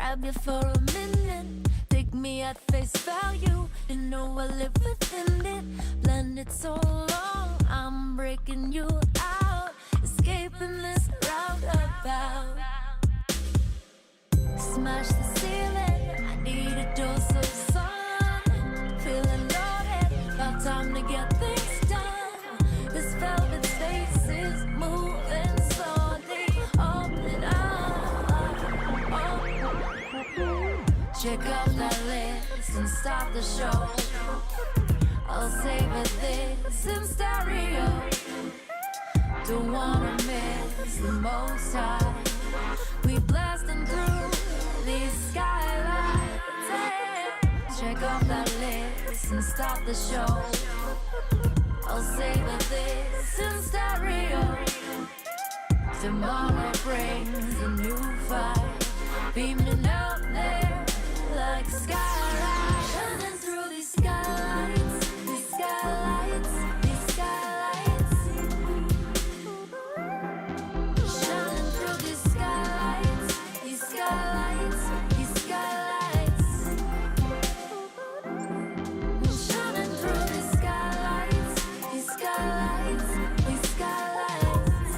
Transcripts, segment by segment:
grab you for a minute. Take me at face value, you know I live within it. Blended so long, I'm breaking you out, escaping this roundabout. Smash the ceiling, I need a dose of sun. Feeling loaded, about time to get things done. This velvet space is moving slowly. Open up. Check out that list and stop the show. I'll savor this in stereo. Don't wanna miss the most high. We blasting through these skylights. Hey. Check off that list and stop the show. I'll savor this in stereo. Tomorrow brings a new fight, beaming out there like skylights. Shining through these skylights, these skylights, these skylights. Shining through these skylights, these skylights, these skylights. Shining through these skylights, these skylights, these skylights.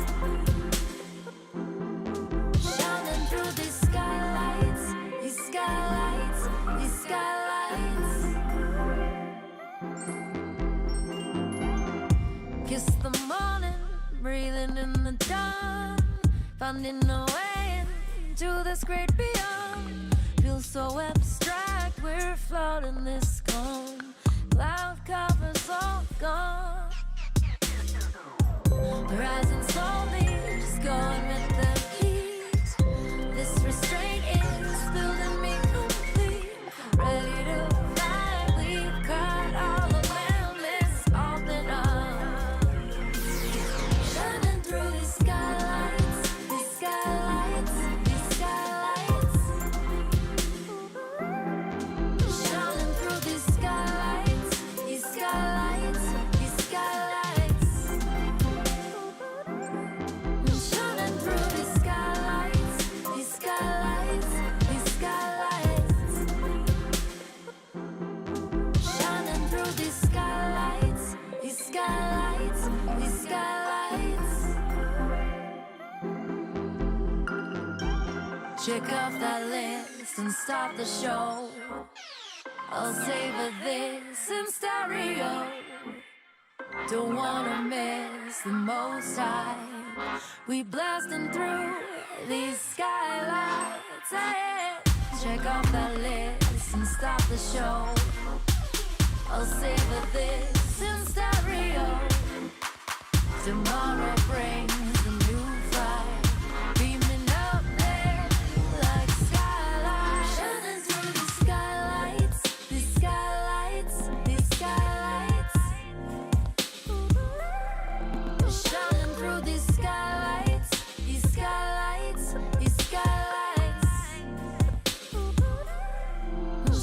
Shining through these skylights, these skylights, these skylights. Kiss the morning, breathing in the dawn, finding a way into this great beyond. Feels so abstract, we're floating this calm. Cloud covers all gone. Rising slowly, just going with the heat. This restraint is building me complete. Ready to fly, we've got all around this. Open up. Shining through these skylights, these skylights, these skylights. Shining through these skylights, these skylights, these skylights. Shining through these skylights, these skylights, these skylights. Shining through these skylights, these skylights, these skylights. Check off that list and stop the show. I'll savor this in stereo. Don't wanna miss the most high. We blasting through these skylights. Hey. Check off that list and stop the show. I'll savor this in stereo. Tomorrow brings a new fight, beaming up there like skylights. Shining through these skylights, these skylights, these skylights. Shining through these skylights, these skylights, these skylights.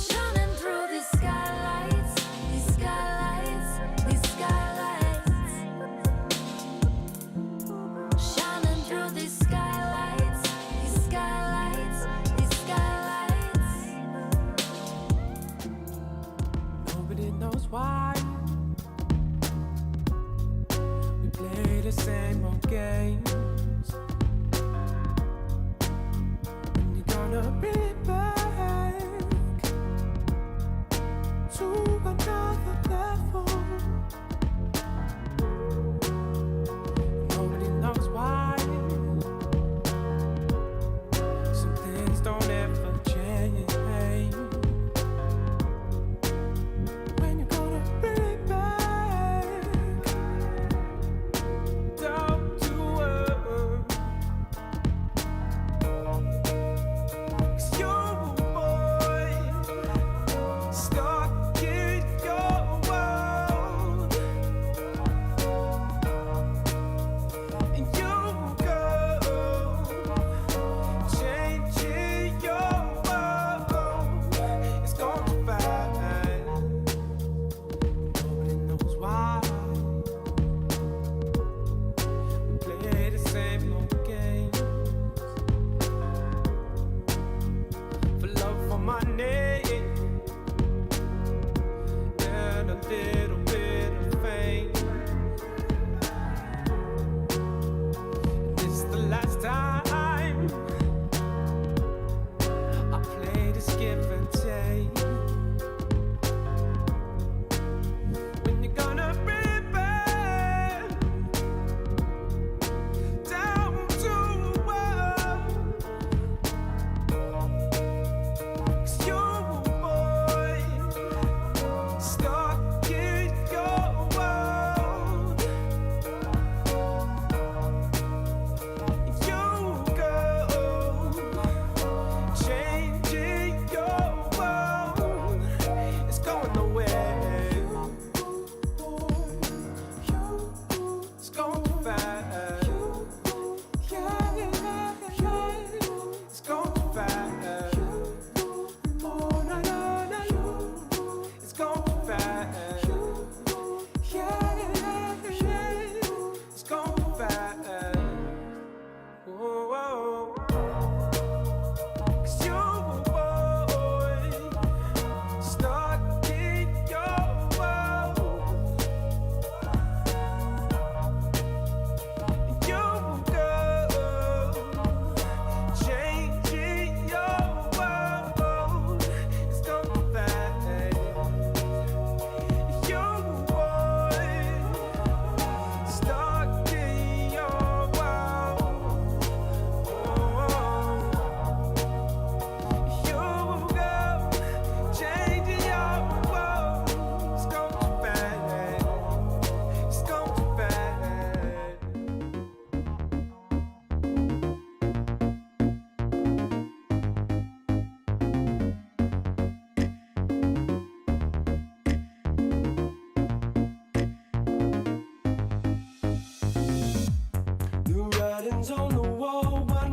Shining through these skylights, these skylights, these skylights.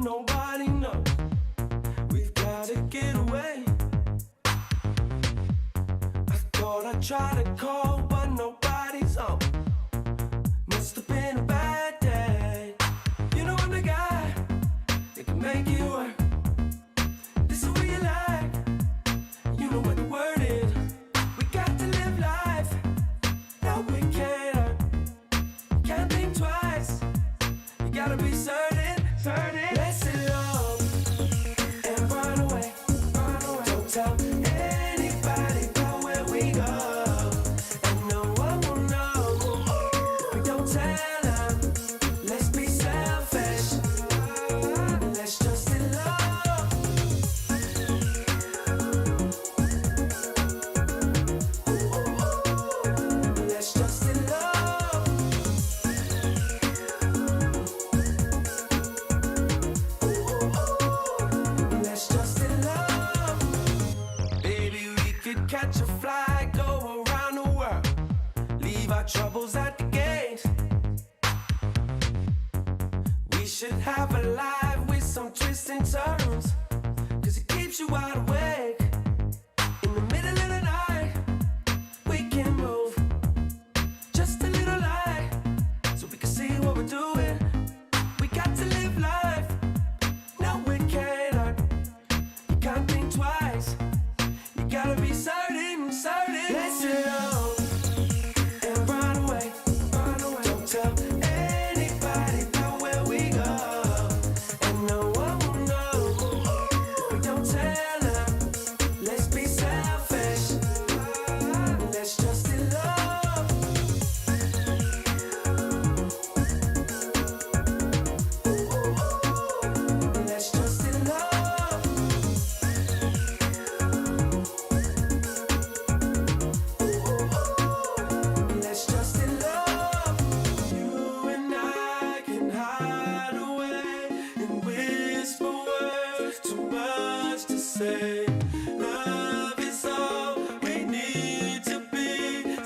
nobody knows. We've gotta get away. I thought I'd try to call, but nobody's on. Must have been a bad day. You know I'm the guy that can make it work. This is what you like. You know what the word is. We got to live life. No, we can't. Can't think twice. You gotta be certain, certain. Let's elope and run away, run away. Don't tell anybody about where we go, and no one will know. We don't tell them. Let's be selfish. Let's just elope. Let's just elope. Let's just elope. Baby, we could catch a flight, go around the world, leave our troubles at the gate. We should have a life with some twists and turns, 'cause it keeps you wide awake. In the middle of the night, we can move just a little light, so we can see what we're doing. We got to live life. No, we can't. You can't think twice. You gotta be certain, certain. Let's elope and run away, run away. Don't tell anybody about where we go, and no one will know. We don't tell them. Let's be selfish. Let's just elope. Let's just elope. Let's just elope. You and I can hide away and whisper words, too much to say. Love is all we need to be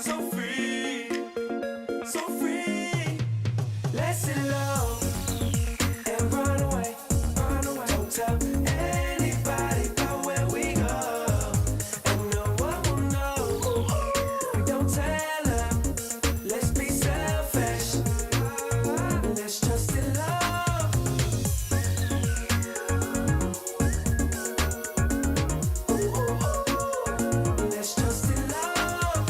so free, so free. Let's elope and run away, run away. Don't tell anybody about where we go, and no one will know. We don't tell them. Let's be selfish. Let's just elope. Let's just elope.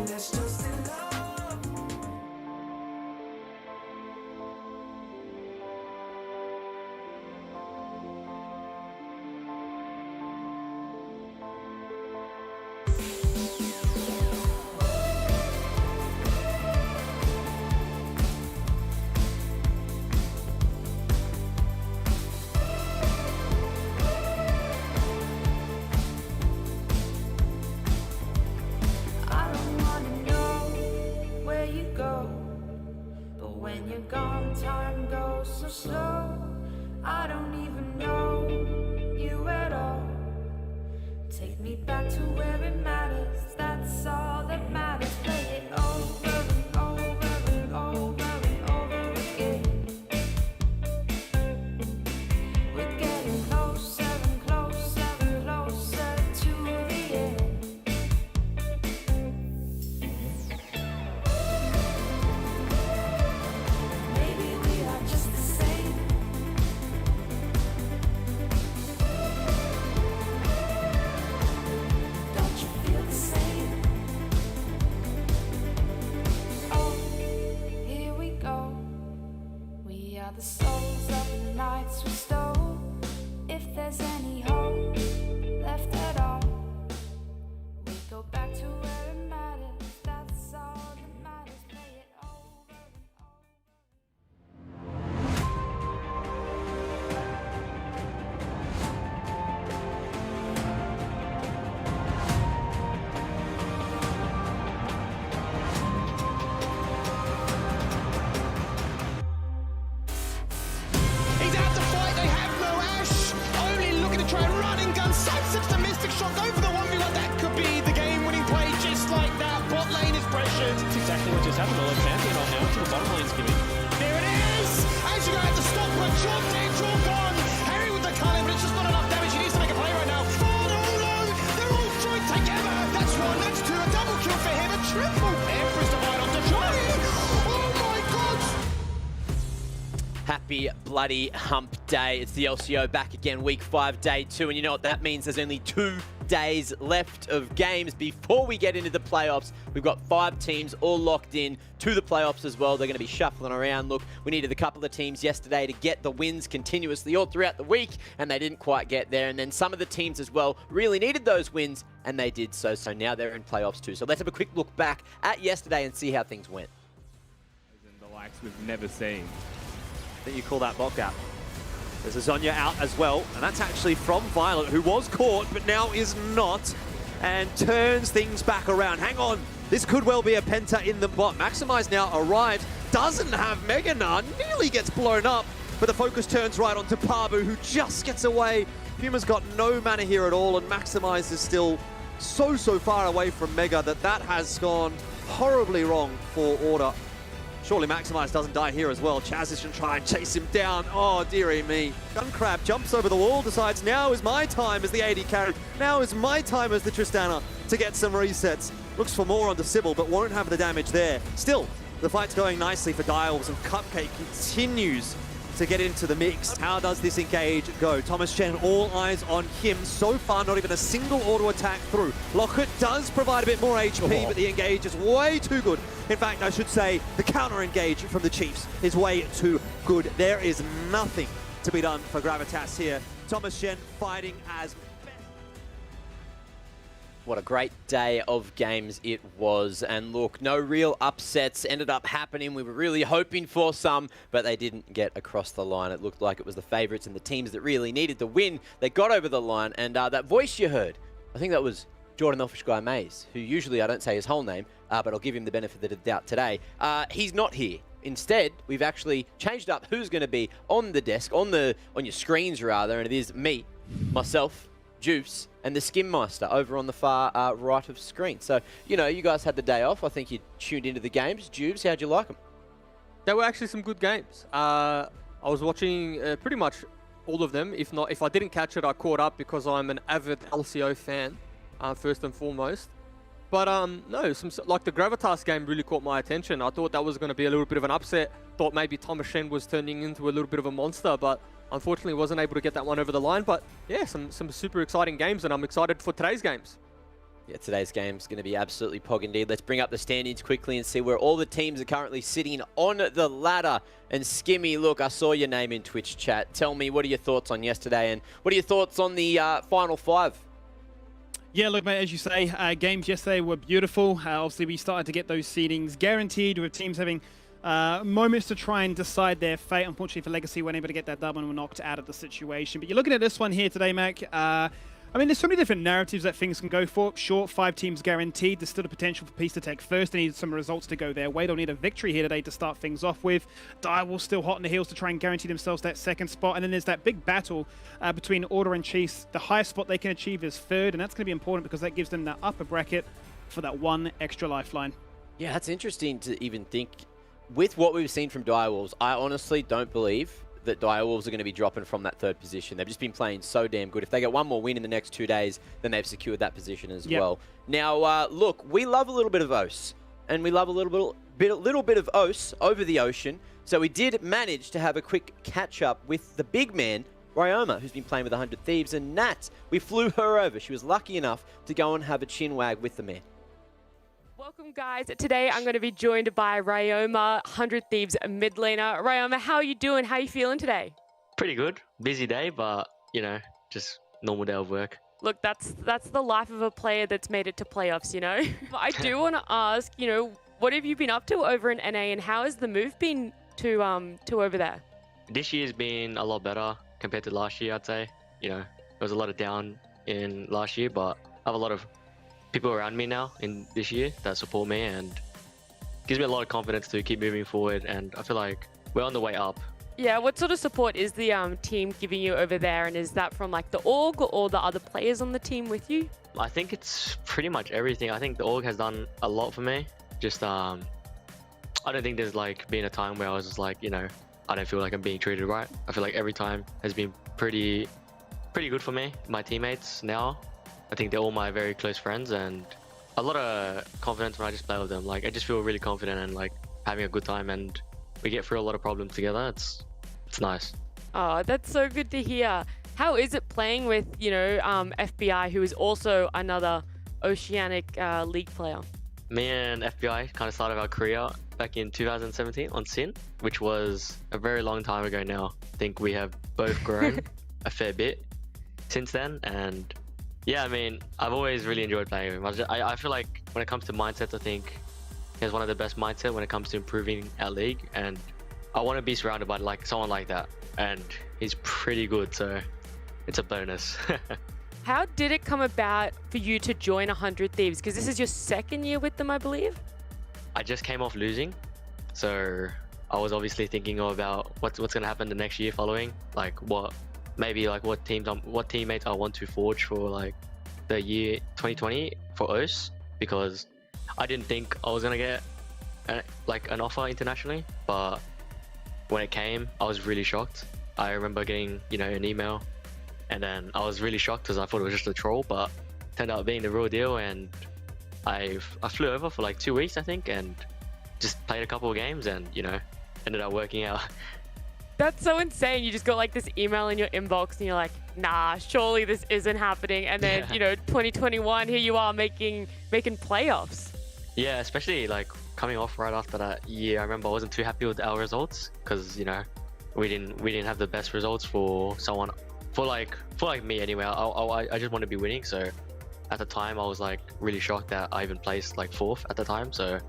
Let's just elope. I don't wanna know where you go, but when you're gone, time goes so slow. I don't even know you at all. Take me back to where it matters. That's all that matters. Play it over and over and over and over again. We're getting closer and closer and closer to the end. Maybe we are just the same. Don't you feel the same? Oh, here we go. We are the souls of the nights we stole. If there's any hope left at all, we go back to where it matters. That's all that matters. Play it over and over. what just happened. I'll let Pantheon on now to the bottom lane's giving. There it is! As you go at the stop, but John dead, John gone. Harry with the culling, but it's just not enough damage. He needs to make a play right now. Oh, they're all low. They're all joined together. That's one, that's two. A double kill for him. A triple there for his divide onto Johnny. Oh my God! Happy bloody hump day. It's the LCO back again, week 5, day 2. And you know what that means? There's only 2 days left of games before we get into the playoffs. We've got 5 teams all locked in to the playoffs as well. They're going to be shuffling around. Look, we needed a couple of teams yesterday to get the wins continuously all throughout the week, and they didn't quite get there. And then some of the teams as well really needed those wins, and they did so. So now they're in playoffs too. So let's have a quick look back at yesterday and see how things went. The likes we've never seen. That you call that bot gap. There's a Zonya out as well, and that's actually from Violet, who was caught, but now is not, and turns things back around. Hang on, this could well be a Penta in the bot. Maximize now arrives, doesn't have Mega Nut, nearly gets blown up, but the focus turns right onto Pabu, who just gets away. Puma's got no mana here at all, and Maximize is still so far away from Mega that has gone horribly wrong for Order. Surely Maximize doesn't die here as well. Chaz is going to try and chase him down. Oh, dearie me. Gunkrab jumps over the wall, decides now is my time as the AD carry. Now is my time as the Tristana to get some resets. Looks for more onto Sybil, but won't have the damage there. Still, the fight's going nicely for Direwolves, and Cupcake continues to get into the mix. How does this engage go? Thomas Chen, all eyes on him. So far, not even a single auto attack through. Lockett does provide a bit more HP, but the engage is way too good. In fact, I should say the counter engage from the Chiefs is way too good. There is nothing to be done for Gravitas here. Thomas Chen fighting as What a great day of games it was. And look, no real upsets ended up happening. We were really hoping for some, but they didn't get across the line. It looked like it was the favourites and the teams that really needed the win. They got over the line, and that voice you heard, I think that was Jordan Elfish Guy Mays, who usually I don't say his whole name, but I'll give him the benefit of the doubt today. He's not here. Instead, we've actually changed up who's going to be on the desk, on your screens rather, and it is me, myself, Juice, and the Skim Meister over on the far right of screen. So, you know, you guys had the day off. I think you tuned into the games. Juice, how'd you like them? They were actually some good games. I was watching pretty much all of them. If I didn't catch it, I caught up because I'm an avid LCO fan, first and foremost. But no, like the Gravitas game really caught my attention. I thought that was going to be a little bit of an upset. Thought maybe Thomas Shen was turning into a little bit of a monster, but unfortunately wasn't able to get that one over the line. But yeah, some super exciting games, and I'm excited for today's games. Yeah, today's game's going to be absolutely pog indeed. Let's bring up the standings quickly and see where all the teams are currently sitting on the ladder. And Skimmy, look, I saw your name in Twitch chat. Tell me, what are your thoughts on yesterday, and what are your thoughts on the final 5? Yeah, look, mate, as you say, games yesterday were beautiful. Obviously, we started to get those seedings guaranteed with teams having moments to try and decide their fate. Unfortunately for Legacy, weren't able to get that double and were knocked out of the situation. But you're looking at this one here today, Mac. I mean, there's so many different narratives that things can go for. Sure, 5 teams guaranteed. There's still a potential for Peace to take first. They need some results to go their way. They'll need a victory here today to start things off with. Direwolves still hot on the heels to try and guarantee themselves that second spot. And then there's that big battle between Order and Chiefs. The highest spot they can achieve is third, and that's going to be important because that gives them that upper bracket for that one extra lifeline. Yeah, that's interesting to even think. With what we've seen from Direwolves, I honestly don't believe that Direwolves are going to be dropping from that 3rd position. They've just been playing so damn good. If they get one more win in the next 2 days, then they've secured that position as well. Now, look, we love a little bit of OS, and we love a little bit of OS over the ocean. So we did manage to have a quick catch-up with the big man, Ryoma, who's been playing with 100 Thieves, and Nat, we flew her over. She was lucky enough to go and have a chin wag with the man. Welcome, guys. Today I'm going to be joined by Ryoma, 100 Thieves mid laner. Ryoma, how are you doing? How are you feeling today? Pretty good. Busy day, but, you know, just normal day of work. Look, that's the life of a player that's made it to playoffs, you know? I do want to ask, you know, what have you been up to over in NA, and how has the move been to over there? This year's been a lot better compared to last year, I'd say. You know, there was a lot of down in last year, but I have a lot of people around me now in this year that support me and gives me a lot of confidence to keep moving forward, and I feel like we're on the way up. Yeah, what sort of support is the team giving you over there, and is that from like the org or the other players on the team with you? I think it's pretty much everything. I think the org has done a lot for me. Just I don't think there's like been a time where I was just like, you know, I don't feel like I'm being treated right. I feel like every time has been pretty good for me. My teammates now, I think they're all my very close friends, and a lot of confidence when I just play with them. Like I just feel really confident and like having a good time, and we get through a lot of problems together. It's nice. Oh, that's so good to hear. How is it playing with, you know, FBI, who is also another Oceanic League player? Me and FBI kind of started our career back in 2017 on Sin, which was a very long time ago now. I think we have both grown a fair bit since then, and yeah, I mean, I've always really enjoyed playing with him. I feel like when it comes to mindsets, I think he has one of the best mindset when it comes to improving our league, and I want to be surrounded by like someone like that, and he's pretty good, so it's a bonus. How did it come about for you to join 100 Thieves? Because this is your second year with them, I believe. I just came off losing, so I was obviously thinking about what's going to happen the next year following, like what teammates I want to forge for like the year 2020 for OS, because I didn't think I was going to get an offer internationally, but when it came, I was really shocked. I remember getting, you know, an email, and then I was really shocked because I thought it was just a troll, but it turned out being the real deal, and I flew over for like 2 weeks, I think, and just played a couple of games, and, you know, ended up working out. That's so insane. You just got like this email in your inbox and you're like, nah, surely this isn't happening. And then, you know, 2021, here you are making playoffs. Yeah, especially like coming off right after that year. I remember I wasn't too happy with our results because, you know, we didn't have the best results for someone, for like me anyway. I just want to be winning. So at the time I was like really shocked that I even placed like 4th at the time. So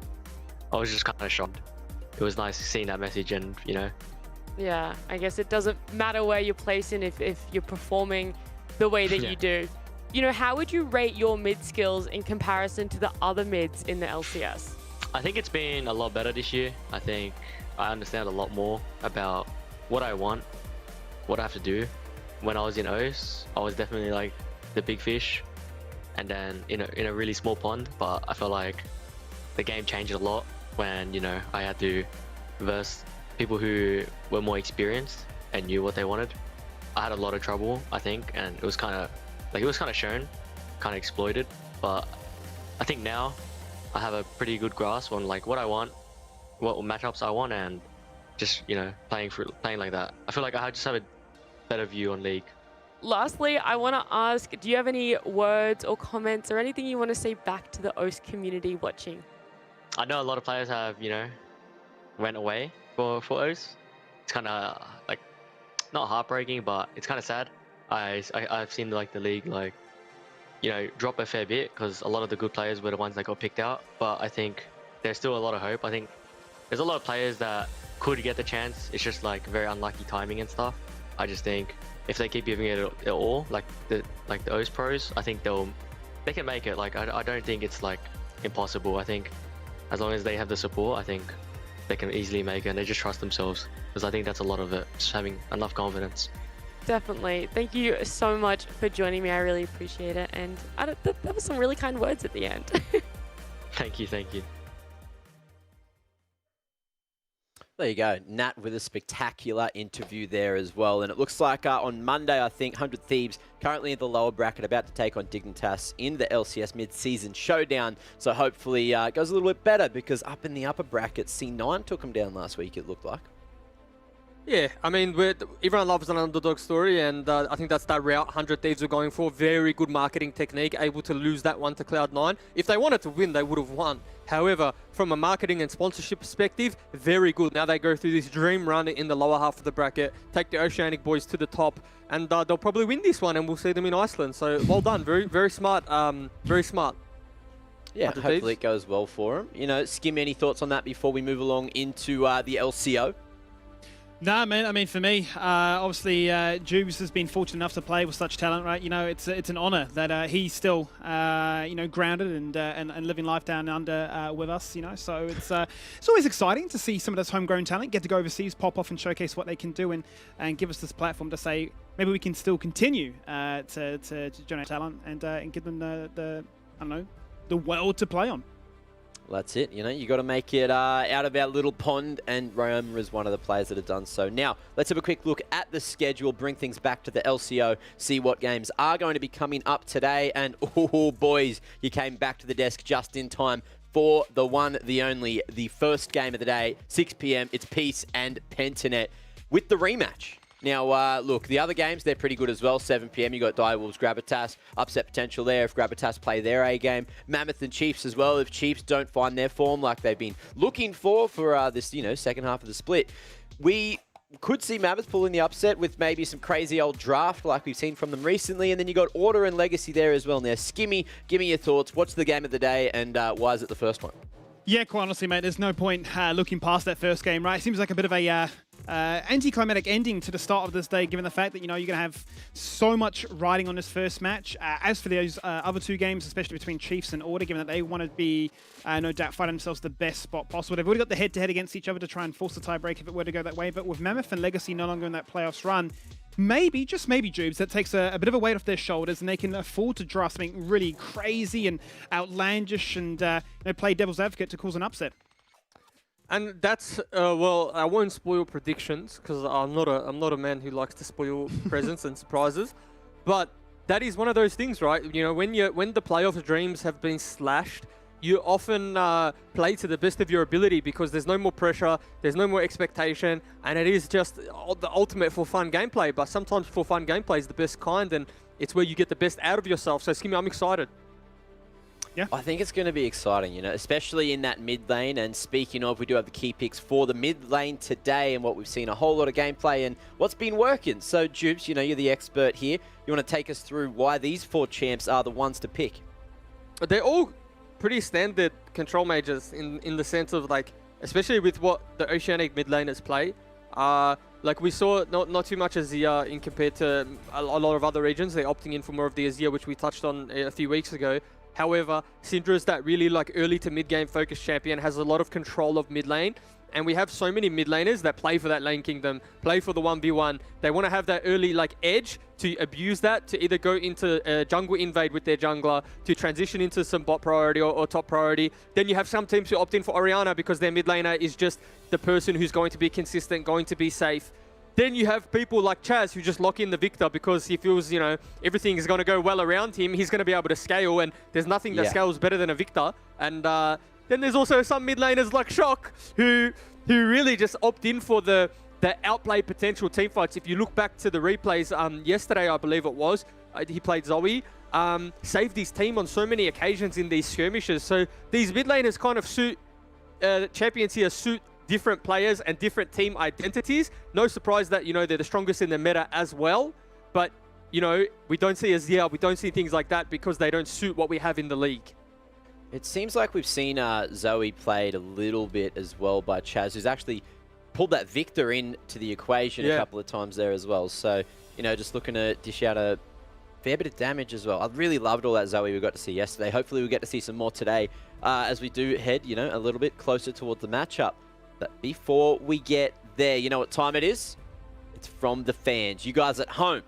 I was just kind of shocked. It was nice seeing that message, and, you know. Yeah, I guess it doesn't matter where you're placing if you're performing the way that you do. You know, how would you rate your mid skills in comparison to the other mids in the LCS? I think it's been a lot better this year. I think I understand a lot more about what I want, what I have to do. When I was in OS, I was definitely like the big fish, and then in a really small pond. But I felt like the game changed a lot when, you know, I had to verse people who were more experienced and knew what they wanted. I had a lot of trouble, I think, and it was kind of shown, kind of exploited. But I think now I have a pretty good grasp on like what I want, what matchups I want, and just, you know, playing like that. I feel like I just have a better view on League. Lastly, I want to ask, do you have any words or comments or anything you want to say back to the OS community watching? I know a lot of players have, you know, went away for OS. It's kind of like not heartbreaking, but it's kind of sad. I've seen like the league, like, you know, drop a fair bit because a lot of the good players were the ones that got picked out. But I think there's still a lot of hope. I think there's a lot of players that could get the chance. It's just like very unlucky timing and stuff. I just think if they keep giving it all, like the OS pros, I think they can make it. Like I don't think it's like impossible. I think as long as they have the support, I think they can easily make it, and they just trust themselves, because I think that's a lot of it, just having enough confidence. Definitely. Thank you so much for joining me. I really appreciate it. And that was some really kind words at the end. Thank you. There you go, Nat with a spectacular interview there as well. And it looks like on Monday, I think, 100 Thieves currently in the lower bracket, about to take on Dignitas in the LCS mid-season showdown. So hopefully it goes a little bit better, because up in the upper bracket, C9 took them down last week, it looked like. Yeah, I mean, everyone loves an underdog story, and I think that's that route 100 Thieves are going for. Very good marketing technique, able to lose that one to Cloud9. If they wanted to win, they would have won. However, from a marketing and sponsorship perspective, very good. Now they go through this dream run in the lower half of the bracket, take the Oceanic boys to the top, and they'll probably win this one, and we'll see them in Iceland. So well done, very smart, very smart. Yeah, hopefully it goes well for them. You know, Skim, any thoughts on that before we move along into the LCO? Nah, man. I mean, for me, obviously, Jubes has been fortunate enough to play with such talent, right? You know, it's an honour that he's still, you know, grounded and living life down under with us. You know, so it's always exciting to see some of this homegrown talent get to go overseas, pop off, and showcase what they can do, and give us this platform to say maybe we can still continue to generate talent and give them the I don't know, the world to play on. Well, that's it. You know, you got to make it out of our little pond, and Ryoma is one of the players that have done so. Now, let's have a quick look at the schedule, bring things back to the LCO, see what games are going to be coming up today. And, oh, boys, you came back to the desk just in time for the one, the only, the first game of the day, 6 p.m. It's Peace and Pentanet with the rematch. Now, look, the other games, they're pretty good as well. 7 p.m, you got Direwolves, Gravitas. Upset potential there if Gravitas play their A game. Mammoth and Chiefs as well if Chiefs don't find their form like they've been looking for this, you know, second half of the split. We could see Mammoth pulling the upset with maybe some crazy old draft like we've seen from them recently. And then you got Order and Legacy there as well. Now, Skimmy, give me your thoughts. What's the game of the day, and why is it the first one? Yeah, quite honestly, mate, there's no point looking past that first game, right? It seems like a bit of a anticlimactic ending to the start of this day, given the fact that, you know, you're going to have so much riding on this first match. As for those other two games, especially between Chiefs and Order, given that they want to be, no doubt, fighting themselves the best spot possible. They've already got the head-to-head against each other to try and force the tiebreak if it were to go that way. But with Mammoth and Legacy no longer in that playoffs run, maybe, just maybe, Jubes, that takes a bit of a weight off their shoulders and they can afford to draft something really crazy and outlandish and you know, play devil's advocate to cause an upset. And that's well, I won't spoil predictions because I'm not a man who likes to spoil presents and surprises. But that is one of those things, right? You know, when the playoff dreams have been slashed, you often play to the best of your ability because there's no more pressure, there's no more expectation, and it is just the ultimate for fun gameplay. But sometimes for fun gameplay is the best kind, and it's where you get the best out of yourself. So, Skimmy, I'm excited. Yeah. I think it's going to be exciting, you know, especially in that mid lane. And speaking of, we do have the key picks for the mid lane today and what we've seen a whole lot of gameplay and what's been working. So, Jubes, you know, you're the expert here. You want to take us through why these 4 champs are the ones to pick? They're all pretty standard control mages in the sense of, like, especially with what the Oceanic mid laners play. Like we saw not too much Azir in compared to a lot of other regions. They're opting in for more of the Azir, which we touched on a few weeks ago. However, Syndra's that really like early to mid game focused champion, has a lot of control of mid lane. And we have so many mid laners that play for that lane kingdom, play for the 1v1. They want to have that early like edge to abuse that, to either go into a jungle invade with their jungler, to transition into some bot priority or top priority. Then you have some teams who opt in for Orianna because their mid laner is just the person who's going to be consistent, going to be safe. Then you have people like Chaz who just lock in the Victor because he feels, you know, everything is going to go well around him. He's going to be able to scale, and there's nothing that scales better than a Victor. And then there's also some mid laners like Shock who really just opt in for the outplay potential teamfights. If you look back to the replays, yesterday I believe it was, he played Zoe, saved his team on so many occasions in these skirmishes. So these mid laners kind of suit, champions here suit different players and different team identities. No surprise that, you know, they're the strongest in the meta as well. But, you know, we don't see Azir, we don't see things like that because they don't suit what we have in the league. It seems like we've seen Zoe played a little bit as well by Chaz, who's actually pulled that Victor into the equation a couple of times there as well. So, you know, just looking to dish out a fair bit of damage as well. I really loved all that Zoe we got to see yesterday. Hopefully we get to see some more today as we do head, you know, a little bit closer towards the matchup. But before we get there, you know what time it is? It's from the fans. You guys at home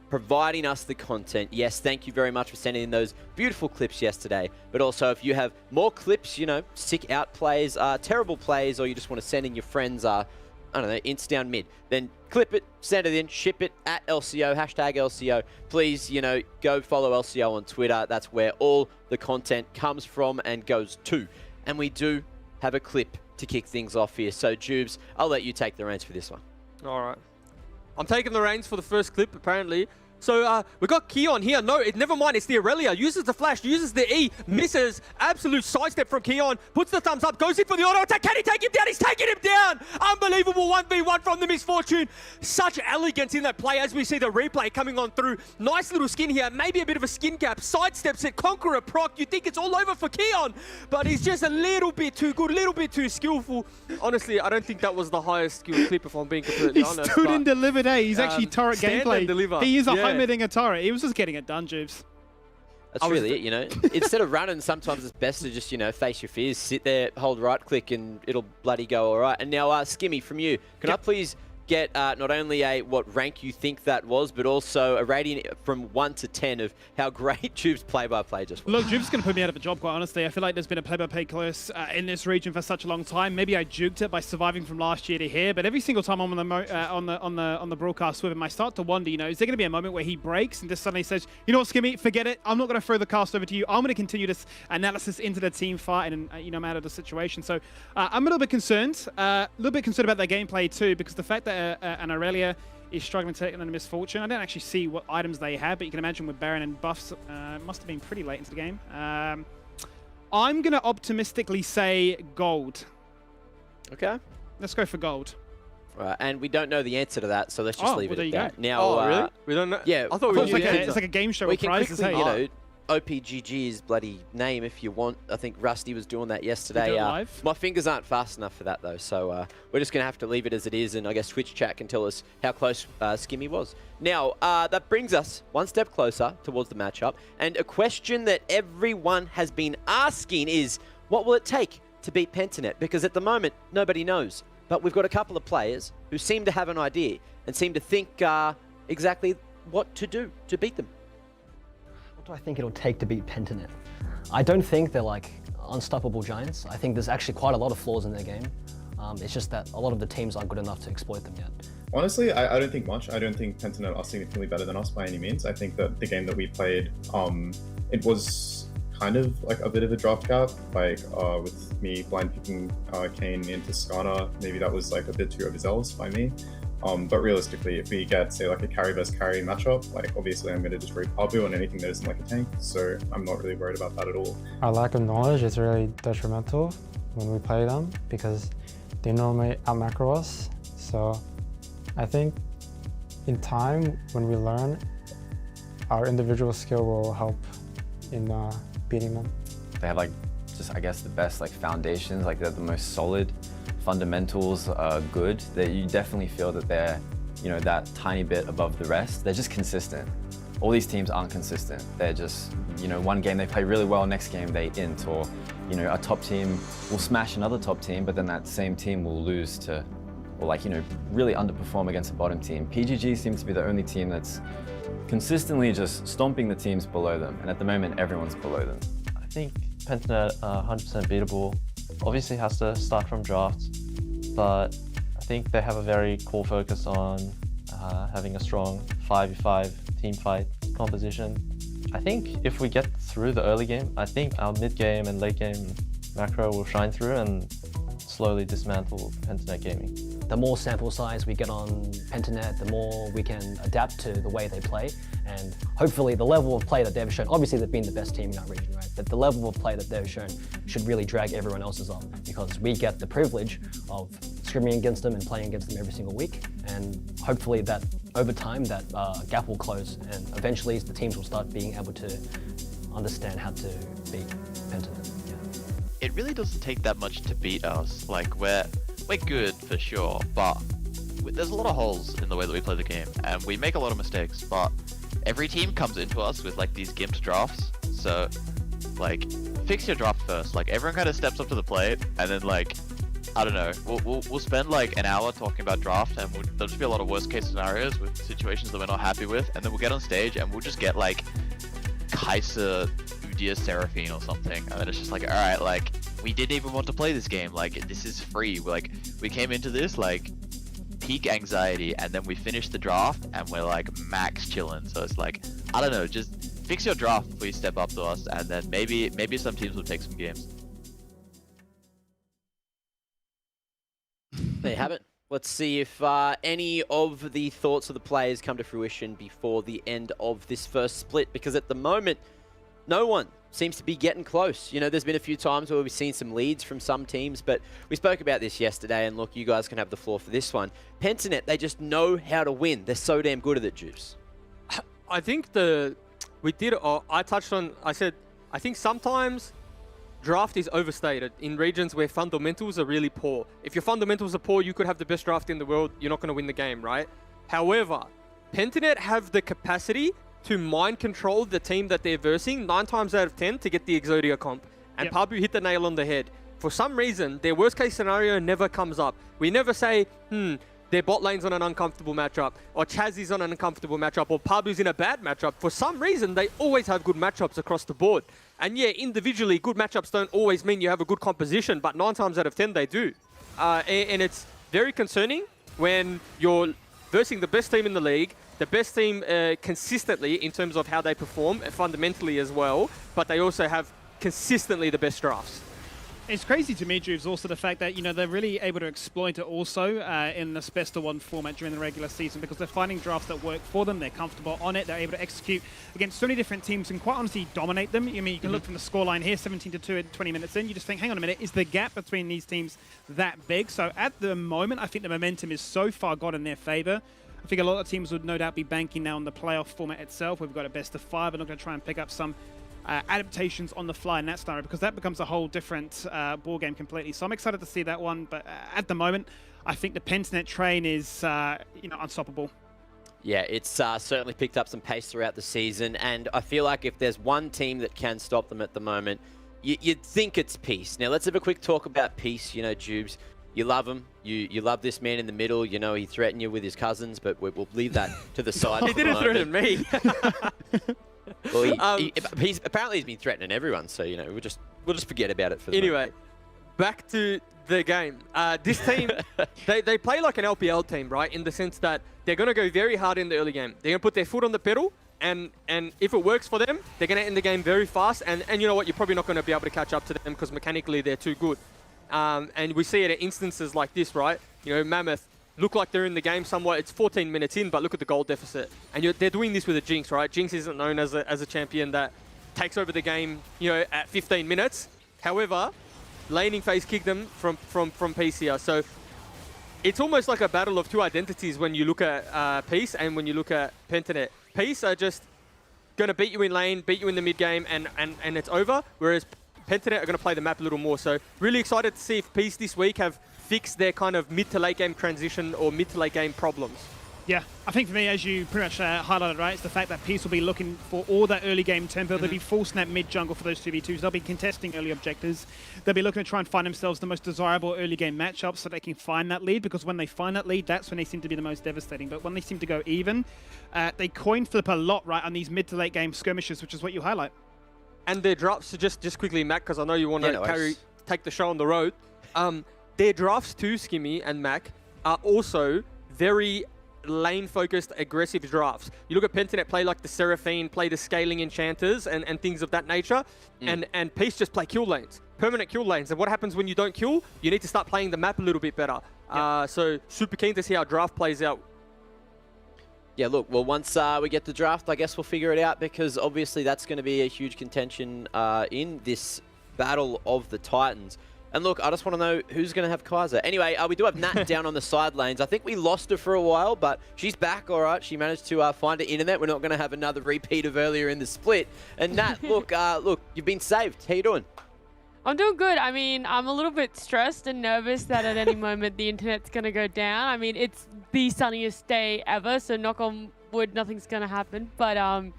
providing us the content. Yes, thank you very much for sending in those beautiful clips yesterday. But also, if you have more clips, you know, sick out plays, terrible plays, or you just want to send in your friends, I don't know, ints down mid, then clip it, send it in, ship it at LCO, hashtag LCO. Please, you know, go follow LCO on Twitter. That's where all the content comes from and goes to. And we do have a clip to kick things off here. So, Jubes, I'll let you take the reins for this one. All right. I'm taking the reins for the first clip, apparently. So, we got Keon here. No, never mind. It's the Aurelia. Uses the flash, uses the E, misses. Absolute sidestep from Keon. Puts the thumbs up, goes in for the auto attack. Can he take him down? He's taking him down. Unbelievable 1v1 from the Misfortune. Such elegance in that play as we see the replay coming on through. Nice little skin here. Maybe a bit of a skin gap. Sidesteps it. Conqueror proc. You think it's all over for Keon. But he's just a little bit too good, a little bit too skillful. Honestly, I don't think that was the highest skill clip if I'm being completely honest. He stood and delivered, He's actually turret gameplay. He is a hitting a turret. He was just getting it done, Jubes. That's really it, you know. Instead of running, sometimes it's best to just, you know, face your fears, sit there, hold right click, and it'll bloody go all right. And now, Skimmy, from you, can I please get not only what rank you think that was, but also a rating from 1 to 10 of how great Juve's play-by-play just was. Look, Juve's going to put me out of a job, quite honestly. I feel like there's been a play-by-play close in this region for such a long time. Maybe I juked it by surviving from last year to here, but every single time I'm on the broadcast with him, I start to wonder, you know, is there going to be a moment where he breaks and just suddenly says, you know what, Skimmy, forget it. I'm not going to throw the cast over to you. I'm going to continue this analysis into the team fight and you know, matter the situation. So I'm a little bit concerned. A little bit concerned about their gameplay too, because the fact that an Aurelia is struggling to take on a misfortune. I don't actually see what items they have, but you can imagine with Baron and buffs, must have been pretty late into the game. I'm going to optimistically say gold. Okay. Let's go for gold. And we don't know the answer to that, so let's just leave it at that. Go. Now, really? We don't know. Yeah, I thought we knew. It's like a game show with prizes. Quickly, you know, OPGG's bloody name if you want. I think Rusty was doing that yesterday. Live? My fingers aren't fast enough for that though, so we're just going to have to leave it as it is, and I guess Twitch chat can tell us how close Skimmy was. Now, that brings us one step closer towards the matchup, and a question that everyone has been asking is, what will it take to beat Pentanet? Because at the moment, nobody knows. But we've got a couple of players who seem to have an idea and seem to think exactly what to do to beat them. What do I think it'll take to beat Pentanet? I don't think they're like unstoppable giants. I think there's actually quite a lot of flaws in their game. It's just that a lot of the teams aren't good enough to exploit them yet. Honestly, I don't think much. I don't think Pentanet are significantly better than us by any means. I think that the game that we played, it was kind of like a bit of a draft gap, like with me blind picking Kane into Skana. Maybe that was like a bit too overzealous by me. But realistically, if we get, say, like a carry versus carry matchup, like obviously I'm going to destroy Pabu on anything that isn't like a tank, so I'm not really worried about that at all. Our lack of knowledge is really detrimental when we play them because they normally out-macro us. So I think in time, when we learn, our individual skill will help in beating them. They have like just, I guess, the best like foundations, like they're the most solid. Fundamentals are good. You definitely feel that they're, you know, that tiny bit above the rest. They're just consistent. All these teams aren't consistent. They're just, you know, one game they play really well, next game they int, or, you know, a top team will smash another top team, but then that same team will lose to, or like, you know, really underperform against a bottom team. PGG seems to be the only team that's consistently just stomping the teams below them, and at the moment everyone's below them. I think Pentanet 100% beatable. Obviously has to start from drafts, but I think they have a very core focus on having a strong 5v5 team fight composition. I think if we get through the early game, I think our mid game and late game macro will shine through and slowly dismantle Pentanet gaming. The more sample size we get on Pentanet, the more we can adapt to the way they play, and hopefully the level of play that they've shown, obviously they've been the best team in our region, right? But the level of play that they've shown should really drag everyone else's up, because we get the privilege of scrimming against them and playing against them every single week, and hopefully that over time that gap will close, and eventually the teams will start being able to understand how to beat Pentanet. Yeah. It really doesn't take that much to beat us. Like we're good for sure, but there's a lot of holes in the way that we play the game, and we make a lot of mistakes, but every team comes into us with like these gimped drafts, so like fix your draft first. Like everyone kind of steps up to the plate, and then like, I don't know, we'll spend like an hour talking about draft, and there'll just be a lot of worst case scenarios with situations that we're not happy with, and then we'll get on stage and we'll just get like Kaiser Udyr Seraphine or something, and then it's just like, alright, like we didn't even want to play this game, like this is free. Like we came into this like peak anxiety, and then we finished the draft and we're like max chilling. So it's like, I don't know, just fix your draft before you step up to us, and then maybe some teams will take some games. There you have it. Let's see if any of the thoughts of the players come to fruition before the end of this first split, because at the moment, no one seems to be getting close. You know, there's been a few times where we've seen some leads from some teams, but we spoke about this yesterday, and look, you guys can have the floor for this one. Pentanet, they just know how to win. They're so damn good at it, Juice. I think I said, I think sometimes draft is overstated in regions where fundamentals are really poor. If your fundamentals are poor, you could have the best draft in the world. You're not going to win the game, right? However, Pentanet have the capacity to mind control the team that they're versing 9 times out of 10 to get the Exodia comp. And Pabu hit the nail on the head. For some reason, their worst case scenario never comes up. We never say, their bot lane's on an uncomfortable matchup, or Chaz is on an uncomfortable matchup, or Pablo's in a bad matchup, for some reason, they always have good matchups across the board. And yeah, individually, good matchups don't always mean you have a good composition, but 9 times out of 10, they do. And it's very concerning when you're versing the best team in the league, the best team consistently in terms of how they perform, fundamentally as well, but they also have consistently the best drafts. It's crazy to me, Juves, also the fact that, they're really able to exploit it also in this best-of-1 format during the regular season, because they're finding drafts that work for them, they're comfortable on it, they're able to execute against so many different teams and quite honestly dominate them. I mean, you can look from the scoreline here, 17-2 at 20 minutes in, you just think, hang on a minute, is the gap between these teams that big? So at the moment, I think the momentum is so far gone in their favor. I think a lot of teams would no doubt be banking now on the playoff format itself. We've got a best-of-5, and I'm going to try and pick up some adaptations on the fly in that scenario, because that becomes a whole different ball game completely. So I'm excited to see that one, but at the moment, I think the Pentanet train is unstoppable. Yeah, it's certainly picked up some pace throughout the season, and I feel like if there's one team that can stop them at the moment, you'd think it's Peace. Now let's have a quick talk about Peace. Jubes, you love him. You love this man in the middle. He threatened you with his cousins, but we'll leave that to the side. He didn't threaten me. Well, he's been threatening everyone, so we'll just forget about it for the moment. Back to the game. This team, they play like an LPL team, right? In the sense that they're going to go very hard in the early game. They're going to put their foot on the pedal, and if it works for them, they're going to end the game very fast. And you know what? You're probably not going to be able to catch up to them because mechanically they're too good. And we see it at instances like this, right? Mammoth look like they're in the game somewhat. It's 14 minutes in, but look at the goal deficit. And they're doing this with a Jinx, right? Jinx isn't known as a champion that takes over the game, at 15 minutes. However, laning phase kicked them from Peace here. So it's almost like a battle of two identities when you look at Peace and when you look at Pentanet. Peace are just going to beat you in lane, beat you in the mid game, and it's over. Whereas Pentanet are going to play the map a little more. So really excited to see if Peace this week have fixed their kind of mid to late game transition or mid to late game problems. Yeah, I think for me, as you pretty much highlighted, right, it's the fact that Peace will be looking for all that early game tempo. They'll be full snap mid jungle for those 2v2s. They'll be contesting early objectives. They'll be looking to try and find themselves the most desirable early game matchups so they can find that lead, because when they find that lead, that's when they seem to be the most devastating. But when they seem to go even, they coin flip a lot, right, on these mid to late game skirmishes, which is what you highlight. And their drafts, just quickly, Mac, because I know you want to take the show on the road. Their drafts too, Skimmy and Mac, are also very lane-focused, aggressive drafts. You look at Pentanet play like the Seraphine, play the scaling enchanters and things of that nature, and Peace just play kill lanes, permanent kill lanes. And what happens when you don't kill? You need to start playing the map a little bit better. So super keen to see how draft plays out. Yeah, look, well, once we get the draft, I guess we'll figure it out, because obviously that's going to be a huge contention in this battle of the Titans. And look, I just want to know who's going to have Kaiser. Anyway, we do have Nat down on the side lanes. I think we lost her for a while, but she's back, all right. She managed to find her internet. We're not going to have another repeat of earlier in the split. And Nat, look, you've been saved. How you doing? I'm doing good. I mean, I'm a little bit stressed and nervous that at any moment the internet's going to go down. I mean, it's the sunniest day ever, so knock on wood, nothing's going to happen. But I'm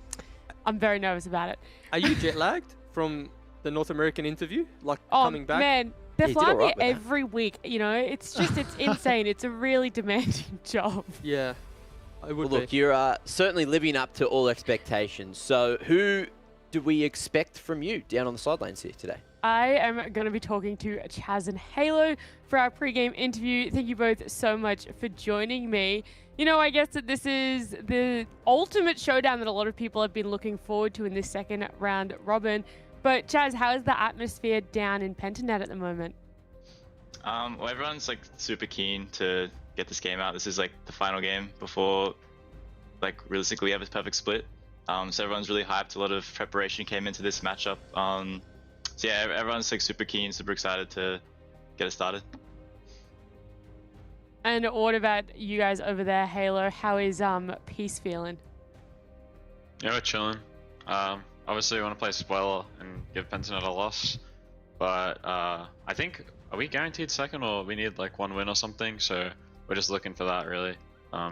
very nervous about it. Are you jet lagged from the North American interview, coming back? Man, they're flying me every week. It's insane. It's a really demanding job. Yeah, I would look, you're certainly living up to all expectations. So who do we expect from you down on the sidelines here today? I am going to be talking to Chaz and Halo for our pre-game interview. Thank you both so much for joining me. I guess that this is the ultimate showdown that a lot of people have been looking forward to in this second round robin. But Chaz, how is the atmosphere down in Pentanet at the moment? Well, everyone's super keen to get this game out. This is the final game before realistically we have a perfect split. So everyone's really hyped. A lot of preparation came into this matchup. So yeah, everyone's super keen, super excited to get it started. And what about you guys over there, Halo? How is Peace feeling? Yeah, we're chilling. Obviously, we want to play spoiler and give Pentanet a loss, but I think, are we guaranteed second, or we need one win or something? So we're just looking for that, really.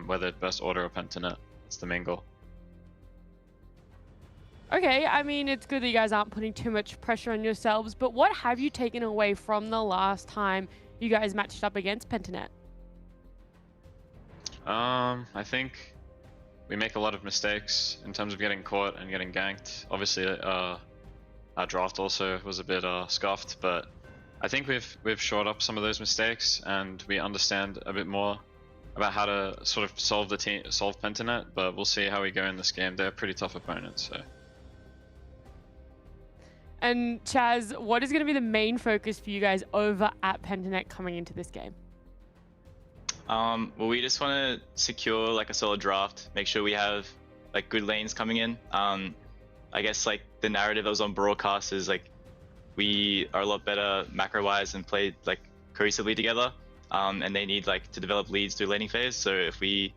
Whether best order or Pentanet, it's the main goal. Okay, I mean, it's good that you guys aren't putting too much pressure on yourselves, but what have you taken away from the last time you guys matched up against Pentanet? I think we make a lot of mistakes in terms of getting caught and getting ganked. Obviously, our draft also was a bit scuffed, but I think we've shored up some of those mistakes, and we understand a bit more about how to sort of solve Pentanet. But we'll see how we go in this game. They're a pretty tough opponent, so. And Chaz, what is going to be the main focus for you guys over at Pentanet coming into this game? Well, we just want to secure like a solid draft, make sure we have like good lanes coming in. I guess like the narrative that was on broadcast is like we are a lot better macro-wise and play like cohesively together, and they need like to develop leads through laning phase. So if we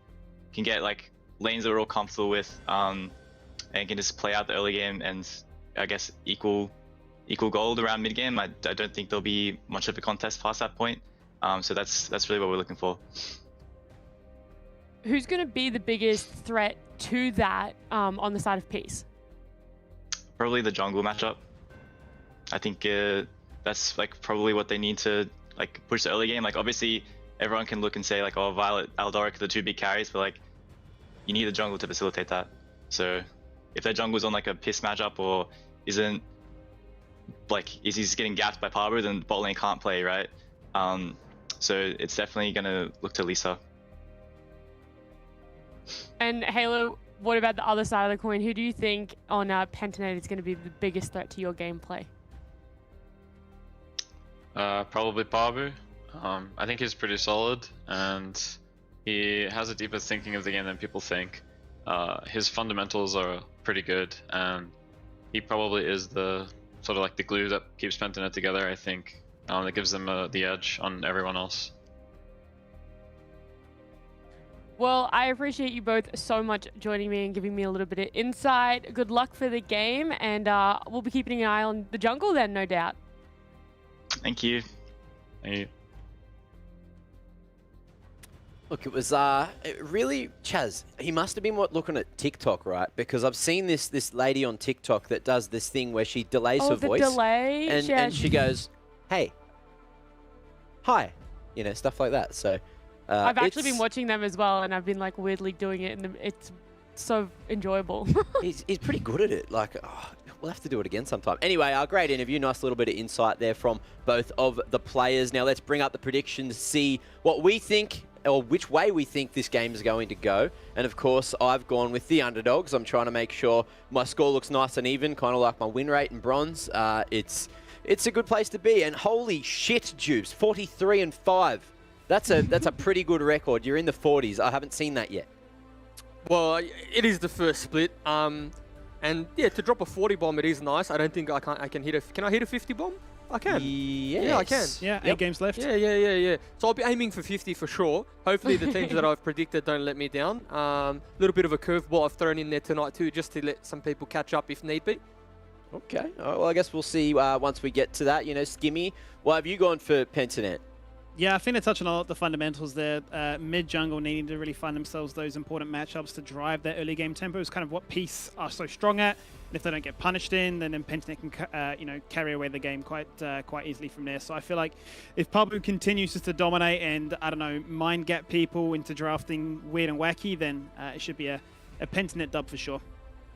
can get like lanes that we're all comfortable with, and can just play out the early game and I guess equal gold around mid game, I don't think there'll be much of a contest past that point. So that's really what we're looking for. Who's going to be the biggest threat to that on the side of Peace? Probably the jungle matchup. I think that's like probably what they need to like push the early game. Like obviously everyone can look and say like, oh, Violet, Aldoric are the two big carries, but like you need the jungle to facilitate that. So if their jungle's on like a piss matchup or isn't like he's getting gapped by Parbu, then bot lane can't play, right? So it's definitely gonna look to Lisa. And Halo, what about the other side of the coin? Who do you think on Pentanet is going to be the biggest threat to your gameplay? Probably Parbu. I think he's pretty solid, and he has a deeper thinking of the game than people think. His fundamentals are pretty good, and he probably is the sort of like the glue that keeps Pentanet together, I think. That gives them the edge on everyone else. Well, I appreciate you both so much joining me and giving me a little bit of insight. Good luck for the game, and we'll be keeping an eye on the jungle then, no doubt. Thank you. Thank you. Look, it was really, Chaz, he must have been looking at TikTok, right? Because I've seen this lady on TikTok that does this thing where she delays her voice. Delay? And she goes, hey, hi, you know, stuff like that. So I've actually been watching them as well, and I've been like weirdly doing it, and it's so enjoyable. he's pretty good at it. Like, we'll have to do it again sometime. Anyway, great interview. Nice little bit of insight there from both of the players. Now let's bring up the predictions, see what we think or which way we think this game is going to go. And of course, I've gone with the underdogs. I'm trying to make sure my score looks nice and even, kind of like my win rate in bronze. It's a good place to be. And holy shit, Jubes, 43-5. That's a pretty good record. You're in the 40s. I haven't seen that yet. Well, it is the first split. And yeah, to drop a 40 bomb, it is nice. I don't think I can hit a. Can I hit a 50 bomb? I can. Yes. Yeah, I can. Yeah, 8 games left. Yeah. So I'll be aiming for 50 for sure. Hopefully the teams that I've predicted don't let me down. Little bit of a curveball I've thrown in there tonight too, just to let some people catch up if need be. Okay. All right, well, I guess we'll see once we get to that. You know, Skimmy, what have you gone for Pentanet? Yeah, I think they're touching on the fundamentals there. Mid-jungle needing to really find themselves those important matchups to drive their early game tempo is kind of what Peace are so strong at. And if they don't get punished in, then Pentanet can carry away the game quite easily from there. So I feel like if Parbu continues just to dominate and, I don't know, mind gap people into drafting weird and wacky, then it should be a Pentanet dub for sure.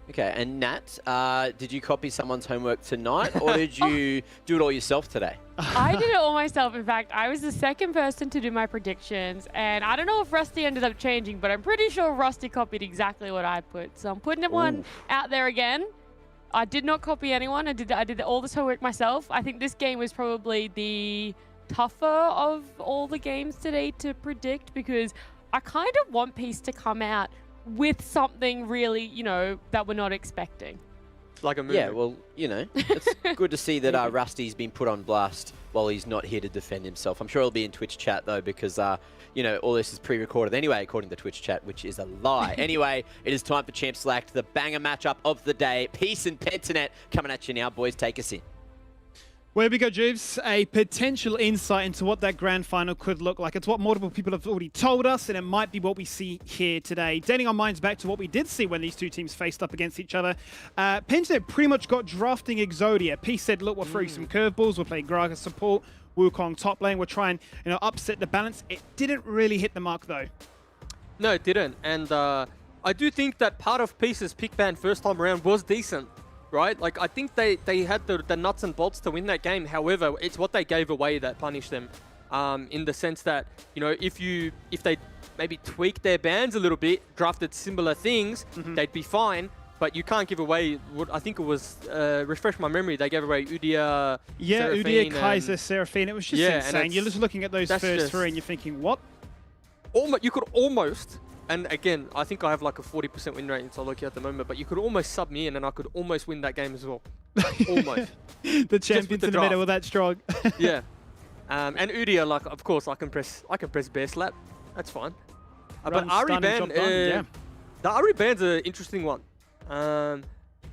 Okay, and Nat, did you copy someone's homework tonight, or did you do it all yourself today? I did it all myself. In fact, I was the second person to do my predictions, and I don't know if Rusty ended up changing, but I'm pretty sure Rusty copied exactly what I put. So I'm putting one out there again. I did not copy anyone. I did all this homework myself. I think this game was probably the tougher of all the games today to predict, because I kind of want Peace to come out with something really, you know, that we're not expecting. Like a movie. Yeah, well, you know, it's good to see that Rusty's been put on blast while he's not here to defend himself. I'm sure he'll be in Twitch chat, though, because, you know, all this is pre-recorded anyway, according to Twitch chat, which is a lie. Anyway, it is time for Champ Select, the banger matchup of the day. Peace and Pentanet coming at you now. Boys, take us in. Where we go, Juves, a potential insight into what that grand final could look like. It's what multiple people have already told us, and it might be what we see here today. Dating our minds back to what we did see when these two teams faced up against each other. Pentanet pretty much got drafting Exodia. Peace said, look, we're throwing some curveballs. We're playing Gragas support, Wukong top lane. We're trying, you know, upset the balance. It didn't really hit the mark, though. No, it didn't. And I do think that part of Peace's pick ban first time around was decent, right? Like, I think they had the nuts and bolts to win that game. However, it's what they gave away that punished them. In the sense that, you know, if they maybe tweaked their bans a little bit, drafted similar things, they'd be fine. But you can't give away what I think it was, refresh my memory, they gave away Udia, Yeah, Seraphine, Udia, Kaiser, Seraphine. It was just insane. You're just looking at those first three and you're thinking, what? You could almost, and again, I think I have like a 40% win rate in solo queue at the moment, but you could almost sub me in and I could almost win that game as well. Almost. The champions in the middle were that strong. Yeah. And Udia, like, of course, I can press bear slap. That's fine. But Ari ban, the Ari ban's an interesting one.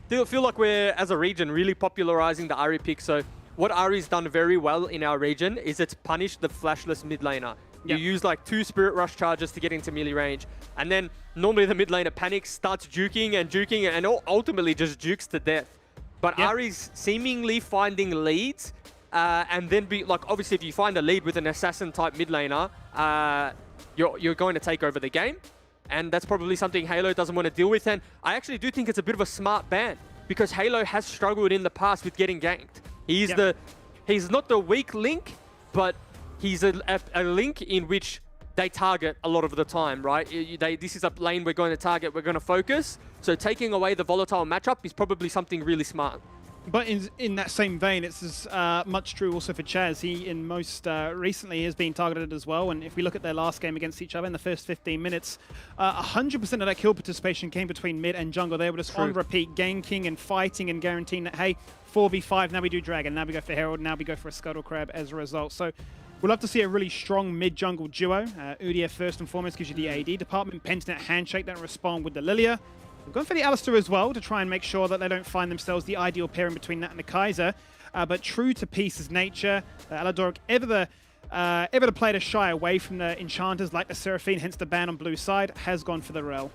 Feel like we're, as a region, really popularizing the Ari pick. So what Ari's done very well in our region is it's punished the flashless mid laner. You use like 2 Spirit Rush charges to get into melee range. And then normally the mid laner panics, starts juking and ultimately just jukes to death. But Ari's seemingly finding leads. And then obviously if you find a lead with an assassin type mid laner, you're going to take over the game. And that's probably something Halo doesn't want to deal with. And I actually do think it's a bit of a smart ban because Halo has struggled in the past with getting ganked. He's not the weak link, but he's a link in which they target a lot of the time, right? This is a lane we're going to target, we're going to focus. So taking away the volatile matchup is probably something really smart. But in that same vein, it's as much true also for Chaz. He, in most recently, has been targeted as well. And if we look at their last game against each other in the first 15 minutes, 100% of that kill participation came between mid and jungle. They were just on repeat, ganking and fighting and guaranteeing that, hey, 4v5, now we do Dragon, now we go for Herald, now we go for a Scuttle Crab as a result. So we'll love to see a really strong mid-jungle duo. Udia, first and foremost, gives you the AD department. Pentanet handshake, don't respond with the Lilia. We're going for the Alistar as well to try and make sure that they don't find themselves the ideal pairing between that and the Kaiser. But true to Peace's nature, Aladoric, ever the player to shy away from the enchanters like the Seraphine, hence the ban on blue side, has gone for the Rel.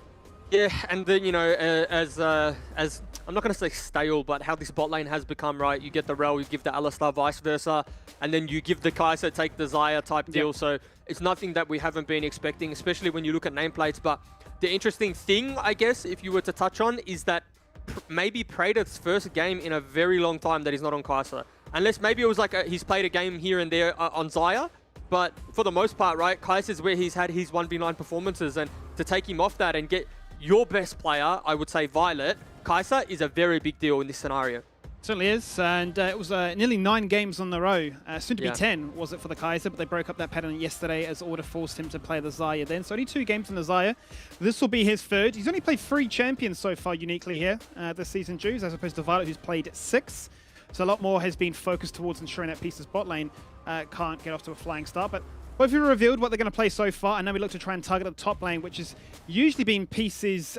Yeah, and then, you know, as I'm not going to say stale, but how this bot lane has become, right? You get the Rel, you give the Alistar, vice versa, and then you give the Kaiser, take the Xayah type deal. So it's nothing that we haven't been expecting, especially when you look at nameplates. But the interesting thing, I guess, if you were to touch on, is that maybe Praetor's first game in a very long time that he's not on Kaiser. Unless maybe it was like he's played a game here and there on Xayah. But for the most part, right, Kaiser's where he's had his 1v9 performances. And to take him off that and get your best player, I would say Violet, Kaiser is a very big deal in this scenario. Certainly is, and it was nearly 9 games on the row. Soon to be 10, was it, for the Kaiser, but they broke up that pattern yesterday as Order forced him to play the Xayah then. So only 2 games on the Xayah. This will be his 3rd. He's only played 3 champions so far uniquely here this season, Jews, as opposed to Violet, who's played 6. So a lot more has been focused towards ensuring that Peace's bot lane can't get off to a flying start. But both of you revealed what they're going to play so far, and now we look to try and target the top lane, which has usually been Peace's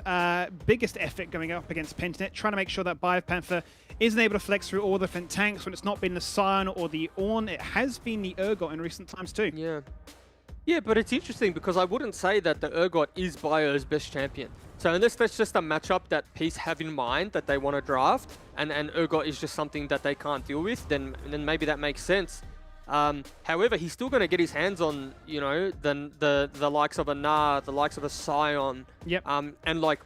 biggest effort going up against Pentanet, trying to make sure that Biopanther isn't able to flex through all the different tanks when it's not been the Scion or the Ornn. It has been the Urgot in recent times too. Yeah, but it's interesting because I wouldn't say that the Urgot is Bio's best champion. So unless that's just a matchup that Peace have in mind that they want to draft, and Urgot is just something that they can't deal with, then maybe that makes sense. However, he's still going to get his hands on, you know, the likes of a Gnar, the likes of a Scion. And like,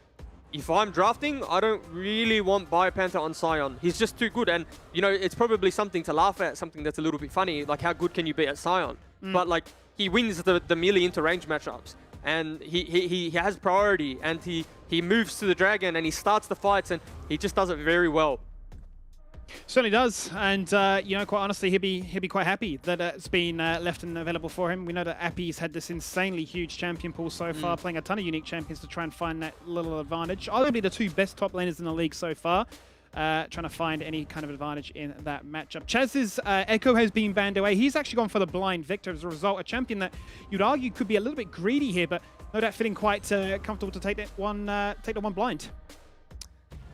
if I'm drafting, I don't really want Biopanther on Scion. He's just too good. And, you know, it's probably something to laugh at, something that's a little bit funny. Like, how good can you be at Scion? But, like, he wins the melee inter-range matchups. And he has priority. And he moves to the Dragon and he starts the fights and he just does it very well. Certainly does, and you know, quite honestly, he'll be quite happy that it's been left and available for him. We know that Appy's had this insanely huge champion pool so far, playing a ton of unique champions to try and find that little advantage. Arguably the 2 best top laners in the league so far, trying to find any kind of advantage in that matchup. Chaz's Echo has been banned away. He's actually gone for the blind Victor as a result, a champion that you'd argue could be a little bit greedy here, but no doubt feeling quite comfortable to take that one blind.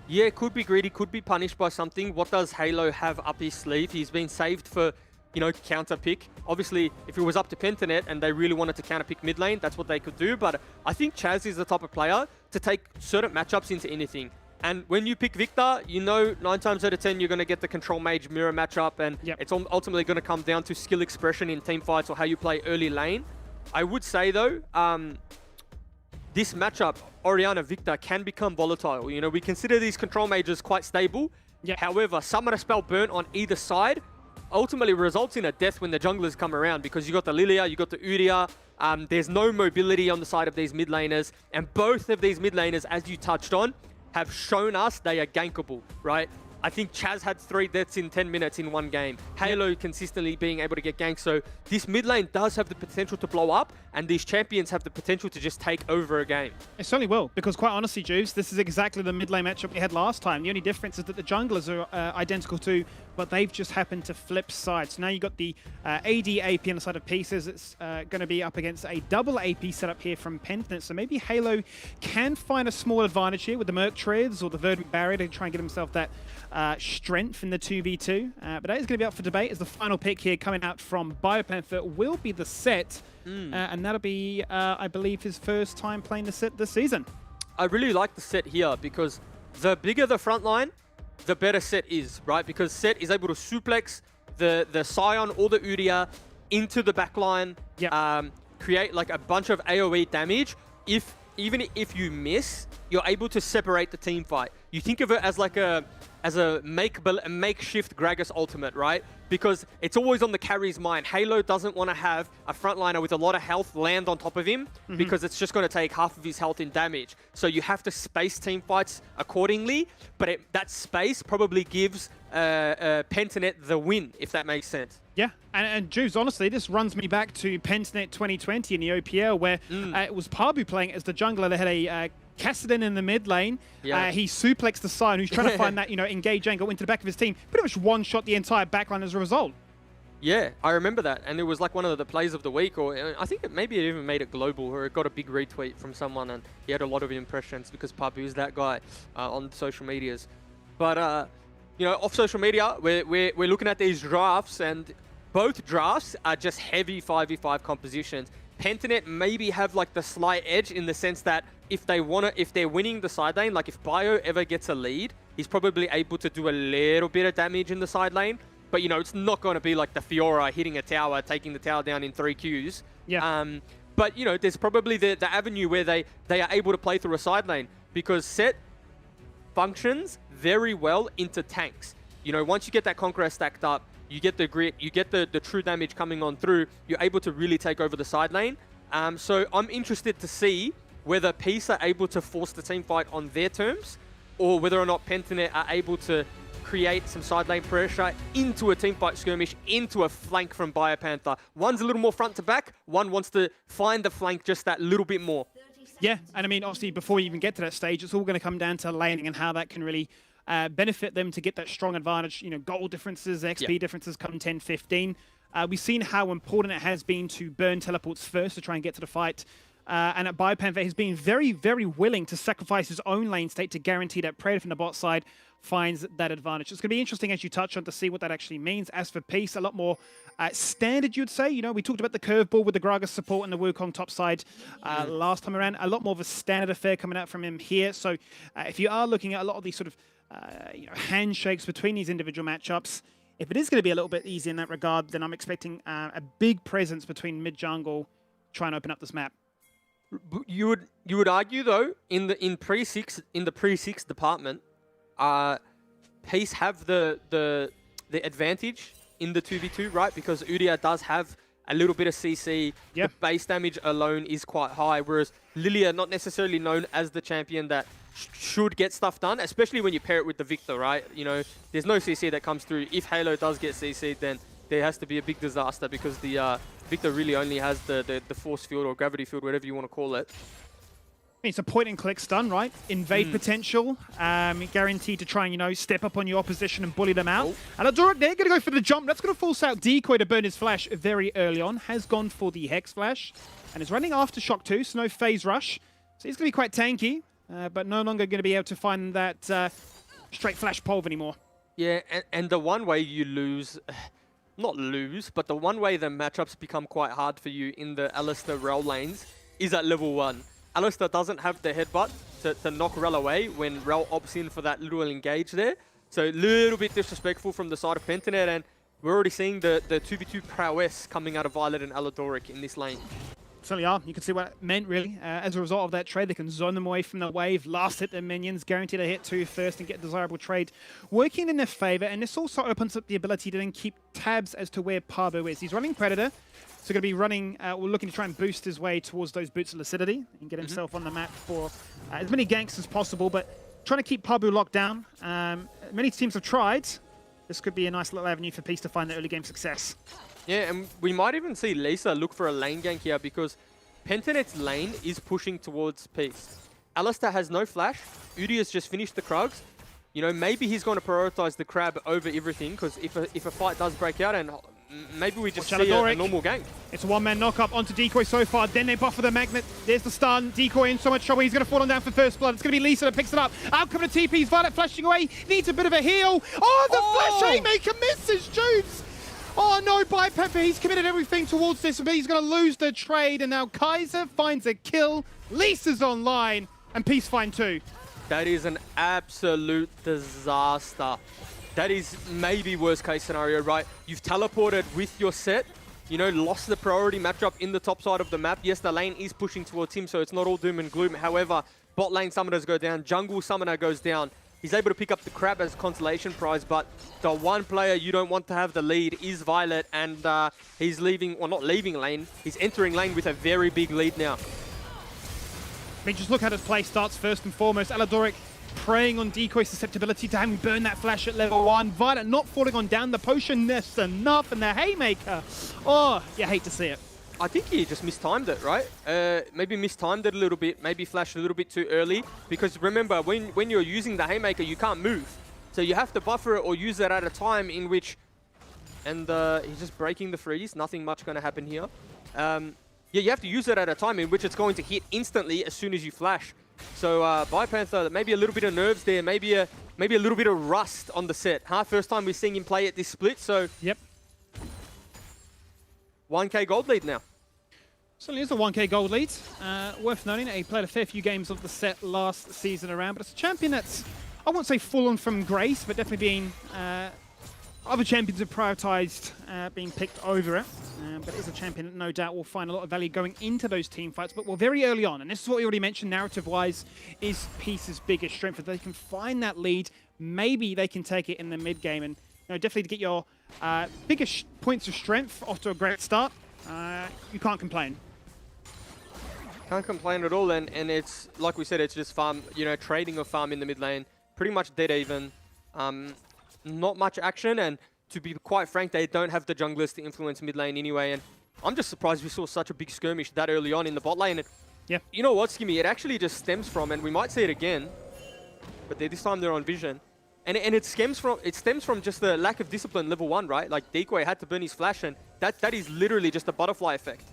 Yeah, could be greedy, could be punished by something. What does Halo have up his sleeve? He's been saved for, you know, counter pick. Obviously, if it was up to Pentanet and they really wanted to counter pick mid lane, that's what they could do. But I think Chaz is the type of player to take certain matchups into anything. And when you pick Victor, you know 9 times out of 10 you're going to get the Control Mage mirror matchup, and it's ultimately going to come down to skill expression in team fights or how you play early lane. I would say though, this matchup, Orianna Victor, can become volatile. You know, we consider these control mages quite stable. Yeah. However, Summoner Spell burn on either side ultimately results in a death when the junglers come around, because you got the Lilia, you got the Udyr. There's no mobility on the side of these mid laners, and both of these mid laners, as you touched on, have shown us they are gankable, right? I think Chaz had 3 deaths in 10 minutes in one game. Halo consistently being able to get ganked. So this mid lane does have the potential to blow up, and these champions have the potential to just take over a game. It certainly will, because quite honestly, Juice, this is exactly the mid lane matchup we had last time. The only difference is that the junglers are identical too, but they've just happened to flip sides. So now you've got the AD AP on the side of Pieces. It's going to be up against a double AP setup here from Pentanet. So maybe Halo can find a small advantage here with the Merc Treads or the Verdant Barrier to try and get himself that strength in the 2v2. But that is going to be up for debate, as the final pick here coming out from Biopanther will be the set. And that'll be, I believe, his first time playing the set this season. I really like the set here because the bigger the front line, the better set is, right? Because set is able to suplex the Scion or the Udyr into the back line, create like a bunch of AoE damage. Even if you miss, you're able to separate the team fight. You think of it as like a makeshift Gragas ultimate, right? Because it's always on the carry's mind. Halo doesn't want to have a frontliner with a lot of health land on top of him, because it's just going to take half of his health in damage. So you have to space team fights accordingly, but that space probably gives Pentanet the win, if that makes sense. Yeah, and Juice, honestly, this runs me back to Pentanet 2020 in the OPL, where it was Pabu playing as the jungler. They had a Kassadin in the mid lane. Yeah. He suplexed the Scion, who's trying to find that, engage angle into the back of his team. Pretty much one-shot the entire backline as a result. Yeah, I remember that, and it was like one of the plays of the week, or I think maybe it even made it global, or it got a big retweet from someone, and he had a lot of impressions because Pabu is that guy on social medias. But off social media, we're looking at these drafts, and both drafts are just heavy 5v5 compositions. Pentanet maybe have like the slight edge in the sense that if they're winning the side lane, like if Bio ever gets a lead, he's probably able to do a little bit of damage in the side lane. But it's not going to be like the Fiora hitting a tower, taking the tower down in 3 Qs. Yeah. But there's probably the avenue where they are able to play through a side lane, because set functions very well into tanks. Once you get that Conqueror stacked up, you get the grit, you get the true damage coming on through, you're able to really take over the side lane. So I'm interested to see whether Peace are able to force the team fight on their terms, or whether or not Pentanet are able to create some side lane pressure into a team fight skirmish, into a flank from Biopanther. One's a little more front to back, one wants to find the flank just that little bit more. Yeah, and I mean, obviously, before we even get to that stage, it's all going to come down to laning and how that can really benefit them to get that strong advantage. Goal differences, XP differences come 10-15. We've seen how important it has been to burn teleports first to try and get to the fight. And at Biopanther, he's been very, very willing to sacrifice his own lane state to guarantee that Predator from the bot side finds that advantage. It's going to be interesting, as you touch on, to see what that actually means. As for Peace, a lot more standard, you'd say. We talked about the curveball with the Gragas support and the Wukong top side last time around. A lot more of a standard affair coming out from him here. So if you are looking at a lot of these sort of handshakes between these individual matchups, if it is going to be a little bit easy in that regard, then I'm expecting a big presence between mid-jungle trying to open up this map. You would argue though, in the pre-6 department, Peace have the advantage in the 2v2, right? Because Udyr does have a little bit of CC. The base damage alone is quite high, whereas Lilia, not necessarily known as the champion that should get stuff done, especially when you pair it with the Victor, right? There's no CC that comes through. If Halo does get CC'd, then there has to be a big disaster, because the Victor really only has the force field or gravity field, whatever you want to call it. It's a point-and-click stun, right? Invade potential, guaranteed to try and, step up on your opposition and bully them out. And Adoric, they're going to go for the jump. That's going to force out Decoy to burn his flash very early on. Has gone for the Hex Flash, and is running after Shock 2, so no phase rush. So he's going to be quite tanky, but no longer going to be able to find that straight flash pulve anymore. Yeah, and the one way you lose... Not lose, but the one way the matchups become quite hard for you in the Alistar Rel lanes is at level 1. Alistar doesn't have the headbutt to knock Rel away when Rel opts in for that little engage there. So a little bit disrespectful from the side of Pentanet, and we're already seeing the 2v2 prowess coming out of Violet and Aladoric in this lane. Certainly are. You can see what it meant, really. As a result of that trade, they can zone them away from the wave, last hit their minions, guaranteed a hit 2 first, and get desirable trade working in their favor. And this also opens up the ability to then keep tabs as to where Pabu is. He's running Predator, so going to be running, we're looking to try and boost his way towards those boots of lucidity and get himself on the map for as many ganks as possible, but trying to keep Pabu locked down. Many teams have tried. This could be a nice little avenue for Peace to find the early game success. Yeah, and we might even see Lisa look for a lane gank here because Pentanet's lane is pushing towards Peace. Alistair has no flash. Udi has just finished the Krugs. You know, maybe he's going to prioritize the crab over everything because if a fight does break out, and maybe we just see a normal gank. It's a one-man knock-up onto Decoy so far. Then they buffer the magnet. There's the stun. Decoy in so much trouble. He's going to fall on down for first blood. It's going to be Lisa that picks it up. Out coming the TPs. Violet flashing away. Needs a bit of a heal. Oh, the flash haymaker misses Judes. Oh no, by Pepper, he's committed everything towards this, but he's going to lose the trade, and now Kaiser finds a kill. Lisa's online, and Peace find 2. That is an absolute disaster. That is maybe worst case scenario, right? You've teleported with your set, you know, lost the priority matchup in the top side of the map. Yes, the lane is pushing towards him, so it's not all doom and gloom. However, bot lane summoners go down, jungle summoner goes down. He's able to pick up the crab as consolation prize, but the one player you don't want to have the lead is Violet, and he's leaving, well, not leaving lane, he's entering lane with a very big lead now. I mean, just look how this play starts first and foremost. Aladoric preying on Decoy's susceptibility to having burn that flash at level 1. Violet not falling on down. The potion, that's enough, and the haymaker. Oh, you hate to see it. I think he just mistimed it, right? Maybe mistimed it a little bit, maybe flashed a little bit too early. Because remember, when you're using the haymaker, you can't move. So you have to buffer it or use it at a time in which... And he's just breaking the freeze. Nothing much going to happen here. Yeah, you have to use it at a time in which it's going to hit instantly as soon as you flash. So Panther, maybe a little bit of nerves there, maybe a little bit of rust on the set. First time we're seeing him play at this split, so... Yep. 1k gold lead now. Certainly is a 1k gold lead. Worth noting, he played a fair few games of the set last season around, but it's a champion that's, I won't say fallen from grace, but definitely being, other champions have prioritized being picked over it. But it is a champion that no doubt will find a lot of value going into those team fights, but we're very early on, and this is what we already mentioned narrative-wise, is Peace's biggest strength. If they can find that lead, maybe they can take it in the mid-game, and definitely to get your biggest points of strength off to a great start, you can't complain. Can't complain at all, and it's, like we said, it's just farm, trading or farm in the mid lane. Pretty much dead even. Not much action, and to be quite frank, they don't have the junglers to influence mid lane anyway, and I'm just surprised we saw such a big skirmish that early on in the bot lane. And yeah. You know what, Skimmy? It actually just stems from, and we might see it again, but this time they're on vision. And it stems from just the lack of discipline level 1, right? Like, Decoy had to burn his flash, and that is literally just a butterfly effect.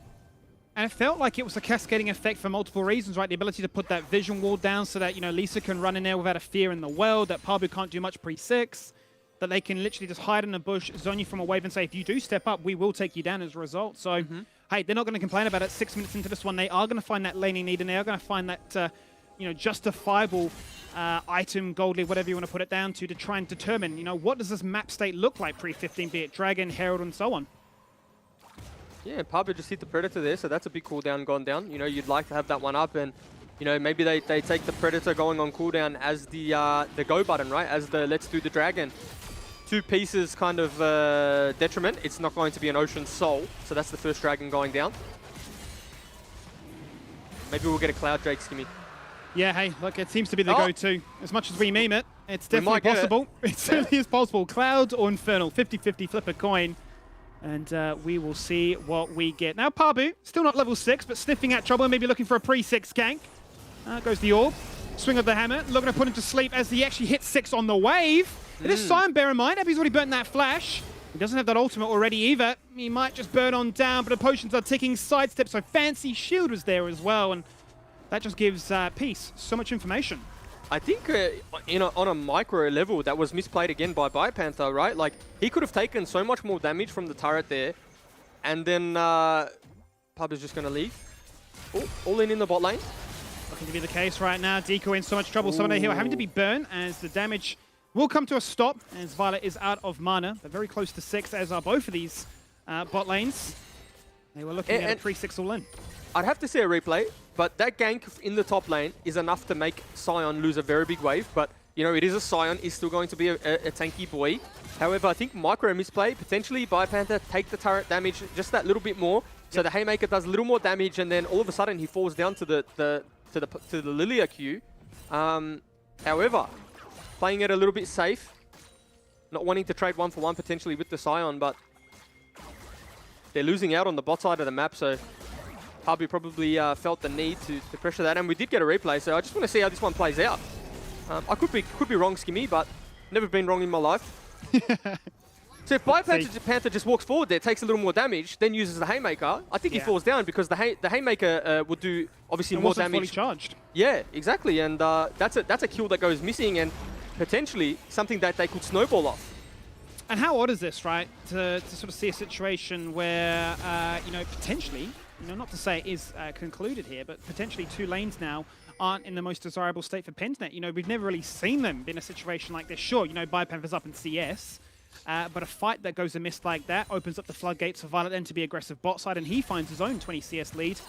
And it felt like it was a cascading effect for multiple reasons, right? The ability to put that vision wall down so that, Lisa can run in there without a fear in the world, that Pabu can't do much pre-6, that they can literally just hide in a bush, zone you from a wave and say, if you do step up, we will take you down as a result. So, hey, they're not going to complain about it 6 minutes into this one. They are going to find that laning need, and they are going to find that, justifiable item, gold lead, whatever you want to put it down to try and determine, what does this map state look like pre-15, be it Dragon, Herald, and so on. Yeah, Pabu just hit the Predator there, so that's a big cooldown gone down. You'd like to have that one up, and, maybe they take the Predator going on cooldown as the go button, right? As the let's do the Dragon. 2 pieces kind of detriment. It's not going to be an Ocean Soul, so that's the first Dragon going down. Maybe we'll get a Cloud Drake, Skimmy. Yeah, hey, look, it seems to be the go-to. As much as we meme it, it's definitely possible. It certainly is possible. Cloud or Infernal, 50-50, flip a coin. And we will see what we get. Now, Pabu, still not level 6, but sniffing at trouble, maybe looking for a pre-6 gank. Goes the orb. Swing of the hammer. Looking to put him to sleep as he actually hits 6 on the wave. It is Sion, bear in mind. Abby's already burnt that flash. He doesn't have that ultimate already either. He might just burn on down, but the potions are ticking. Sidestep, so fancy shield was there as well. And that just gives Peace so much information. I think on a micro level, that was misplayed again by Panther, right? Like, he could have taken so much more damage from the turret there. And then Pabu's just going to leave. Oh, all in the bot lane. Looking to be the case right now. Decoy in so much trouble. Someone here having to be burned as the damage will come to a stop as Violet is out of mana. They're very close to 6, as are both of these bot lanes. They were looking at a 3-6 all in. I'd have to see a replay, but that gank in the top lane is enough to make Sion lose a very big wave. But, you know, it is a Sion. He's still going to be a tanky boy. However, I think micro misplay, potentially by Panther, take the turret damage just that little bit more. So the Haymaker does a little more damage, and then all of a sudden he falls down to the Lilia Q. However, playing it a little bit safe, not wanting to trade 1-for-1 potentially with the Sion, but they're losing out on the bot side of the map, so Pabu probably felt the need to pressure that, and we did get a replay, so I just want to see how this one plays out. I could be wrong, Skimmy, but never been wrong in my life. So if Panther just walks forward there, takes a little more damage, then uses the Haymaker, I think he falls down because the Haymaker would do obviously more damage. Fully charged. Yeah, exactly, and that's a kill that goes missing, and potentially something that they could snowball off. And how odd is this, right? To sort of see a situation where, you know, potentially, you know, not to say it is concluded here, but potentially two lanes now aren't in the most desirable state for Pentanet. You know, we've never really seen them in a situation like this. Sure, you know, Bipanther's up in CS, but a fight that goes amiss like that opens up the floodgates for Violet then to be aggressive bot side, and he finds his own 20 CS lead.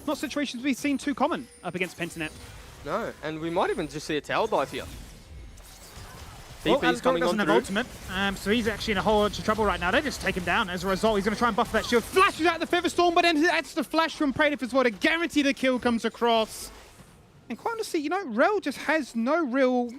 Not situations we've seen too common up against Pentanet. No, and we might even just see a tower dive here. Well, Alexander doesn't have ultimate, so he's actually in a whole bunch of trouble right now. They just take him down. As a result, he's going to try and buff that shield. Flashes out the Featherstorm, but then that's the flash from Praetor as well to guarantee the kill comes across. And quite honestly, you know, Rel just has no real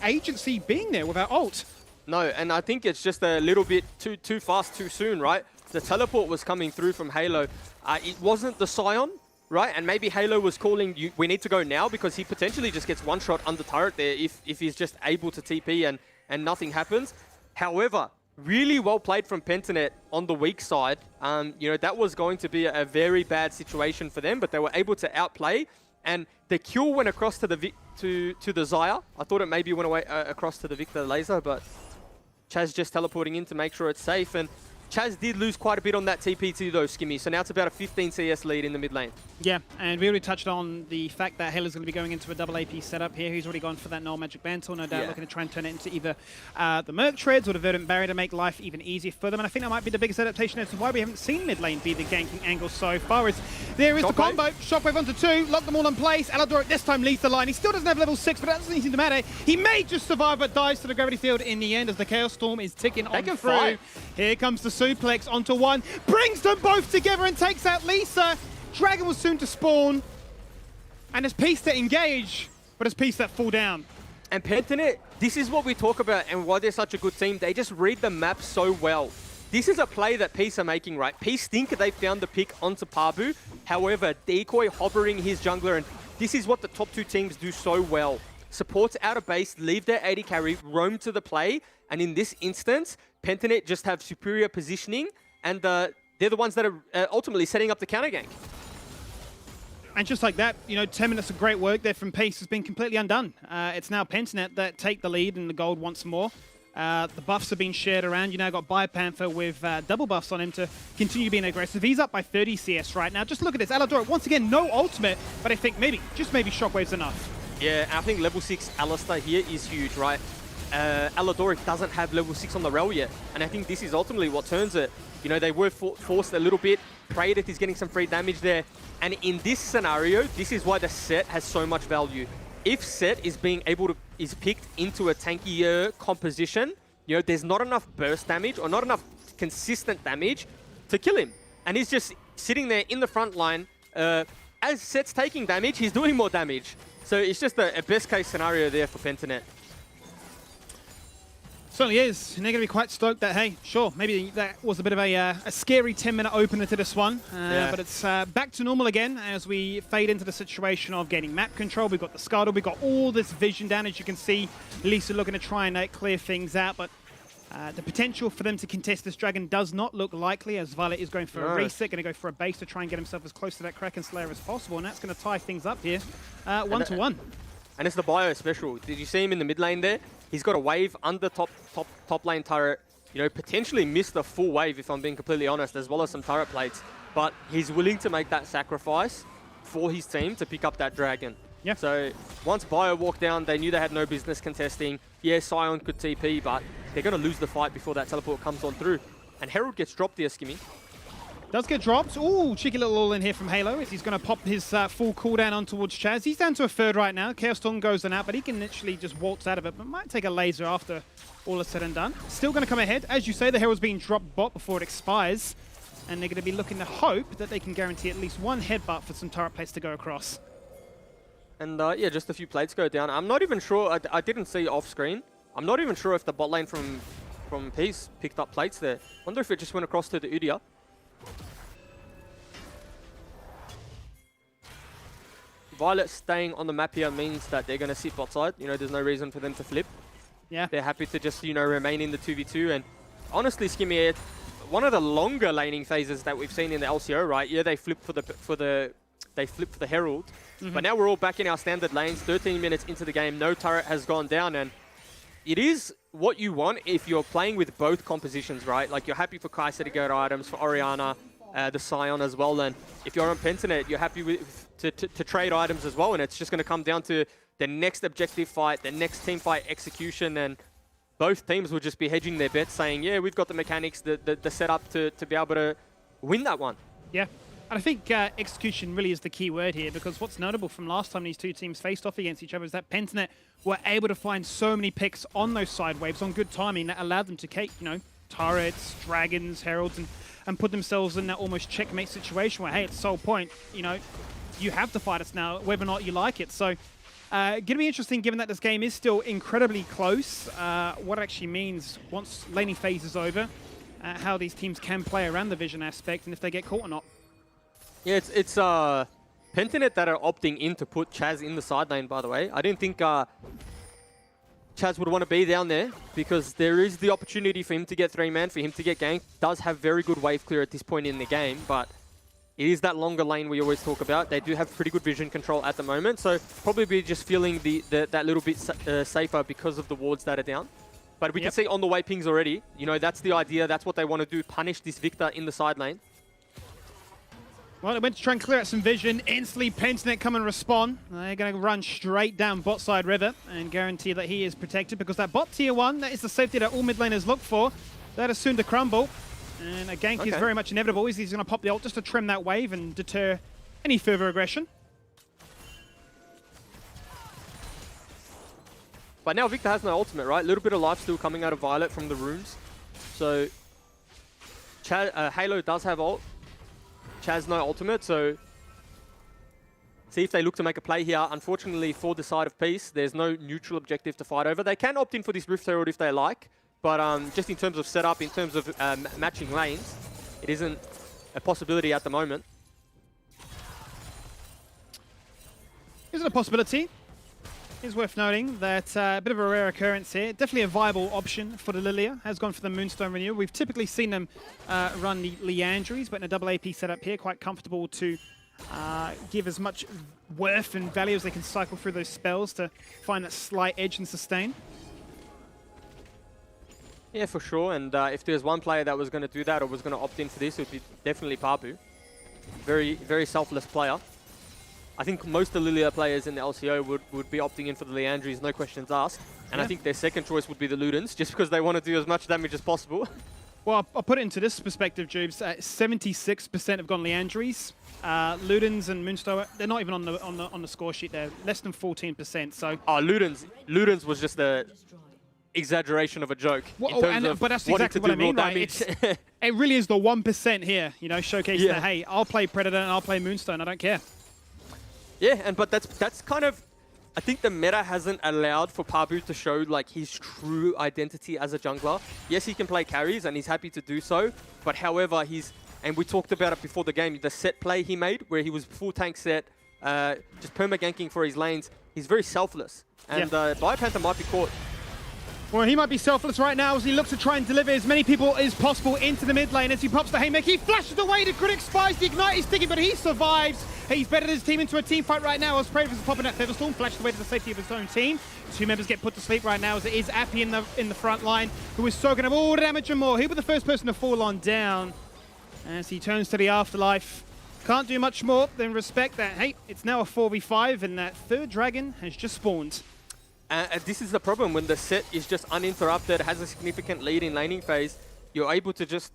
agency being there without ult. No, and I think it's just a little bit too fast, too soon, right? The teleport was coming through from Halo. It wasn't the Sion, right? And maybe Halo was calling, we need to go now, because he potentially just gets one shot under turret there if he's just able to TP and nothing happens. However, really well played from Pentanet on the weak side. You know, that was going to be a very bad situation for them, but they were able to outplay. And the kill went across to the Xayah. I thought it maybe went away across to the Victor Laser, but Chaz just teleporting in to make sure it's safe. And Chaz did lose quite a bit on that TP2 though, Skimmy, so now it's about a 15 CS lead in the mid lane. Yeah, and we already touched on the fact that Hela's going to be going into a double AP setup here. He's already gone for that Null Magic Mantle, no doubt looking to try and turn it into either the Merc Treads or the Verdant Barrier to make life even easier for them. And I think that might be the biggest adaptation as to why we haven't seen mid lane be the ganking angle so far. Is there is the combo, Shockwave onto 2, lock them all in place. Aladoric this time leads the line. He still doesn't have level 6, but that doesn't seem to matter. He may just survive, but dies to the Gravity Field in the end as the Chaos Storm is ticking on through. Fight. Here comes the suplex onto 1, brings them both together and takes out Lisa. Dragon was soon to spawn, and there's Peace to engage, but there's Peace that fall down. And Pentanet, this is what we talk about and why they're such a good team. They just read the map so well. This is a play that Peace are making, right? Peace think they found the pick onto Pabu. However, Decoy hovering his jungler, and this is what the top two teams do so well. Supports out of base, leave their AD carry, roam to the play, and in this instance, Pentanet just have superior positioning, and they're the ones that are ultimately setting up the counter gank. And just like that, you know, 10 minutes of great work there from Peace has been completely undone. It's now Pentanet that take the lead in the gold once more. The buffs are being shared around. You now got Bipanther with double buffs on him to continue being aggressive. He's up by 30 CS right now. Just look at this. Aladoric, once again, no ultimate, but I think maybe, just maybe Shockwave's enough. Yeah, I think level 6 Alistar here is huge, right? Aladoric doesn't have level 6 on the Rel yet, and I think this is ultimately what turns it. You know, they were forced a little bit. Praetor is getting some free damage there, and in this scenario, this is why the set has so much value. If set is picked into a tankier composition, you know, there's not enough burst damage or not enough consistent damage to kill him, and he's just sitting there in the front line. As set's taking damage, he's doing more damage. So it's just a best case scenario there for Pentanet. Certainly is, and they're going to be quite stoked that, hey, sure, maybe that was a bit of a scary 10-minute opener to this one, but it's back to normal again as we fade into the situation of gaining map control. We've got the Scuttle, we've got all this vision down, as you can see. Lisa looking to try and clear things out, but the potential for them to contest this Dragon does not look likely, as Violet is going for a reset, going to go for a base to try and get himself as close to that Kraken Slayer as possible, and that's going to tie things up here, 1-1. And it's the bio special. Did you see him in the mid lane there? He's got a wave under top lane turret. You know, potentially missed a full wave, if I'm being completely honest, as well as some turret plates. But he's willing to make that sacrifice for his team to pick up that Dragon. Yeah. So once bio walked down, they knew they had no business contesting. Yeah, Sion could TP, but they're going to lose the fight before that teleport comes on through. And Herald gets dropped there, Skimmy. Does get dropped. Ooh, cheeky little all in here from Halo. He's going to pop his full cooldown on towards Chaz. He's down to a third right now. Chaos Storm goes on out, but he can literally just waltz out of it, but might take a laser after all is said and done. Still going to come ahead. As you say, the Herald's being dropped bot before it expires, and they're going to be looking to hope that they can guarantee at least one headbutt for some turret plates to go across. And yeah, just a few plates go down. I'm not even sure, I didn't see off screen. I'm not even sure if the bot lane from Peace picked up plates there. Wonder if it just went across to the Udyr. Violet staying on the map here means that they're going to sit bot side. You know, there's no reason for them to flip. Yeah. They're happy to just, you know, remain in the 2v2. And honestly, Skimmy, one of the longer laning phases that we've seen in the LCO, right? Yeah, they flip for the Herald. But now we're all back in our standard lanes. 13 minutes into the game, no turret has gone down, and it is what you want if you're playing with both compositions, right? Like, you're happy for Kai'Sa to go to items, for Orianna, the Scion as well, and if you're on Pentanet, you're happy with to trade items as well, and it's just going to come down to the next objective fight, the next team fight execution, and both teams will just be hedging their bets, saying, yeah, we've got the mechanics, the setup to be able to win that one. Yeah. And I think execution really is the key word here, because what's notable from last time these two teams faced off against each other is that Pentanet were able to find so many picks on those side waves on good timing that allowed them to take, you know, turrets, dragons, heralds, and put themselves in that almost checkmate situation where, hey, it's sole point, you know, you have to fight us now, whether or not you like it. So, going to be interesting, given that this game is still incredibly close, what it actually means once laning phase is over, how these teams can play around the vision aspect, and if they get caught or not. Yeah, it's Pentanet that are opting in to put Chaz in the side lane, by the way. I didn't think Chaz would want to be down there, because there is the opportunity for him to get 3-man, for him to get ganked. Does have very good wave clear at this point in the game, but it is that longer lane we always talk about. They do have pretty good vision control at the moment, so probably be just feeling that little bit safer because of the wards that are down. But we can see on the way pings already. You know, that's the idea. That's what they want to do, punish this Victor in the side lane. Well, they went to try and clear out some vision. Instantly, Pentanet come and respawn. They're going to run straight down bot side river and guarantee that he is protected, because that bot tier 1, that is the safety that all mid laners look for. That is soon to crumble. And a gank is very much inevitable. He's going to pop the ult just to trim that wave and deter any further aggression. But now Victor has no ultimate, right? A little bit of life still coming out of Violet from the runes. So Halo does have ult. Chaz no ultimate, so see if they look to make a play here. Unfortunately for the side of Peace, there's no neutral objective to fight over. They can opt in for this Rift Herald if they like, but just in terms of setup, in terms of matching lanes, it isn't a possibility at the moment. Is it a possibility? It's worth noting that a bit of a rare occurrence here. Definitely a viable option for the Lilia. Has gone for the Moonstone Renewal. We've typically seen them run the Leandries, but in a double AP setup here, quite comfortable to give as much worth and value as they can cycle through those spells to find that slight edge and sustain. Yeah, for sure. And if there's one player that was going to do that or was going to opt in for this, it would be definitely Pabu. Very, very selfless player. I think most of the Lilia players in the LCO would be opting in for the Leandries, no questions asked. And I think their second choice would be the Ludens, just because they want to do as much damage as possible. Well, I'll put it into this perspective, Jubes. 76% have gone Leandries. Ludens and Moonstone, they're not even on the score sheet. They're less than 14%. So. Oh, Ludens was just a exaggeration of a joke. Well, but that's exactly what I mean, right? It really is the 1% here, you know, showcasing that, hey, I'll play Predator and I'll play Moonstone. I don't care. Yeah, but that's kind of, I think the meta hasn't allowed for Pabu to show like his true identity as a jungler. Yes, he can play carries and he's happy to do so, but however, and we talked about it before the game, the set play he made where he was full tank set, just perma-ganking for his lanes, he's very selfless. And Biopanther might be caught. Well, he might be selfless right now as he looks to try and deliver as many people as possible into the mid lane as he pops the haymaker. He flashes away, the critic spies, the ignite is sticking, but he survives. He's bettered his team into a team fight right now as Predators is popping that Featherstorm, flashes away to the safety of his own team. Two members get put to sleep right now as it is Appy in the front line, who is soaking up all the damage and more. He'll be the first person to fall on down as he turns to the afterlife. Can't do much more than respect that, hey, it's now a 4v5 and that third dragon has just spawned. This is the problem, when the set is just uninterrupted, has a significant lead in laning phase, you're able to just,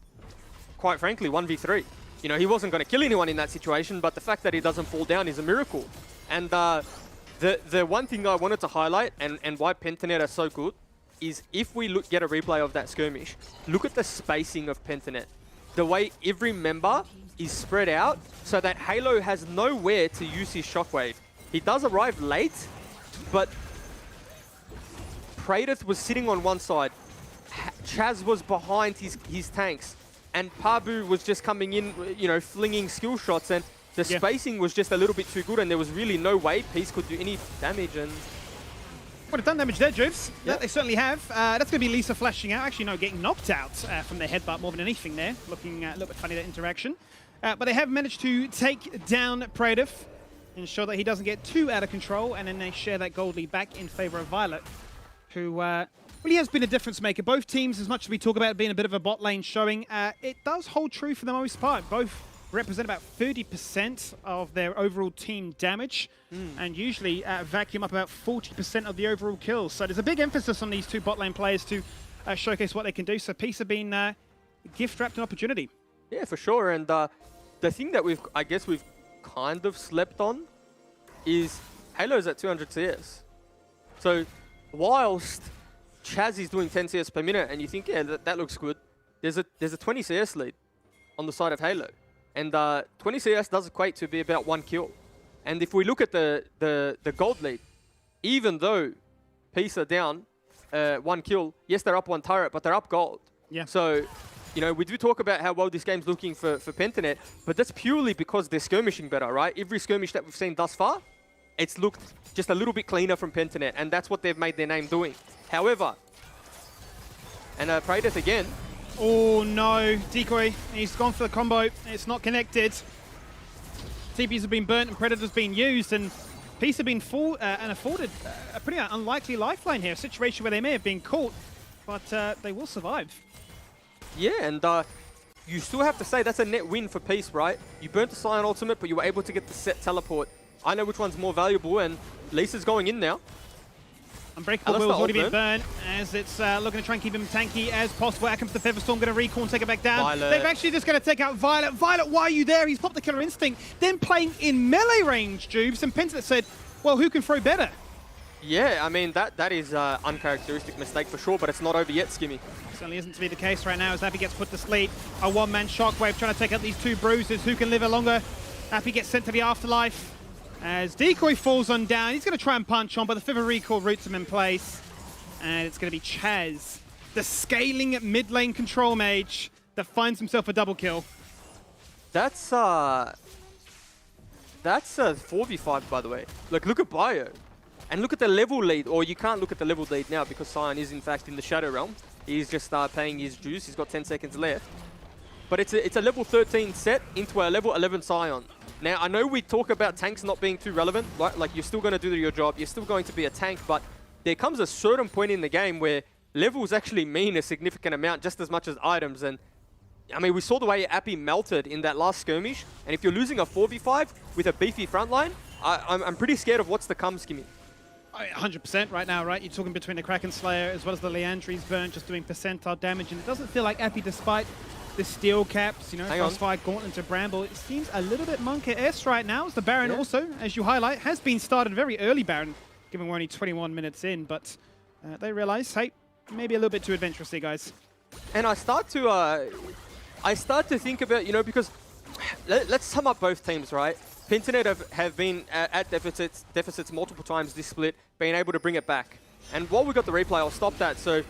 quite frankly, 1v3. you know, he wasn't going to kill anyone in that situation, but the fact that he doesn't fall down is a miracle. And the one thing I wanted to highlight and why Pentanet are so good is if we get a replay of that skirmish, look at the spacing of Pentanet. The way every member is spread out so that Halo has nowhere to use his shockwave. He does arrive late, but Praedyth was sitting on one side, Chaz was behind his tanks, and Pabu was just coming in, you know, flinging skill shots, and the spacing was just a little bit too good, and there was really no way Peace could do any damage. And would have done damage there, Juves. Yeah, they certainly have. That's going to be Lisa flashing out. Actually, no, getting knocked out from their headbutt more than anything there. Looking a little bit funny, that interaction. But they have managed to take down Praedyth, ensure that he doesn't get too out of control, and then they share that gold lead back in favor of Violet, who really has been a difference maker. Both teams, as much as we talk about being a bit of a bot lane showing, it does hold true for the most part. Both represent about 30% of their overall team damage, and usually vacuum up about 40% of the overall kills. So there's a big emphasis on these two bot lane players to showcase what they can do. So Peace have been gift-wrapped an opportunity. yeah, for sure. And the thing that I guess we've kind of slept on is Halo's at 200 CS. So whilst Chaz is doing 10 CS per minute, and you think, yeah, that looks good, there's a 20 CS lead on the side of Halo. And 20 CS does equate to be about 1 kill. And if we look at the gold lead, even though Peace are down 1 kill, yes, they're up 1 turret, but they're up gold. Yeah. So, you know, we do talk about how well this game's looking for Pentanet, but that's purely because they're skirmishing better, right? Every skirmish that we've seen thus far, it's looked just a little bit cleaner from Pentanet, and that's what they've made their name doing. However, and Praedyth again. Oh no, Decoy, he's gone for the combo, it's not connected. TPs have been burnt and Predator's been used, and Peace have been afforded a pretty unlikely lifeline here, a situation where they may have been caught, but they will survive. Yeah, and you still have to say that's a net win for Peace, right? You burnt the Scion ultimate, but you were able to get the set teleport. I know which one's more valuable, and Lisa's going in now. Unbreakable Will's already been burned, as it's looking to try and keep him tanky as possible. Out comes the Featherstorm, going to recall and take it back down. Violet. They've actually just going to take out Violet. Violet, why are you there? He's popped the Killer Instinct. Then playing in melee range, Jubes, and Pentanet said, well, who can throw better? Yeah, I mean, that is an uncharacteristic mistake for sure, but it's not over yet, Skimmy. Certainly isn't to be the case right now, as Appy gets put to sleep. A one-man shockwave trying to take out these two bruises. Who can live longer? Appy gets sent to the afterlife. As Decoy falls on down, he's going to try and punch on, but the Feather Recall roots him in place. And it's going to be Chaz, the scaling mid-lane control mage, that finds himself a double kill. That's a 4v5, by the way. Look at Bio. And look at the level lead, or you can't look at the level lead now because Scion is in fact in the Shadow Realm. He's just paying his dues. He's got 10 seconds left. But it's a level 13 set into a level 11 Scion. Now, I know we talk about tanks not being too relevant, right? Like, you're still going to do your job. You're still going to be a tank, but there comes a certain point in the game where levels actually mean a significant amount just as much as items. And I mean, we saw the way Appy melted in that last skirmish. And if you're losing a 4v5 with a beefy frontline, I'm pretty scared of what's to come, Skimmy. 100% right now, right? You're talking between the Kraken Slayer as well as the Leandri's burn, just doing percentile damage. And it doesn't feel like Appy, despite the steel caps, you know, Frostfire, Gauntlet to Bramble, it seems a little bit Monka-esque right now, as the Baron also, as you highlight, has been started very early Baron, given we're only 21 minutes in, but they realize, hey, maybe a little bit too adventurous here, guys. And I start to think about, you know, because let's sum up both teams, right? Pentanet have been at deficits multiple times this split, being able to bring it back. And while we got the replay, I'll stop that. So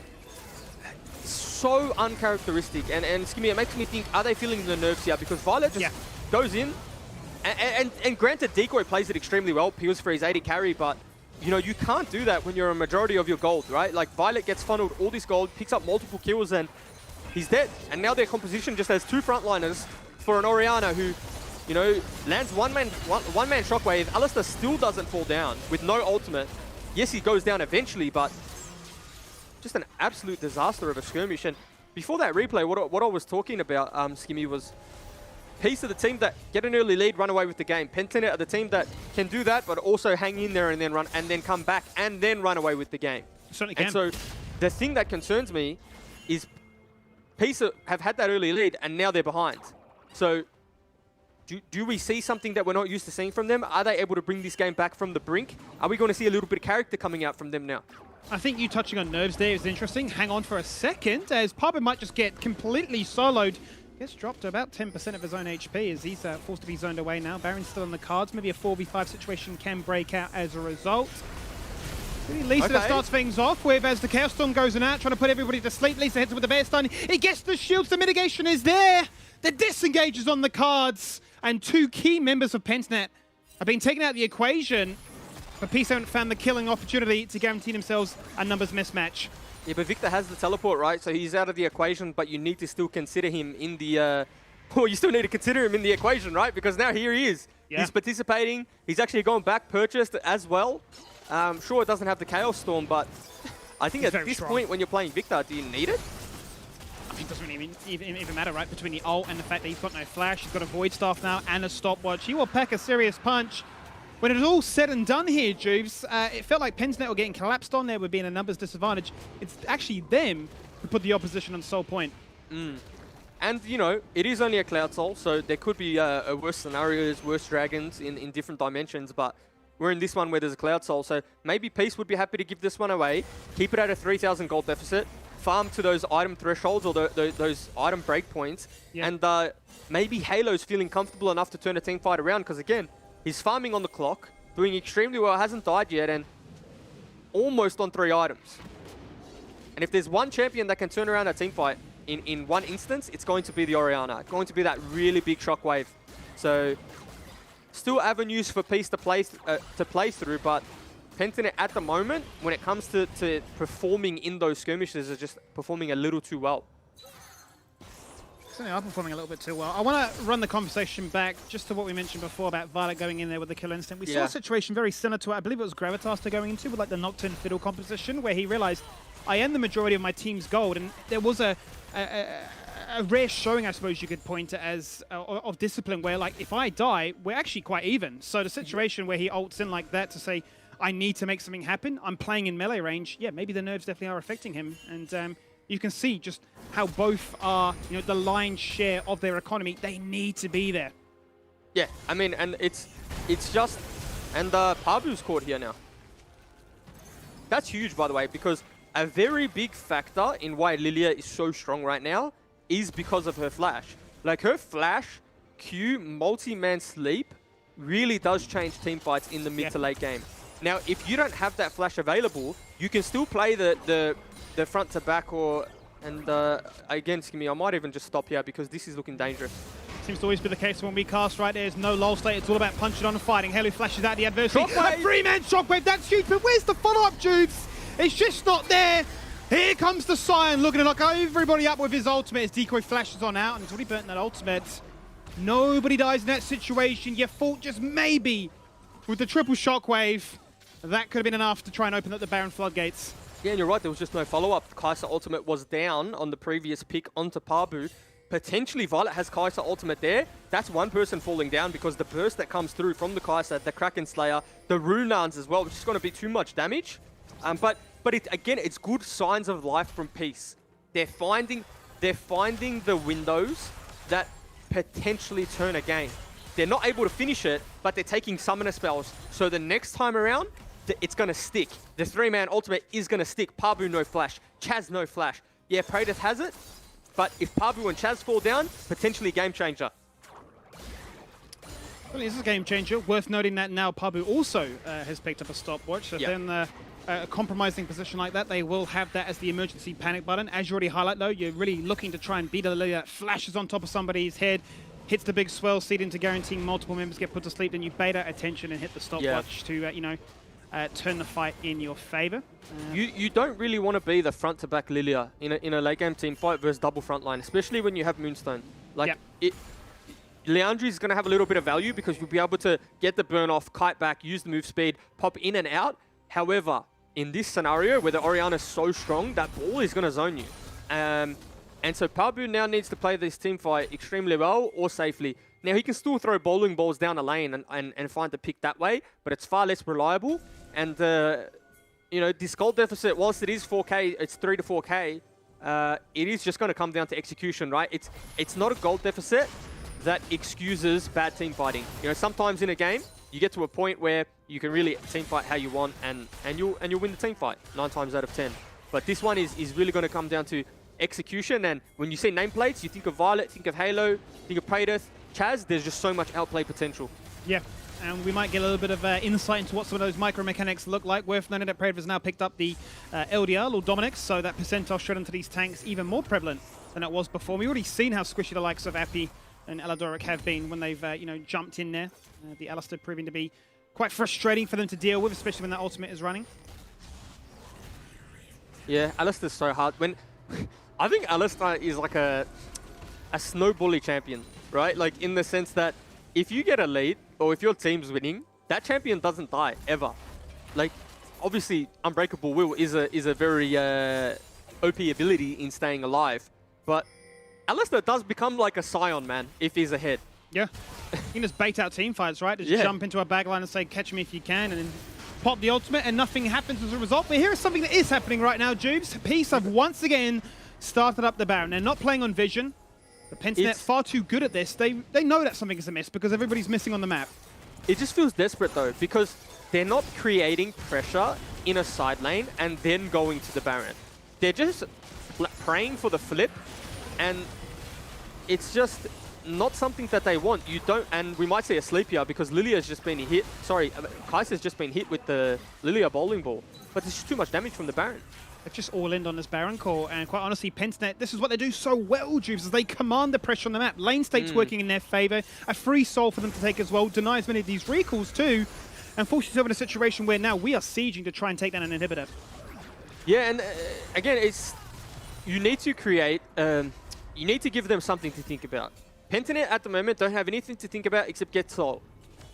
uncharacteristic. And Skimmy, it makes me think, are they feeling the nerves here? Because Violet just goes in, and granted, Decoy plays it extremely well, peels for his 80 carry, but you know, you can't do that when you're a majority of your gold, right? Like, Violet gets funneled all this gold, picks up multiple kills, and he's dead. And now their composition just has 2 frontliners for an Orianna who, you know, lands one-man shockwave. Alistar still doesn't fall down with no ultimate. Yes, he goes down eventually, but just an absolute disaster of a skirmish. And before that replay, what I was talking about, Skimmy, was Peace of the team that get an early lead, run away with the game. Pentanet are the team that can do that, but also hang in there and then run, and then come back and then run away with the game. Certainly can. And so the thing that concerns me is Peace have had that early lead and now they're behind. So do we see something that we're not used to seeing from them? Are they able to bring this game back from the brink? Are we going to see a little bit of character coming out from them now? I think you touching on nerves there is interesting. Hang on for a second, as Papa might just get completely soloed. Gets dropped to about 10% of his own HP as he's forced to be zoned away now. Baron's still on the cards. Maybe a 4v5 situation can break out as a result. Lisa that starts things off with as the Chaos Storm goes in out, trying to put everybody to sleep. Lisa hits with the bear stun. He gets the shields. The mitigation is there. The disengage is on the cards. And two key members of Pentanet have been taken out of the equation. But Peace haven't found the killing opportunity to guarantee themselves a numbers mismatch. Yeah, but Victor has the teleport, right? So he's out of the equation, but you need to still consider him in the... well, you still need to consider him in the equation, right? Because now here he is. Yeah. He's participating. He's actually going back purchased as well. Sure, it doesn't have the Chaos Storm, but I think at this point when you're playing Victor, do you need it? I mean, it doesn't really even matter, right? Between the ult and the fact that he's got no flash, he's got a Void Staff now and a stopwatch. He will pack a serious punch. When it was all said and done here, Juves, it felt like Pentanet were getting collapsed on there with being a numbers disadvantage. It's actually them who put the opposition on Soul Point. And, you know, it is only a Cloud Soul, so there could be worse scenarios, worse dragons in different dimensions, but we're in this one where there's a Cloud Soul, so maybe Peace would be happy to give this one away, keep it at a 3,000 gold deficit, farm to those item thresholds or those item breakpoints, and maybe Halo's feeling comfortable enough to turn a team fight around, because again, he's farming on the clock, doing extremely well, hasn't died yet, and almost on 3 items. And if there's one champion that can turn around a team fight in one instance, it's going to be the Orianna. It's going to be that really big shockwave. So, still avenues for Peace to play through, but Pentanet at the moment, when it comes to performing in those skirmishes, is just performing a little too well. Certainly are performing a little bit too well. I want to run the conversation back just to what we mentioned before about Violet going in there with the kill instinct. We saw a situation very similar to it. I believe it was Gravitas they're going into with like the Nocturne Fiddle composition, where he realized, I end the majority of my team's gold, and there was a rare showing, I suppose you could point to as of discipline, where like if I die, we're actually quite even. So the situation where he ults in like that to say, I need to make something happen, I'm playing in melee range, yeah, maybe the nerves definitely are affecting him. And you can see just how both are, you know, the lion's share of their economy. They need to be there. Yeah, I mean, and it's just, and Pabu's caught here now. That's huge, by the way, because a very big factor in why Lilia is so strong right now is because of her flash. Like her flash, Q, multi-man sleep really does change team fights in the mid to late game. Now, if you don't have that flash available, you can still play the front to back again, Skimmy, I might even just stop here because this is looking dangerous. Seems to always be the case when we cast, right? There's no lull state. It's all about punching on and fighting. Halo flashes out the adversary. Shockwave! A 3-man shockwave. That's huge, but where's the follow-up, Juves? It's just not there. Here comes the Scion looking to knock everybody up with his ultimate. His decoy flashes on out, and he's already burnt that ultimate. Nobody dies in that situation. You thought just maybe with the triple shockwave, that could have been enough to try and open up the Baron floodgates. Yeah, and you're right, there was just no follow-up. Kai'Sa ultimate was down on the previous pick onto Pabu. Potentially Violet has Kai'Sa ultimate there. That's one person falling down because the burst that comes through from the Kai'Sa, the Kraken Slayer, the Runans as well, which is going to be too much damage. But again, it's good signs of life from Peace. They're finding the windows that potentially turn a game. They're not able to finish it, but they're taking summoner spells. So the next time around, it's going to stick. The 3-man ultimate is going to stick. Pabu no flash. Chaz no flash. Yeah, Praetus has it, but if Pabu and Chaz fall down, potentially game changer. Well, it is a game changer. Worth noting that now Pabu also has picked up a stopwatch. So then a compromising position like that, they will have that as the emergency panic button. As you already highlight though, you're really looking to try and beat a Lilia that flashes on top of somebody's head, hits the big swell seed into guaranteeing multiple members get put to sleep, then you bait out attention and hit the stopwatch to, turn the fight in your favor. You don't really want to be the front to back Lilia in a late game team fight versus double front line, especially when you have Moonstone. Like Leandri is going to have a little bit of value because you'll be able to get the burn off, kite back, use the move speed, pop in and out. However, in this scenario where the Orianna is so strong, that ball is going to zone you. And so Pabu now needs to play this team fight extremely well or safely. Now he can still throw bowling balls down the lane and find the pick that way, but it's far less reliable. And this gold deficit, whilst it is 4K, it's 3 to 4K, it is just going to come down to execution, right? It's not a gold deficit that excuses bad team fighting. You know, sometimes in a game, you get to a point where you can really team fight how you want, and you'll win the team fight 9 times out of 10. But this one is really going to come down to execution. And when you say nameplates, you think of Violet, think of Halo, think of Praetor, Chaz. There's just so much outplay potential. Yeah. And we might get a little bit of insight into what some of those micro mechanics look like. Worth noting that Praetor has now picked up the LDR, or Dominix, so that percentile straight into these tanks even more prevalent than it was before. We've already seen how squishy the likes of Appy and Aladoric have been when they've jumped in there. The Alistair proving to be quite frustrating for them to deal with, especially when that ultimate is running. Yeah, Alistair's so hard. I think Alistair is like a snowbally champion, right? Like in the sense that if you get a lead, or if your team's winning, that champion doesn't die, ever. Like, obviously, Unbreakable Will is a very OP ability in staying alive, but Alistair does become like a Scion, man, if he's ahead. Yeah. You can just bait out team fights, right? Just jump into a backline and say, catch me if you can, and then pop the ultimate, and nothing happens as a result. But here is something that is happening right now, Jubes. Peace have once again started up the Baron. They're not playing on Vision. The Pentanet far too good at this. They know that something is amiss because everybody's missing on the map. It just feels desperate, though, because they're not creating pressure in a side lane and then going to the Baron. They're just praying for the flip, and it's just not something that they want. You don't, and we might see a sleep here because Lilia's just been hit. Sorry, Kaiser's just been hit with the Lilia bowling ball, but there's just too much damage from the Baron. They're just all in on this Baron call, and quite honestly, Pentanet, this is what they do so well, Jubes, is they command the pressure on the map. Lane state's working in their favor, a free soul for them to take as well, denies many of these recalls too, and forces yourself in a situation where now we are sieging to try and take down an inhibitor. Yeah, and again, you need to create, you need to give them something to think about. Pentanet at the moment don't have anything to think about except get soul.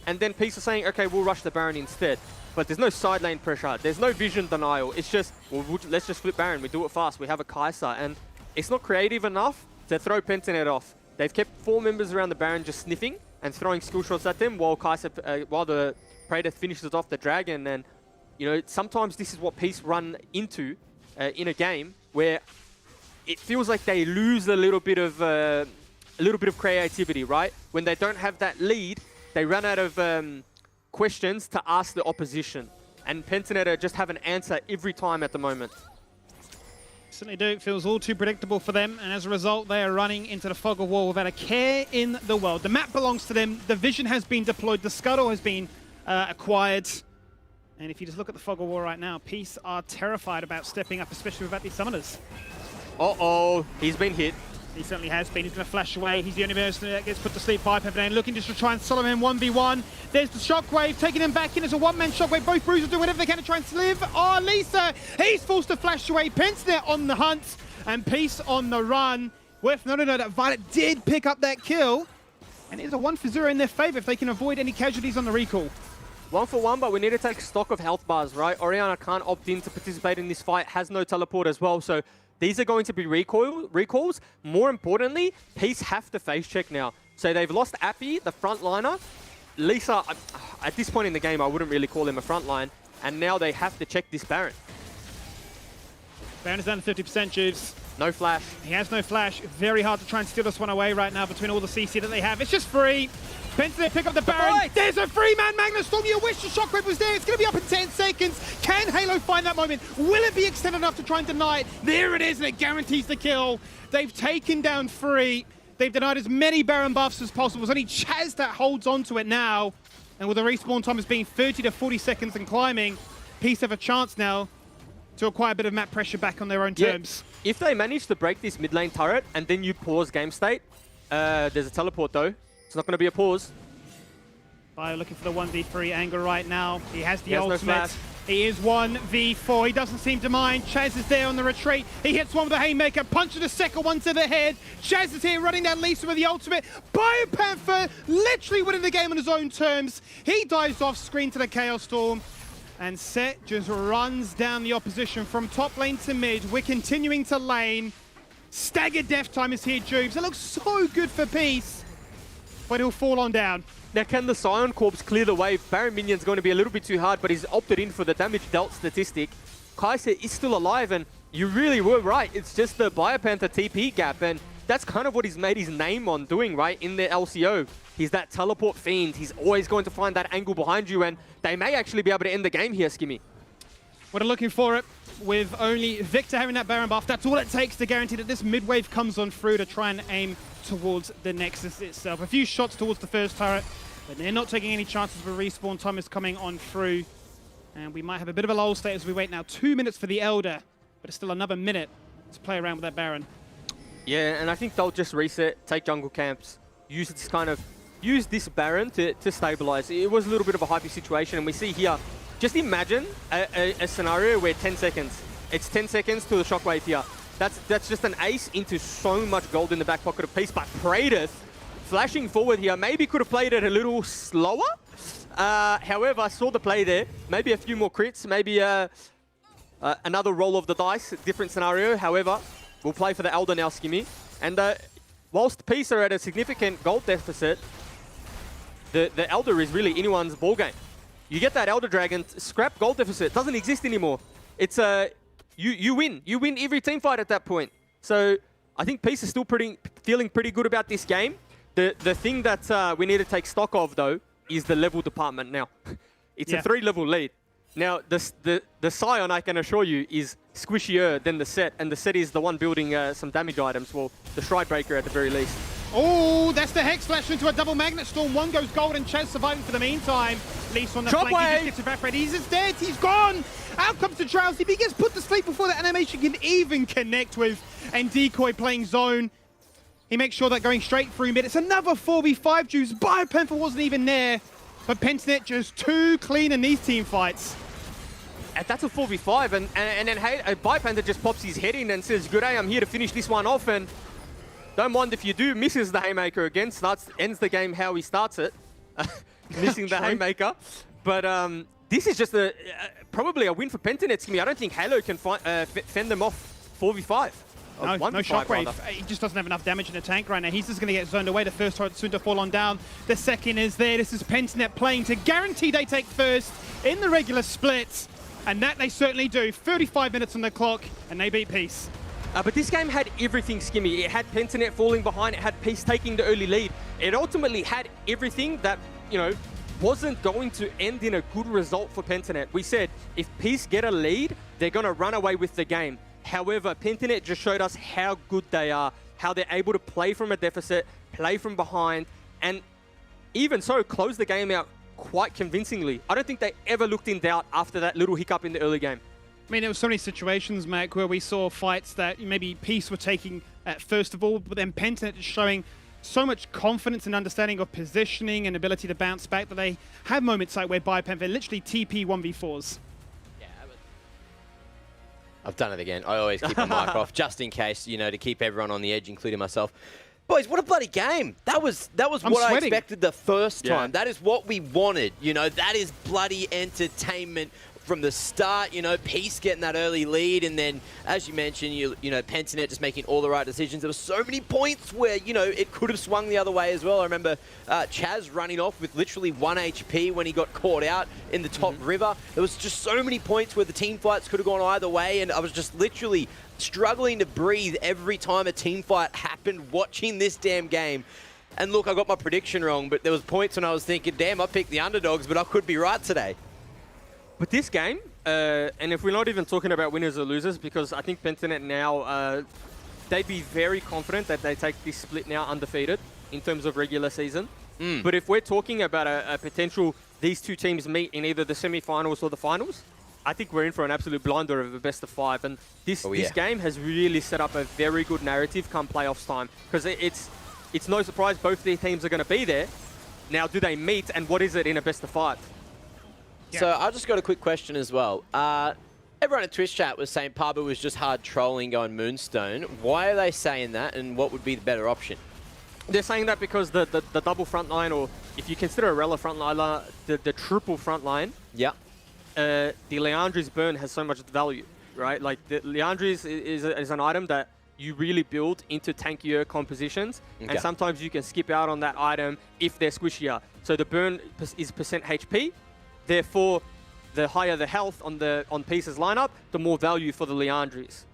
And then Peace are saying, okay, we'll rush the Baron instead. But there's no side lane pressure. There's no vision denial. It's just, well, let's just flip Baron. We do it fast. We have a Kaiser. And it's not creative enough to throw Pentanet off. They've kept 4 members around the Baron just sniffing and throwing skill shots at them while while the Praetor finishes off the Dragon. And, you know, sometimes this is what Peace run into in a game where it feels like they lose a little bit of creativity, right? When they don't have that lead, they run out of questions to ask the opposition. And Pentanet just have an answer every time at the moment. Certainly do. It feels all too predictable for them, and as a result, they are running into the fog of war without a care in the world. The map belongs to them. The vision has been deployed. The scuttle has been acquired. And if you just look at the fog of war right now, Peace are terrified about stepping up, especially without these summoners. Uh-oh, he's been hit. He certainly has been. He's going to flash away. He's the only person that gets put to sleep by Pentanet, looking just to try and solo him 1v1. There's the Shockwave, taking him back in as a one-man Shockwave. Both Bruisers doing whatever they can to try and live. Oh, Lisa, he's forced to flash away. Pentanet on the hunt, and Peace on the run. Worth noting that Violet did pick up that kill, and it's a 1-for-0 in their favor if they can avoid any casualties on the recall. 1-for-1, but we need to take stock of health bars, right? Orianna can't opt in to participate in this fight, has no teleport as well, so these are going to be recalls. More importantly, Peace have to face check now. So they've lost Appy, the frontliner. Lisa, at this point in the game, I wouldn't really call him a frontline. And now they have to check this Baron. Baron is down to 50%, Jubes. No flash. He has no flash. Very hard to try and steal this one away right now between all the CC that they have. It's just free. Pentanet pick up the Baron. There's a free-man Magnus Storm. You wish the Shockwave was there. It's going to be up in 10 seconds. Can Halo find that moment? Will it be extended enough to try and deny it? There it is, and it guarantees the kill. They've taken down 3. They've denied as many Baron buffs as possible. It's only Chaz that holds on to it now. And with the respawn time as being 30 to 40 seconds and climbing, Peace have a chance now to acquire a bit of map pressure back on their own terms. If they manage to break this mid lane turret and then you pause game state, there's a teleport though. It's not going to be a pause. Bio looking for the 1v3 angle right now. He has the ultimate. No flash. He is 1v4. He doesn't seem to mind. Chaz is there on the retreat. He hits one with a haymaker, punches the second one to the head. Chaz is here running down Lisa with the ultimate. BioPanther literally winning the game on his own terms. He dives off screen to the Chaos Storm. And Set just runs down the opposition from top lane to mid. We're continuing to lane. Staggered death time is here, Jubes. It looks so good for Peace, but he'll fall on down. Now, can the Scion Corps clear the wave? Baron Minion's going to be a little bit too hard, but he's opted in for the damage dealt statistic. Kaiser is still alive, and you really were right. It's just the BioPanther TP gap, and that's kind of what he's made his name on doing, right? In the LCO. He's that teleport fiend. He's always going to find that angle behind you, and they may actually be able to end the game here, Skimmy. What are looking for it with only Victor having that Baron buff. That's all it takes to guarantee that this mid-wave comes on through to try and aim towards the Nexus itself. A few shots towards the first turret, but they're not taking any chances for respawn. Time is coming on through, and we might have a bit of a lull state as we wait now. 2 minutes for the Elder, but it's still another minute to play around with that Baron. Yeah, and I think they'll just reset, take jungle camps, use this Baron to stabilize. It was a little bit of a hypey situation, and we see here, just imagine a scenario where 10 seconds. It's 10 seconds to the shockwave here. That's just an ace into so much gold in the back pocket of Peace, but Praedyth flashing forward here, maybe could have played it a little slower. However, I saw the play there. Maybe a few more crits, maybe another roll of the dice, different scenario. However, we'll play for the Elder now, Skimmy. And whilst Peace are at a significant gold deficit, the Elder is really anyone's ballgame. You get that Elder Dragon, scrap gold deficit, doesn't exist anymore. It's you win. You win every team fight at that point. So I think Peace is still feeling pretty good about this game. The thing that we need to take stock of, though, is the level department now. It's a 3-level lead. Now, the Scion, I can assure you, is squishier than the set, and the set is the one building some damage items, well, the Stride Breaker at the very least. Oh, that's the Hex Flash into a double Magnet Storm. One goes gold, and Chaz surviving for the meantime. Least on the flank, he just gets evaporated. He's just dead, he's gone! Out comes the Drowsy, he gets put to sleep before the animation can even connect with, and Decoy playing zone. He makes sure that going straight through mid. It's another 4v5 juice. Biopanther wasn't even there, but Pentanet just too clean in these team fights. And that's a 4v5, and then Biopanther just pops his head in and says, "Good day, I'm here to finish this one off," and don't mind if you do, misses the Haymaker again, ends the game how he starts it, missing the Haymaker. But this is just probably a win for Pentanet, Skimmy. I don't think Halo can fend them off 4v5. No Shockwave. He just doesn't have enough damage in the tank right now. He's just going to get zoned away. The first turret soon to fall on down. The second is there. This is Pentanet playing to guarantee they take first in the regular split. And that they certainly do. 35 minutes on the clock, and they beat Peace. But this game had everything, Skimmy. It had Pentanet falling behind. It had Peace taking the early lead. It ultimately had everything that, wasn't going to end in a good result for Pentanet. We said, if Peace get a lead, they're going to run away with the game. However, Pentanet just showed us how good they are, how they're able to play from a deficit, play from behind, and even so, close the game out quite convincingly. I don't think they ever looked in doubt after that little hiccup in the early game. I mean, there were so many situations, Mac, where we saw fights that maybe Peace were taking at first of all, but then Pentanet is showing so much confidence and understanding of positioning and ability to bounce back that they have moments like where Biopanther literally TP 1v4s. I've done it again. I always keep my mic off just in case, to keep everyone on the edge, including myself. Boys, what a bloody game. That was what I expected the first time. That is what we wanted. That is bloody entertainment from the start. Peace getting that early lead, and then, as you mentioned, Pentanet just making all the right decisions. There were so many points where, it could have swung the other way as well. I remember Chaz running off with literally 1 HP when he got caught out in the top river. There was just so many points where the team fights could have gone either way, and I was just literally struggling to breathe every time a team fight happened watching this damn game. And look, I got my prediction wrong, but there was points when I was thinking, damn, I picked the underdogs, but I could be right today. But this game, and if we're not even talking about winners or losers, because I think Pentanet now, they'd be very confident that they take this split now undefeated in terms of regular season. But if we're talking about a potential, these two teams meet in either the semi-finals or the finals, I think we're in for an absolute blinder of a best of 5. And this game has really set up a very good narrative come playoffs time, because it's no surprise both these teams are going to be there. Now, do they meet, and what is it in a best of 5? So I just got a quick question as well. Everyone in Twitch chat was saying Pabu was just hard trolling going Moonstone. Why are they saying that, and what would be the better option? They're saying that because the double front line, or if you consider a Rella front line, the triple front line, the Leandri's burn has so much value, right? Like, the Leandri's is an item that you really build into tankier compositions, and sometimes you can skip out on that item if they're squishier. So the burn is percent HP. Therefore, the higher the health on Peace's lineup, the more value for the Leandris.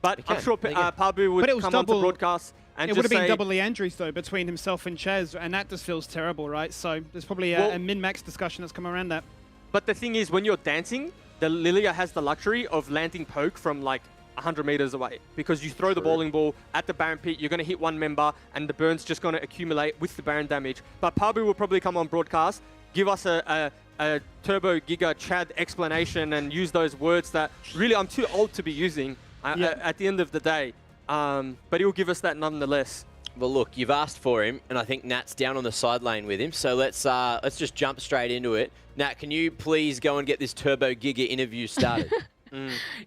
But I'm sure Pabu would come on to broadcast It would have been double Leandris, though, between himself and Chaz, and that just feels terrible, right? So there's probably a min-max discussion that's come around that. But the thing is, when you're dancing, the Lilia has the luxury of landing poke from like 100 meters away, because you throw the bowling ball at the Baron pit, you're going to hit one member, and the burn's just going to accumulate with the Baron damage. But Pabu will probably come on broadcast, give us a Turbo Giga Chad explanation and use those words that really I'm too old to be using at the end of the day. But he'll give us that nonetheless. Well, look, you've asked for him, and I think Nat's down on the side lane with him. So let's just jump straight into it. Nat, can you please go and get this Turbo Giga interview started?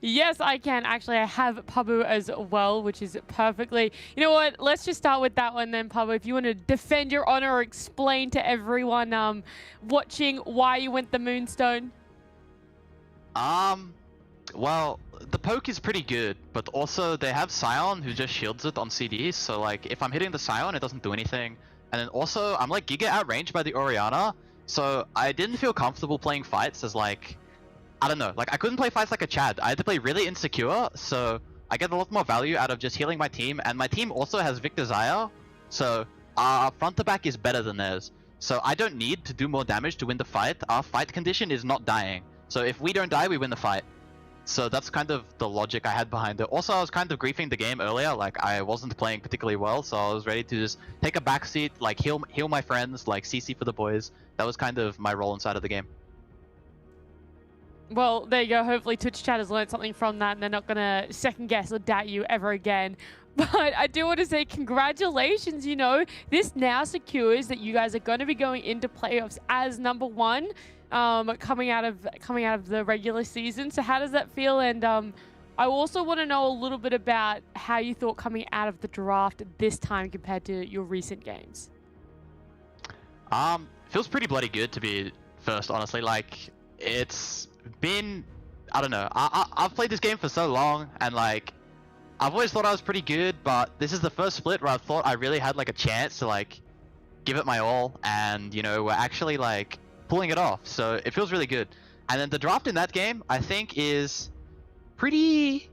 Yes, I can. Actually, I have Pabu as well, which is perfectly... You know what? Let's just start with that one then, Pabu. If you want to defend your honor or explain to everyone watching why you went the Moonstone. Well, the poke is pretty good, but also they have Scion who just shields it on CDs, so like if I'm hitting the Scion, it doesn't do anything. And then also, I'm like Giga outranged by the Orianna, so I didn't feel comfortable playing fights as like... I don't know, like I couldn't play fights like a Chad. I had to play really insecure, so I get a lot more value out of just healing my team, and my team also has Victor Zaya, so our front to back is better than theirs. So I don't need to do more damage to win the fight. Our fight condition is not dying. So if we don't die, we win the fight. So that's kind of the logic I had behind it. Also, I was kind of griefing the game earlier, like I wasn't playing particularly well, so I was ready to just take a backseat, like heal my friends, like CC for the boys. That was kind of my role inside of the game. Well, there you go. Hopefully Twitch chat has learned something from that and they're not going to second guess or doubt you ever again. But I do want to say congratulations, you know. This now secures that you guys are going to be going into playoffs as #1 coming out of the regular season. So how does that feel? And I also want to know a little bit about how you thought coming out of the draft this time compared to your recent games. Feels pretty bloody good to be first, honestly. Like, it's been, I don't know, I've played this game for so long, and like I've always thought I was pretty good, but this is the first split where I thought I really had like a chance to like give it my all, and you know, we're actually like pulling it off, so it feels really good. And then the draft in that game I think is pretty,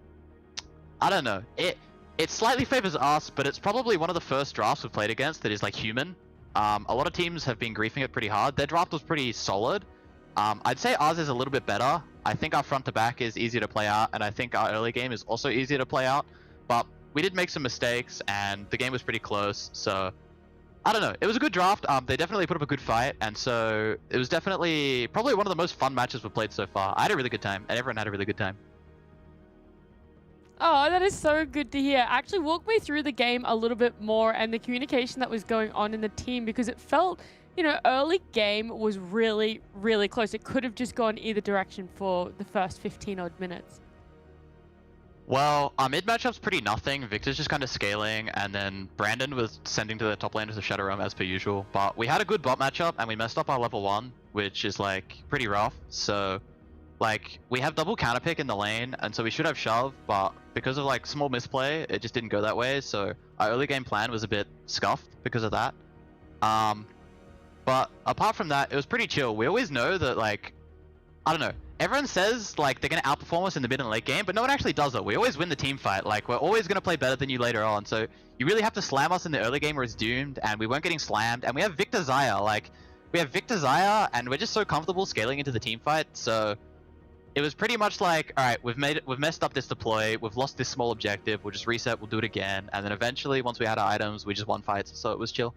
I don't know, it slightly favors us, but it's probably one of the first drafts we've played against that is like human. A lot of teams have been griefing it pretty hard. Their draft was pretty solid. I'd say ours is a little bit better. I think our front to back is easier to play out, and I think our early game is also easier to play out. But we did make some mistakes, and the game was pretty close. So I don't know. It was a good draft. They definitely put up a good fight, and so it was definitely probably one of the most fun matches we've played so far. I had a really good time, and everyone had a really good time. Oh, that is so good to hear. Actually, walk me through the game a little bit more and the communication that was going on in the team, because it felt, you know, early game was really, really close. It could have just gone either direction for the first 15 odd minutes. Well, our mid matchup's pretty nothing. Victor's just kind of scaling, and then Brandon was sending to the top laners of Shadow Realm as per usual. But we had a good bot matchup, and we messed up our level 1, which is like pretty rough. So like we have double counter pick in the lane, and so we should have shove, but because of like small misplay, it just didn't go that way. So our early game plan was a bit scuffed because of that. But apart from that, it was pretty chill. We always know that, like, I don't know, everyone says like they're gonna outperform us in the mid and late game, but no one actually does it. We always win the team fight. Like, we're always gonna play better than you later on. So you really have to slam us in the early game or it's doomed, and we weren't getting slammed. And we have Victor Zaya, like, we have Victor Zaya, and we're just so comfortable scaling into the team fight. So it was pretty much like, all right, we've messed up this deploy, we've lost this small objective, we'll just reset, we'll do it again, and then eventually, once we had our items, we just won fights. So it was chill.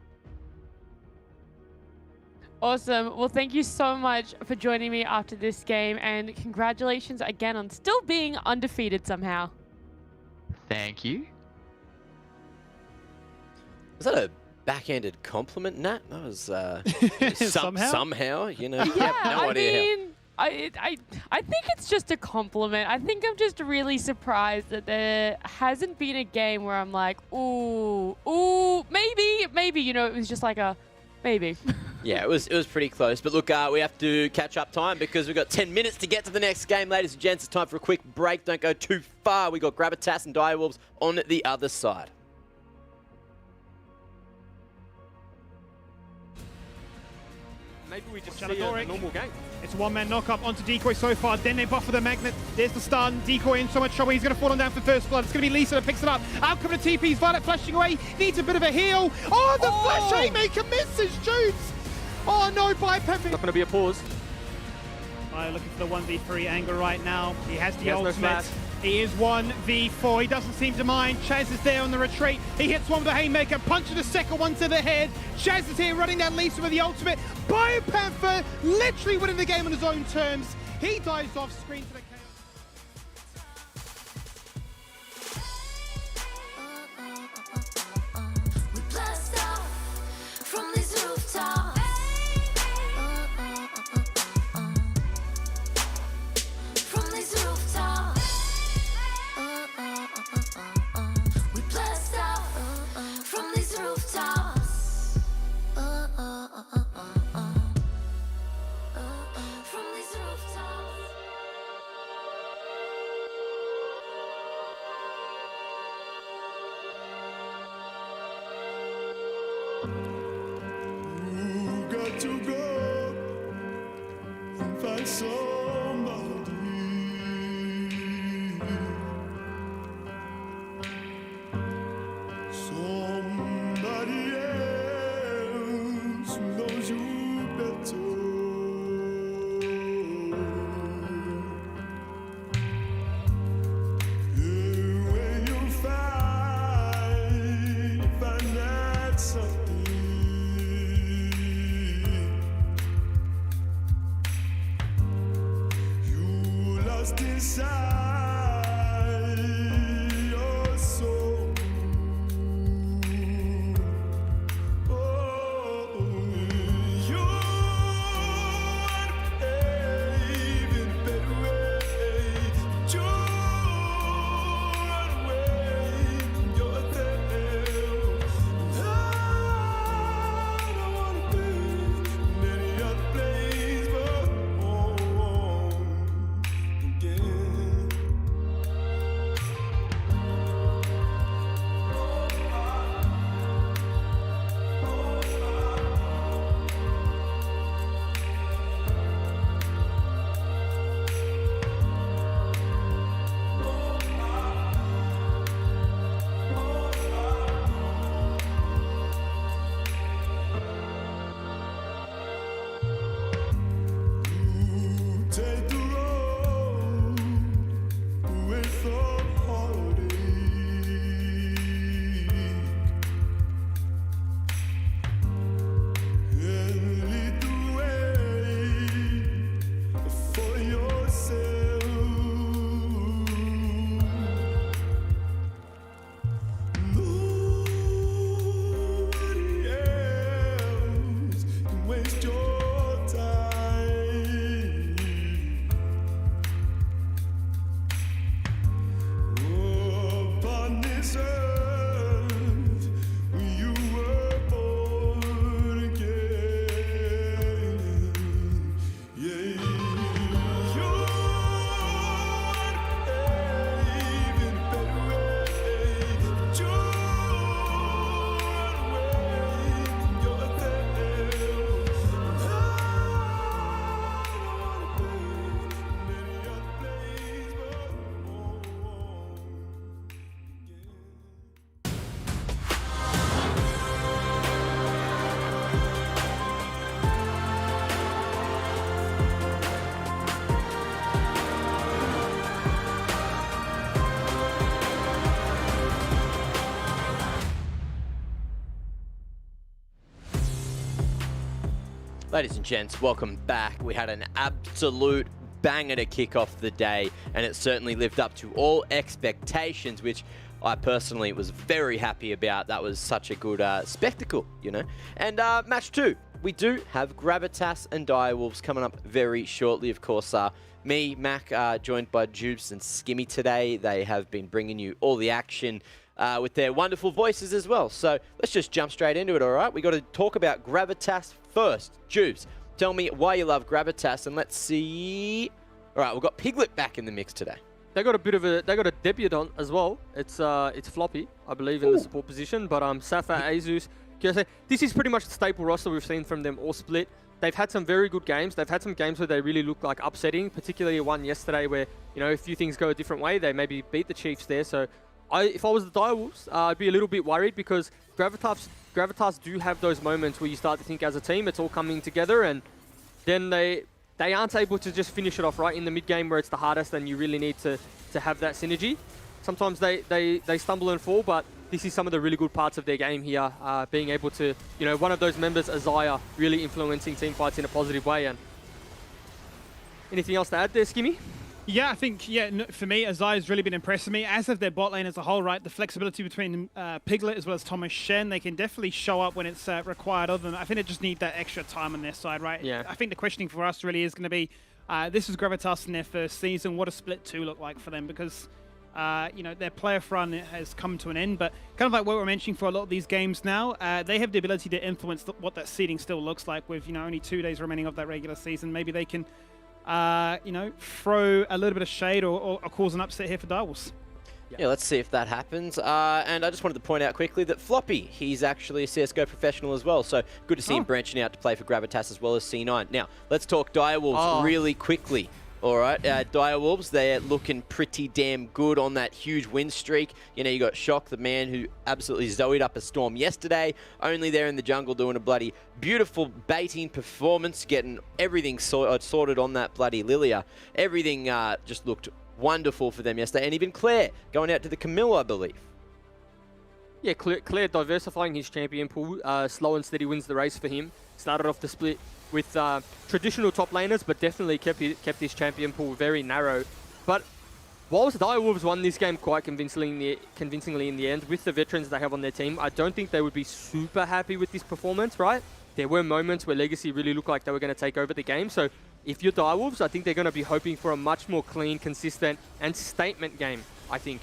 Awesome. Well, thank you so much for joining me after this game, and congratulations again on still being undefeated somehow. Thank you. Was that a backhanded compliment, Nat? That was somehow, you know. Yeah, no idea how. I think it's just a compliment. I think I'm just really surprised that there hasn't been a game where I'm like, ooh, maybe, you know, it was just like a maybe. Yeah, it was pretty close. But look, we have to catch up time because we've got 10 minutes to get to the next game, ladies and gents. It's time for a quick break. Don't go too far. We got Gravitas and Direwolves on the other side. maybe we just Watch see out, a Doric. normal game. It's a one-man knock-up onto Decoy so far. Then they buff for the Magnet. There's the stun. Decoy in so much trouble. He's going to fall on down for first blood. It's going to be Lisa that picks it up. Out coming the TPs. Violet flashing away. Needs a bit of a heal. Oh, the flash haymaker misses. Shoots. Oh, no, by Pepe. Not going to be a pause. Looking for the 1v3 angle right now. He has the He has no ultimate. flash. He is 1v4. He doesn't seem to mind. Chaz is there on the retreat. He hits one with the haymaker, punches the second one to the head. Chaz is here running down Lisa with the ultimate. BioPanther literally winning the game on his own terms. He dives off screen to the We blast off from these rooftops. From these rooftops. We blast off from these rooftops. From these rooftops. You got to go and find somebody. Somebody else who knows you better. Yeah, when you find that something. You lost inside your soul. Oh, you wanna behave in a better way. You run away from yourself. I don't wanna be in any other place but home again. Take the road away from heartache and lead the way for yourself. Nobody else can waste your time. Upon this earth, when you were born again, yeah, you wanna behave in a better way. You run away from yourself. I don't wanna be in any other place but home. Ladies and gents, welcome back. We had an absolute banger to kick off the day, and it certainly lived up to all expectations, which I personally was very happy about. That was such a good spectacle, you know. And match 2, we do have Gravitas and Direwolves coming up very shortly. Of course, me, Mac, joined by Jupes and Skimmy today. They have been bringing you all the action with their wonderful voices as well. So let's just jump straight into it, all right? We got to talk about Gravitas first. Jupes, tell me why you love Gravitas, and let's see. All right, we've got Piglet back in the mix today. They got a bit of a debutant as well. It's Floppy, I believe, in the support position. But Safa, Azus, this is pretty much the staple roster we've seen from them all split. they've had some very good games. They've had some games where they really look like upsetting, particularly one yesterday where, you know, a few things go a different way. They maybe beat the Chiefs there. So if I was the Direwolves, I'd be a little bit worried because Gravitas do have those moments where you start to think as a team, it's all coming together, and then they aren't able to just finish it off right in the mid game where it's the hardest and you really need to have that synergy. Sometimes they stumble and fall, but this is some of the really good parts of their game here, being able to, you know, one of those members, Isaiah, really influencing team fights in a positive way. And anything else to add there, Skimmy? Yeah, I think, for me, Isaiah's really been impressing me, as of their bot lane as a whole, right? The flexibility between Piglet as well as Thomas Shen, they can definitely show up when it's required of them. I think they just need that extra time on their side, right? Yeah. I think the questioning for us really is going to be, this is Gravitas in their first season. What does Split 2 look like for them? Because, you know, their playoff run has come to an end, but kind of like what we're mentioning for a lot of these games now, they have the ability to influence what that seeding still looks like with, you know, only 2 days remaining of that regular season. Maybe they can you know, throw a little bit of shade or cause an upset here for Direwolves. Yeah, let's see if that happens. And I just wanted to point out quickly that Floppy, he's actually a CSGO professional as well, so good to see him branching out to play for Gravitas as well as C9. Now, let's talk Direwolves really quickly. All right, Direwolves, they're looking pretty damn good on that huge win streak. You know, you got Shock, the man who absolutely zoed up a storm yesterday, only there in the jungle doing a bloody beautiful baiting performance, getting everything sorted on that bloody Lilia. Everything just looked wonderful for them yesterday, and even Claire going out to the Camille, I believe. Yeah, Claire diversifying his champion pool, slow and steady wins the race for him. Started off the split with traditional top laners, but definitely kept his champion pool very narrow. But whilst Direwolves won this game quite convincingly in the end, with the veterans they have on their team, I don't think they would be super happy with this performance, right? There were moments where Legacy really looked like they were going to take over the game, so if you're Direwolves, I think they're going to be hoping for a much more clean, consistent, and statement game, I think.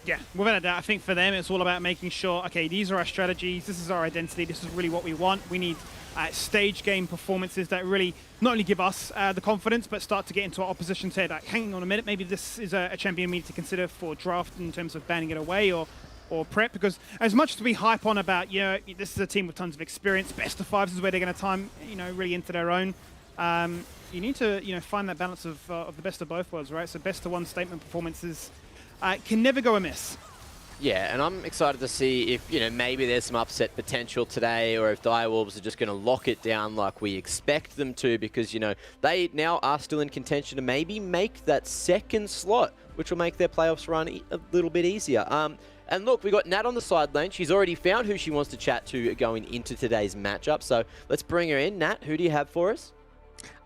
Yeah, without a doubt, I think for them it's all about making sure, okay, these are our strategies, this is our identity, this is really what we want. We need stage game performances that really not only give us the confidence, but start to get into our opposition's head. Like, hang on a minute, maybe this is a champion we need to consider for draft in terms of banning it away or prep, because as much as we hype on about, you know, this is a team with tons of experience, best of fives is where they're going to time, you know, really into their own. You need to, you know, find that balance of the best of both worlds, right? So best of one statement performances can never go amiss. Yeah, and I'm excited to see if, you know, maybe there's some upset potential today, or if Direwolves are just going to lock it down like we expect them to, because, you know, they now are still in contention to maybe make that second slot, which will make their playoffs run a little bit easier. And look, we got Nat on the side lane. She's already found who she wants to chat to going into today's matchup, so let's bring her in. Nat, who do you have for us?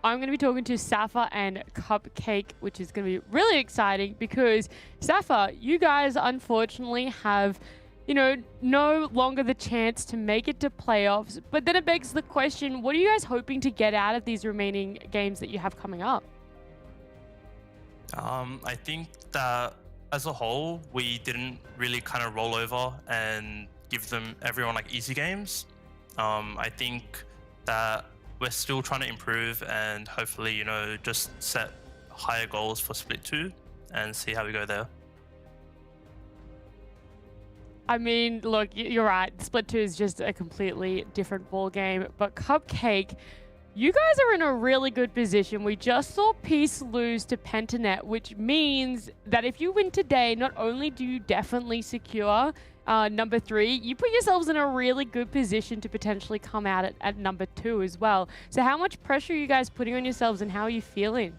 I'm going to be talking to Safa and Cupcake, which is going to be really exciting because, Safa, you guys unfortunately have, you know, no longer the chance to make it to playoffs. But then it begs the question, what are you guys hoping to get out of these remaining games that you have coming up? I think that as a whole, we didn't really kind of roll over and give everyone like easy games. I think that we're still trying to improve and hopefully, you know, just set higher goals for Split 2 and see how we go there. I mean, look, you're right. Split 2 is just a completely different ball game. But Cupcake, you guys are in a really good position. We just saw Peace lose to Pentanet, which means that if you win today, not only do you definitely secure number 3, you put yourselves in a really good position to potentially come out at number 2 as well. So how much pressure are you guys putting on yourselves and how are you feeling?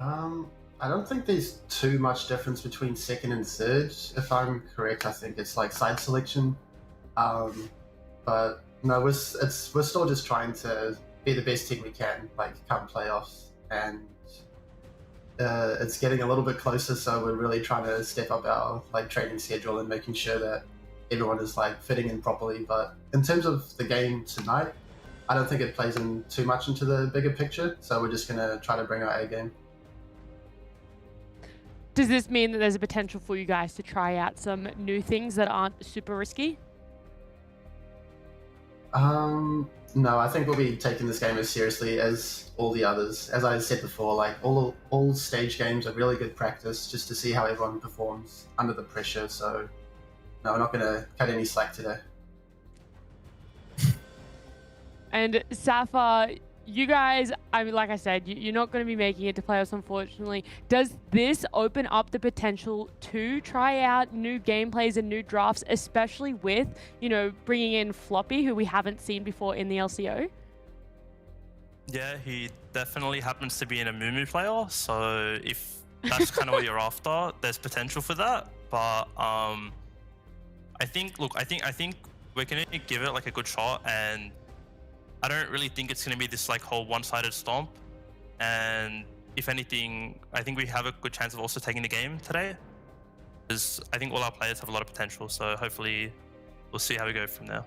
I don't think there's too much difference between second and third. If I'm correct, I think it's like side selection. But no, we're still just trying to be the best team we can, like come playoffs, and it's getting a little bit closer. So we're really trying to step up our like training schedule and making sure that everyone is like fitting in properly. But in terms of the game tonight, I don't think it plays in too much into the bigger picture. So we're just gonna try to bring our A game. Does this mean that there's a potential for you guys to try out some new things that aren't super risky? No, I think we'll be taking this game as seriously as all the others. As I said before, like all stage games are really good practice just to see how everyone performs under the pressure. So no, we're not going to cut any slack today. And Safa, you guys, I mean, like I said, you're not going to be making it to playoffs, unfortunately. Does this open up the potential to try out new gameplays and new drafts, especially with, you know, bringing in Floppy, who we haven't seen before in the LCO? Yeah, he definitely happens to be in a Mumu player, so if that's kind of what you're after, there's potential for that. But I think, look, I think we're gonna give it like a good shot, and I don't really think it's gonna be this like whole one-sided stomp. And if anything, I think we have a good chance of also taking the game today, because I think all our players have a lot of potential. So hopefully, we'll see how we go from there.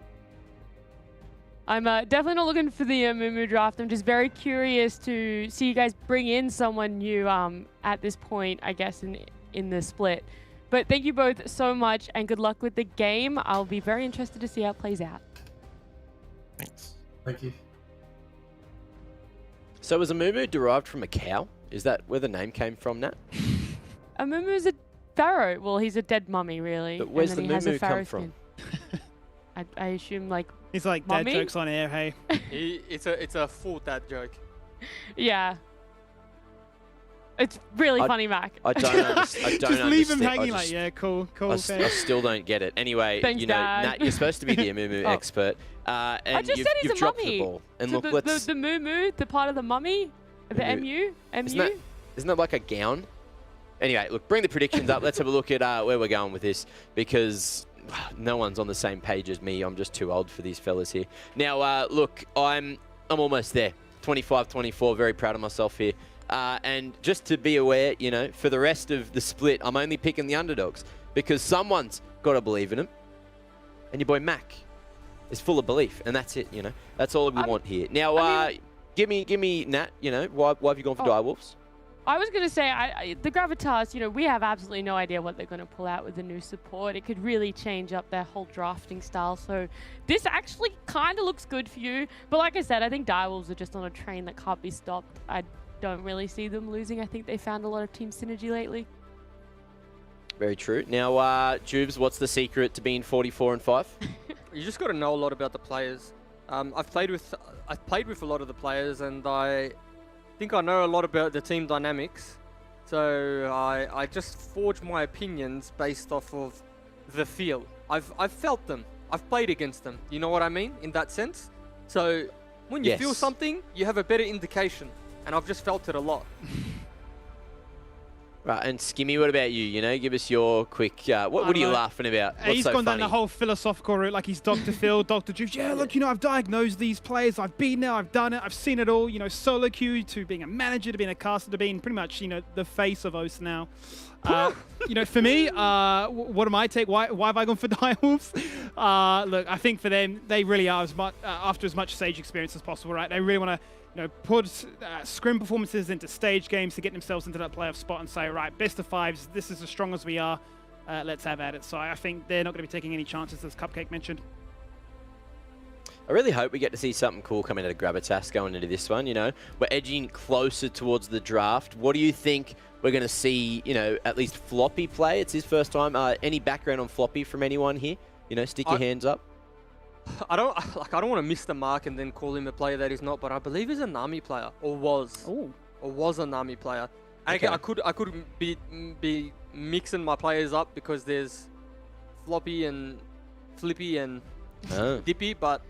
I'm definitely not looking for the Mumu draft. I'm just very curious to see you guys bring in someone new at this point, I guess, in the split. But thank you both so much, and good luck with the game. I'll be very interested to see how it plays out. Thanks. Thank you. So was a Mumu derived from a cow? Is that where the name came from, Nat? A Mumu's a pharaoh. Well, he's a dead mummy, really. But where's and then the he has a Mumu come pharaoh from? skin. I assume, like, He's like mummy? dad jokes on air, hey. It's a full dad joke. Yeah. It's really funny, Mac. I don't understand. Just leave him hanging like, yeah, cool, I fair. still don't get it. Anyway, Thanks, you know, Dad. Nat, you're supposed to be the Mumu Oh. expert, and I just said he's you've a dropped mummy. the ball. And So look, the Mumu, the part of the mummy, the MU. Isn't that like a gown? Anyway, look, bring the predictions up. Let's have a look at where we're going with this, because no one's on the same page as me. I'm just too old for these fellas here. Now, look, I'm almost there. 25-24. Very proud of myself here. And just to be aware, you know, for the rest of the split, I'm only picking the underdogs because someone's got to believe in them. And your boy Mac is full of belief, and that's it. You know, that's all we want here. Now, give me Nat. You know, why have you gone for Direwolves? I was going to say, the Gravitas, you know, we have absolutely no idea what they're going to pull out with the new support. It could really change up their whole drafting style. So this actually kind of looks good for you. But like I said, I think Direwolves are just on a train that can't be stopped. I don't really see them losing. I think they found a lot of team synergy lately. Very true. Now, Jubes, what's the secret to being 44-5? You just got to know a lot about the players. I've played with a lot of the players, and I think I know a lot about the team dynamics. So I just forge my opinions based off of the feel. I've felt them. I've played against them. You know what I mean in that sense? So when you feel something, you have a better indication. And I've just felt it a lot. Right, and Skimmy, what about you? You know, give us your quick. What are you laughing about? What's He's so gone funny? down the whole philosophical route, like he's Dr. Phil, Dr. Juice. Yeah, look, you know, I've diagnosed these players. I've been there, I've done it, I've seen it all. You know, solo queue to being a manager to being a caster to being pretty much, you know, the face of OS now. You know, for me, what am I take? Why have I gone for Direwolves? Look, I think for them, they really are after as much Sage experience as possible, right? They really want to, you know, put scrim performances into stage games to get themselves into that playoff spot and say, right, best of fives, this is as strong as we are, let's have at it. So I think they're not going to be taking any chances, as Cupcake mentioned. I really hope we get to see something cool coming out of Gravitas going into this one. You know, we're edging closer towards the draft. What do you think we're going to see, you know, at least Floppy play? It's his first time. Any background on Floppy from anyone here? You know, stick your hands up. I don't want to miss the mark and then call him a player that he's not, but I believe he's a Nami player, or was a Nami player. Okay. I could be mixing my players up because there's Floppy and Flippy and Dippy, but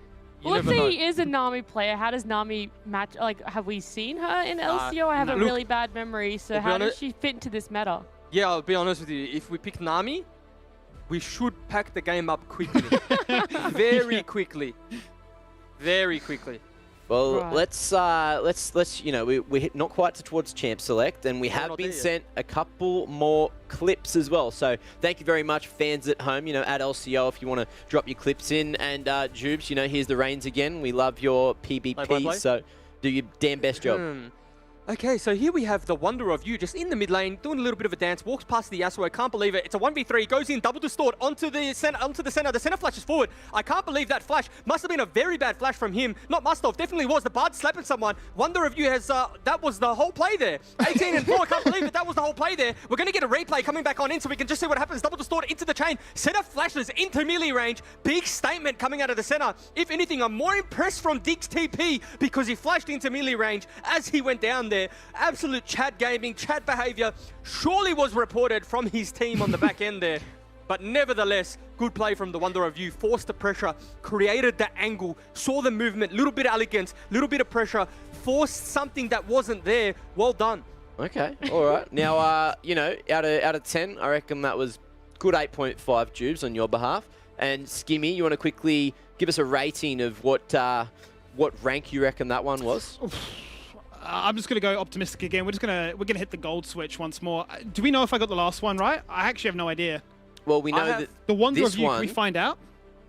you Let's never say know. he is a Nami player. How does Nami match? Like, have we seen her in LCO? I have a look, really bad memory. So I'll be how does honest- she fit into this meta? Yeah, I'll be honest with you. If we pick Nami, we should pack the game up quickly, very quickly. Well, Right. let's you know, we hit not quite towards Champ Select, and we No, have not been there yet. sent a couple more clips as well. So thank you very much, fans at home. You know, at LCO, if you want to drop your clips in, and Jubes, you know, here's the reins again. We love your PBP, Play. so do your damn best job. Okay, so here we have the Wonder of You just in the mid lane, doing a little bit of a dance, walks past the Yasuo, can't believe it. It's a 1v3, goes in, double distort onto the center. The center flashes forward. I can't believe that flash. Must have been a very bad flash from him. Not must have, definitely was. The Bard slapping someone. Wonder of You has, that was the whole play there. 18 and 4, I can't believe it. That was the whole play there. We're going to get a replay coming back on in so we can just see what happens. Double distort into the chain. Center flashes into melee range. Big statement coming out of the center. If anything, I'm more impressed from Dig's TP because he flashed into melee range as he went down there. Absolute Chad gaming, Chad behavior surely was reported from his team on the back end there. But nevertheless, good play from the Wonder of You. Forced the pressure, created the angle, saw the movement, little bit of elegance, little bit of pressure, forced something that wasn't there. Well done. Okay, all right. Now, you know, out of 10, I reckon that was good 8.5 Jubes on your behalf. And Skimmy, you want to quickly give us a rating of what rank you reckon that one was? I'm just going to go optimistic again. We're gonna hit the gold switch once more. Do we know if I got the last one right? I actually have no idea. Well, we know that the Wonder this of You. one, Can we find out?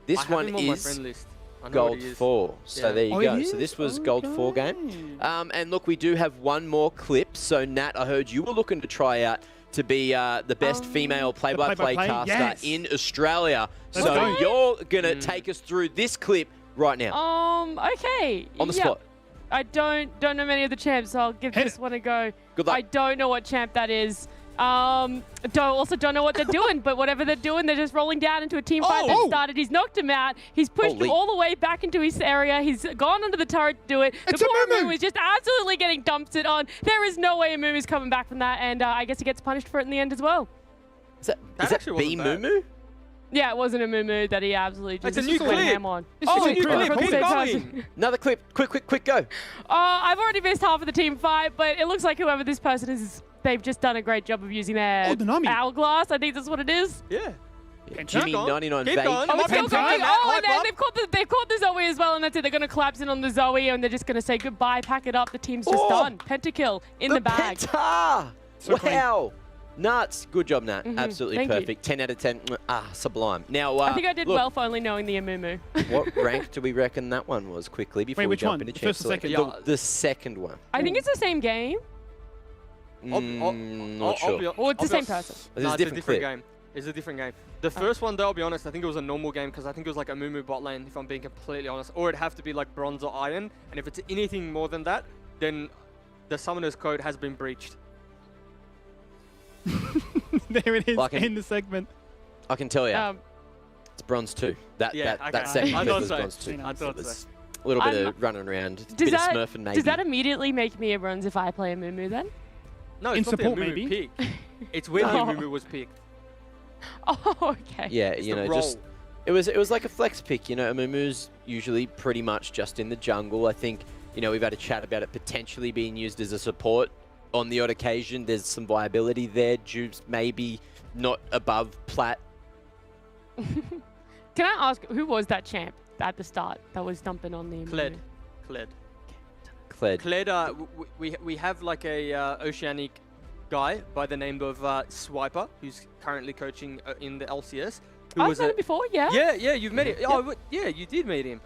This one is gold 4. So there you go. So this was gold 4 game. And look, we do have one more clip. So Nat, I heard you were looking to try out to be the best female play-by-play caster in Australia. So you're gonna take us through this clip right now. Okay. On the spot. I don't know many of the champs, so I'll give this one a go. Good luck. I don't know what champ that is. Don't know what they're doing, but whatever they're doing, they're just rolling down into a team fight that started. He's knocked him out. He's pushed him all the way back into his area. He's gone under the turret to do it. The poor Amumu is just absolutely getting dumped it on. There is no way Amumu's coming back from that, and I guess he gets punished for it in the end as well. Is that B Mumu? Yeah, it wasn't a Mumu that he absolutely just went ham on. It's a new clip. Keep going. Another clip. Quick, go. I've already missed half of the team fight, but it looks like whoever this person is, they've just done a great job of using their hourglass. I think that's what it is. Yeah. Jimmy 99 Keep Vague. going. Oh, it's still going. Oh, and then they've caught the Zoe as well, and that's it. They're going to collapse in on the Zoe, and they're just going to say goodbye, pack it up. The team's just done. Pentakill in the bag. Penta! Wow. Nuts. Good job, Nat. Absolutely Thank you. perfect. 10 out of 10. Sublime. Now, I think I did well for only knowing the Amumu. What rank do we reckon that one was quickly before we which jump one? into The champ first or second? select? The second one. I think it's the same game. Not sure. Or it's the same person. It's a different clip. game. It's a different game. The first one, though, I'll be honest, I think it was a normal game because I think it was like a Mumu bot lane, if I'm being completely honest. Or it'd have to be like bronze or iron. And if it's anything more than that, then the summoner's code has been breached. There it is in the segment. I can tell you. It's bronze 2. That second I clip thought was so. bronze 2. I thought so. A little bit of running around. A bit of smurfing maybe. Does that immediately make me a bronze if I play a Mumu then? No, it's not the Amumu pick. It's when the Amumu was picked. Oh, okay. Yeah, It's you the know, role. just it was like a flex pick. You know, Amumu's usually pretty much just in the jungle. I think, you know, we've had a chat about it potentially being used as a support on the odd occasion. There's some viability there. Jubes maybe not above plat. Can I ask, who was that champ at the start that was dumping on the Amumu? Kled, we have like a Oceanic guy by the name of Swiper, who's currently coaching in the LCS. I've met him before, yeah. Yeah, you've met him. Oh, yeah, you did meet him.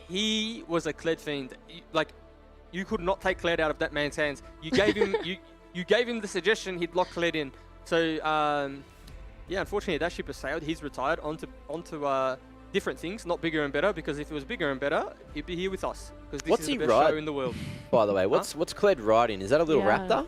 He was a Kled fiend. You could not take Kled out of that man's hands. You gave him you gave him the suggestion, he'd lock Kled in. So yeah, unfortunately that ship has sailed. He's retired onto different things, not bigger and better, because if it was bigger and better, he'd be here with us. Because this is the best show in the world. By the way, what's Kled riding? Is that a little raptor?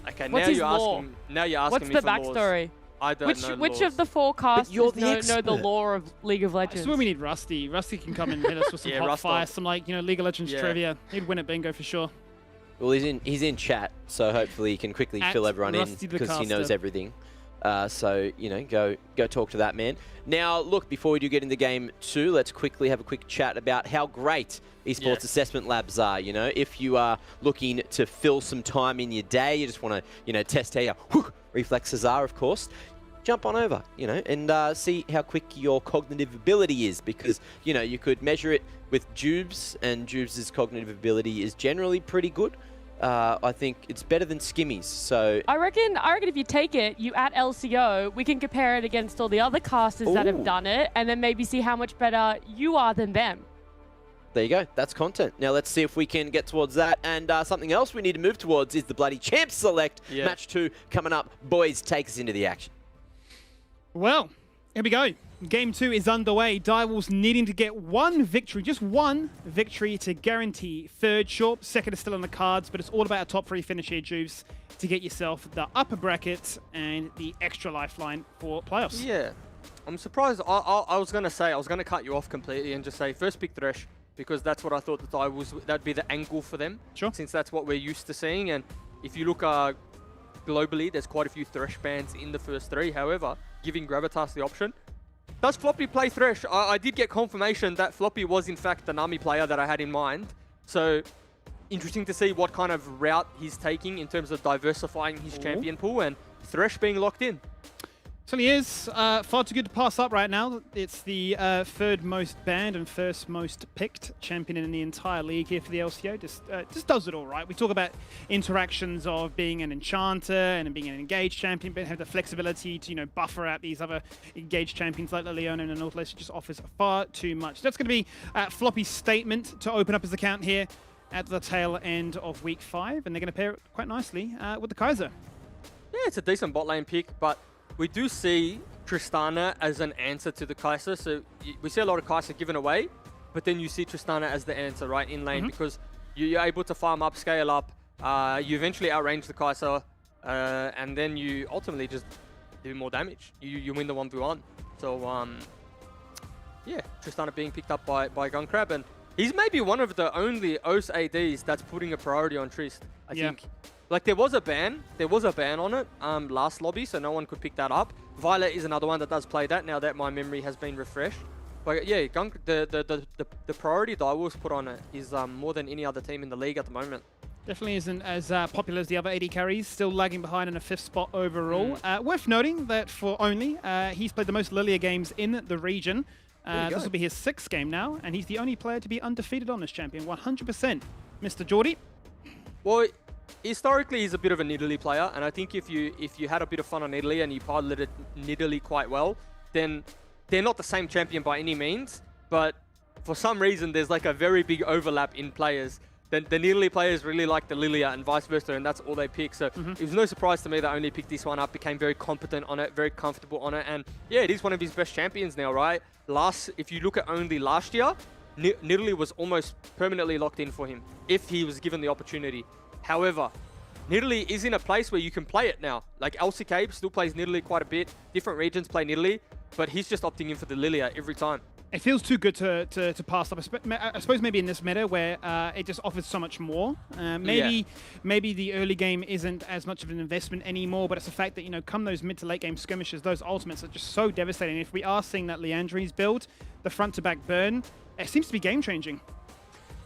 Okay, What's his lore? Now you're asking What's me the for laws. backstory? I don't know Which laws. of the four casters you're the know the expert. lore of League of I Legends? swear we need Rusty. Rusty can come and hit us with some hot Rust fire, off. some League of Legends Yeah. trivia. He'd win at bingo for sure. Well, he's in chat, so hopefully he can quickly At fill everyone in Rusty the because he knows Caster. everything. So, you know, go talk to that man. Now, look, before we do get into game 2, let's quickly have a quick chat about how great esports assessment labs are. You know, if you are looking to fill some time in your day, you just want to, you know, test how your reflexes are, of course, jump on over, you know, and see how quick your cognitive ability is, because, you know, you could measure it with Jubes, and Jubes' cognitive ability is generally pretty good. I think it's better than Skimmy's. So I reckon if you take it, you at LCO, we can compare it against all the other casters that have done it, and then maybe see how much better you are than them. There you go. That's content. Now let's see if we can get towards that. And something else we need to move towards is the bloody Champs Select. Yeah. Match 2 coming up. Boys, take us into the action. Well, here we go. Game 2 is underway. Direwolves needing to get one victory, just one victory to guarantee third. Short, second is still on the cards, but it's all about a top 3 finish here, Juves, to get yourself the upper bracket and the extra lifeline for playoffs. Yeah. I'm surprised. I was going to say, I was going to cut you off completely and just say first pick Thresh, because that's what I thought that that'd be the angle for them. Sure. Since that's what we're used to seeing. And if you look globally, there's quite a few Thresh bans in the first 3. However, giving Gravitas the option. Does Floppy play Thresh? I did get confirmation that Floppy was in fact the Nami player that I had in mind. So interesting to see what kind of route he's taking in terms of diversifying his champion pool and Thresh being locked in. Certainly is. Far too good to pass up right now. It's the third most banned and first most picked champion in the entire league here for the LCO. Just does it all right. We talk about interactions of being an enchanter and being an engaged champion, but have the flexibility to buffer out these other engaged champions like the Leona and the Nautilus. It just offers far too much. That's going to be Floppy's statement to open up his account here at the tail end of week 5, and they're going to pair it quite nicely with the Kaiser. Yeah, it's a decent bot lane pick, but we do see Tristana as an answer to the Kaiser. So we see a lot of Kaiser given away, but then you see Tristana as the answer, right, in lane, because you're able to farm up, scale up, you eventually outrange the Kaiser, and then you ultimately just do more damage. You win the 1v1. So, yeah, Tristana being picked up by Gunkrab, and he's maybe one of the only OS ADs that's putting a priority on Trist, I think. Like, there was a ban on it last lobby, so no one could pick that up. Violet is another one that does play that, now that my memory has been refreshed. But yeah, the priority Direwolves put on it is more than any other team in the league at the moment. Definitely isn't as popular as the other AD carries, still lagging behind in a 5th spot overall. Worth noting that for Only, he's played the most Lilia games in the region. This will be his 6th game now, and he's the only player to be undefeated on this champion, 100%. Mr. Geordie? Well, historically, he's a bit of a Nidalee player, and I think if you had a bit of fun on Nidalee and you piloted Nidalee quite well, then they're not the same champion by any means, but for some reason, there's like a very big overlap in players. The Nidalee players really like the Lilia and vice versa, and that's all they pick. So it was no surprise to me that Only picked this one up, became very competent on it, very comfortable on it, and yeah, it is one of his best champions now, right? If you look at Only last year, Nidalee was almost permanently locked in for him if he was given the opportunity. However, Nidalee is in a place where you can play it now. Like LCK still plays Nidalee quite a bit. Different regions play Nidalee, but he's just opting in for the Lilia every time. It feels too good to pass up. I suppose maybe in this meta where it just offers so much more. Maybe the early game isn't as much of an investment anymore, but it's the fact that, come those mid to late game skirmishes, those ultimates are just so devastating. If we are seeing that Leandri's build, the front to back burn, it seems to be game changing.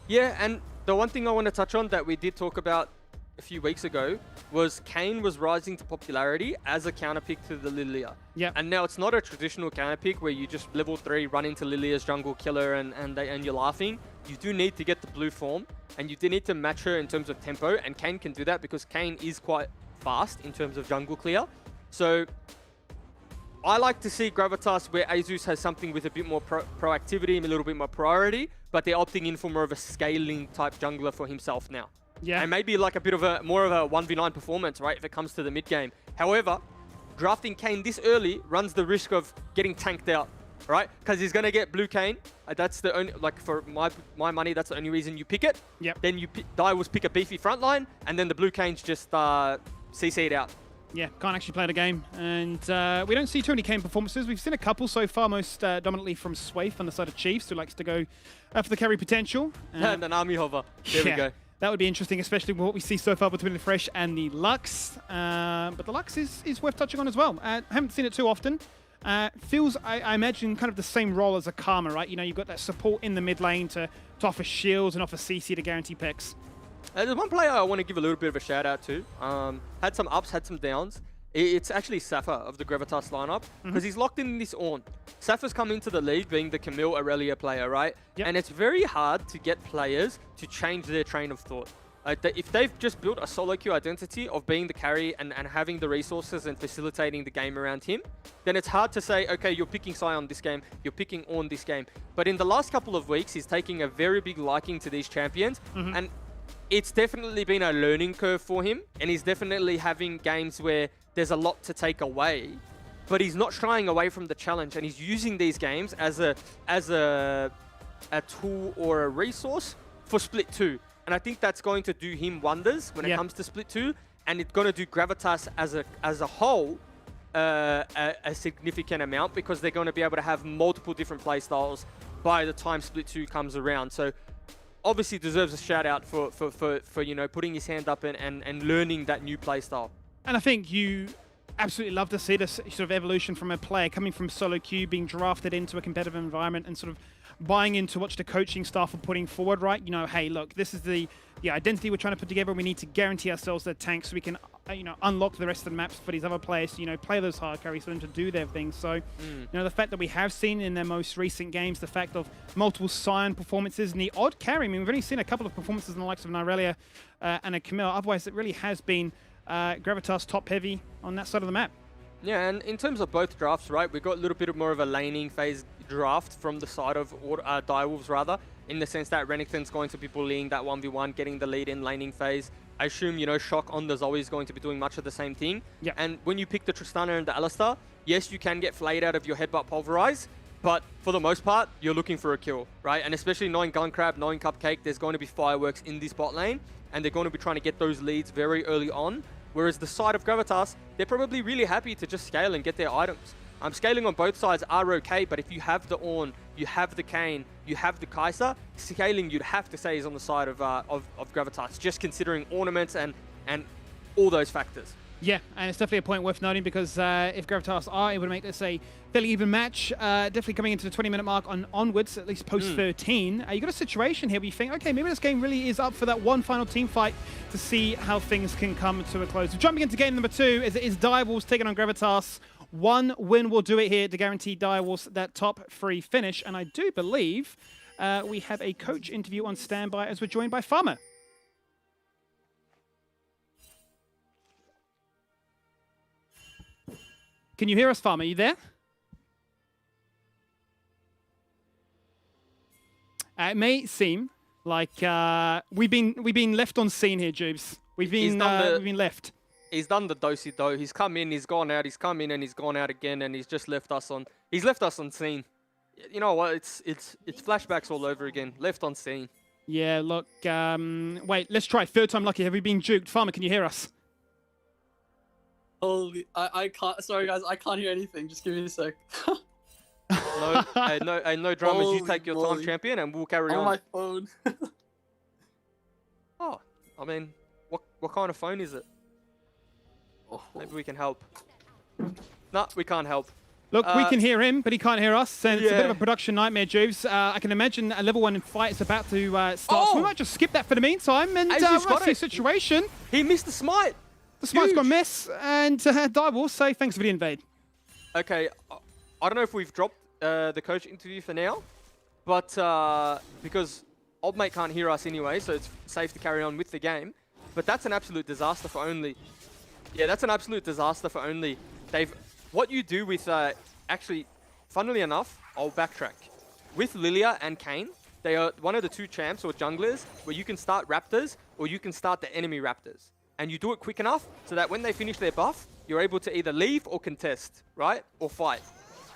Yeah, and the one thing I want to touch on that we did talk about a few weeks ago was Kayn was rising to popularity as a counter pick to the Lilia. Yeah. And now it's not a traditional counter pick where you just level 3 run into Lilia's jungle killer and you're laughing. You do need to get the blue form, and you do need to match her in terms of tempo, and Kayn can do that because Kayn is quite fast in terms of jungle clear. So I like to see Gravitas where Azus has something with a bit more proactivity and a little bit more priority, but they're opting in for more of a scaling type jungler for himself now. Yeah. And maybe like a bit of more of a 1v9 performance, right, if it comes to the mid game. However, drafting Kayn this early runs the risk of getting tanked out, right? Because he's going to get blue Kayn. That's the only, like, for my money, that's the only reason you pick it. Yep. Then you Direwolves pick a beefy frontline, and then the blue Kayn's just CC'd out. Yeah, can't actually play the game. And we don't see too many Kayn performances. We've seen a couple so far, most dominantly from Swaif on the side of Chiefs, who likes to go for the carry potential. And an army hover. There we go. That would be interesting, especially what we see so far between the Fresh and the Lux. But the Lux is worth touching on as well. I haven't seen it too often. Feels, I imagine, kind of the same role as a Karma, right? You've got that support in the mid lane to offer shields and offer CC to guarantee picks. There's one player I want to give a little bit of a shout out to. Had some ups, had some downs. It's actually Safa of the Gravitas lineup, because he's locked in this Ornn. Safa's come into the league being the Camille Aurelia player, right? Yep. And it's very hard to get players to change their train of thought. If they've just built a solo queue identity of being the carry and having the resources and facilitating the game around him, then it's hard to say, okay, you're picking Sion this game, you're picking Ornn this game. But in the last couple of weeks, he's taking a very big liking to these champions. And it's definitely been a learning curve for him. And he's definitely having games where there's a lot to take away. But he's not shying away from the challenge. And he's using these games as a tool or a resource for Split 2. And I think that's going to do him wonders when it comes to Split 2. And it's going to do Gravitas as a whole a significant amount, because they're going to be able to have multiple different playstyles by the time Split 2 comes around. So obviously deserves a shout out for you know, putting his hand up and learning that new playstyle. And I think you absolutely love to see this sort of evolution from a player coming from solo queue, being drafted into a competitive environment and sort of buying into what the coaching staff are putting forward, right? You know, hey, look, this is the identity we're trying to put together. We need to guarantee ourselves the tank so we can, you know, unlock the rest of the maps for these other players to, you know, play those hard carries for them to do their thing. So, you know, the fact that we have seen in their most recent games, the fact of multiple Sion performances and the odd carry. I mean, we've only seen a couple of performances in the likes of Nirelia and a Camille. Otherwise, it really has been Gravitas top heavy on that side of the map. Yeah, and in terms of both drafts, right, we got a little bit more of a laning phase draft from the side of Direwolves, rather, in the sense that Renekton's going to be bullying that 1v1, getting the lead in laning phase. I assume, you know, Shock on the Zoe is going to be doing much of the same thing. Yeah. And when you pick the Tristana and the Alistar, yes, you can get flayed out of your Headbutt Pulverize, but for the most part, you're looking for a kill, right? And especially knowing Gunkrab, knowing Cupcake, there's going to be fireworks in this bot lane, and they're going to be trying to get those leads very early on. Whereas the side of Gravitas, they're probably really happy to just scale and get their items. Scaling on both sides are okay, but if you have the Ornn, you have the Kayn, you have the Kai'Sa, scaling you'd have to say is on the side of Gravitas, just considering ornaments and all those factors. Yeah, and it's definitely a point worth noting, because if Gravitas are able to make this a fairly even match, definitely coming into the 20-minute mark onwards, at least post 13, you got a situation here where you think, okay, maybe this game really is up for that one final team fight to see how things can come to a close. So jumping into game number 2, as it is Direwolves taking on Gravitas. One win will do it here to guarantee Direwolves that top 3 finish, and I do believe we have a coach interview on standby as we're joined by Farmer. Can you hear us, Farmer? Are you there? It may seem like we've been left on scene here, Jubes. We've been left. He's done the dosey though. He's come in, he's gone out, he's come in and he's gone out again, and he's just left us on. He's left us on scene. You know what? It's flashbacks all over again. Left on scene. Yeah. Look. Wait. Let's try. Third time lucky. Have we been juked? Farmer, can you hear us? Holy, I can't. Sorry guys, I can't hear anything. Just give me a sec. No dramas. You take your time, champion, and we'll carry on. On my phone. Oh, I mean, what kind of phone is it? Maybe we can help. No, we can't help. Look, we can hear him, but he can't hear us. And it's a bit of a production nightmare, Juves. I can imagine a level 1 fight is about to start. So we might just skip that for the meantime. And we'll see a situation. He missed the smite. The smite's gone miss. And Direwolves say thanks for the invade. Okay, I don't know if we've dropped the coach interview for now. But because Old Mate can't hear us anyway, so it's safe to carry on with the game. But that's an absolute disaster for Only. Yeah, that's an absolute disaster for Only. What you do with, actually, funnily enough, I'll backtrack. With Lilia and Kayn, they are one of the 2 champs or junglers where you can start Raptors or you can start the enemy Raptors. And you do it quick enough so that when they finish their buff, you're able to either leave or contest, right? Or fight.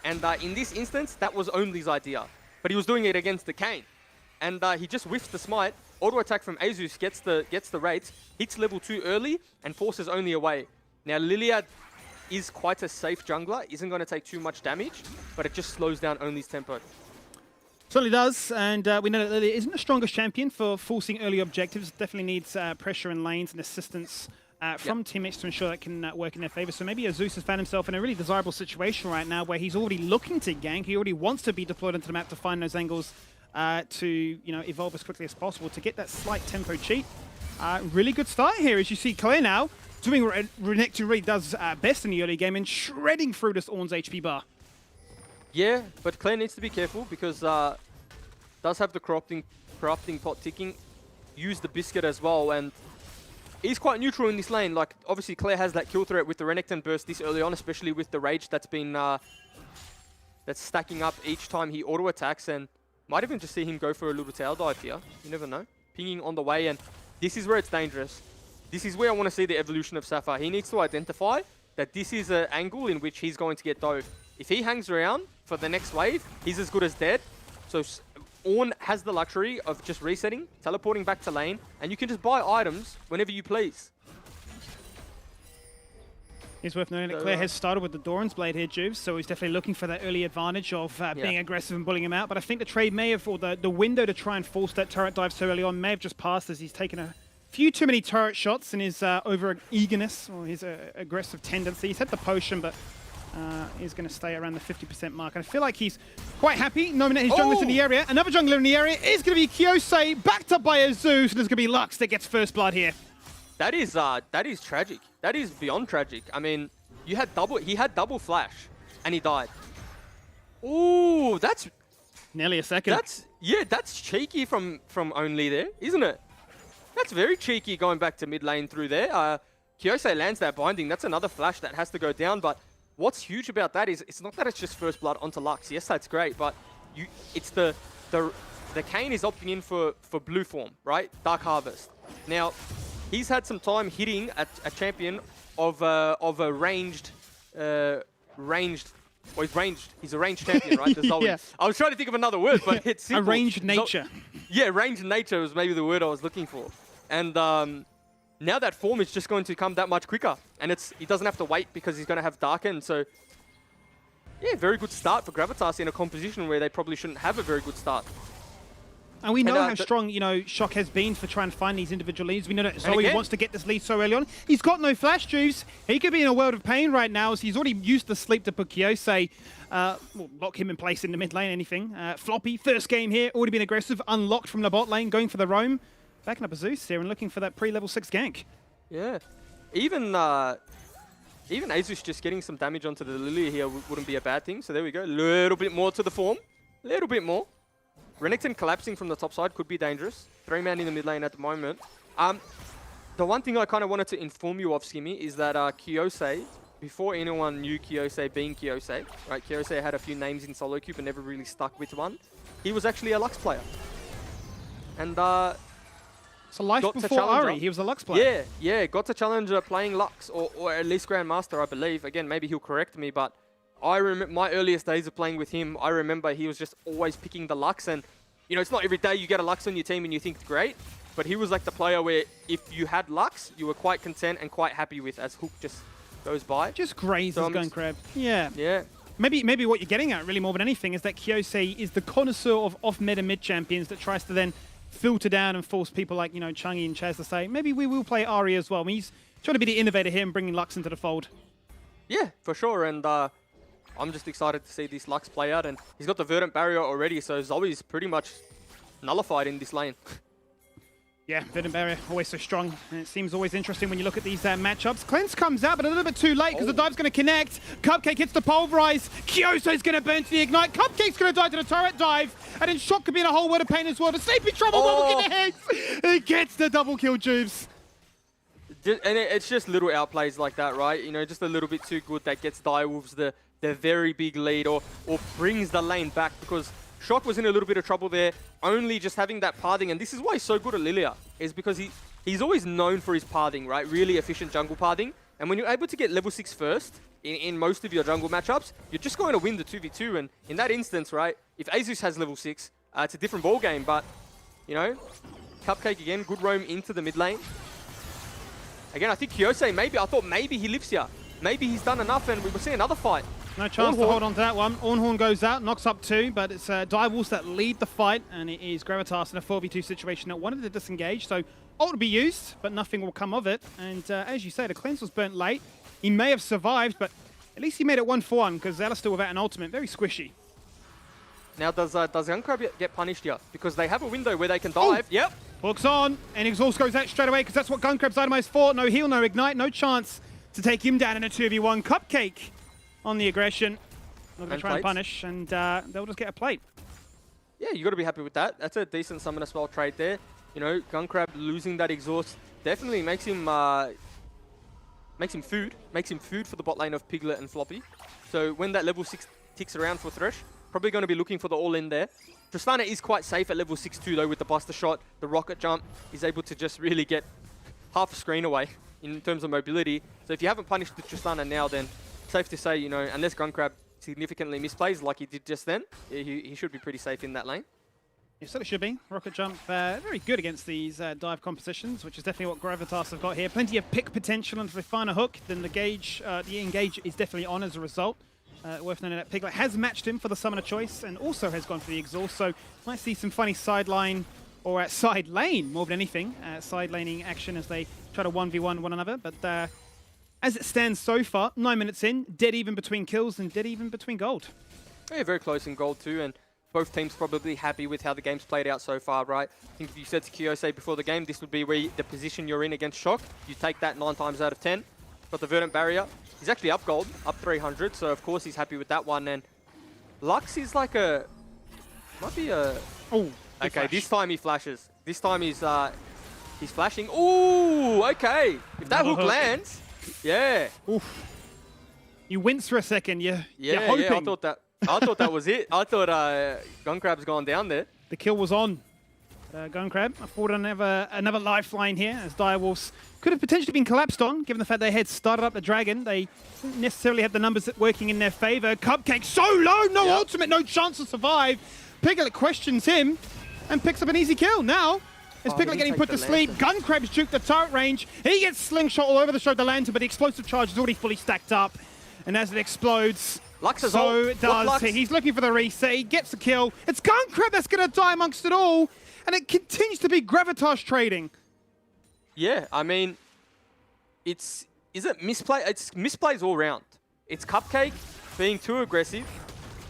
And in this instance, that was Only's idea. But he was doing it against the Kayn. And he just whiffs the smite. Auto attack from Azus gets the rates, hits level 2 early, and forces Only away. Now Lilia is quite a safe jungler, isn't going to take too much damage, but it just slows down Only's tempo. Certainly does, and we know that Lilia isn't the strongest champion for forcing early objectives. Definitely needs pressure in lanes and assistance from teammates to ensure that can work in their favor. So maybe Azus has found himself in a really desirable situation right now where he's already looking to gank. He already wants to be deployed into the map to find those angles to evolve as quickly as possible to get that slight tempo cheat. Really good start here, as you see Claire now doing what Renekton really does best in the early game and shredding through this Ornn's HP bar. Yeah, but Claire needs to be careful because does have the corrupting pot ticking. use the Biscuit as well, and he's quite neutral in this lane. Like, obviously, Claire has that kill threat with the Renekton burst this early on, especially with the Rage that's been that's stacking up each time he auto-attacks, and might even just see him go for a little tail dive here. You never know. Pinging on the way, and this is where it's dangerous. This is where I want to see the evolution of Sapphire. He needs to identify that this is an angle in which he's going to get dove. If he hangs around for the next wave, he's as good as dead. So Ornn has the luxury of just resetting, teleporting back to lane, and you can just buy items whenever you please. It's worth noting that Claire has started with the Doran's Blade here, Jubes, so he's definitely looking for that early advantage of being aggressive and bullying him out. But I think the trade may have, or the window to try and force that turret dive so early on may have just passed, as he's taken a few too many turret shots in his over-eagerness, or his aggressive tendency. He's had the potion, but is going to stay around the 50% mark. And I feel like he's quite happy knowing that his jungler's in the area. Another jungler in the area is going to be Kyosei, backed up by a Zeus, and there's going to be Lux that gets first blood here. That is tragic. That is beyond tragic. I mean, he had double flash, and he died. Ooh, that's nearly a second. That's cheeky from Only there, isn't it? That's very cheeky going back to mid lane through there. Kyosei lands that binding. That's another flash that has to go down, but what's huge about that is it's not that it's just first blood onto Lux. Yes, that's great, but it's the Kayn is opting in for blue form, right? Dark Harvest. Now, he's had some time hitting a champion of a ranged. Well, he's ranged. He's a ranged champion, right? Yeah. I was trying to think of another word, but it's simple. A ranged nature. Yeah, ranged nature was maybe the word I was looking for. And now that form is just going to come that much quicker. And he doesn't have to wait because he's going to have Darken. So, yeah, very good start for Gravitas in a composition where they probably shouldn't have a very good start. And we know how strong, Shock has been for trying to find these individual leads. We know that Zoe wants to get this lead so early on. He's got no flash juice. He could be in a world of pain right now, as he's already used the sleep to put Kyosei, lock him in place in the mid lane, anything. Floppy, first game here, already been aggressive, unlocked from the bot lane, going for the roam. Backing up a Zeus here and looking for that pre-level 6 gank. Yeah. Even Azus just getting some damage onto the Lilia here wouldn't be a bad thing. So there we go. A little bit more to the form. A little bit more. Renekton collapsing from the top side could be dangerous. 3-man in the mid lane at the moment. The one thing I kind of wanted to inform you of, Skimmy, is that Kyosei, before anyone knew Kyosei being Kyosei, right? Kyosei had a few names in solo queue but never really stuck with one. He was actually a Lux player. And so life before Ari, he was a Lux player. Yeah, got to challenger playing Lux, or at least Grandmaster, I believe. Again, maybe he'll correct me, but I remember my earliest days of playing with him. I remember he was just always picking the Lux, and it's not every day you get a Lux on your team and you think it's great, but he was like the player where if you had Lux, you were quite content and quite happy with as Hook just goes by. Just grazes going crab. Yeah. Yeah. Maybe what you're getting at really more than anything is that Kyosei is the connoisseur of off-meta mid champions that tries to then filter down and force people like, Chungy and Chaz to say, maybe we will play Ari as well. I mean, he's trying to be the innovator here and bringing Lux into the fold. Yeah, for sure. And I'm just excited to see this Lux play out. And he's got the Verdant Barrier already, so Zoe's pretty much nullified in this lane. Yeah, Verdant Barrier, always so strong. And it seems always interesting when you look at these matchups. Cleanse comes out, but a little bit too late because the dive's going to connect. Cupcake hits the Pulverize. Kyoso's going to burn to the Ignite. Cupcake's going to die to the turret dive. And then Shock could be in a whole world of pain as well. The Sleepy Trouble will get the head. He gets the double kill, Jubes. And it's just little outplays like that, right? Just a little bit too good that gets Direwolves the very big lead or brings the lane back, because Shock was in a little bit of trouble there, only just having that pathing. And this is why he's so good at Lilia, is because he's always known for his pathing, right? Really efficient jungle pathing. And when you're able to get level 6 first in most of your jungle matchups, you're just going to win the 2v2. And in that instance, right, if Azus has level 6, it's a different ball game. But, Cupcake again, good roam into the mid lane. Again, I think Kyosei, I thought maybe he lives here. Maybe he's done enough and we will see another fight. No chance to hold on to that one. Ornhorn goes out, knocks up 2, but it's Direwolves that lead the fight, and it is Gravitas in a 4v2 situation that wanted to disengage, so ult to be used, but nothing will come of it. And as you say, the cleanse was burnt late. He may have survived, but at least he made it 1-for-1, because Alistair without an ultimate, very squishy. Now, does Young Crab get punished here? Because they have a window where they can dive. Oh. Yep. Hooks on, and Exhaust goes out straight away, because that's what Guncrab's itemized for. No heal, no ignite, no chance to take him down in a 2v1. Cupcake on the aggression. Not going to try and punish, and they'll just get a plate. Yeah, you got to be happy with that. That's a decent Summoner Spell trade there. you know, Gunkrab losing that exhaust definitely makes him food for the bot lane of Piglet and Floppy. So when that level 6 ticks around for Thresh, probably going to be looking for the all-in there. Tristana is quite safe at level 6-2 though with the Buster Shot, the Rocket Jump. He's able to just really get half a screen away in terms of mobility. So if you haven't punished the Tristana now, then safe to say, you know, unless Gunkrab significantly misplays like he did just then, he should be pretty safe in that lane. Yeah, so it should be. Rocket Jump, very good against these dive compositions, which is definitely what Gravitas have got here. Plenty of pick potential, and if they find a hook, then the engage is definitely on as a result. Worth noting that Piglet has matched him for the summoner choice and also has gone for the exhaust, so might see some funny sideline or side lane more than anything, side laning action as they try to 1v1 one another. But as it stands so far, 9 minutes in, dead even between kills and dead even between gold. Yeah, very close in gold too, and both teams probably happy with how the game's played out so far, right? I think if you said to Kiyose before the game, this would be where the position you're in against Shock. You take that 9 times out of 10. Got the Verdant Barrier. He's actually up gold, up 300, so of course he's happy with that one. And Lux is like a... might be a... Oh, okay, flash. This time he flashes. This time he's flashing. Ooh, okay. If that hook lands, yeah. Oof. You wince for a second, you're hoping. Yeah, I thought that was it. I thought Gunkrab's gone down there. The kill was on. Gunkrab afforded another lifeline here as Direwolves could have potentially been collapsed on, given the fact they had started up the Dragon. They didn't necessarily have the numbers working in their favor. Cupcake so low, no ultimate, no chance to survive. Piglet questions him and picks up an easy kill. Now, is Piglet getting put to sleep? Gunkrab's juked the turret range. He gets slingshot all over the show, the lantern, but the explosive charge is already fully stacked up. And as it explodes, Lux is so does he. He's looking for the reset. He gets the kill. It's Gunkrab that's going to die amongst it all. And it continues to be Gravitas trading. Yeah, I mean, is it misplay? It's misplays all round. It's Cupcake being too aggressive.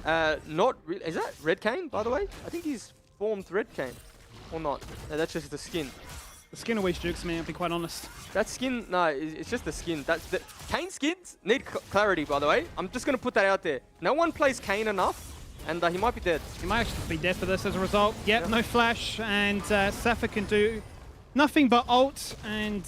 Not really. Is that Red Cane, by the way? I think he's formed Red Cane. Or not. No, that's just the skin. The skin always jukes me, I'll be quite honest. That skin, no, it's just the skin. Kane skins need clarity, by the way. I'm just going to put that out there. No one plays Kane enough, and he might be dead. He might actually be dead for this as a result. Yep, no flash, and Safa can do nothing but ult, and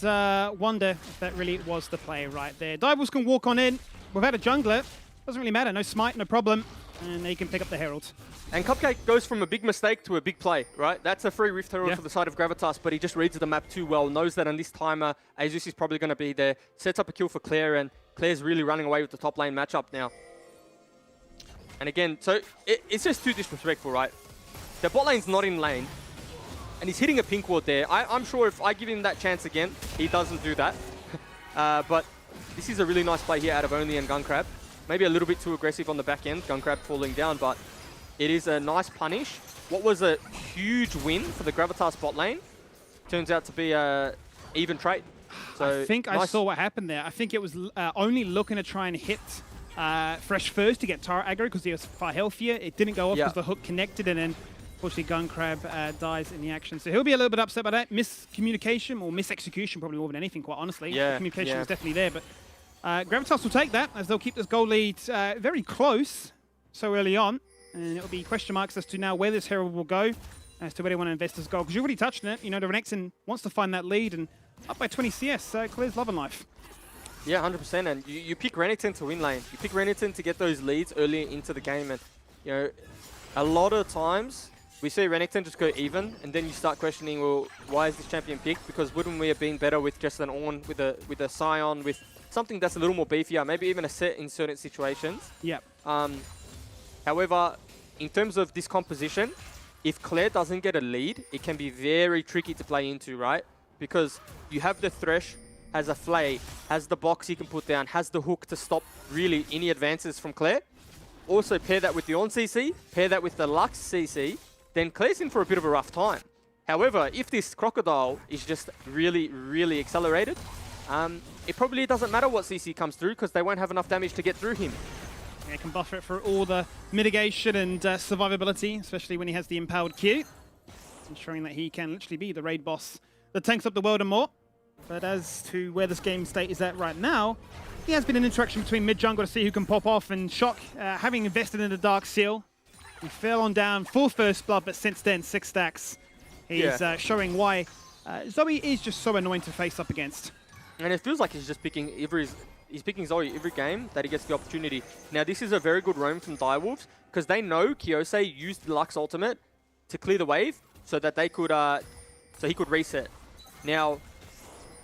wonder if that really was the play right there. Direwolves can walk on in without a jungler. Doesn't really matter, no smite, no problem, and they can pick up the Herald. And Cupcake goes from a big mistake to a big play, right? That's a free Rift Herald for the side of Gravitas, but he just reads the map too well, knows that on this timer, Azus is probably going to be there, sets up a kill for Claire, and Claire's really running away with the top lane matchup now. And again, so it's just too disrespectful, right? The bot lane's not in lane, and he's hitting a pink ward there. I'm sure if I give him that chance again, he doesn't do that. But this is a really nice play here out of Only and Gunkrab. Maybe a little bit too aggressive on the back end, Gunkrab falling down, but it is a nice punish. What was a huge win for the Gravitas bot lane turns out to be a even trade. So I think I saw what happened there. I think it was Only looking to try and hit Fresh first to get Tara aggro because he was far healthier. It didn't go off because the hook connected, and then unfortunately Gunkrab dies in the action. So he'll be a little bit upset by that. Miscommunication or misexecution probably more than anything, quite honestly. Yeah, communication was definitely there, but Gravitas will take that as they'll keep this goal lead very close so early on. And it will be question marks as to now where this Herald will go, as to where they want to invest this goal. Because you've already touched on it. You know, the Renekton wants to find that lead, and up by 20 CS, Claire's loving life. Yeah, 100%. And you pick Renekton to win lane. You pick Renekton to get those leads early into the game. And, you know, a lot of times we see Renekton just go even, and then you start questioning, well, why is this champion picked? Because wouldn't we have been better with just an Ornn, with a Scion, with something that's a little more beefier, maybe even a set in certain situations? Yeah. However, in terms of this composition, if Claire doesn't get a lead, it can be very tricky to play into, right? Because you have the Thresh, has a Flay, has the box he can put down, has the hook to stop really any advances from Claire. Also pair that with the Ornn CC, pair that with the Lux CC, then Claire's in for a bit of a rough time. However, if this Crocodile is just really, really accelerated, it probably doesn't matter what CC comes through because they won't have enough damage to get through him. Yeah, can buffer it for all the mitigation and survivability, especially when he has the empowered Q. Ensuring that he can literally be the raid boss that tanks up the world and more. But as to where this game state is at right now, he has been an interaction between mid-jungle to see who can pop off, and Shock, having invested in the Dark Seal, he fell on down full first blood, but since then, 6 stacks. He's showing why Zoe is just so annoying to face up against. And it feels like he's just picking he's picking Zoe every game that he gets the opportunity. Now, this is a very good roam from Direwolves because they know Kiyose used the Lux ultimate to clear the wave so that they could, so he could reset. Now,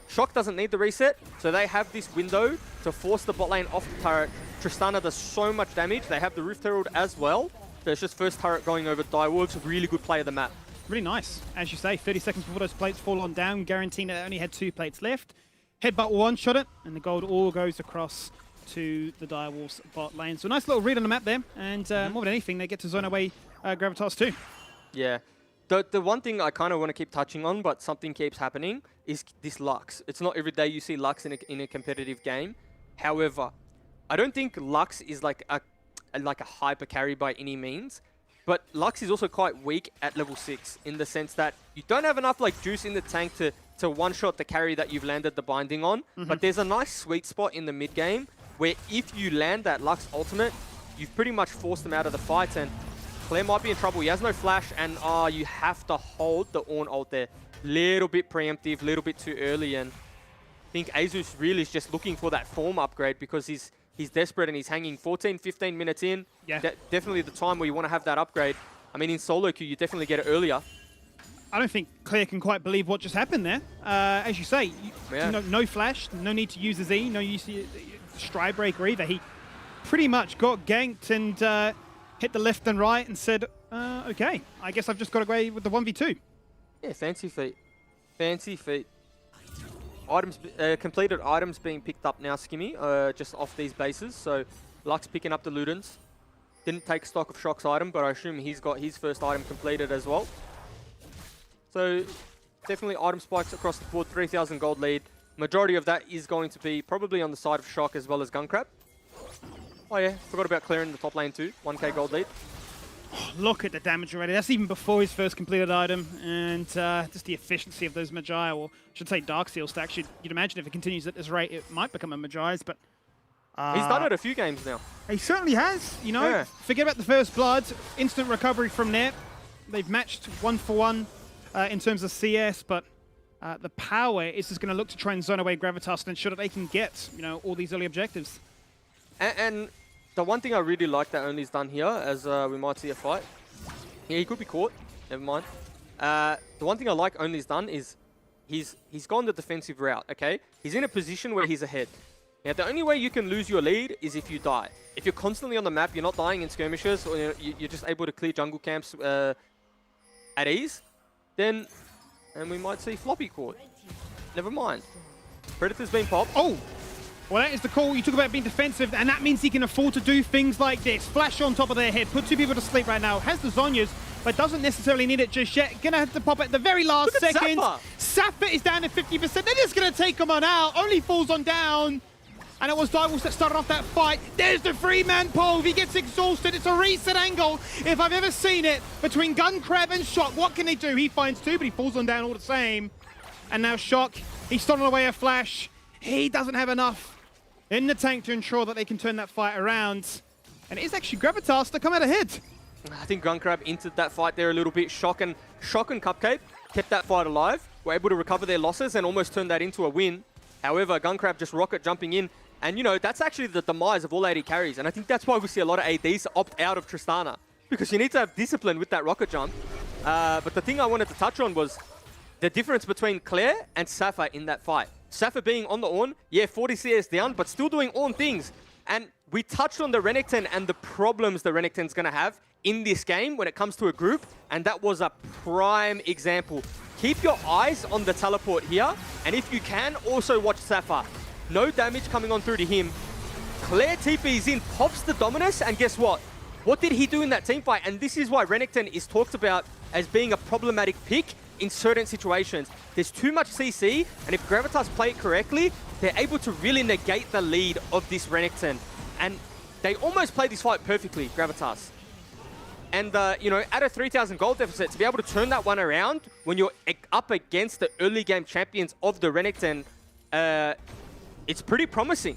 Shock doesn't need the reset, so they have this window to force the bot lane off the turret. Tristana does so much damage. They have the Rift Herald as well. So it's just first turret going over Direwolves. Really good play of the map. Really nice. As you say, 30 seconds before those plates fall on down, guaranteeing that they only had 2 plates left. Headbutt one-shot it, and the gold all goes across to the Direwolves bot lane. So a nice little read on the map there, and more than anything, they get to zone away Gravitas too. Yeah. The one thing I kind of want to keep touching on, but something keeps happening, is this Lux. It's not every day you see Lux in a competitive game. However, I don't think Lux is like a hyper carry by any means, but Lux is also quite weak at level 6 in the sense that you don't have enough like juice in the tank to one-shot the carry that you've landed the binding on, but there's a nice sweet spot in the mid-game where if you land that Lux ultimate, you've pretty much forced them out of the fight, and Claire might be in trouble. He has no flash, and you have to hold the Ornn ult there. Little bit preemptive, little bit too early, and I think Azus really is just looking for that form upgrade because he's desperate and he's hanging 14, 15 minutes in. Yeah. Definitely the time where you want to have that upgrade. I mean, in solo queue, you definitely get it earlier. I don't think Claire can quite believe what just happened there. As you say, no flash, no need to use the Z, no use the Stride Breaker either. He pretty much got ganked and hit the left and right and said, okay, I guess I've just got away with the 1v2. Yeah, fancy feet. Fancy feet. Items, completed items being picked up now, Skimmy, just off these bases. So Lux picking up the Ludens. Didn't take stock of Shock's item, but I assume he's got his first item completed as well. So definitely item spikes across the board, 3,000 gold lead. Majority of that is going to be probably on the side of Shock as well as Gunkrab. Oh yeah, forgot about clearing the top lane too, 1k gold lead. Oh, look at the damage already. That's even before his first completed item, and just the efficiency of those Magi, or I should say Dark Seal stacks. You'd imagine if it continues at this rate, it might become a Magi's, but... he's done it a few games now. He certainly has, you know. Yeah. Forget about the first blood, instant recovery from there. They've matched 1 for 1 in terms of CS, but the power is just going to look to try and zone away Gravitas and ensure that they can get, all these early objectives. And the one thing I really like that Only's done here, as we might see a fight. Yeah, he could be caught. Never mind. The one thing I like Only's done is he's gone the defensive route, okay? He's in a position where he's ahead. Now, the only way you can lose your lead is if you die. If you're constantly on the map, you're not dying in skirmishes, or you're just able to clear jungle camps at ease, then... And we might see Floppy caught. Never mind. Predator's been popped. Oh! Well, that is the call. You talk about being defensive, and that means he can afford to do things like this. Flash on top of their head, put 2 people to sleep right now. Has the Zonyas, but doesn't necessarily need it just yet. Gonna have to pop at the very last second. Safa is down to 50%. They're just gonna take him on out. Only falls on down. And it was Direwolves that started off that fight. There's the 3-man pole. He gets exhausted. It's a reset angle, if I've ever seen it, between Gunkrab and Shock. What can he do? He finds 2, but he falls on down all the same. And now Shock, he's stolen away a flash. He doesn't have enough in the tank to ensure that they can turn that fight around. And it is actually Gravitas that come out ahead. I think Gunkrab entered that fight there a little bit. Shock and Cupcake kept that fight alive, were able to recover their losses and almost turn that into a win. However, Gunkrab just rocket jumping in. And, that's actually the demise of all AD carries. And I think that's why we see a lot of ADs opt out of Tristana. Because you need to have discipline with that rocket jump. But the thing I wanted to touch on was the difference between Claire and Safa in that fight. Safa being on the Ornn, yeah, 40 CS down, but still doing Ornn things. And we touched on the Renekton and the problems the Renekton's going to have in this game when it comes to a group. And that was a prime example. Keep your eyes on the teleport here. And if you can, also watch Safa. No damage coming on through to him. Claire TP's in, pops the Dominus, and guess what? What did he do in that team fight? And this is why Renekton is talked about as being a problematic pick in certain situations. There's too much CC, and if Gravitas play it correctly, they're able to really negate the lead of this Renekton. And they almost played this fight perfectly, Gravitas. And, at a 3,000 gold deficit, to be able to turn that one around when you're up against the early game champions of the Renekton, it's pretty promising.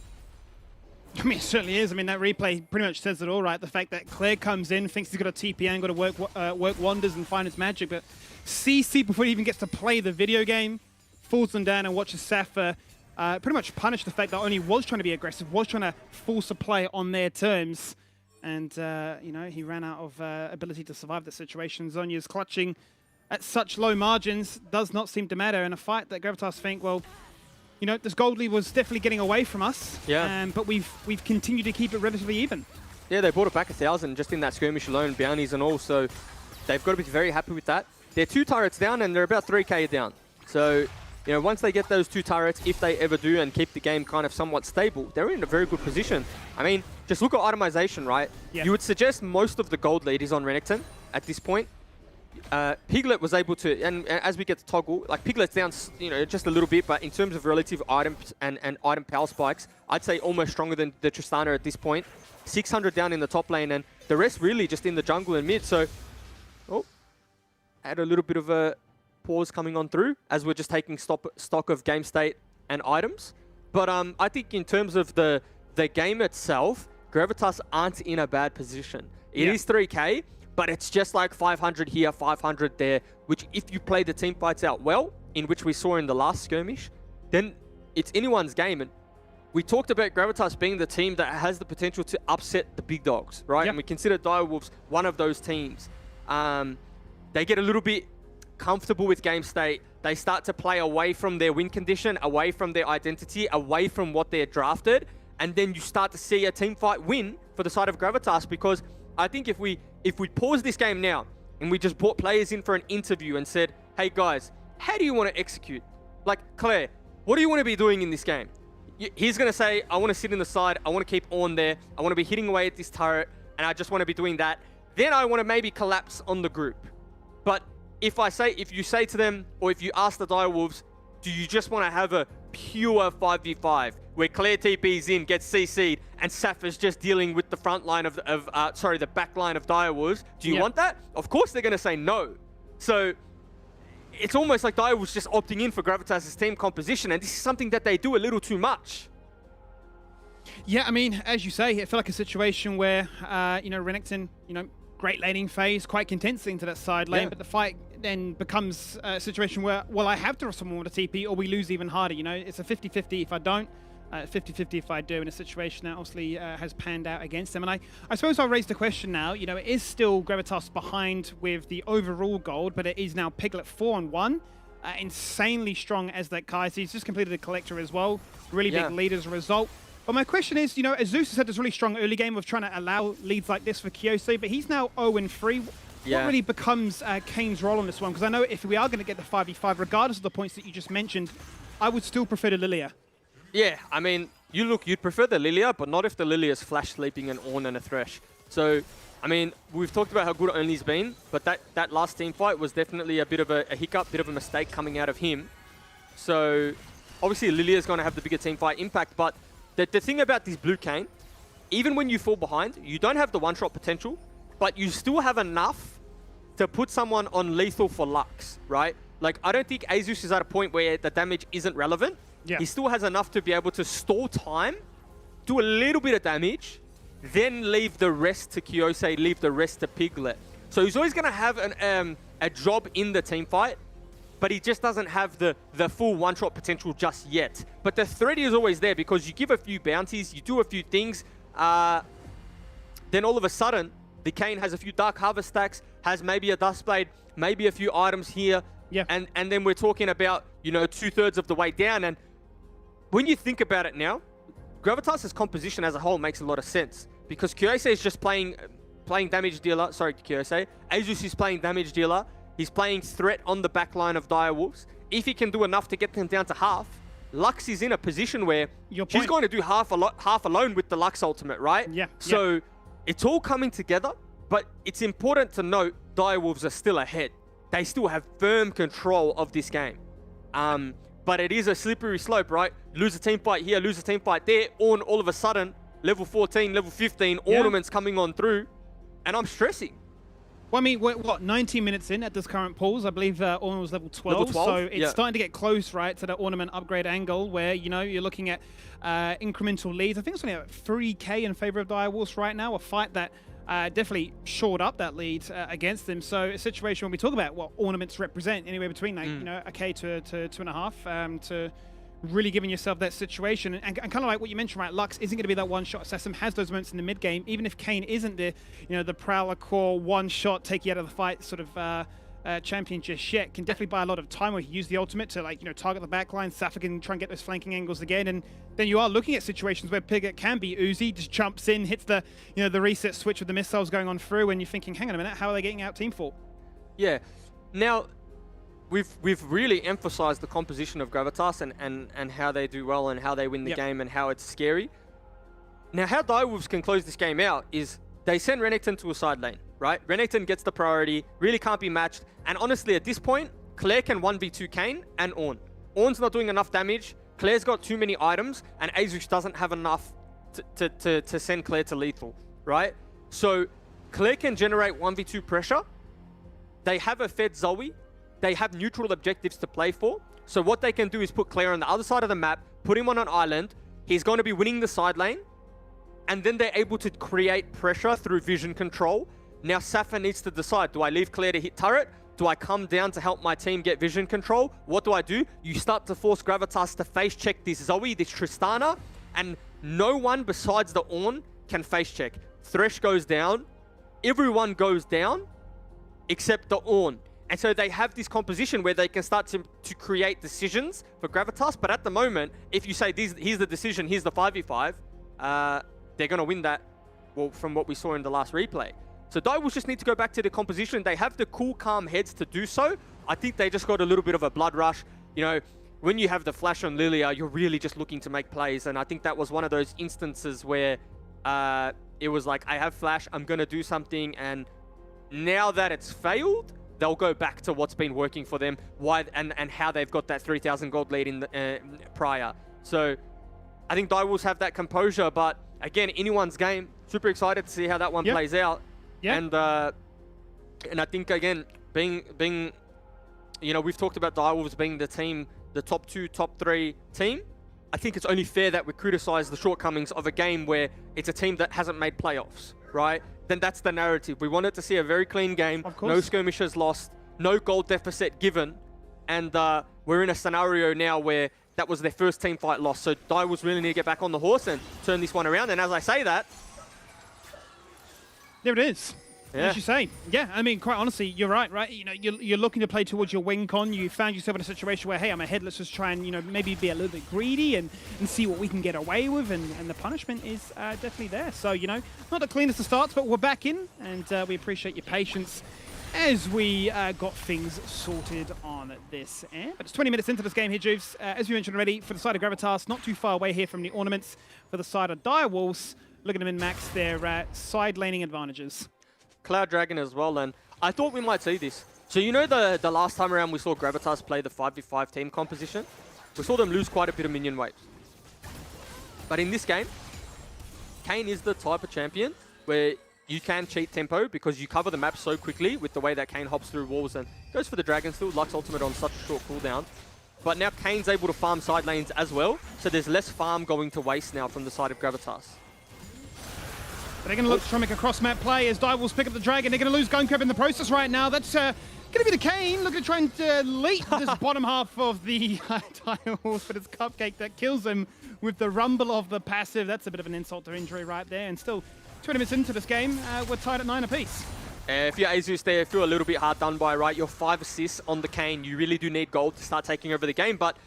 I mean, it certainly is. I mean, that replay pretty much says it all, right? The fact that Claire comes in, thinks he's got a TP and got to work wonders and find his magic, but CC, before he even gets to play the video game, falls them down and watches Safa pretty much punish the fact that only was trying to be aggressive, was trying to force a play on their terms. And, you know, he ran out of ability to survive the situation. Zonya's clutching at such low margins does not seem to matter in a fight that Gravitas think, well, you know, this gold lead was definitely getting away from us. Yeah. But we've continued to keep it relatively even. Yeah, they brought it back 1,000 just in that skirmish alone, bounties and all. So they've got to be very happy with that. They're 2 turrets down and they're about 3k down. So, you know, once they get those 2 turrets, if they ever do and keep the game kind of somewhat stable, they're in a very good position. I mean, just look at itemization, right? Yeah. You would suggest most of the gold lead is on Renekton at this point. Piglet was able to, and as we get to toggle, like Piglet's down, you know, just a little bit, but in terms of relative items and item power spikes, I'd say almost stronger than the Tristana at this point. 600 down in the top lane, and the rest really just in the jungle and mid. So, oh, had a little bit of a pause coming on through as we're just taking stock of game state and items. But I think in terms of the game itself, Gravitas aren't in a bad position. It is 3k. But it's just like 500 here, 500 there, which if you play the team fights out well, in which we saw in the last skirmish, then it's anyone's game. And we talked about Gravitas being the team that has the potential to upset the big dogs, right? Yep. And we consider Direwolves one of those teams. They get a little bit comfortable with game state. They start to play away from their win condition, away from their identity, away from what they're drafted. And then you start to see a team fight win for the side of Gravitas, because I think if we pause this game now and we just brought players in for an interview and said, hey guys, how do you want to execute? Like, Claire, what do you want to be doing in this game? He's going to say, I want to sit in the side, I want to keep on there, I want to be hitting away at this turret, and I just want to be doing that. Then I want to maybe collapse on the group. But if you say to them, or if you ask the Direwolves, do you just want to have a pure 5v5 where Claire TP's in, gets CC'd, and Safa's just dealing with the front line the back line of Direwolves? Do you want that? Of course they're going to say no. So it's almost like Direwolves just opting in for Gravitas' team composition, and this is something that they do a little too much. Yeah, I mean, as you say, it felt like a situation where, you know, Renekton, you know, great laning phase, quite content into that side lane, but the fight then becomes a situation where, well, I have to rush someone with a TP or we lose even harder, you know? It's a 50-50 if I don't, 50-50 if I do, in a situation that obviously has panned out against them. And I suppose I'll raise the question now, you know, it is still Gravitas behind with the overall gold, but it is now Piglet 4-1. Insanely strong as that Kaiser. He's just completed a collector as well. Really big lead as a result. But my question is, you know, Azus has had this really strong early game of trying to allow leads like this for Kyose, but he's now 0-3. What really becomes Kane's role on this one? Because I know if we are going to get the 5v5, regardless of the points that you just mentioned, I would still prefer the Lilia. Yeah, I mean, you'd prefer the Lilia, but not if the Lilia's flash sleeping an Ornn and a Thresh. So, I mean, we've talked about how good Only's been, but that last team fight was definitely a bit of a hiccup, bit of a mistake coming out of him. So, obviously Lilia's going to have the bigger team fight impact, but the thing about this blue Kane, even when you fall behind, you don't have the one-shot potential, but you still have enough to put someone on lethal for Lux, right? Like, I don't think Azus is at a point where the damage isn't relevant. Yeah. He still has enough to be able to stall time, do a little bit of damage, then leave the rest to Kyose, leave the rest to Piglet. So he's always going to have a job in the team fight, but he just doesn't have the full one-shot potential just yet. But the threat is always there because you give a few bounties, you do a few things, then all of a sudden, the Kane has a few Dark Harvest stacks, has maybe a Duskblade, maybe a few items here, and then we're talking about, you know, 2/3 of the way down. And when you think about it now, Gravitas' composition as a whole makes a lot of sense because Kyose is just playing damage dealer. Sorry, Kyose. Azus is playing damage dealer. He's playing threat on the back line of Direwolves. If he can do enough to get them down to half, Lux is in a position where she's going to do half alone with the Lux ultimate, right? Yeah. So it's all coming together, but it's important to note Direwolves are still ahead. They still have firm control of this game. But it is a slippery slope, right? Lose a team fight here, lose a team fight there, all of a sudden, level 14, level 15, ornaments coming on through, and I'm stressing. Well, I mean, we're, what, 19 minutes in at this current pools? I believe Ornament was level 12. Level 12? So it's Yeah. starting to get close, right, to the Ornament upgrade angle where, you know, you're looking at incremental leads. I think it's only at 3k in favor of Direwolves right now, a fight that definitely shored up that lead against them. So a situation when we talk about what Ornaments represent, anywhere between, like, you know, a k to 2.5 to really giving yourself that situation. And kind of like what you mentioned, right, Lux isn't going to be that one-shot assassin, has those moments in the mid-game, even if Kane isn't the, you know, the Prowler core one-shot, take you out of the fight sort of champion just yet, can definitely buy a lot of time where he use the ultimate to, like, you know, target the backline, Safa can try and get those flanking angles again, and then you are looking at situations where Piglet can be Uzi, just jumps in, hits the, you know, the reset switch with the missiles going on through, and you're thinking, hang on a minute, how are they getting out team fought? Yeah. Now, we've really emphasized the composition of Gravitas and how they do well and how they win the game and how it's scary. Now, how Direwolves can close this game out is they send Renekton to a side lane, right? Renekton gets the priority, really can't be matched. And honestly, at this point, Claire can 1v2 Kane and Ornn. Ornn's not doing enough damage. Claire's got too many items, and Azush doesn't have enough to send Claire to lethal, right? So Claire can generate 1v2 pressure. They have a fed Zoe. They have neutral objectives to play for. So what they can do is put Claire on the other side of the map, put him on an island. He's going to be winning the side lane. And then they're able to create pressure through vision control. Now Safa needs to decide, do I leave Claire to hit turret? Do I come down to help my team get vision control? What do I do? You start to force Gravitas to face check this Zoe, this Tristana, and no one besides the Ornn can face check. Thresh goes down. Everyone goes down except the Ornn. And so they have this composition where they can start to create decisions for Gravitas. But at the moment, if you say, here's the decision, here's the 5v5, they're going to win that, well, from what we saw in the last replay. So Direwolves just need to go back to the composition. They have the cool, calm heads to do so. I think they just got a little bit of a blood rush. You know, when you have the flash on Lilia, you're really just looking to make plays. And I think that was one of those instances where it was like, I have flash, I'm going to do something. And now that it's failed, they'll go back to what's been working for them, why and how they've got that 3,000 gold lead in the, prior. So I think Direwolves have that composure, but again, anyone's game. Super excited to see how that one plays out. And I think, again, being, you know, we've talked about Direwolves being the team, the top 2, top 3 team. I think it's only fair that we criticize the shortcomings of a game where it's a team that hasn't made playoffs, right? Then that's the narrative. We wanted to see a very clean game, no skirmishes lost, no goal deficit given, and we're in a scenario now where that was their first team fight loss. So Direwolves really need to get back on the horse and turn this one around. And as I say that, there it is. Yeah. As you say, I mean, quite honestly, you're right? You know, you're looking to play towards your win con. You found yourself in a situation where, hey, I'm ahead. Let's just try and, you know, maybe be a little bit greedy and see what we can get away with. And the punishment is definitely there. So, you know, not the cleanest of starts, but we're back in, and we appreciate your patience as we got things sorted on this end. But it's 20 minutes into this game here, Juves. As we mentioned already, for the side of Gravitas, not too far away here from the Ornaments. For the side of Direwolves, looking to min-max their side laning advantages. Cloud Dragon as well, and I thought we might see this. So you know the last time around we saw Gravitas play the 5v5 team composition? We saw them lose quite a bit of minion waves. But in this game, Kane is the type of champion where you can cheat tempo because you cover the map so quickly with the way that Kane hops through walls and goes for the Dragon still, Lux ultimate on such a short cooldown. But now Kane's able to farm side lanes as well, so there's less farm going to waste now from the side of Gravitas. They're going to look to try and make a cross-map play as Direwolves pick up the Dragon. They're going to lose Gunkrab in the process right now. That's going to be the Kane looking to try and leap this bottom half of the Direwolves, but it's Cupcake that kills him with the rumble of the passive. That's a bit of an insult to injury right there. And still 20 minutes into this game, we're tied at 9 apiece. If you're Azus there, feel a little bit hard done by, right? You're 5 assists on the Kane. You really do need gold to start taking over the game. But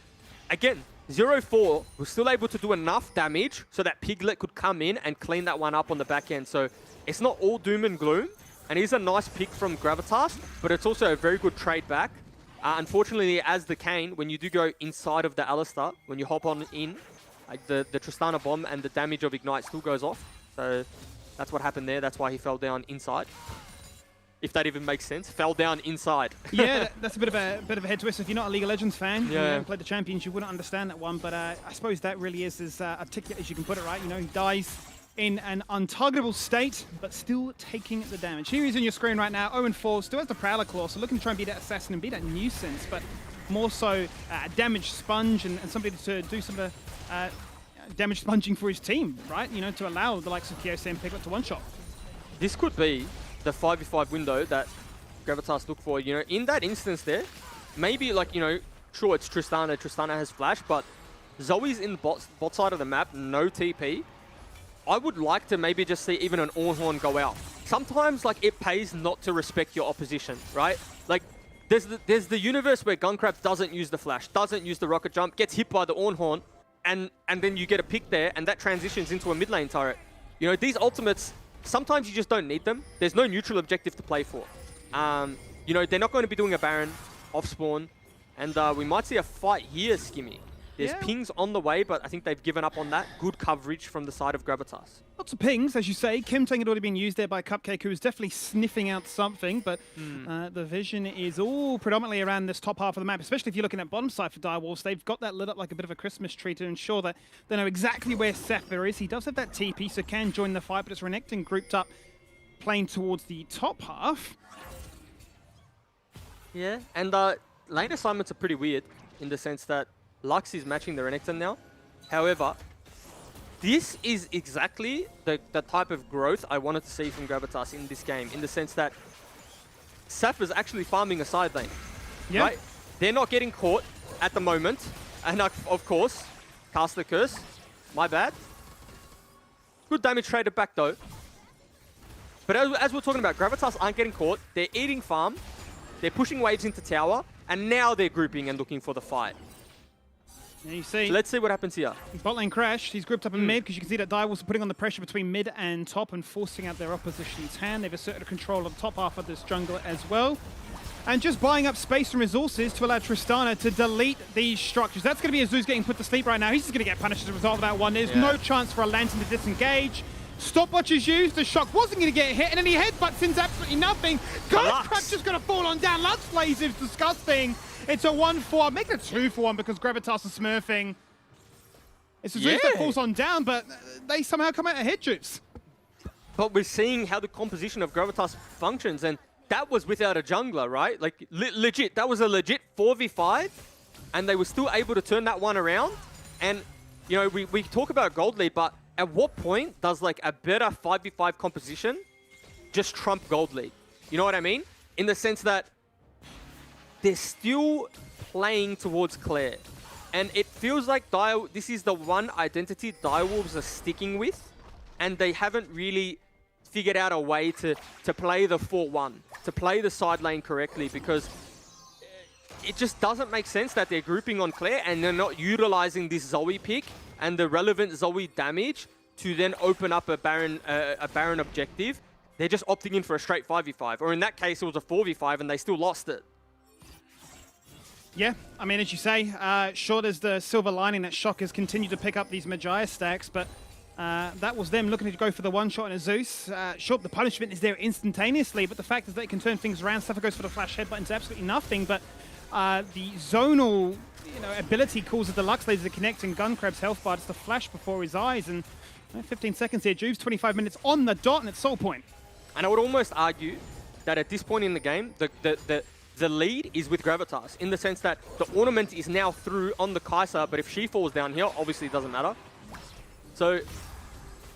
again, 0-4 was still able to do enough damage so that Piglet could come in and clean that one up on the back end. So it's not all doom and gloom. And it is a nice pick from Gravitas, but it's also a very good trade back. Unfortunately, as the Kane, when you do go inside of the Alistar, when you hop on in, like the Tristana bomb and the damage of Ignite still goes off. So that's what happened there. That's why he fell down inside. If that even makes sense, fell down inside. Yeah, that's a bit of a head twist. If you're not a League of Legends fan, you haven't played the champions, you wouldn't understand that one. But I suppose that really is as articulate as you can put it, right? You know, he dies, in an untargetable state, but still taking the damage. Here he's on your screen right now, 0-4, still has the Prowler Claw, so looking to try and beat that Assassin and beat that Nuisance, but more so damage sponge and somebody to do some of the damage sponging for his team, right? You know, to allow the likes of Kyose and Piglet to one-shot. This could be the 5v5 window that Gravitas look for. You know, in that instance there, maybe like, you know, sure, it's Tristana. Tristana has flash, but Zoe's in the bot side of the map, no TP. I would like to maybe just see even an Ornhorn go out. Sometimes, like, it pays not to respect your opposition, right? Like, there's the universe where Gunkrab doesn't use the flash, doesn't use the rocket jump, gets hit by the Ornhorn, and then you get a pick there, and that transitions into a mid lane turret. You know, these ultimates, sometimes you just don't need them. There's no neutral objective to play for. You know, they're not going to be doing a Baron off spawn, and we might see a fight here, Skimmy. There's pings on the way, but I think they've given up on that. Good coverage from the side of Gravitas. Lots of pings, as you say. Kimtang had already been used there by Cupcake, who is definitely sniffing out something, but the vision is all predominantly around this top half of the map, especially if you're looking at bottom side for Direwolves. They've got that lit up like a bit of a Christmas tree to ensure that they know exactly where Sapphire is. He does have that TP, so can join the fight, but it's Renekton grouped up, playing towards the top half. Yeah, and lane assignments are pretty weird in the sense that Lux is matching the Renekton now. However, this is exactly the type of growth I wanted to see from Gravitas in this game, in the sense that Saf is actually farming a side lane. Yeah. Right? They're not getting caught at the moment. And of course, cast the curse. My bad. Good damage traded back though. But as we're talking about, Gravitas aren't getting caught. They're eating farm. They're pushing waves into tower. And now they're grouping and looking for the fight. And you see, so let's see what happens here. Bot lane crash. He's grouped up in mid because you can see that Direwolves are putting on the pressure between mid and top and forcing out their opposition's hand. They've asserted control of the top half of this jungle as well. And just buying up space and resources to allow Tristana to delete these structures. That's going to be Azuz getting put to sleep right now. He's just going to get punished as a result of that one. There's no chance for a Lantern to disengage. Stopwatch is used. The shock wasn't going to get hit, and then he headbutts into absolutely nothing. Gunkrab's just going to fall on down. Lux Blaze is disgusting. It's a 1-4. I'm making a 2-for-1 because Gravitas is smurfing. It's Azuz that falls on down, but they somehow come out ahead, Juice. But we're seeing how the composition of Gravitas functions, and that was without a jungler, right? Like, legit, that was a legit 4v5, and they were still able to turn that one around. And, you know, we talk about gold lead, but at what point does, like, a better 5v5 composition just trump gold lead? You know what I mean? In the sense that they're still playing towards Claire. And it feels like this is the one identity Direwolves are sticking with, and they haven't really figured out a way to play the 4-1, to play the side lane correctly, because it just doesn't make sense that they're grouping on Claire and they're not utilizing this Zoe pick and the relevant Zoe damage to then open up a Baron objective. They're just opting in for a straight 5v5, or in that case it was a 4v5 and they still lost it. Yeah, I mean, as you say, sure, there's the silver lining that Shock has continued to pick up these Magia stacks, but that was them looking to go for the one-shot in a Zeus. Sure, the punishment is there instantaneously, but the fact is they can turn things around. Suffer goes for the flash headbutt into absolutely nothing, but the zonal ability causes the Lux Laser to connect, and Gunkrab's health bar, it's the flash before his eyes, and 15 seconds here. Juve's 25 minutes on the dot, and it's soul point. And I would almost argue that at this point in the game, the lead is with Gravitas, in the sense that the ornament is now through on the Kai'Sa, but if she falls down here, obviously it doesn't matter. So,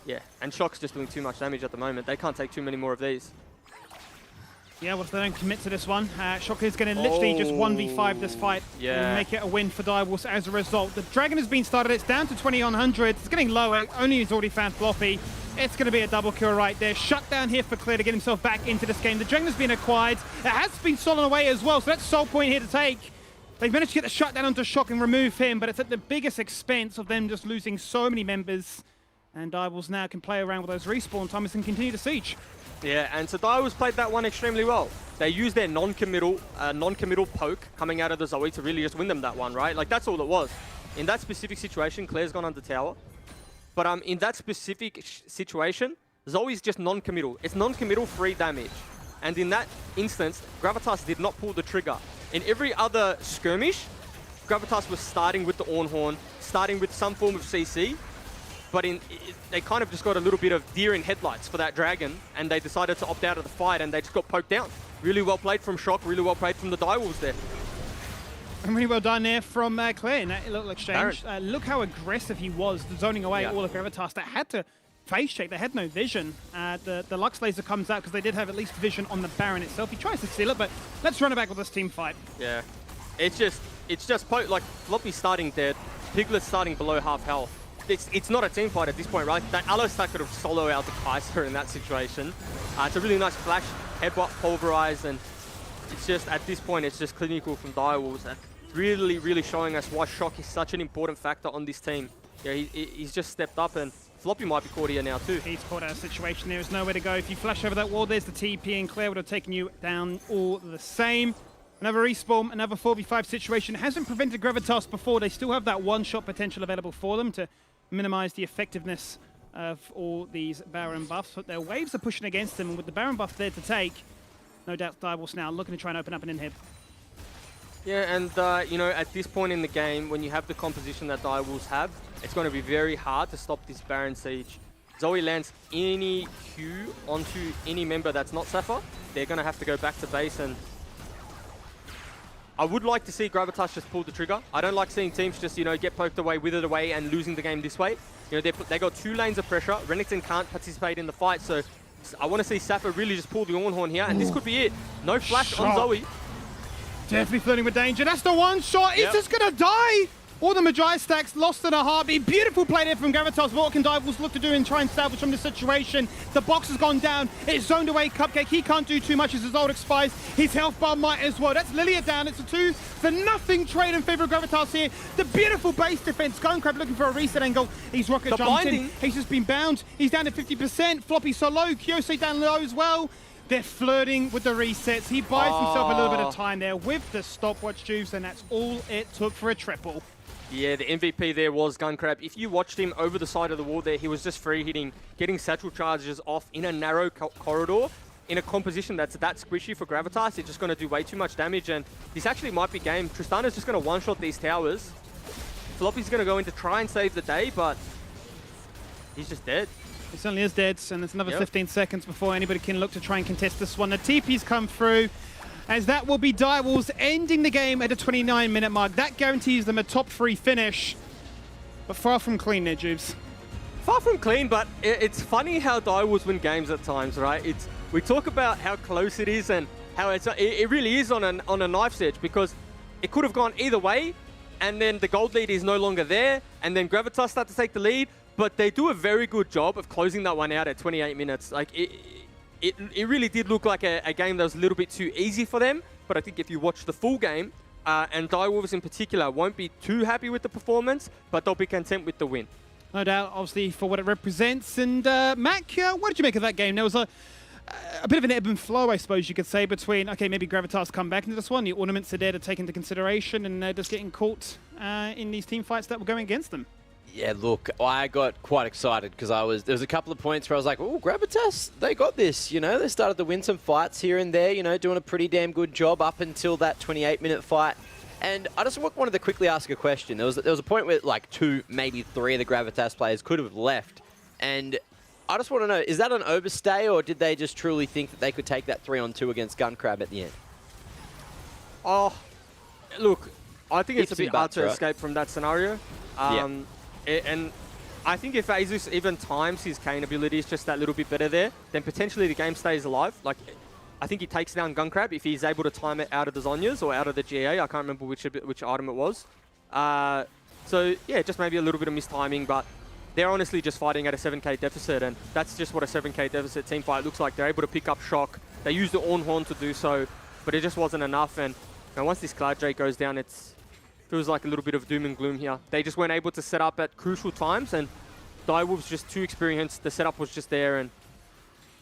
yeah, and Shock's just doing too much damage at the moment. They can't take too many more of these. Yeah, well, if they don't commit to this one, Shock is going to literally just 1v5 this fight and make it a win for Direwolves as a result. The Dragon has been started. It's down to 20-100. It's getting lower. Only has already found Floppy. It's going to be a double kill right there. Shut down here for Claire to get himself back into this game. The Dragon has been acquired. It has been stolen away as well, so that's soul point here to take. They've managed to get the shutdown onto Shock and remove him, but it's at the biggest expense of them just losing so many members. And Direwolves now can play around with those respawn times and continue to siege. Yeah, and so Direwolves played that one extremely well. They used their non-committal poke coming out of the Zoe to really just win them that one, right? Like, that's all it was. In that specific situation, Claire's gone under tower. But in that specific situation, Zoe's just non-committal. It's non-committal free damage. And in that instance, Gravitas did not pull the trigger. In every other skirmish, Gravitas was starting with the Ornhorn, starting with some form of CC. but they kind of just got a little bit of deer in headlights for that Dragon, and they decided to opt out of the fight, and they just got poked down. Really well played from Shock, really well played from the Direwolves there. And really well done there from Claire in that little exchange. Look how aggressive he was, zoning away all of Gravitas. They had to face check, they had no vision. The Lux laser comes out because they did have at least vision on the Baron itself. He tries to steal it, but let's run it back with this team fight. Yeah, it's just like Floppy starting dead, Piglet starting below half health. It's not a team fight at this point, right? That Alostack could have solo out the Kaiser in that situation. It's a really nice flash, headbutt, pulverize, and it's just, at this point, it's just clinical from Direwolves. It's really, really showing us why Shock is such an important factor on this team. Yeah, he's just stepped up, and Floppy might be caught here now too. He's caught out of a situation. There is nowhere to go. If you flash over that wall, there's the TP, and Claire would have taken you down all the same. Another respawn, another 4v5 situation. Hasn't prevented Gravitas before. They still have that one-shot potential available for them to minimize the effectiveness of all these Baron buffs. But their waves are pushing against them, and with the Baron buff there to take, no doubt Direwolves now looking to try and open up an in-head. Yeah, and you know, at this point in the game, when you have the composition that Direwolves have, it's going to be very hard to stop this Baron siege. Zoe lands any Q onto any member that's not Sapphire, they're going to have to go back to base, and I would like to see Gravitas just pull the trigger. I don't like seeing teams just, you know, get poked away, withered away, and losing the game this way. You know, they got 2 lanes of pressure. Renekton can't participate in the fight, so I want to see Sapphire really just pull the Ornhorn here, and this could be it. No flash on Zoe. Definitely flirting with danger. That's the one shot. He's just going to die. All the Magi stacks lost in a heartbeat. Beautiful play there from Gravitas. What can Direwolves look to do and try and salvage from this situation? The box has gone down. It's zoned away Cupcake. He can't do too much as his ult expires. His health bar might as well. That's Lilia down. It's a 2-0 trade in favor of Gravitas here. The beautiful base defense. Gunkrab looking for a reset angle. He's rocket jumped in. He's just been bound. He's down to 50%. Floppy so low. Kyosei down low as well. They're flirting with the resets. He buys himself a little bit of time there with the stopwatch juice, and that's all it took for a triple. Yeah, the MVP there was Gunkrab. If you watched him over the side of the wall there, he was just free hitting, getting satchel charges off in a narrow corridor, in a composition that's that squishy for Gravitas. It's just going to do way too much damage, and this actually might be game. Tristana's just going to one-shot these towers. Floppy's going to go in to try and save the day, but he's just dead. He certainly is dead, and there's another 15 seconds before anybody can look to try and contest this one. The TP's come through, as that will be Direwolves ending the game at a 29-minute mark. That guarantees them a top 3 finish, but far from clean there, Jubes. Far from clean, but it's funny how Direwolves win games at times, right? We talk about how close it is and how it really is on a knife's edge, because it could have gone either way, and then the gold lead is no longer there, and then Gravitas start to take the lead, but they do a very good job of closing that one out at 28 minutes. Like it really did look like a game that was a little bit too easy for them, but I think if you watch the full game, and Direwolves in particular won't be too happy with the performance, but they'll be content with the win. No doubt, obviously, for what it represents. And Mac, what did you make of that game? There was a bit of an ebb and flow, I suppose you could say, between, okay, maybe Gravitas come back into this one, the ornaments are there to take into consideration, and just getting caught in these team fights that were going against them. Yeah, look, I got quite excited because there was a couple of points where I was like, oh, Gravitas, they got this, you know. They started to win some fights here and there, you know, doing a pretty damn good job up until that 28-minute fight. And I just wanted to quickly ask a question. There was a point where like 2, maybe 3 of the Gravitas players could have left. And I just want to know, is that an overstay, or did they just truly think that they could take that 3-on-2 against Gunkrab at the end? Oh, look, I think it's a bit hard to escape from that scenario. And I think if Azus even times his Kayn abilities just that little bit better there, then potentially the game stays alive. Like, I think he takes down Gunkrab if he's able to time it out of the Zhonya's or out of the GA. I can't remember which item it was. So, yeah, just maybe a little bit of mistiming, but they're honestly just fighting at a 7k deficit, and that's just what a 7k deficit team fight looks like. They're able to pick up Shock. They use the Ornhorn to do so, but it just wasn't enough. And once this Cloud Drake goes down, feels like a little bit of doom and gloom here. They just weren't able to set up at crucial times, and Direwolves just too experienced. The setup was just there, and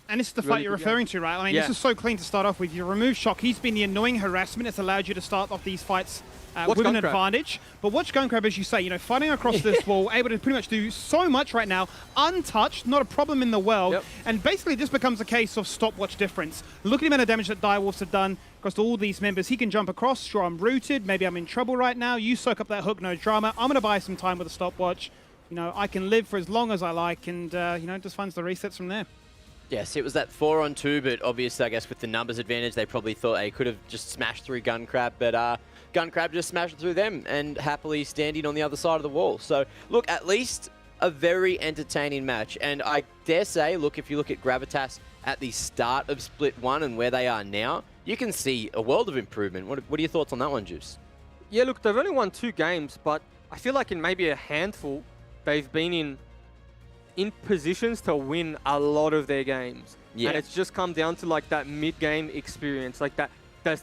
this is the fight you're referring to, right? I mean, this is so clean to start off with. You remove Shock. He's been the annoying harassment. It's allowed you to start off these fights with an advantage. But watch Gunkrab, as you say, you know, fighting across this wall, able to pretty much do so much right now, untouched, not a problem in the world. And basically, this becomes a case of stopwatch difference. Look at the amount of damage that Direwolves have done across all these members. He can jump across. Sure, I'm rooted. Maybe I'm in trouble right now. You soak up that hook, no drama. I'm going to buy some time with a stopwatch. I can live for as long as I like, and just finds the resets from there. Yes, it was that 4-on-2, but obviously, I guess with the numbers advantage, they probably thought they could have just smashed through Gunkrab, but Gunkrab just smashed through them and happily standing on the other side of the wall. So, look, at least a very entertaining match. And I dare say, look, if you look at Gravitas at the start of Split 1 and where they are now, you can see a world of improvement. What are your thoughts on that one, Juice? Yeah, look, they've only won 2 games, but I feel like in maybe a handful, they've been in positions to win a lot of their games. Yeah. And it's just come down to like that mid-game experience, like that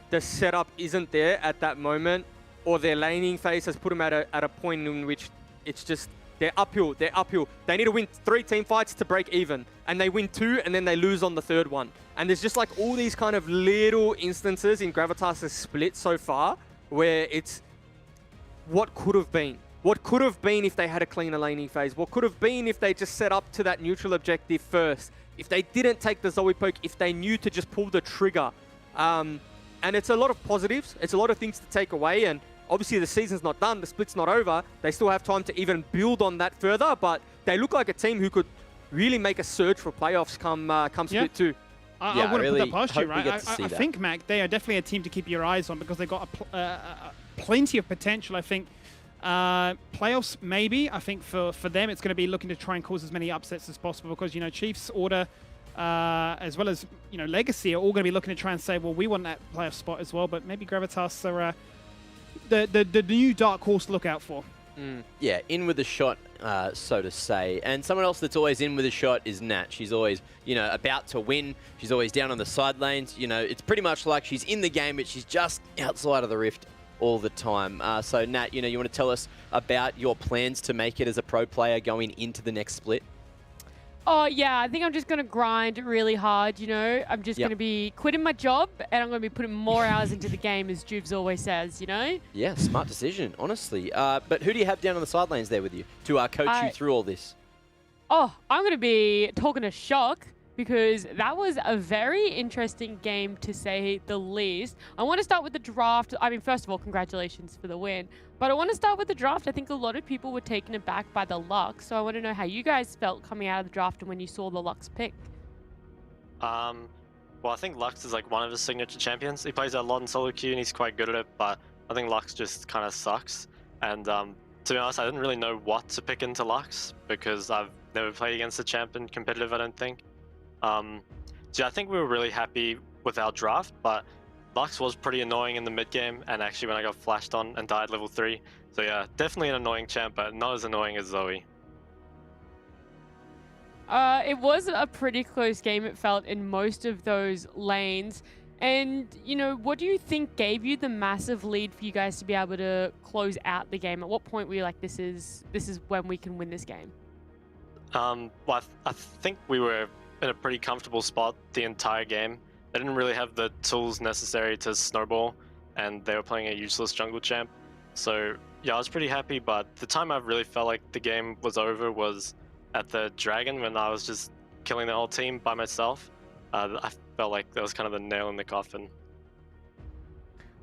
the setup isn't there at that moment, or their laning phase has put them at a point in which it's just, they're uphill. They need to win 3 team fights to break even, and they win 2 and then they lose on the 3rd one. And there's just like all these kind of little instances in Gravitas' split so far where it's what could have been. What could have been if they had a cleaner laning phase? What could have been if they just set up to that neutral objective first? If they didn't take the Zoe poke, if they knew to just pull the trigger. And it's a lot of positives. It's a lot of things to take away. And obviously the season's not done. The split's not over. They still have time to even build on that further. But they look like a team who could really make a surge for playoffs come Split 2. I wouldn't put that past you, right? I that. think, Mac, they are definitely a team to keep your eyes on because they've got plenty of potential, I think. Playoffs, maybe. I think for them, it's going to be looking to try and cause as many upsets as possible because, Chiefs, Order, as well as, Legacy are all going to be looking to try and say, well, we want that playoff spot as well, but maybe Gravitas are the new dark horse to look out for. Yeah, in with a shot, so to say. And someone else that's always in with a shot is Nat. She's always, about to win. She's always down on the sidelines. It's pretty much like she's in the game, but she's just outside of the rift all the time. So, Nat, you want to tell us about your plans to make it as a pro player going into the next split? Oh, yeah, I think I'm just going to grind really hard, I'm just going to be quitting my job and I'm going to be putting more hours into the game, as Juves always says, Yeah, smart decision, honestly. But who do you have down on the sidelines there with you to coach you through all this? Oh, I'm going to be talking to Shock because that was a very interesting game, to say the least. I want to start with the draft. I mean, first of all, congratulations for the win. But I want to start with the draft. I think a lot of people were taken aback by the Lux. So I want to know how you guys felt coming out of the draft and when you saw the Lux pick. Well, I think Lux is like one of his signature champions. He plays a lot in solo queue and he's quite good at it, but I think Lux just kind of sucks. And to be honest, I didn't really know what to pick into Lux because I've never played against a champion competitive, I don't think. So I think we were really happy with our draft, but Lux was pretty annoying in the mid game, and actually when I got flashed on and died level 3. So yeah, definitely an annoying champ, but not as annoying as Zoe. It was a pretty close game, it felt, in most of those lanes. And, what do you think gave you the massive lead for you guys to be able to close out the game? At what point were you like, this is when we can win this game? Well, I think we were in a pretty comfortable spot the entire game. They didn't really have the tools necessary to snowball, and they were playing a useless jungle champ. So yeah, I was pretty happy, but the time I really felt like the game was over was at the Dragon when I was just killing the whole team by myself. I felt like that was kind of the nail in the coffin.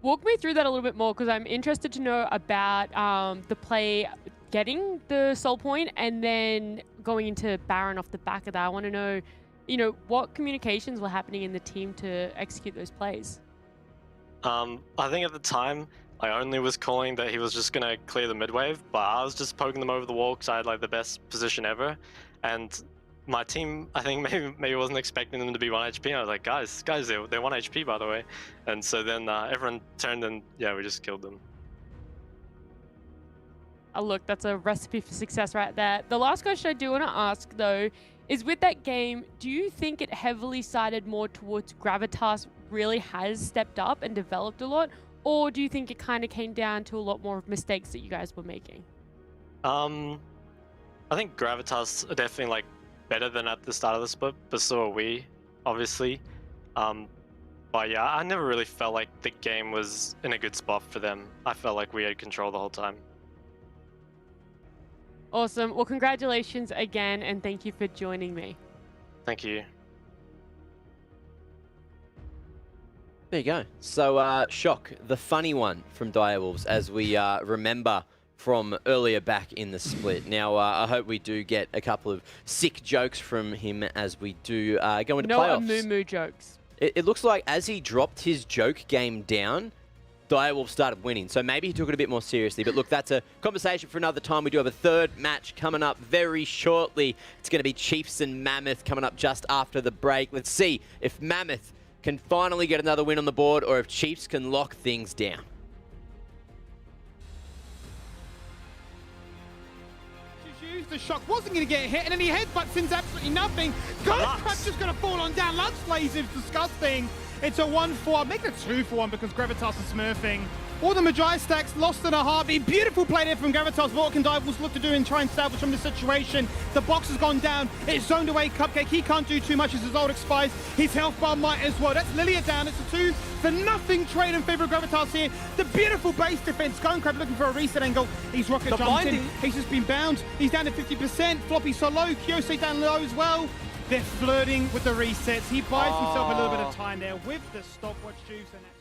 Walk me through that a little bit more, because I'm interested to know about the play getting the soul point and then going into Baron off the back of that. I want to know, what communications were happening in the team to execute those plays? I think at the time, I only was calling that he was just going to clear the mid wave, but I was just poking them over the wall because I had like the best position ever. And my team, I think maybe wasn't expecting them to be 1 HP. I was like, guys, they're 1 HP, by the way. And so then everyone turned and, yeah, we just killed them. Oh, look, that's a recipe for success right there. The last question I do want to ask, though, is with that game, do you think it heavily sided more towards Gravitas really has stepped up and developed a lot? Or do you think it kind of came down to a lot more mistakes that you guys were making? I think Gravitas are definitely like better than at the start of the split, but so are we, obviously. But yeah, I never really felt like the game was in a good spot for them. I felt like we had control the whole time. Awesome. Well, congratulations again, and thank you for joining me. Thank you. There you go. So, Shock, the funny one from Direwolves, as we remember from earlier back in the split. Now, I hope we do get a couple of sick jokes from him as we do go into playoffs. No moo jokes. It looks like as he dropped his joke game down, Direwolves started winning. So maybe he took it a bit more seriously. But look, that's a conversation for another time. We do have a third match coming up very shortly. It's going to be Chiefs and Mammoth coming up just after the break. Let's see if Mammoth can finally get another win on the board or if Chiefs can lock things down. The shock wasn't going to get hit, and then he headbutts into absolutely nothing. Ghostcrab's just going to fall on down. Lux Laser is disgusting. It's a 1-4. Make it a 2-for-1 because Gravitas is smurfing. All the Magi stacks lost in a heartbeat. Beautiful play there from Gravitas. What can Direwolves look to do and try and salvage from the situation? The box has gone down. It's zoned away. Cupcake, he can't do too much as his ult expires. His health bar might as well. That's Lilia down. It's a 2-for-nothing trade in favor of Gravitas here. The beautiful base defense. Ghostcrab looking for a reset angle. He's rocket jumped in. He's just been bound. He's down to 50%. Floppy so low. Kyosei down low as well. They're flirting with the resets. He buys himself a little bit of time there with the stopwatch juice, and that's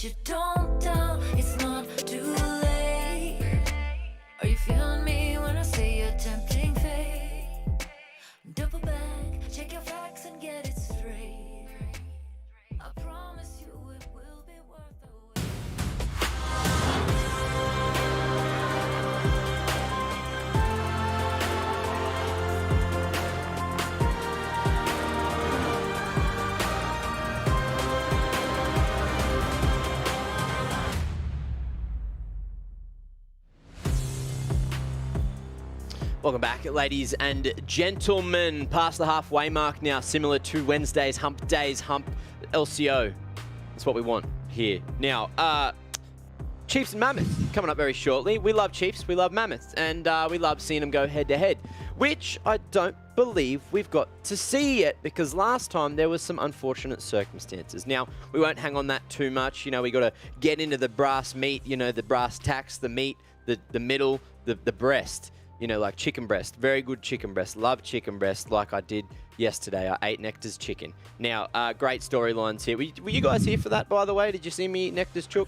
you don't doubt, it's not too late. Are you feeling me when I say you're tempting fate? Double back, check your facts and get it straight. I promise you it will be worth the wait. Welcome back, ladies and gentlemen. Past the halfway mark now, similar to Wednesday's Hump Days Hump LCO It's what we want here. Now, Chiefs and Mammoth coming up very shortly. We love Chiefs, we love Mammoth, and we love seeing them go head-to-head, which I don't believe we've got to see yet, because last time there was some unfortunate circumstances. Now, we won't hang on that too much. You know, we got to get into the brass meat, you know, the brass tacks, the meat, the middle, the breast, you know, like chicken breast. Very good chicken breast. Love chicken breast like I did yesterday. I ate Nectar's chicken. Now, great storylines here. Were you guys here for that, by the way? Did you see me eat Nectar's chook?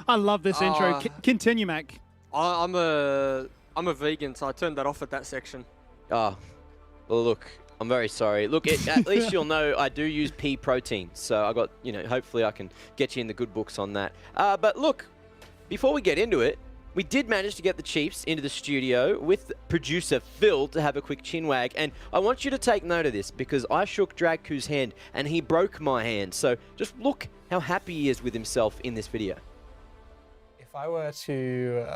I love this intro. Continue, Mac. I'm a vegan, so I turned that off at that section. Oh, well, look, I'm very sorry. Look, at least you'll know I do use pea protein, so I got, you know, hopefully I can get you in the good books on that. But look, before we get into it, we did manage to get the Chiefs into the studio with producer Phil to have a quick chinwag, and I want you to take note of this because I shook Dragku's hand and he broke my hand. So just look how happy he is with himself in this video. If I were to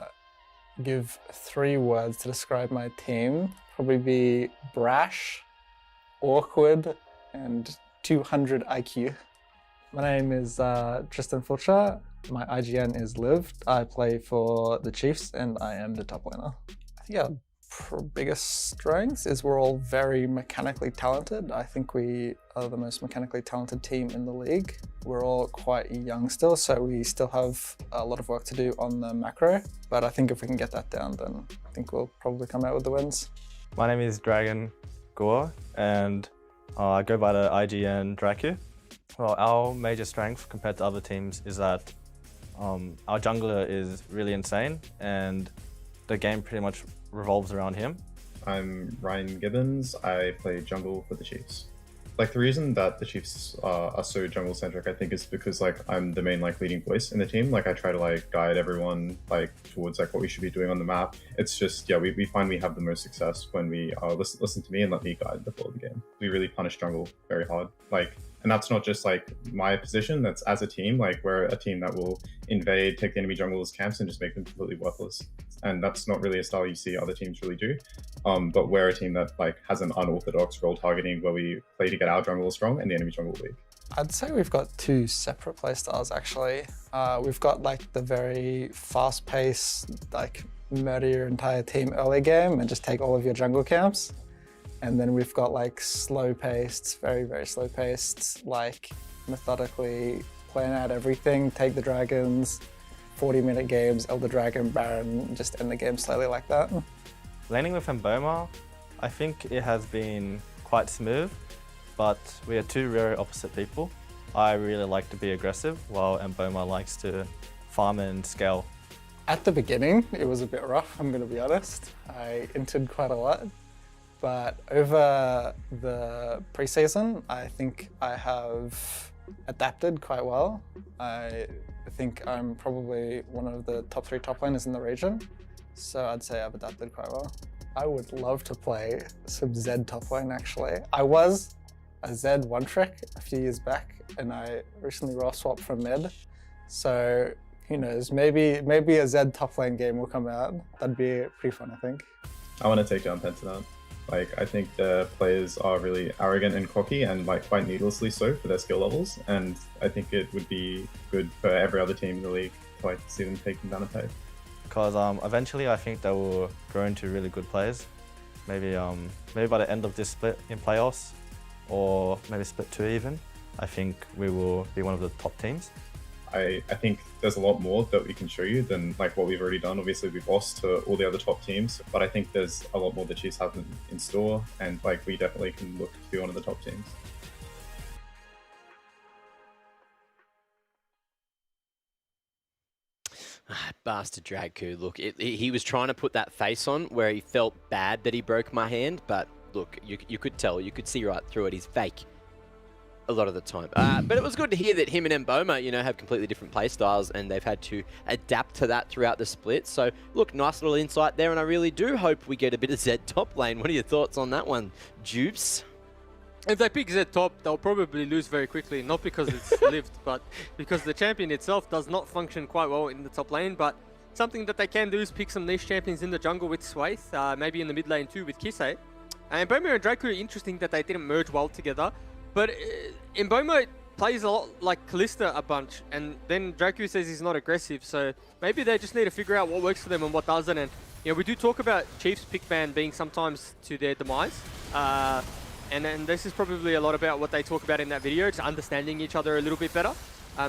give 3 words to describe my team, probably be brash, awkward, and 200 IQ. My name is Tristan Fulcher. My IGN is Liv. I play for the Chiefs and I am the top laner. I think our biggest strengths is we're all very mechanically talented. I think we are the most mechanically talented team in the league. We're all quite young still, so we still have a lot of work to do on the macro. But I think if we can get that down, then I think we'll probably come out with the wins. My name is Dragon Gore, and I go by the IGN Draku. Well, our major strength compared to other teams is that our jungler is really insane, and the game pretty much revolves around him. I'm Ryan Gibbons. I play jungle for the Chiefs. Like, the reason that the Chiefs are so jungle centric, I think, is because like I'm the main like leading voice in the team. Like, I try to like guide everyone like towards like what we should be doing on the map. It's just, yeah, we find we have the most success when we listen to me and let me guide the flow of the game. We really punish jungle very hard. Like, and that's not just like my position, that's as a team. Like, we're a team that will invade, take the enemy junglers' camps and just make them completely worthless. And that's not really a style you see other teams really do. But we're a team that like has an unorthodox role targeting where we play to get our jungle strong and the enemy jungle weak. I'd say we've got 2 separate playstyles actually. We've got like the very fast-paced, like murder your entire team early game and just take all of your jungle camps. And then we've got like slow-paced, very, very slow-paced, like methodically plan out everything, take the dragons, 40-minute games, Elder Dragon, Baron, just end the game slowly like that. Laning with Mboma, I think it has been quite smooth, but we are 2 very opposite people. I really like to be aggressive, while Mboma likes to farm and scale. At the beginning, it was a bit rough, I'm going to be honest. I entered quite a lot. But over the preseason, I think I have adapted quite well. I think I'm probably one of the top 3 top laners in the region. So I'd say I've adapted quite well. I would love to play some Zed top lane actually. I was a Zed one trick a few years back and I recently role swapped from mid. So who knows, maybe a Zed top lane game will come out. That'd be pretty fun, I think. I want to take down Pentanet. Like, I think the players are really arrogant and cocky and like quite needlessly so for their skill levels. And I think it would be good for every other team in the league to like see them take them down a peg. Because eventually I think they will grow into really good players. Maybe by the end of this split in playoffs, or maybe split 2 even, I think we will be one of the top teams. I think there's a lot more that we can show you than like what we've already done. Obviously, we've lost to all the other top teams, but I think there's a lot more the Chiefs have in store, and like we definitely can look to be one of the top teams. Bastard Dragku. Look, he was trying to put that face on where he felt bad that he broke my hand, but look, you could tell, you could see right through it. He's fake a lot of the time. But it was good to hear that him and Mboma, you know, have completely different play styles and they've had to adapt to that throughout the split. So, look, nice little insight there, and I really do hope we get a bit of Zed top lane. What are your thoughts on that one, Jupes? If they pick Zed top, they'll probably lose very quickly. Not because it's lived, but because the champion itself does not function quite well in the top lane. But something that they can do is pick some niche champions in the jungle with Swaith, maybe in the mid lane too with Kisei. And Mboma and Draku, interesting that they didn't merge well together. But Mboma plays a lot like Kalista a bunch, and then Draku says he's not aggressive, so maybe they just need to figure out what works for them and what doesn't. And we do talk about Chiefs pick ban being sometimes to their demise, and this is probably a lot about what they talk about in that video, just understanding each other a little bit better.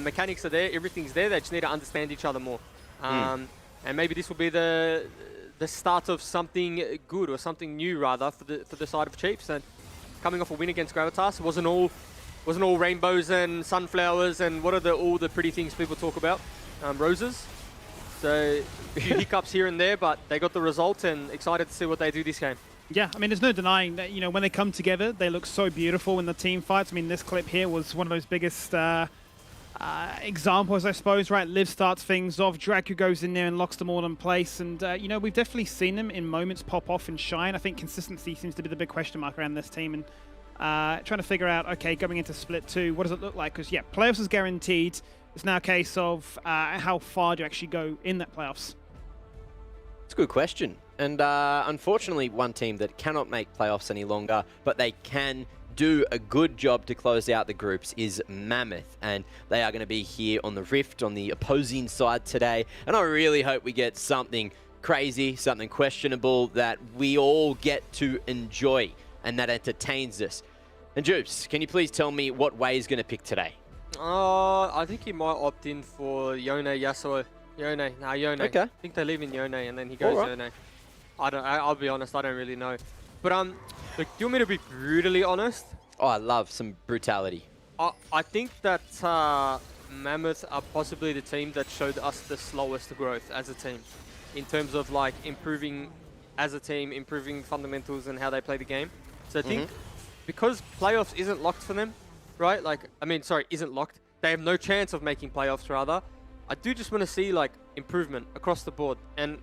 Mechanics are there, everything's there, they just need to understand each other more. And maybe this will be the start of something good, or something new rather, for the side of Chiefs. And coming off a win against Gravitas, it wasn't all rainbows and sunflowers and what are all the pretty things people talk about, roses. So a few hiccups here and there, but they got the result, and excited to see what they do this game. Yeah, I mean, there's no denying that, when they come together, they look so beautiful in the team fights. I mean, this clip here was one of those biggest examples, I suppose, right? Liv starts things off, Draku goes in there and locks them all in place, and, we've definitely seen them in moments pop off and shine. I think consistency seems to be the big question mark around this team, and trying to figure out, okay, going into Split 2, what does it look like? Because, yeah, playoffs is guaranteed. It's now a case of how far do you actually go in that playoffs? It's a good question. And unfortunately, one team that cannot make playoffs any longer, but they can do a good job to close out the groups, is Mammoth. And they are going to be here on the Rift on the opposing side today. And I really hope we get something crazy, something questionable that we all get to enjoy and that entertains us. And Jupes, can you please tell me what Wei is going to pick today? I think he might opt in for Yone Yasuo. Yone. Okay. I think they live in Yone, and then he goes Yone. I'll be honest, I don't really know. But look, do you want me to be brutally honest? Oh, I love some brutality. I think that Mammoth are possibly the team that showed us the slowest growth as a team, in terms of like improving as a team, improving fundamentals and how they play the game. So I think because playoffs isn't locked for them, right? Isn't locked. They have no chance of making playoffs, rather. I do just want to see like improvement across the board, and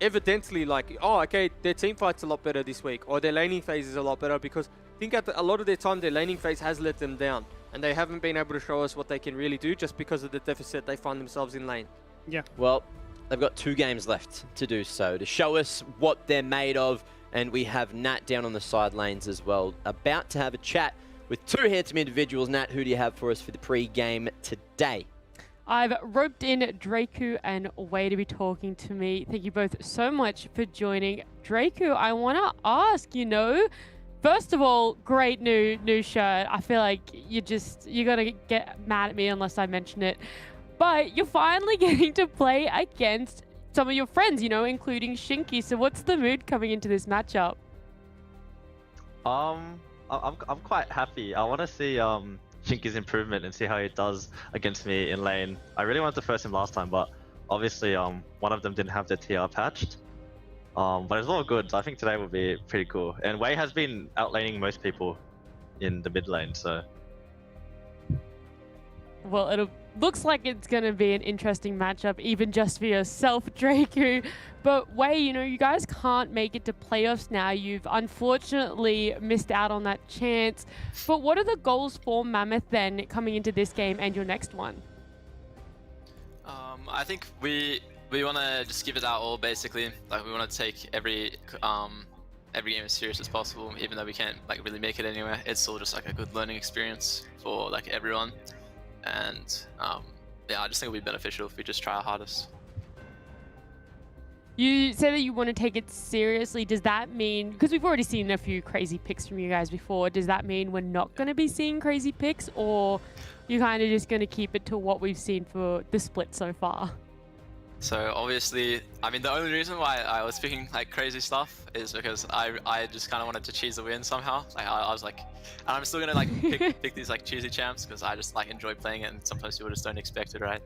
evidently like, oh, okay, their team fight's a lot better this week, or their laning phase is a lot better, because I think at a lot of their time their laning phase has let them down, and they haven't been able to show us what they can really do just because of the deficit they find themselves in lane. Yeah. Well, they've got 2 games left to do so, to show us what they're made of, and we have Nat down on the side lanes as well, about to have a chat with 2 handsome individuals. Nat, who do you have for us for the pre-game today? I've roped in Draku and Wei to be talking to me. Thank you both so much for joining. Draku, I want to ask, first of all, great new shirt. I feel like you're going to get mad at me unless I mention it. But you're finally getting to play against some of your friends, including Shinky. So what's the mood coming into this matchup? I'm quite happy. I want to see Shinky's improvement and see how he does against me in lane. I really wanted to first him last time, but obviously one of them didn't have their TR patched. But it's all good, so I think today will be pretty cool. And Wei has been outlaning most people in the mid lane, so... Well, it looks like it's going to be an interesting matchup, even just for yourself, Draku. But Wei, you guys can't make it to playoffs now. You've unfortunately missed out on that chance. But what are the goals for Mammoth then coming into this game and your next one? I think we want to just give it our all, basically. Like, we want to take every game as serious as possible, even though we can't really make it anywhere. It's still just a good learning experience for everyone. And yeah, I just think it'll be beneficial if we just try our hardest. You say that you want to take it seriously. Does that mean, because we've already seen a few crazy picks from you guys before, does that mean we're not going to be seeing crazy picks, or you're kind of just going to keep it to what we've seen for the split so far? So obviously, the only reason why I was picking crazy stuff is because I just kind of wanted to cheese a win somehow. I was like, and I'm still gonna pick these cheesy champs because I just enjoy playing it, and sometimes people just don't expect it, right?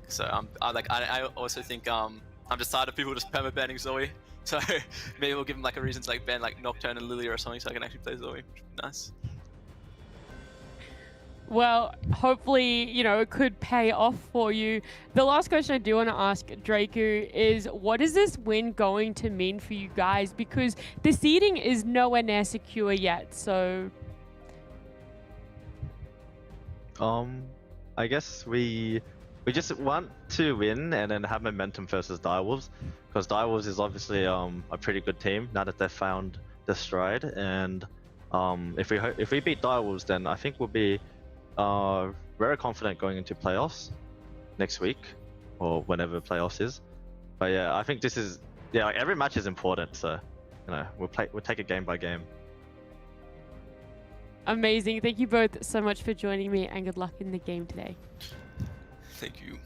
So I also think I'm just tired of people just perma banning Zoe. So maybe we'll give them a reason to ban Nocturne and Lily or something, so I can actually play Zoe, which would be nice. Well, hopefully, it could pay off for you. The last question I do want to ask Draku is, what is this win going to mean for you guys? Because the seeding is nowhere near secure yet, so... I guess we just want to win and then have momentum versus Direwolves, because Direwolves is obviously a pretty good team now that they've found the stride, and if we beat Direwolves, then I think we'll be very confident going into playoffs next week or whenever playoffs is. But yeah, I think this is like every match is important. So we'll take it game by game. Amazing. Thank you both so much for joining me, and good luck in the game today. Thank you.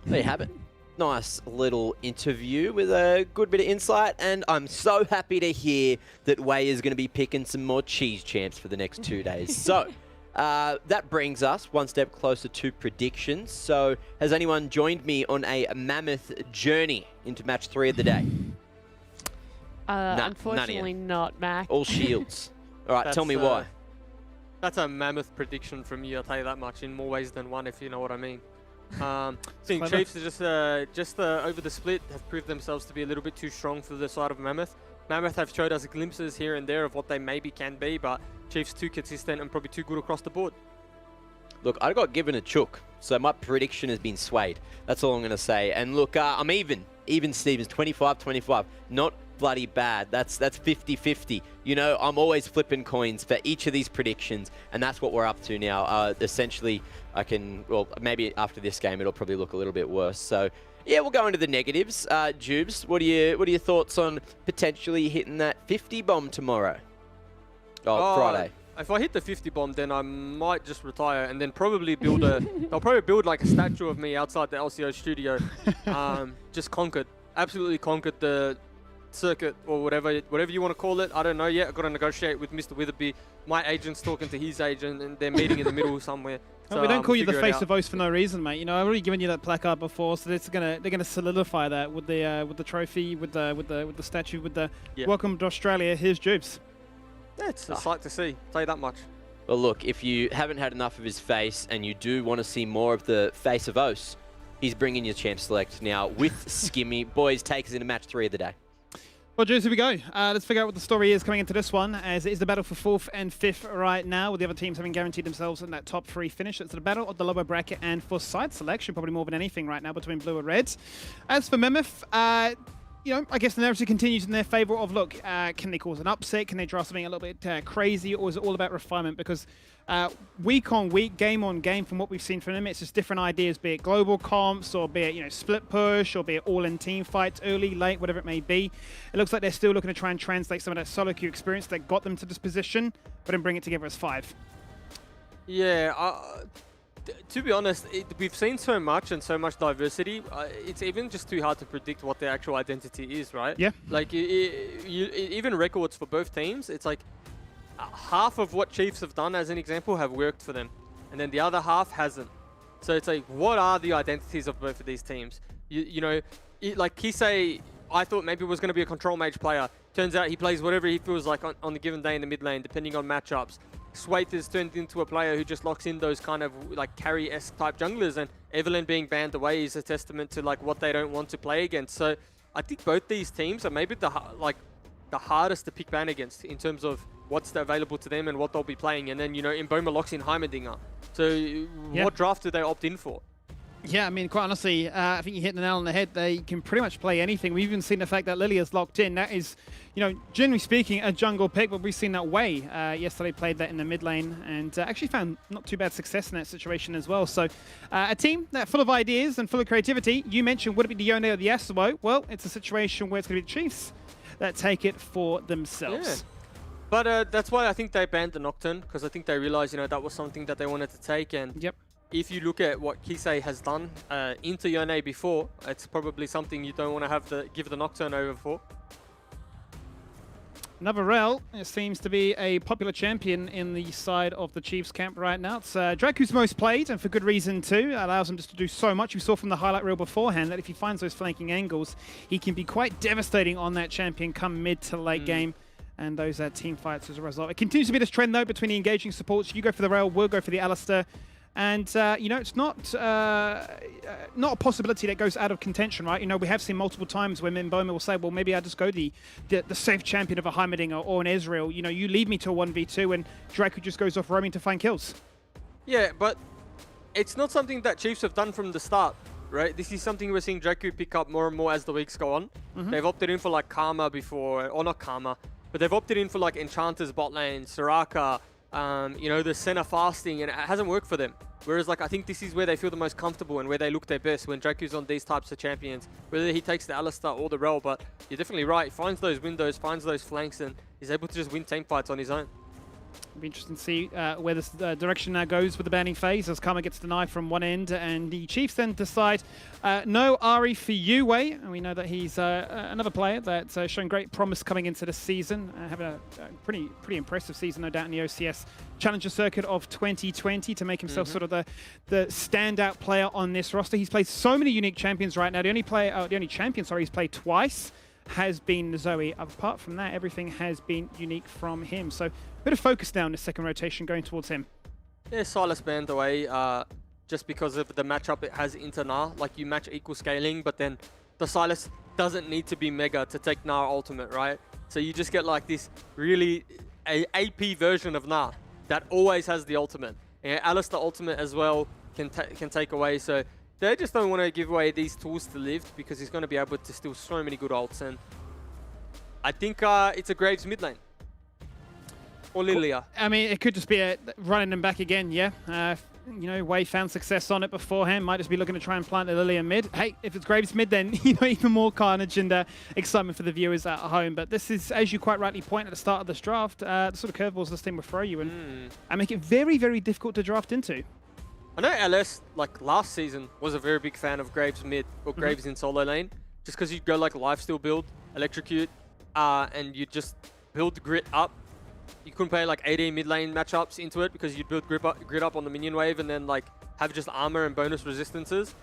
There you have it. Nice little interview with a good bit of insight, and I'm so happy to hear that Wei is going to be picking some more cheese champs for the next 2 days. So that brings us one step closer to predictions. So has anyone joined me on a Mammoth journey into match 3 of the day? Unfortunately not, Mac. All shields. All right, tell me why. That's a Mammoth prediction from you, I'll tell you that much, in more ways than one, if you know what I mean. I think Chiefs are just over the split have proved themselves to be a little bit too strong for the side of Mammoth. Mammoth have showed us glimpses here and there of what they maybe can be, but Chiefs too consistent and probably too good across the board. Look, I got given a chook, so my prediction has been swayed. That's all I'm going to say. And look, I'm even Stevens, 25-25. Not bloody bad. That's 50-50. You know, I'm always flipping coins for each of these predictions, and that's what we're up to now. Essentially, maybe after this game, it'll probably look a little bit worse. So, yeah, we'll go into the negatives. Jubes, what are your thoughts on potentially hitting that 50 bomb tomorrow? Friday. If I hit the 50 bomb, then I might just retire and then probably build they'll probably build like a statue of me outside the LCO studio. Just absolutely conquered the circuit or whatever you want to call it. I don't know yet. I've got to negotiate with Mr. Witherby. My agent's talking to his agent, and they're meeting in the middle somewhere. So we don't call you the face of OS for no reason, mate. You know, I've already given you that placard before, so they're gonna solidify that with the trophy, with the statue, with the welcome to Australia. Here's Jubes. Yeah, it's a sight to see. I'll tell you that much. Well, look, if you haven't had enough of his face and you do want to see more of the face of OS, he's bringing your champ select now with Skimmy. Boys, take us into match 3 of the day. Well, Juice, here we go. Let's figure out what the story is coming into this one, as it is the battle for 4th and 5th right now, with the other teams having guaranteed themselves in that top 3 finish. It's the battle of the lower bracket and for side selection, probably more than anything right now between blue and red. As for Mammoth, you know, I guess the narrative continues in their favor of, look, can they cause an upset? Can they draw something a little bit crazy? Or is it all about refinement? Because week on week, game on game, from what we've seen from them, it's just different ideas, be it global comps, or be it, you know, split push, or be it all-in team fights, early, late, whatever it may be. It looks like they're still looking to try and translate some of that solo queue experience that got them to this position, but then bring it together as 5. Yeah, to be honest, we've seen so much and so much diversity. It's even just too hard to predict what their actual identity is, right? Yeah. Like, even records for both teams, it's like half of what Chiefs have done, as an example, have worked for them, and then the other half hasn't. So it's like, what are the identities of both of these teams? You know, like Kisei, I thought maybe was going to be a control mage player. Turns out he plays whatever he feels like on the given day in the mid lane, depending on matchups. Swayth has turned into a player who just locks in those kind of like carry-esque type junglers, and Evelyn being banned away is a testament to like what they don't want to play against. So I think both these teams are maybe the hardest to pick ban against in terms of what's available to them and what they'll be playing. And then, you know, Mboma locks in Heimerdinger. So what draft do they opt in for? Yeah, I mean, quite honestly, I think you hit the nail on the head. They can pretty much play anything. We've even seen the fact that Lilia's locked in. That is, you know, generally speaking, a jungle pick, but we've seen that Wei yesterday played that in the mid lane and actually found not too bad success in that situation as well. So a team that's full of ideas and full of creativity. You mentioned, would it be the Yone or the Yasuo? Well, it's a situation where it's going to be the Chiefs that take it for themselves. Yeah. But that's why I think they banned the Nocturne, because I think they realized, you know, that was something that they wanted to take. And if you look at what Kisei has done into Yone before, it's probably something you don't want to have to give the Nocturne over for. Another Rel, it seems to be a popular champion in the side of the Chiefs camp right now. It's Dracu's most played, and for good reason too. It allows him just to do so much. We saw from the highlight reel beforehand that if he finds those flanking angles, he can be quite devastating on that champion come mid to late game. And those team fights as a result. It continues to be this trend, though, between the engaging supports. You go for the Rel, we'll go for the Alistair. And, you know, it's not a possibility that goes out of contention, right? You know, we have seen multiple times when Mboma will say, well, maybe I'll just go the safe champion of a Heimerdinger or an Ezreal. You know, you lead me to a 1v2 and Dracu just goes off roaming to find kills. Yeah, but it's not something that Chiefs have done from the start, right? This is something we're seeing Dracu pick up more and more as the weeks go on. They've opted in for, like, Karma before, or not Karma, but they've opted in for, like, Enchanters bot lane, Soraka, the center fasting, and it hasn't worked for them. Whereas, like, I think this is where they feel the most comfortable and where they look their best when Dracu's on these types of champions, whether he takes the Alistar or the Rel. But you're definitely right. He finds those windows, finds those flanks, and is able to just win team fights on his own. It'll be interesting to see where this direction now goes with the banning phase as Karma gets denied from one end, and the Chiefs then decide no Ari for you, Wei. And we know that he's another player that's shown great promise coming into the season, having a pretty impressive season, no doubt, in the OCS Challenger Circuit of 2020 to make himself sort of the standout player on this roster. He's played so many unique champions right now. The only champion he's played twice has been Zoe. Apart from that, everything has been unique from him. So a bit of focus now in the second rotation going towards him. Yeah, Silas banned away just because of the matchup it has into Gnar. Like, you match equal scaling, but then the Silas doesn't need to be mega to take Gnar ultimate, right? So you just get like this really AP version of Gnar that always has the ultimate. And Alistar ultimate as well can take away. So they just don't want to give away these tools to Live because he's going to be able to steal so many good ults. And I think it's a Graves mid lane. Or Lilia. I mean, it could just be running them back again, yeah. Wei found success on it beforehand. Might just be looking to try and plant the Lilia mid. Hey, if it's Graves mid, then even more carnage and excitement for the viewers at home. But this is, as you quite rightly point at the start of this draft, the sort of curveballs this team will throw you and make it very, very difficult to draft into. I know LS, like last season, was a very big fan of Graves mid or Graves in solo lane, just because you'd go like lifesteal build, electrocute, and you just build grit up. You couldn't play like AD mid lane matchups into it because you'd build grit up on the minion wave and then like have just armor and bonus resistances.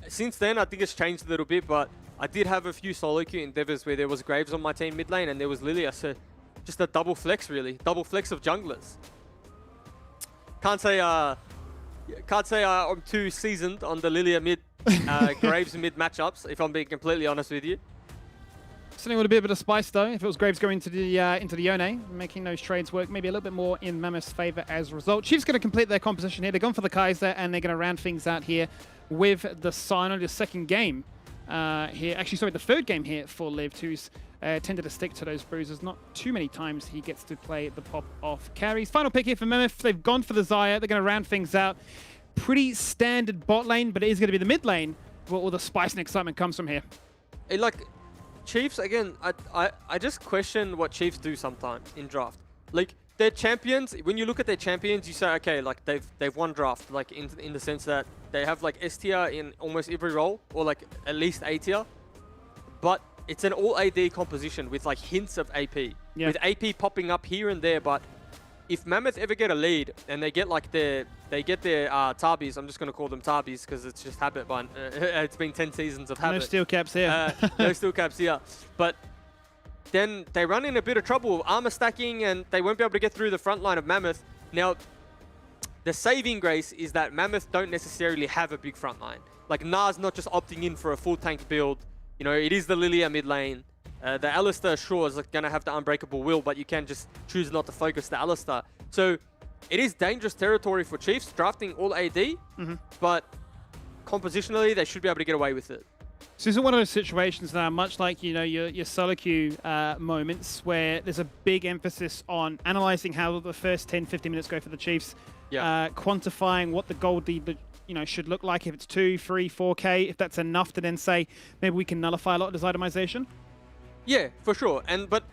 Since then, I think it's changed a little bit, but I did have a few solo queue endeavors where there was Graves on my team mid lane and there was Lilia, so just a double flex really, double flex of junglers. Can't say I'm too seasoned on the Lilia mid, Graves mid matchups, if I'm being completely honest with you. Something with a bit of a spice though. If it was Graves going to the Yone, making those trades work maybe a little bit more in Mammoth's favor as a result. Chiefs going to complete their composition here. They've gone for the Kaiser and they're going to round things out here with the Sino. The second game here, actually sorry, the third game here for Liv, who's tended to stick to those bruises. Not too many times he gets to play the pop off carries. Final pick here for Mammoth. They've gone for the Xayah. They're going to round things out. Pretty standard bot lane, but it is going to be the mid lane where all the spice and excitement comes from here. Chiefs, again, I just question what Chiefs do sometimes in draft. Like, their champions, when you look at their champions, you say, okay, like, they've won draft, like, in the sense that they have, like, S tier in almost every role, or, like, at least A tier. But it's an all AD composition with, like, hints of AP. Yeah. With AP popping up here and there, but if Mammoth ever get a lead and they get like their Tabis, I'm just going to call them Tabis because it's just habit, but it's been 10 seasons of habit. No steel caps here. No steel caps here. But then they run in a bit of trouble, armor stacking, and they won't be able to get through the front line of Mammoth. Now, the saving grace is that Mammoth don't necessarily have a big front line. Like, Gnar's not just opting in for a full tank build. You know, it is the Lilia mid lane. The Alistar, sure, is going to have the Unbreakable Will, but you can just choose not to focus the Alistar. So it is dangerous territory for Chiefs, drafting all AD, but compositionally, they should be able to get away with it. So this is one of those situations now, much like, your solo queue moments, where there's a big emphasis on analyzing how the first 10, 15 minutes go for the Chiefs, quantifying what the gold lead should look like, if it's 2, 3, 4K, if that's enough to then say, maybe we can nullify a lot of this itemization. Yeah, for sure. But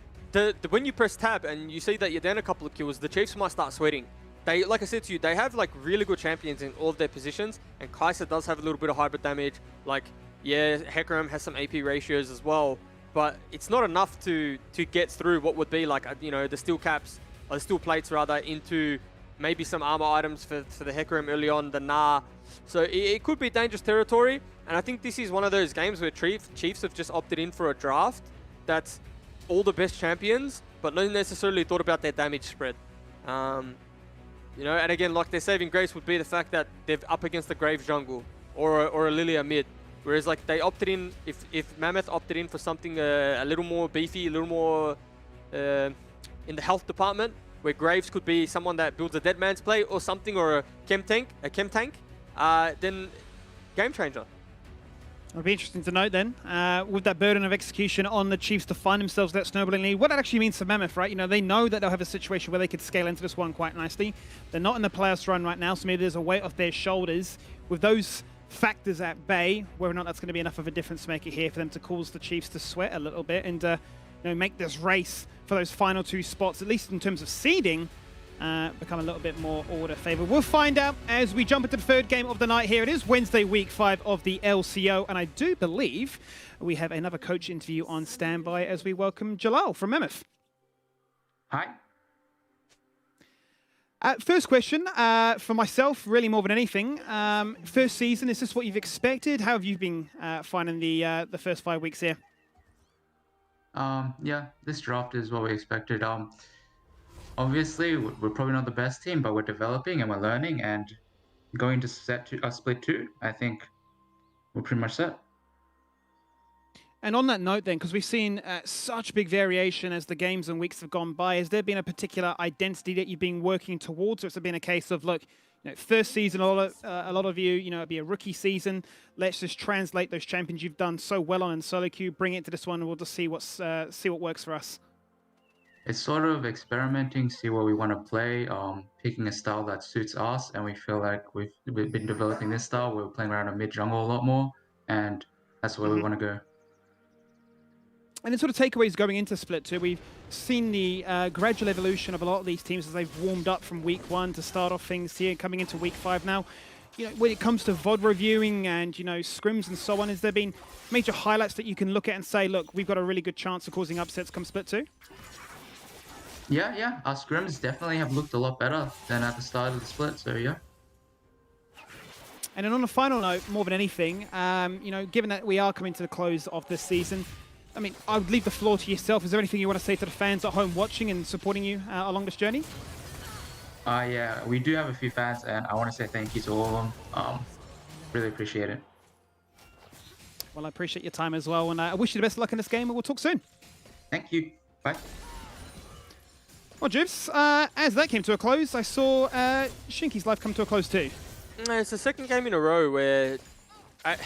when you press tab and you see that you're down a couple of kills, the Chiefs might start sweating. They, like I said to you, they have like really good champions in all of their positions, and Kai'Sa does have a little bit of hybrid damage. Like, yeah, Hecarim has some AP ratios as well, but it's not enough to get through what would be like, the steel caps, or the steel plates rather, into maybe some armor items for the Hecarim early on, the Gnar. So it could be dangerous territory, and I think this is one of those games where Chiefs have just opted in for a draft that's all the best champions, but not necessarily thought about their damage spread. And again, like, their saving grace would be the fact that they're up against the Graves jungle or a Lilia mid. Whereas, like, they opted in, if Mammoth opted in for something a little more beefy, a little more in the health department, where Graves could be someone that builds a dead man's play or something, or a chem tank, then game changer. It'll be interesting to note then, with that burden of execution on the Chiefs to find themselves that snowballing lead, what that actually means for Mammoth, right? You know, they know that they'll have a situation where they could scale into this one quite nicely. They're not in the playoffs run right now, so maybe there's a weight off their shoulders. With those factors at bay, whether or not that's going to be enough of a difference maker here for them to cause the Chiefs to sweat a little bit and you know, make this race for those final 2 spots, at least in terms of seeding, become a little bit more order favored. We'll find out as we jump into the 3rd game of the night here. It is Wednesday, week 5 of the LCO, and I do believe we have another coach interview on standby as we welcome Jalal from Mammoth. Hi. First question for myself, really more than anything. First season, is this what you've expected? How have you been finding the first 5 weeks here? Yeah, this draft is what we expected. Obviously, we're probably not the best team, but we're developing and we're learning, and going to split 2, I think we're pretty much set. And on that note then, because we've seen such big variation as the games and weeks have gone by, has there been a particular identity that you've been working towards, or has it been a case of, look, you know, first season, a lot of you know, it'd be a rookie season, let's just translate those champions you've done so well on in solo queue, bring it to this one, and we'll just see what works for us? It's sort of experimenting, see what we want to play, picking a style that suits us, and we feel like we've been developing this style. We're playing around a mid jungle a lot more, and that's where we want to go. And then sort of takeaways going into Split 2, we've seen the gradual evolution of a lot of these teams as they've warmed up from week 1 to start off things here, coming into week 5 now. You know, when it comes to VOD reviewing and, you know, scrims and so on, has there been major highlights that you can look at and say, look, we've got a really good chance of causing upsets come Split 2? Yeah, our scrims definitely have looked a lot better than at the start of the Split, so yeah. And then on a final note, more than anything, you know, given that we are coming to the close of this season, I mean, I would leave the floor to yourself. Is there anything you want to say to the fans at home watching and supporting you along this journey? Yeah, we do have a few fans, and I want to say thank you to all of them. Really appreciate it. Well, I appreciate your time as well, and I wish you the best of luck in this game, and we'll talk soon. Thank you. Bye. Well, Jibs, as that came to a close, I saw Shinky's life come to a close too. It's the 2nd game in a row where I'm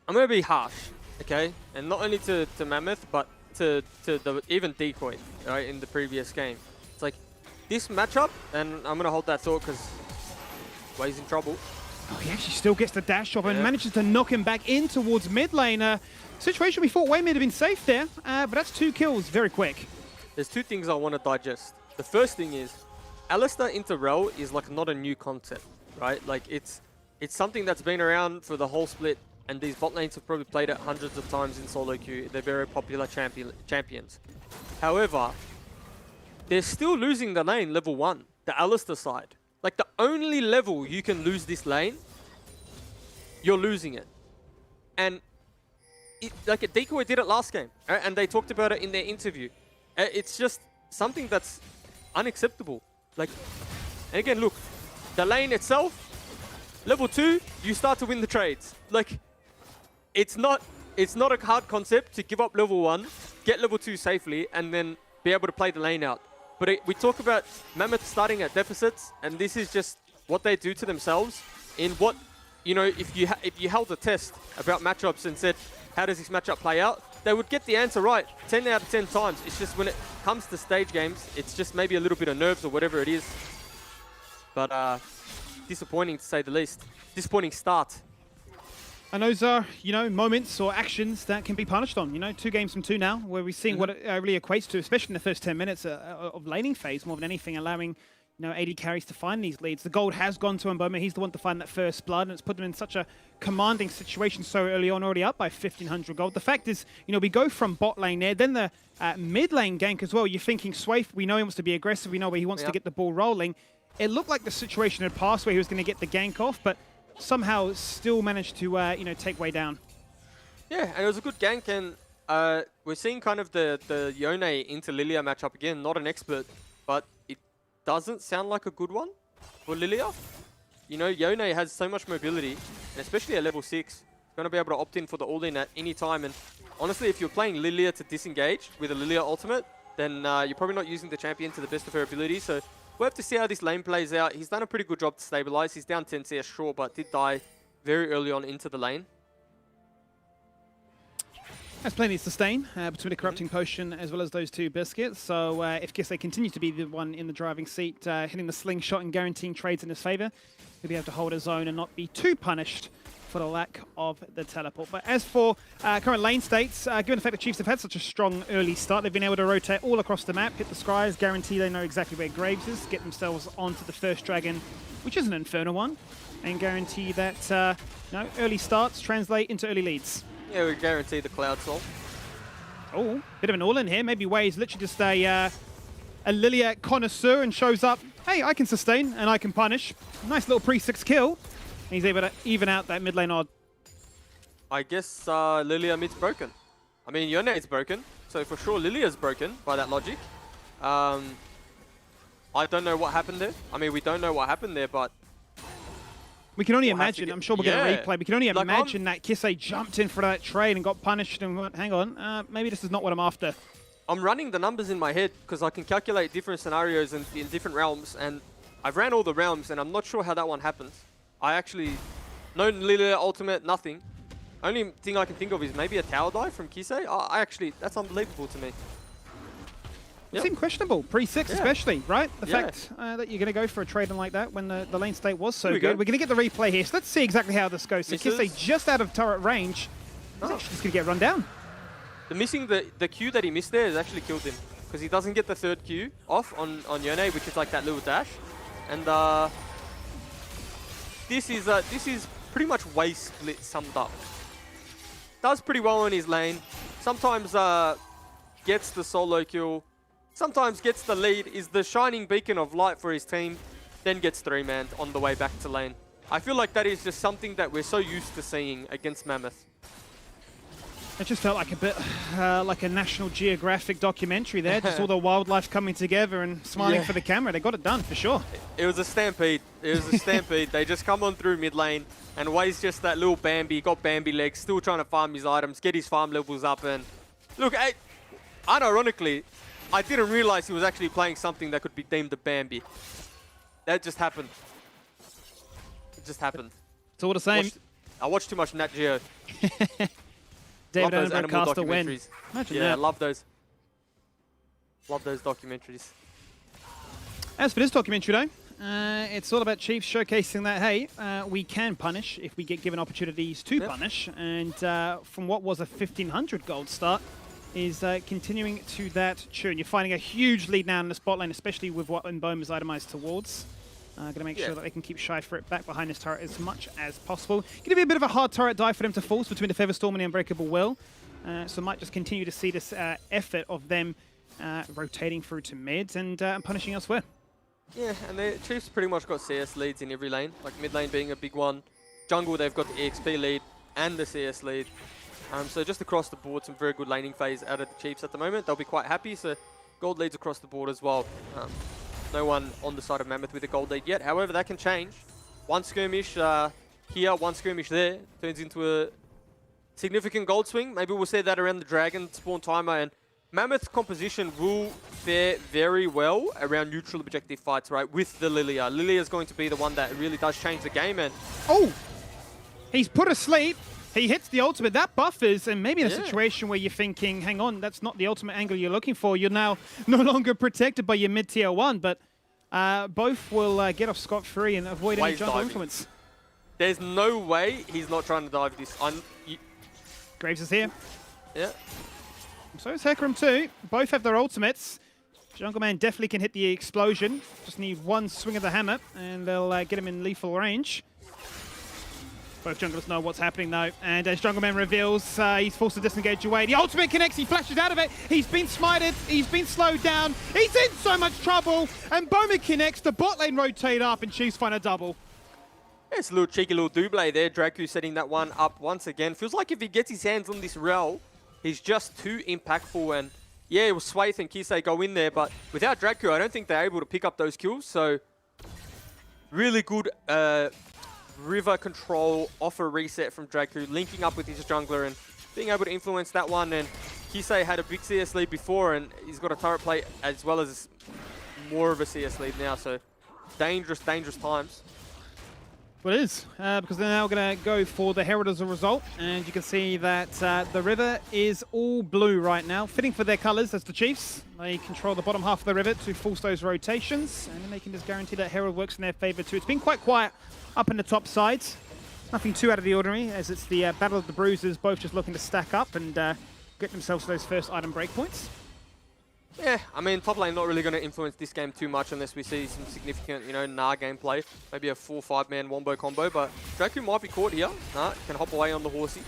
going to be harsh, okay? And not only to Mammoth, but to even Decoy, right, in the previous game. It's like, this matchup, and I'm going to hold that thought because Way's in trouble. Oh, he actually still gets the dash off and manages to knock him back in towards mid lane. Situation we thought Way may have been safe there, but that's 2 kills very quick. There's 2 things I want to digest. The first thing is, Alistar into Rel is like not a new concept, right? Like it's something that's been around for the whole Split, and these bot lanes have probably played it hundreds of times in solo queue. They're very popular champions. However, they're still losing the lane level 1, the Alistar side. Like the only level you can lose this lane, you're losing it. And like a Decoy did it last game, right? And they talked about it in their interview. It's just something that's unacceptable. Like, and again, look, the lane itself, level 2, you start to win the trades. Like, it's not a hard concept to give up level 1, get level 2 safely, and then be able to play the lane out. But we talk about Mammoth starting at deficits, and this is just what they do to themselves. In what, you know, if you held a test about matchups and said, how does this matchup play out? They would get the answer right 10 out of 10 times. It's just when it comes to stage games, it's just maybe a little bit of nerves or whatever it is. But disappointing to say the least. Disappointing start. And those are, you know, moments or actions that can be punished on. You know, 2 games from 2 now, where we're seeing what it really equates to, especially in the first 10 minutes of laning phase, more than anything, allowing, you know, AD carries to find these leads. The gold has gone to Mboma. He's the one to find that first blood, and it's put them in such a commanding situation so early on, already up by 1,500 gold. The fact is, you know, we go from bot lane there, then the mid lane gank as well. You're thinking, Swaif, we know he wants to be aggressive. We know where he wants to get the ball rolling. It looked like the situation had passed where he was going to get the gank off, but somehow still managed to, you know, take way down. Yeah, and it was a good gank, and we're seeing kind of the Yone into Lilia matchup again. Not an expert, but it doesn't sound like a good one for Lilia. You know, Yone has so much mobility, and especially at level 6, going to be able to opt in for the all-in at any time. And honestly, if you're playing Lilia to disengage with a Lilia ultimate, then you're probably not using the champion to the best of her ability. So we'll have to see how this lane plays out. He's done a pretty good job to stabilize. He's down 10 CS, sure, but did die very early on into the lane. Has plenty of sustain between the Corrupting Potion as well as those two biscuits. So if Kisei continues to be the one in the driving seat, hitting the slingshot and guaranteeing trades in his favor, he'll be able to hold his own and not be too punished for the lack of the teleport. But as for current lane states, given the fact that Chiefs have had such a strong early start, they've been able to rotate all across the map, hit the skies, guarantee they know exactly where Graves is, get themselves onto the first dragon, which is an Inferno one, and guarantee that early starts translate into early leads. Yeah, we guarantee the Cloud Soul. Oh, bit of an all-in here. Maybe Way's literally just a Lilia connoisseur and shows up, hey, I can sustain and I can punish. Nice little pre-6 kill. And he's able to even out that mid lane odd. I guess Lilia mid's broken. I mean, Yone is broken, so for sure Lilia's broken by that logic. I don't know what happened there. I mean, we don't know what happened there, but we can only imagine. I'm sure we're going to replay. We can only Like, imagine that Kisei jumped in for that trade and got punished and went, hang on, maybe this is not what I'm after. I'm running the numbers in my head because I can calculate different scenarios in different realms, and I've ran all the realms, and I'm not sure how that one happens. I actually, no Lilia ultimate, nothing. Only thing I can think of is maybe a tower dive from Kisei. I actually, that's unbelievable to me. It seemed questionable, pre-6 especially, right? The Yeah. fact that you're going to go for a trading like that when the lane state was so Here we good. go. We're going to get the replay here, so let's see exactly how this goes. So Misses. Kisei just out of turret range. He's actually just going to get run down. The Q that he missed there has actually killed him because he doesn't get the third Q off on Yone, which is like that little dash. And this is pretty much Way Split summed up. Does pretty well in his lane. Sometimes gets the solo kill. Sometimes gets the lead, is the shining beacon of light for his team, then gets 3-manned on the way back to lane. I feel like that is just something that we're so used to seeing against Mammoth. It just felt like a bit like a National Geographic documentary there. Just all the wildlife coming together and smiling for the camera. They got it done for sure. It was a stampede. It was a stampede. They just come on through mid lane, and Way's just that little Bambi, got Bambi legs, still trying to farm his items, get his farm levels up. And look, unironically, I didn't realize he was actually playing something that could be deemed a Bambi. That just happened. It just happened. It's all the same. I watched too much Nat Geo. David Love those Attenborough animal cast a win. documentaries. Imagine Yeah, that. love those. Love those documentaries. As for this documentary, though, it's all about Chiefs showcasing that, hey, we can punish if we get given opportunities to punish. And from what was a 1,500 gold start, is continuing to that tune. You're finding a huge lead now in the spot lane, especially with what Mboma is itemized towards. Going to make sure that they can keep shy for it back behind this turret as much as possible. Going to be a bit of a hard turret dive for them to force between the Featherstorm and the Unbreakable Will. So might just continue to see this effort of them rotating through to mid and punishing elsewhere. Yeah, and the Chiefs pretty much got CS leads in every lane, like mid lane being a big one. Jungle, they've got the EXP lead and the CS lead. So just across the board, some very good laning phase out of the Chiefs at the moment. They'll be quite happy, so gold leads across the board as well. No one on the side of Mammoth with a gold lead yet. However, that can change. One skirmish here, one skirmish there, turns into a significant gold swing. Maybe we'll see that around the Dragon spawn timer, and Mammoth's composition will fare very well around neutral objective fights, right, with the Lilia. Lilia's going to be the one that really does change the game, and... Oh! He's put asleep. He hits the ultimate. That buffers, and maybe in a situation where you're thinking, hang on, that's not the ultimate angle you're looking for. You're now no longer protected by your mid-tier 1, but both will get off scot-free and avoid any jungle influence. There's no way he's not trying to dive this. Graves is here. Yeah. So is Hecarim too. Both have their ultimates. Jungle Man definitely can hit the explosion. Just need one swing of the hammer, and they'll get him in lethal range. Both junglers know what's happening though, and as Jungle Man reveals, he's forced to disengage away. The ultimate connects, he flashes out of it, he's been smited, he's been slowed down, he's in so much trouble, and Boma connects, the bot lane rotate up, and Chiefs find a double. It's a little cheeky little double there, Draku setting that one up once again. Feels like if he gets his hands on this Rel, he's just too impactful, and yeah, it was Swaith and Kisei go in there, but without Draku, I don't think they're able to pick up those kills, so really good river control off a reset from Draku, linking up with his jungler and being able to influence that one. And Kisei had a big CS lead before, and he's got a turret play as well as more of a CS lead now, so dangerous, dangerous times. Well, it is, because they're now going to go for the Herald as a result. And you can see that the river is all blue right now, fitting for their colours as the Chiefs. They control the bottom half of the river to force those rotations, and then they can just guarantee that Herald works in their favour too. It's been quite quiet up in the top sides. Nothing too out of the ordinary, as it's the Battle of the Bruisers, both just looking to stack up and get themselves those first item breakpoints. Yeah, I mean, top lane not really going to influence this game too much unless we see some significant, Nah gameplay. Maybe a 4-5-man wombo combo, but Draku might be caught here. Nah, can hop away on the horsey,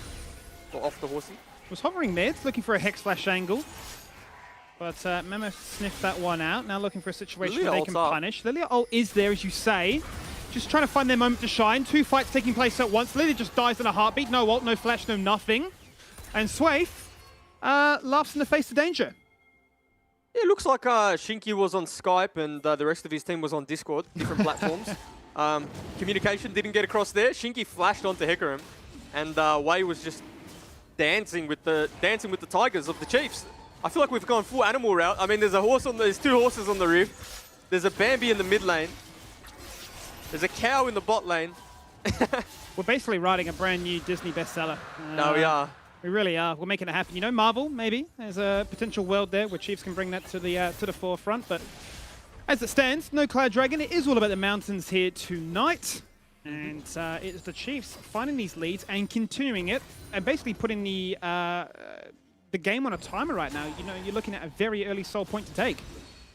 or off the horsey. Was hovering there, looking for a Hex Flash angle. But Mammoth sniffed that one out. Now looking for a situation Lilia where they can ults up. punish. Lilia ult is there, as you say. Just trying to find their moment to shine. 2 fights taking place at once. Lilia just dies in a heartbeat. No ult, no flash, no nothing. And Swaith laughs in the face of danger. Yeah, it looks like Shinky was on Skype and the rest of his team was on Discord, different platforms. Communication didn't get across there. Shinky flashed onto Hecarim, and Wei was just dancing with the tigers of the Chiefs. I feel like we've gone full animal route. I mean, there's 2 horses on the rift. There's a Bambi in the mid lane. There's a cow in the bot lane. We're basically writing a brand new Disney bestseller. No, we are. We really are. We're making it happen. You know, Marvel, maybe. There's a potential world there where Chiefs can bring that to the forefront. But as it stands, no Cloud Dragon. It is all about the mountains here tonight. And it's the Chiefs finding these leads and continuing it. And basically putting the game on a timer right now. You know, you're looking at a very early soul point to take.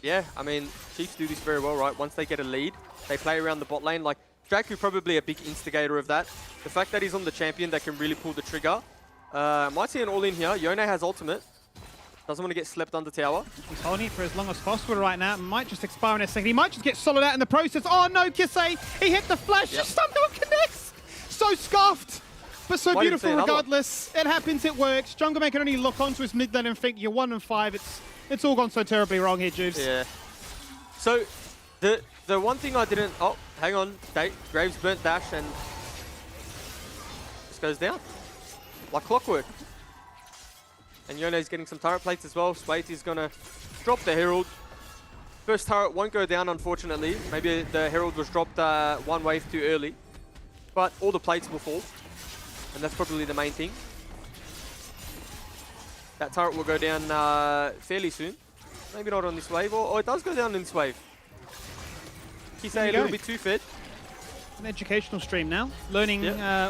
Yeah, I mean, Chiefs do this very well, right? Once they get a lead, they play around the bot lane. Like, Draku probably a big instigator of that. The fact that he's on the champion that can really pull the trigger. Might see an all-in here. Yone has ultimate. Doesn't want to get slept under tower. He's holding it for as long as possible right now. Might just expire in a second. He might just get soloed out in the process. Oh no, Kisei! He hit the flash. Yep. Somehow connects. So scuffed, but so Might even see beautiful another. regardless. It happens, it works. Jungle Man can only lock onto his mid lane and think you're 1 and 5. It's all gone so terribly wrong here, Juves. Yeah. So, the one thing I didn't... Oh, hang on. Graves burnt dash and... Just goes down. Like clockwork. And Yone's getting some turret plates as well. Swaith is going to drop the Herald. First turret won't go down, unfortunately. Maybe the Herald was dropped 1 wave too early. But all the plates will fall. And that's probably the main thing. That turret will go down fairly soon. Maybe not on this wave. Or it does go down in this wave. Kisei a little bit too fed. An educational stream now, learning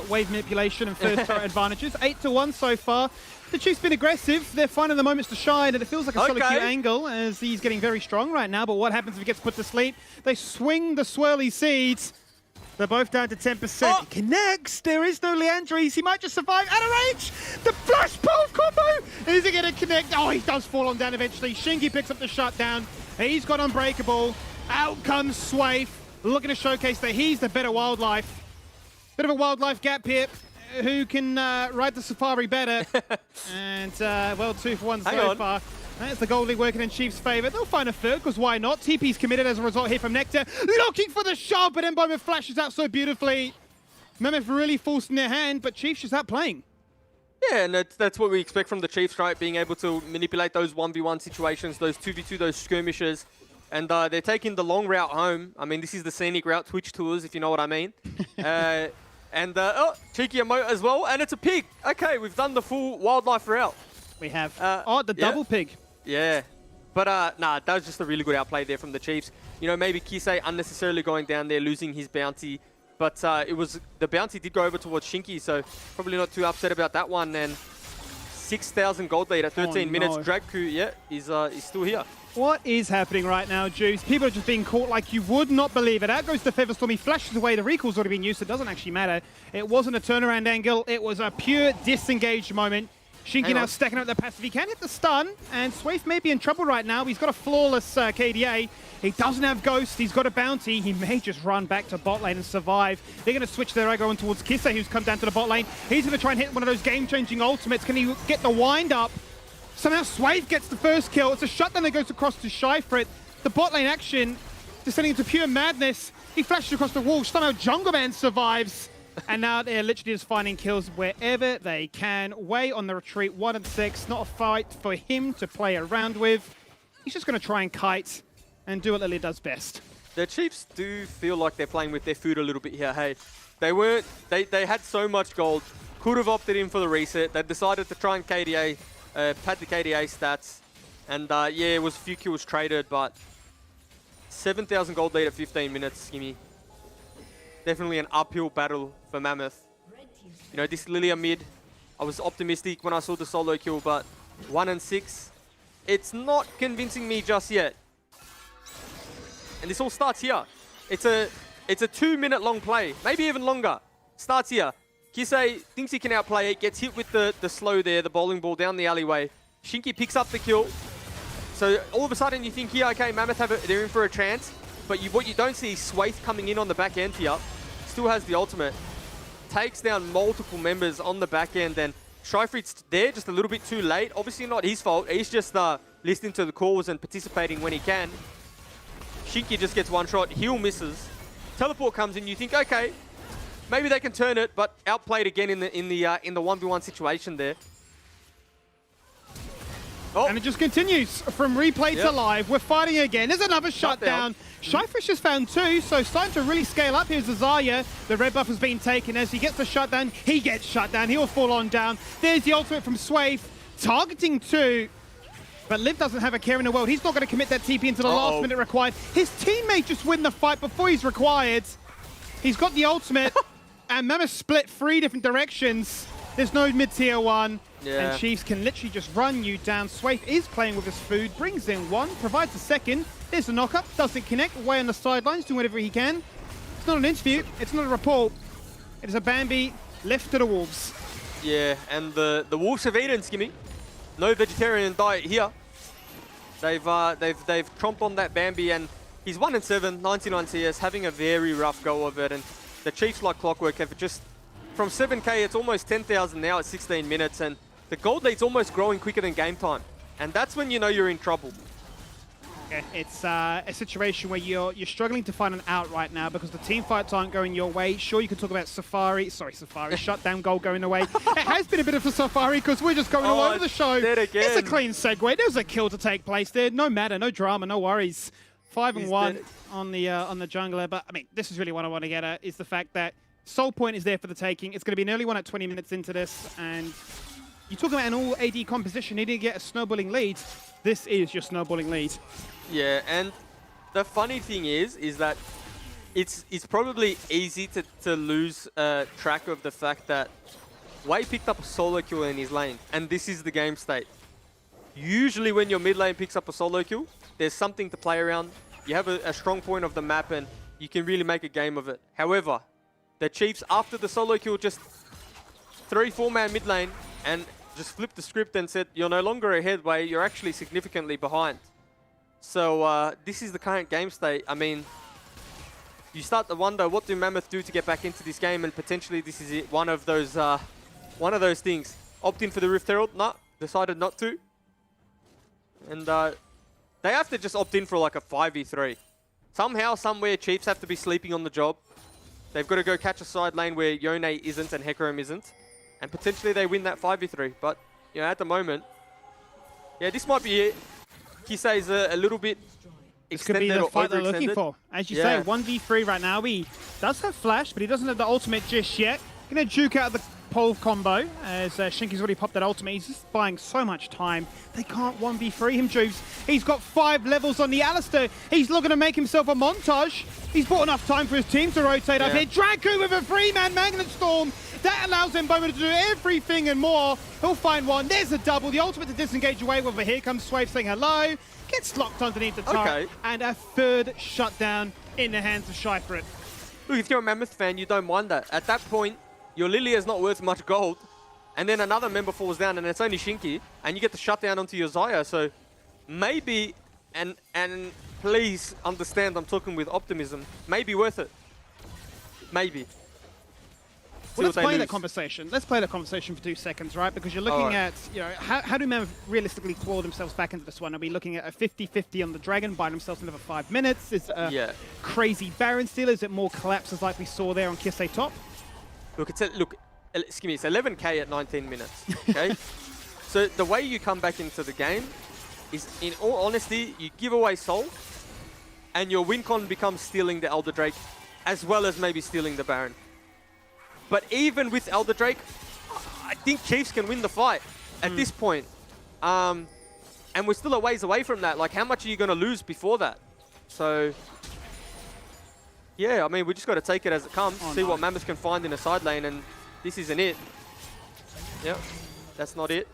wave manipulation and first turret advantages. 8-1 so far. The Chiefs been aggressive. They're finding the moments to shine, and it feels like a solo queue angle as he's getting very strong right now. But what happens if he gets put to sleep? They swing the swirly seeds. They're both down to 10%. Oh. He connects. There is no Leandres. He might just survive. Out of range. The flash pulse combo. Is he going to connect? Oh, he does fall on down eventually. Shinky picks up the shutdown. He's got Unbreakable. Out comes Swaith, looking to showcase that he's the better wildlife. Bit of a wildlife gap here. Who can ride the safari better? And, well, 2 for 1 so far. That's the gold league working in Chiefs' favour. They'll find a third, because why not? TP's committed as a result here from Nectar. Looking for the shove, but Mboma flashes out so beautifully. Mammoth really forcing their hand, but Chiefs just out playing. Yeah, and that's what we expect from the Chiefs, right? Being able to manipulate those 1v1 situations, those 2v2, those skirmishes. And they're taking the long route home. I mean, this is the scenic route, Twitch tours, if you know what I mean. Oh, cheeky emote as well, and it's a pig. Okay, we've done the full wildlife route. We have. The double pig. Yeah. But, nah, that was just a really good outplay there from the Chiefs. You know, maybe Kisei unnecessarily going down there, losing his bounty. But the bounty did go over towards Shinky, so probably not too upset about that one. And 6,000 gold lead at 13 minutes. Draku, is still here. What is happening right now, Juice? People are just being caught like you would not believe it. Out goes the Featherstorm. He flashes away. The recall's already been used, so it doesn't actually matter. It wasn't a turnaround angle. It was a pure disengaged moment. Shinky now stacking up the passive. He can hit the stun, and Swaith may be in trouble right now. He's got a flawless KDA. He doesn't have Ghost. He's got a bounty. He may just run back to bot lane and survive. They're going to switch their aggro on towards Kisei, who's come down to the bot lane. He's going to try and hit one of those game-changing ultimates. Can he get the wind up? Somehow Swaith gets the first kill. It's a shutdown that goes across to Shy for it. The bot lane action descending into pure madness. He flashes across the wall. Somehow Jungle Man survives. And now they're literally just finding kills wherever they can. Way on the retreat, 1 and 6. Not a fight for him to play around with. He's just going to try and kite and do what Lily does best. The Chiefs do feel like they're playing with their food a little bit here, hey. They weren't. They had so much gold. Could have opted in for the reset. They decided to try and KDA, pad the KDA stats, and yeah, it was a few kills traded, but 7,000 gold lead at 15 minutes. Gimme. Definitely an uphill battle for Mammoth. You know, this Lilia mid, I was optimistic when I saw the solo kill, but 1 and 6, it's not convincing me just yet. And this all starts here. It's a 2-minute long play, maybe even longer. Starts here. Kisei thinks he can outplay it, gets hit with the slow there, the bowling ball down the alleyway. Shinky picks up the kill. So all of a sudden you think, yeah, okay, Mammoth they're in for a chance. But what you don't see is Swaith coming in on the back end here. Still has the ultimate. Takes down multiple members on the back end, and Shyfried's there just a little bit too late. Obviously not his fault. He's just listening to the calls and participating when he can. Shinky just gets one shot. Heal misses. Teleport comes in. You think, okay, maybe they can turn it, but outplayed again in the 1v1 situation there. Oh. And it just continues from replay to live. We're fighting again. There's another shutdown. Shyfried just found 2, so starting to really scale up. Here's Azaya. The red buff has been taken. As he gets the shutdown, he gets shut down. He'll fall on down. There's the ultimate from Swaith, targeting 2. But Liv doesn't have a care in the world. He's not going to commit that TP into the last minute required. His teammate just win the fight before he's required. He's got the ultimate, and Mammoth split 3 different directions. There's no mid-tier 1. Yeah. And Chiefs can literally just run you down. Swaith is playing with his food, brings in 1, provides a second. There's a knock-up, doesn't connect, away on the sidelines, doing whatever he can. It's not an interview, it's not a report. It is a Bambi left to the Wolves. Yeah, and the Wolves have eaten, Skimmy. No vegetarian diet here. They've tromped on that Bambi, and he's 1 and 7, 99 CS, having a very rough go of it. And the Chiefs, like clockwork, have just from 7k, it's almost 10,000 now at 16 minutes, and the gold lead's almost growing quicker than game time. And that's when you know you're in trouble. Yeah, it's a situation where you're struggling to find an out right now because the team fights aren't going your way. Sure, you can talk about Safari, shutdown goal going away. It has been a bit of a Safari because we're just going all over the show. It's a clean segue. There's a kill to take place there. No matter, no drama, no worries. 5 and 1 on the jungler. But I mean, this is really what I want to get at, is the fact that Soul Point is there for the taking. It's going to be an early one at 20 minutes into this, and you talk about an all AD composition needing to get a snowballing lead. This is your snowballing lead. Yeah, and the funny thing is that it's probably easy to lose track of the fact that Wei picked up a solo kill in his lane, and this is the game state. Usually when your mid lane picks up a solo kill, there's something to play around. You have a strong point of the map, and you can really make a game of it. However, the Chiefs, after the solo kill, just 3-4-man mid lane, and just flipped the script and said, you're no longer ahead, Wei, you're actually significantly behind. So this is the current game state. I mean, you start to wonder, what do Mammoth do to get back into this game? And potentially this is it, one of those things. Opt in for the Rift Herald? Nah, decided not to. And they have to just opt in for like a 5v3. Somehow, somewhere, Chiefs have to be sleeping on the job. They've got to go catch a side lane where Yone isn't and Hecarim isn't. And potentially they win that 5v3. But, you know, at the moment, yeah, this might be it. Kisei is a little bit This could be the fight they're looking for. As you say, 1v3 right now. He does have flash, but he doesn't have the ultimate just yet. Gonna juke out the pole combo as Shinky's already popped that ultimate. He's just buying so much time. They can't 1v3 him, Jukes. He's got 5 levels on the Alistair. He's looking to make himself a montage. He's bought enough time for his team to rotate up here. Draku with a 3-man Magnet Storm. That allows Mboma to do everything and more. He'll find one. There's a double. The ultimate to disengage away with, here comes Swave saying hello. Gets locked underneath the turret. And a 3rd shutdown in the hands of Shyfried. Look, if you're a Mammoth fan, you don't mind that. At that point, your Lilia is not worth much gold. And then another member falls down and it's only Shinky. And you get the shutdown onto your Xayah. So maybe, and please understand I'm talking with optimism, maybe worth it. Maybe. Well, let's play that conversation. Let's play that conversation for 2 seconds, right? Because you're looking at, you know, how do Mammoth realistically claw themselves back into this one? Are we looking at a 50-50 on the Dragon, buy themselves another 5 minutes? Is it a crazy Baron steal? Is it more collapses like we saw there on Kisei top? Look, excuse me, it's 11k at 19 minutes, okay? So the way you come back into the game is, in all honesty, you give away Soul, and your win con becomes stealing the Elder Drake, as well as maybe stealing the Baron. But even with Elder Drake, I think Chiefs can win the fight at this point. And we're still a ways away from that. Like, how much are you going to lose before that? So, yeah, I mean, we just got to take it as it comes, see what Mammoth can find in a side lane, and this isn't it. Yep, that's not it.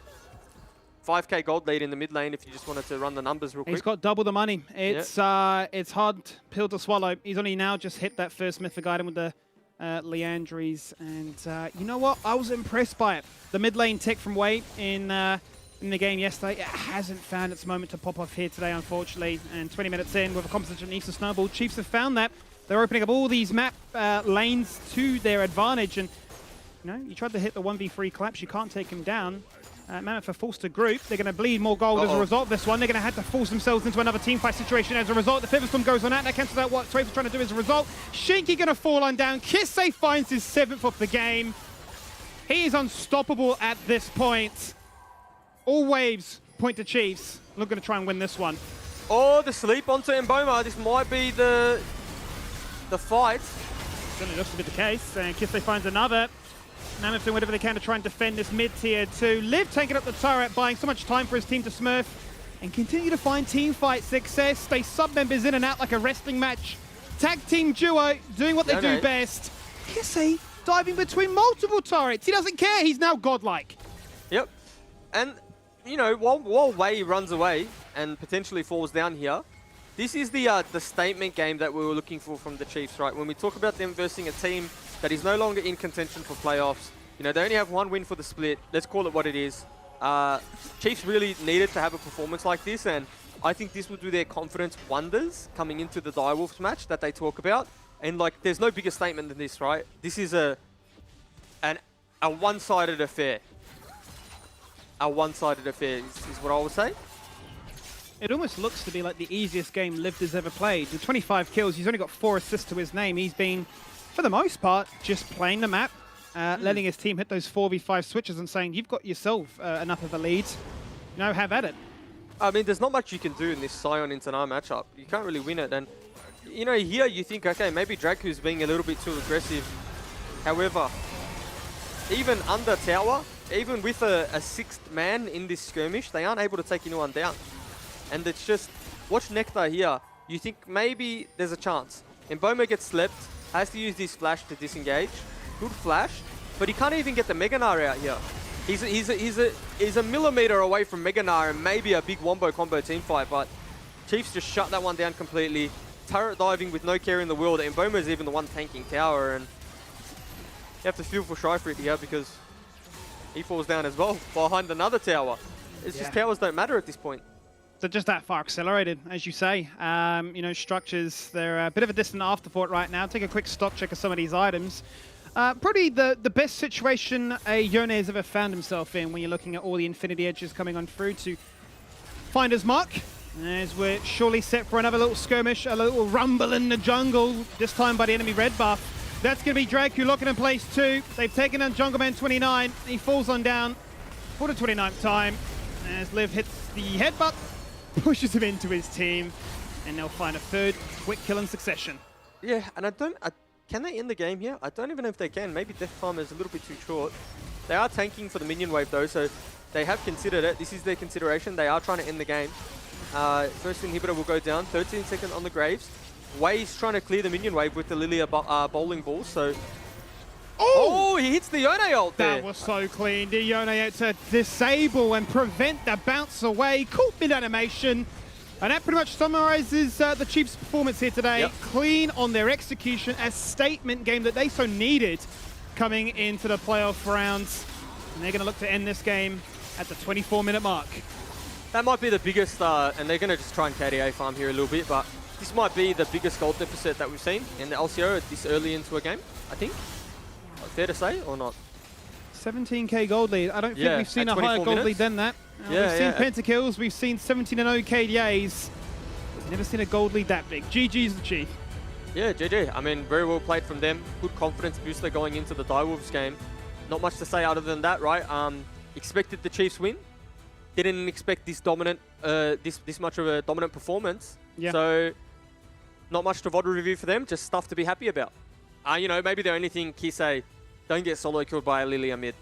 5k gold lead in the mid lane if you just wanted to run the numbers real quick. He's got double the money. It's hard pill to swallow. He's only now just hit that first Mythic item with the Leandries. And you know what? I was impressed by it. The mid lane tech from Wei in the game yesterday, it hasn't found its moment to pop off here today, unfortunately. And 20 minutes in with a composition needs to snowball. Chiefs have found that. They're opening up all these map lanes to their advantage. And you know, you tried to hit the 1v3 collapse, you can't take him down. Mammoth are forced to group. They're going to bleed more gold as a result of this one. They're going to have to force themselves into another team fight situation as a result. The Pivot Storm goes on out. That cancels out what Trace was trying to do as a result. Shinky going to fall on down. Kisei finds his 7th of the game. He is unstoppable at this point. All waves point to Chiefs. Not going to try and win this one. Oh, the sleep onto Mboma. This might be the fight. Certainly looks to be the case. And Kisei finds another. Mammoth doing whatever they can to try and defend this mid-tier 2. Liv taking up the turret, buying so much time for his team to smurf and continue to find team fight success. They sub members in and out like a wrestling match. Tag team duo doing what they do best. Kisei diving between multiple turrets. He doesn't care. He's now godlike. Yep. And, you know, while Wei runs away and potentially falls down here, this is the statement game that we were looking for from the Chiefs, right? When we talk about them versing a team that is no longer in contention for playoffs. You know, they only have one win for the split. Let's call it what it is. Chiefs really needed to have a performance like this, and I think this will do their confidence wonders coming into the Direwolves match that they talk about. And, like, there's no bigger statement than this, right? This is a one-sided affair. A one-sided affair is what I would say. It almost looks to be like the easiest game Liv has ever played. With 25 kills, he's only got 4 assists to his name. He's been, for the most part, just playing the map, letting his team hit those 4v5 switches and saying, you've got yourself enough of a lead. You know, have at it. I mean, there's not much you can do in this Sion into Nar matchup. You can't really win it. And, you know, here you think, okay, maybe Draku's being a little bit too aggressive. However, even under tower, even with a 6th man in this skirmish, they aren't able to take anyone down. And it's just, watch Nectar here. You think maybe there's a chance. Mboma gets slept, has to use this flash to disengage. Good flash, but he can't even get the Mega Gnar out here. He's a millimeter away from Mega Gnar and maybe a big wombo combo team fight, but Chiefs just shut that one down completely. Turret diving with no care in the world. Mboma is even the one tanking tower, and you have to feel for Shy for it here because he falls down as well behind another tower. It's just towers don't matter at this point. So just that far accelerated, as you say. You know, structures, they're a bit of a distant afterthought right now. Take a quick stock check of some of these items. Probably the best situation Yone has ever found himself in when you're looking at all the Infinity Edges coming on through to find his mark. As we're surely set for another little skirmish, a little rumble in the jungle, this time by the enemy red buff. That's going to be Draku locking in place too. They've taken down Jungleman 29. He falls on down for the 29th time. As Liv hits the headbutt, pushes him into his team, and they'll find a 3rd quick kill in succession. Yeah, and can they end the game here? I don't even know if they can. Maybe Death Farm is a little bit too short. They are tanking for the minion wave though, so they have considered it. This is their consideration. They are trying to end the game. First inhibitor will go down, 13 seconds on the Graves. Wei's trying to clear the minion wave with the Lilia bowling ball, so... Oh, he hits the Yone ult there. That was so clean. The Yone out to disable and prevent the bounce away. Cool mid animation. And that pretty much summarizes the Chiefs' performance here today. Yep. Clean on their execution, a statement game that they so needed coming into the playoff rounds. And they're going to look to end this game at the 24-minute mark. That might be the biggest, and they're going to just try and KDA farm here a little bit, but this might be the biggest gold deficit that we've seen in the LCO this early into a game, I think. Fair to say, or not? 17k gold lead. I don't think we've seen a higher gold lead than that. We've seen pentakills, we've seen 17-0 KDAs. We've never seen a gold lead that big. GG's the Chief. Yeah, GG. I mean, very well played from them. Good confidence booster going into the Direwolves game. Not much to say other than that, right? Expected the Chiefs win. Didn't expect this dominant, this much of a dominant performance. Yeah. So, not much to VOD review for them. Just stuff to be happy about. You know, maybe the only thing Kisei don't get solo killed by a Lilia mid.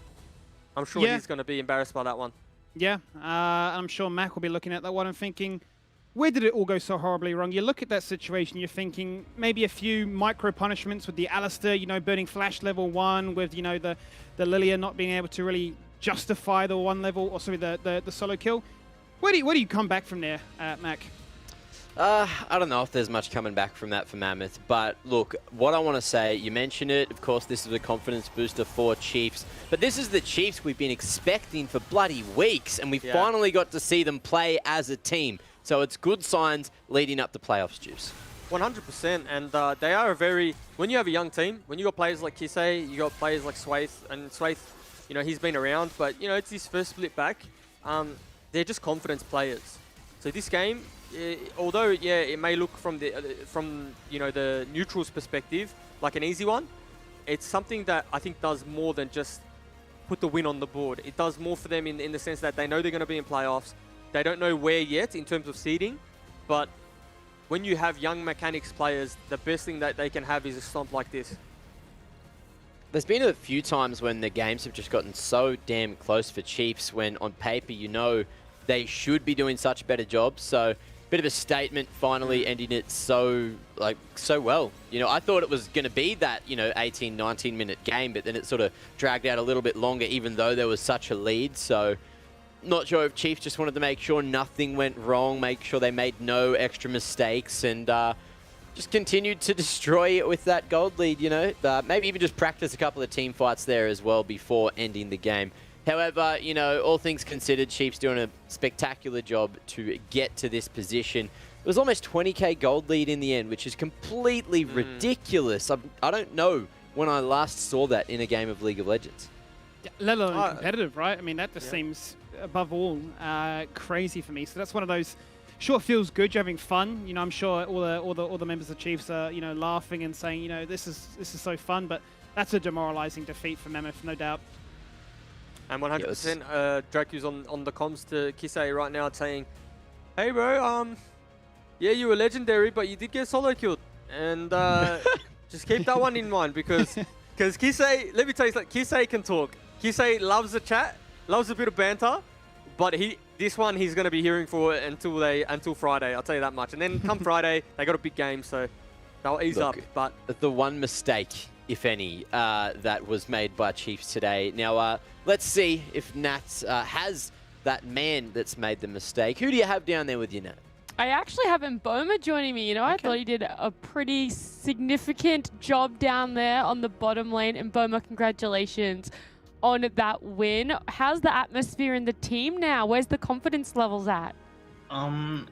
I'm sure Yeah. he's going to be embarrassed by that one. Yeah, I'm sure Mac will be looking at that one and thinking, where did it all go so horribly wrong? You look at that situation, you're thinking maybe a few micro punishments with the Alistair, burning flash level 1, with, the Lilia not being able to really justify the 1 level, or sorry, the solo kill. Where do you come back from there, Mac? I don't know if there's much coming back from that for Mammoth, but look, what I want to say, you mentioned it, of course this is a confidence booster for Chiefs, but this is the Chiefs we've been expecting for bloody weeks, and we finally got to see them play as a team. So it's good signs leading up to playoffs, Juice. 100%, and they are when you have a young team, when you got players like Kisei, you got players like Swaith, and Swaith, he's been around, but, it's his first split back. They're just confidence players. So this game, although, it may look from the neutral's perspective like an easy one, it's something that I think does more than just put the win on the board. It does more for them in the sense that they know they're going to be in playoffs. They don't know where yet in terms of seeding, but when you have young mechanics players, the best thing that they can have is a stomp like this. There's been a few times when the games have just gotten so damn close for Chiefs when on paper they should be doing such better jobs. So bit of a statement finally ending it so well. I thought it was going to be that 18, 19 minute game, but then it sort of dragged out a little bit longer even though there was such a lead. So not sure if Chiefs just wanted to make sure nothing went wrong, make sure they made no extra mistakes, and just continued to destroy it with that gold lead, maybe even just practice a couple of team fights there as well before ending the game. However, all things considered, Chiefs doing a spectacular job to get to this position. It was almost 20k gold lead in the end, which is completely ridiculous. I don't know when I last saw that in a game of League of Legends. Let alone competitive, right? I mean, that just seems, above all, crazy for me. So that's one of those. Sure, feels good. You're having fun. I'm sure all the members of Chiefs are laughing and saying, this is so fun. But that's a demoralizing defeat for Mammoth, no doubt. And 100%, Dracu's on the comms to Kisei right now saying, "Hey, bro, yeah, you were legendary, but you did get solo killed, and just keep that one in mind because Kisei, let me tell you something, Kisei can talk. Kisei loves the chat, loves a bit of banter, but this one he's going to be hearing for until Friday. I'll tell you that much. And then come Friday, they got a big game, so they'll ease up. But the one mistake, if any, that was made by Chiefs today. Now, let's see if Nat has that man that's made the mistake. Who do you have down there with you, Nat? I actually have Mboma joining me. I thought he did a pretty significant job down there on the bottom lane. Mboma, congratulations on that win. How's the atmosphere in the team now? Where's the confidence levels at?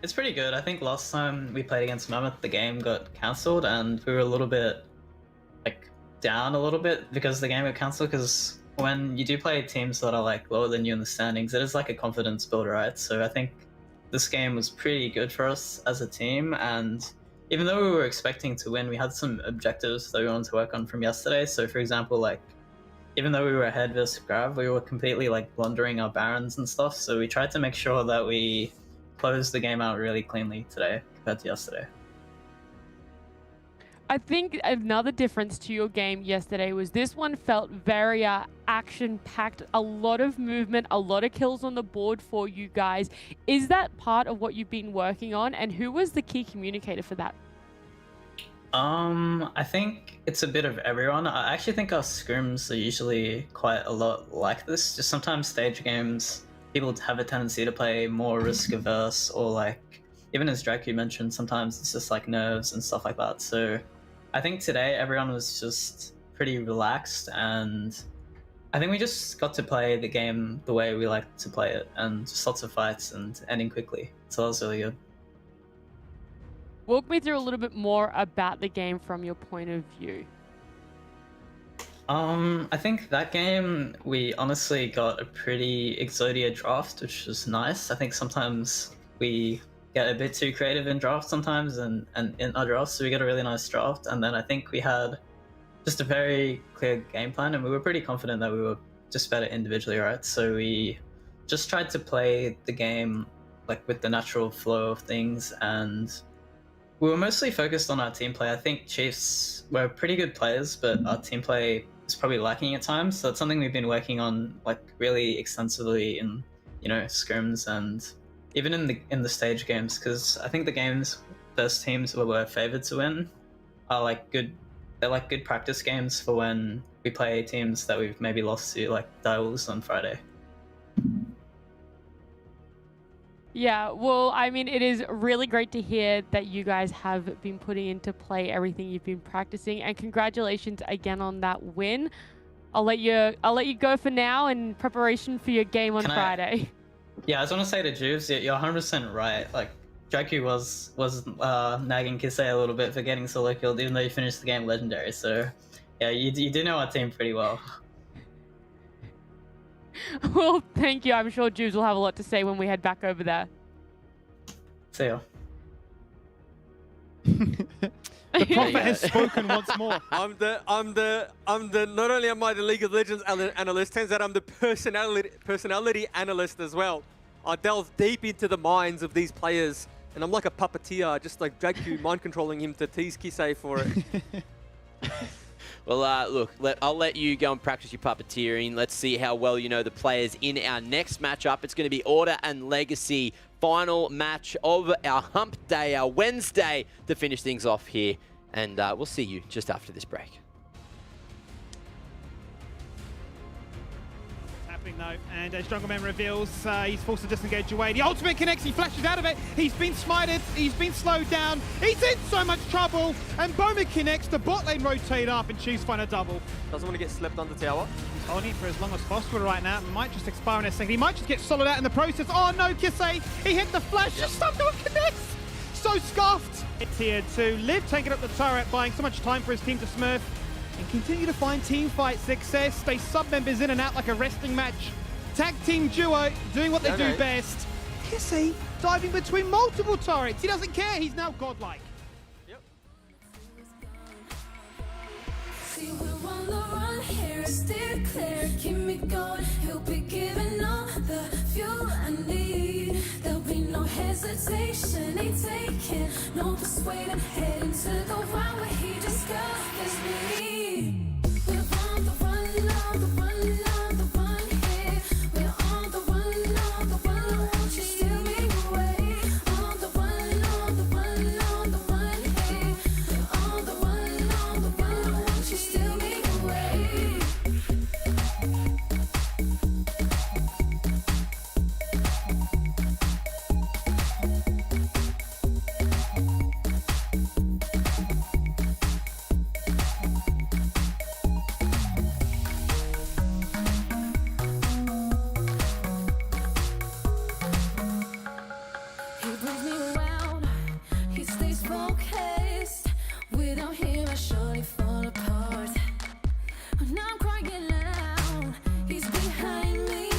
It's pretty good. I think last time we played against Mammoth, the game got cancelled and we were a little bit down a little bit because the game got cancelled, because when you do play teams that are lower than you in the standings, it is like a confidence builder, right? So I think this game was pretty good for us as a team, and even though we were expecting to win, we had some objectives that we wanted to work on from yesterday. So for example, even though we were ahead versus Grav, we were completely blundering our Barons and stuff, so we tried to make sure that we closed the game out really cleanly today compared to yesterday. I think another difference to your game yesterday was this one felt very action-packed, a lot of movement, a lot of kills on the board for you guys. Is that part of what you've been working on, and who was the key communicator for that? I think it's a bit of everyone. I actually think our scrims are usually quite a lot like this. Just sometimes stage games, people have a tendency to play more risk-averse, or even as Dracu mentioned, sometimes it's just nerves and stuff like that. So I think today everyone was just pretty relaxed, and I think we just got to play the game the way we like to play it, and just lots of fights and ending quickly. So that was really good. Walk me through a little bit more about the game from your point of view. I think that game, we honestly got a pretty Exodia draft, which was nice. I think sometimes we get a bit too creative in drafts sometimes and in our drafts, so we got a really nice draft. And then I think we had just a very clear game plan, and we were pretty confident that we were just better individually, right? So we just tried to play the game with the natural flow of things, and we were mostly focused on our team play. I think Chiefs were pretty good players, but our team play is probably lacking at times. So it's something we've been working on like really extensively in scrims and even in the stage games, because I think the games first teams where we're favored to win are like good. They're like good practice games for when we play teams that we've maybe lost to, like Direwolves on Friday. Yeah, well, I mean, it is really great to hear that you guys have been putting into play everything you've been practicing, and congratulations again on that win. I'll let you go for now in preparation for your game on Friday. Yeah, I just want to say to Juves, you're 100% right. Like, Draku was nagging Kisei a little bit for getting solo killed, even though you finished the game legendary. So, yeah, you do know our team pretty well. Well, thank you. I'm sure Juves will have a lot to say when we head back over there. See ya. The prophet has spoken once more. I'm the not only am I the League of Legends analyst, turns out I'm the personality analyst as well. I delve deep into the minds of these players, and I'm like a puppeteer, just like Draku mind controlling him to tease Kisei for it. Well, look, I'll let you go and practice your puppeteering. Let's see how well you know the players in our next matchup. It's going to be Order and Legacy, final match of our Hump Day, our Wednesday, to finish things off here. And we'll see you just after this break. Though, and as Strongman reveals, he's forced to disengage away. The ultimate connects, he flashes out of it. He's been smited, he's been slowed down. He's in so much trouble. And Boma connects, the bot lane rotate up and Chiefs find a double. Doesn't want to get slept on the tower. He's holding it for as long as possible right now. Might just expire in a second. He might just get soloed out in the process. Oh no, Kisei, he hit the flash, just somehow connects. So scuffed. It's here to Liv taking up the turret, buying so much time for his team to smurf and continue to find team fight success. Stay sub-members in and out like a wrestling match. Tag team duo doing what they do best. Kisei diving between multiple turrets. He doesn't care. He's now godlike. See, we're on the run here, steer clear, keep me going. He'll be giving all the fuel I need. There'll be no hesitation, ain't taking no persuading. Heading to the one where he discovers me. We're on the run, on the run, on the run here. We're on the run, on the run. Won't you steal me away? On the run, on the run, on the run here. We're on the run, on the run. Won't you steal me away? He brings me around, he stays focused. Without him, I surely fall apart. Now I'm crying loud, he's behind me.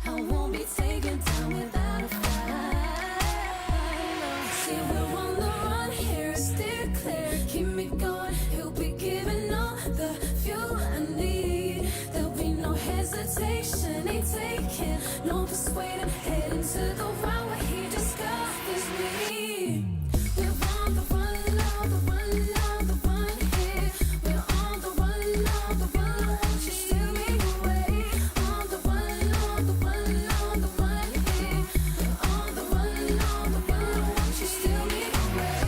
I won't be taken down without a fight. See, we're on the run here, steer clear, keep me going. He'll be giving all the fuel I need. There'll be no hesitation, ain't taking no persuading. Heading to the one where he discovers me. We're on the run, on the run, on the run here. We're on the run, on the run. Won't you steal me away? On the run, on the run, on the run here. We're on the run, on the run. Won't you steal me away?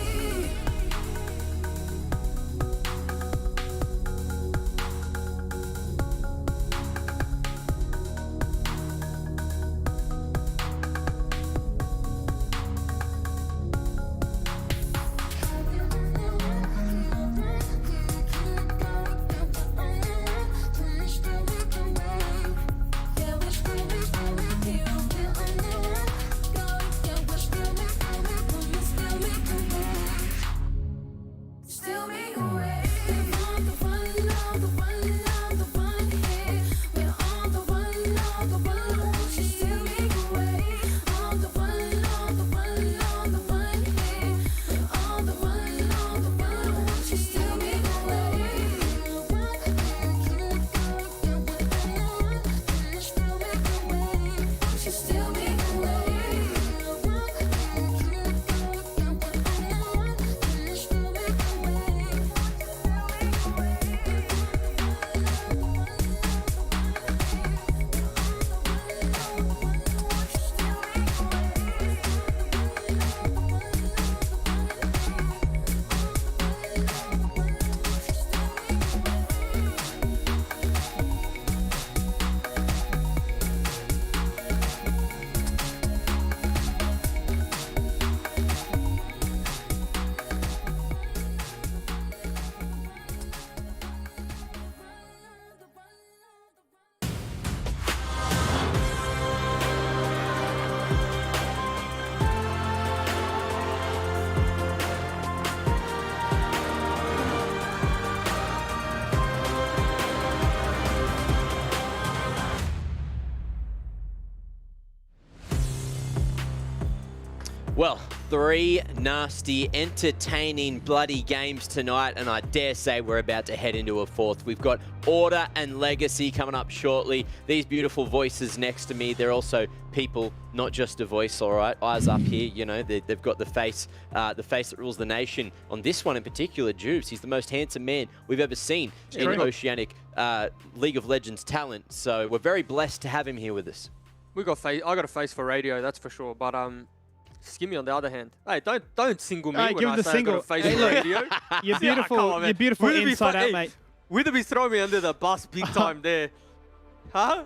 Well, 3 nasty, entertaining, bloody games tonight, and I dare say we're about to head into a 4th. We've got Order and Legacy coming up shortly. These beautiful voices next to me, they're also people, not just a voice, all right? Eyes up here, you know, they've got the face that rules the nation. On this one in particular, Juice, he's the most handsome man we've ever seen in Oceanic League of Legends talent. So we're very blessed to have him here with us. I got a face for radio, that's for sure. But Skimmy on the other hand, hey, don't single me when give I the say single. I got a face Hey, for look, radio. You're beautiful. You're beautiful inside out, mate. Willoughby throw me under the bus big time there, huh?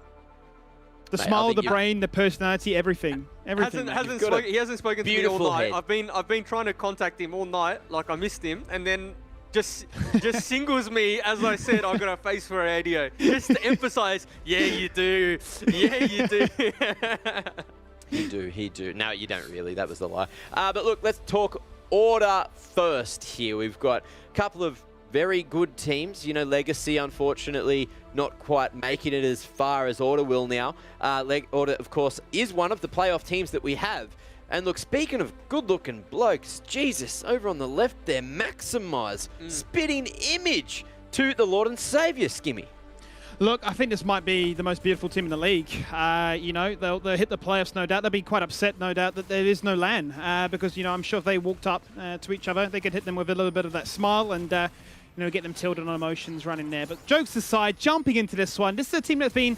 The smile, the brain, the personality, everything. Everything. He hasn't spoken to me all night. I've been trying to contact him all night, like I missed him, and then just singles me as I said I got a face for radio, just to emphasize. Yeah, you do. Yeah, you do. He do. No, you don't really. That was the lie. But look, let's talk Order first here. We've got a couple of very good teams. You know, Legacy, unfortunately, not quite making it as far as Order will now. Order, of course, is one of the playoff teams that we have. And look, speaking of good-looking blokes, Jesus, over on the left there, Maximize, spitting image to the Lord and Saviour, Skimmy. Look, I think this might be the most beautiful team in the league. You know, they'll hit the playoffs, no doubt. They'll be quite upset, no doubt, that there is no LAN. Because, you know, I'm sure if they walked up to each other, they could hit them with a little bit of that smile and, you know, get them tilted on emotions running there. But jokes aside, jumping into this one, this is a team that's been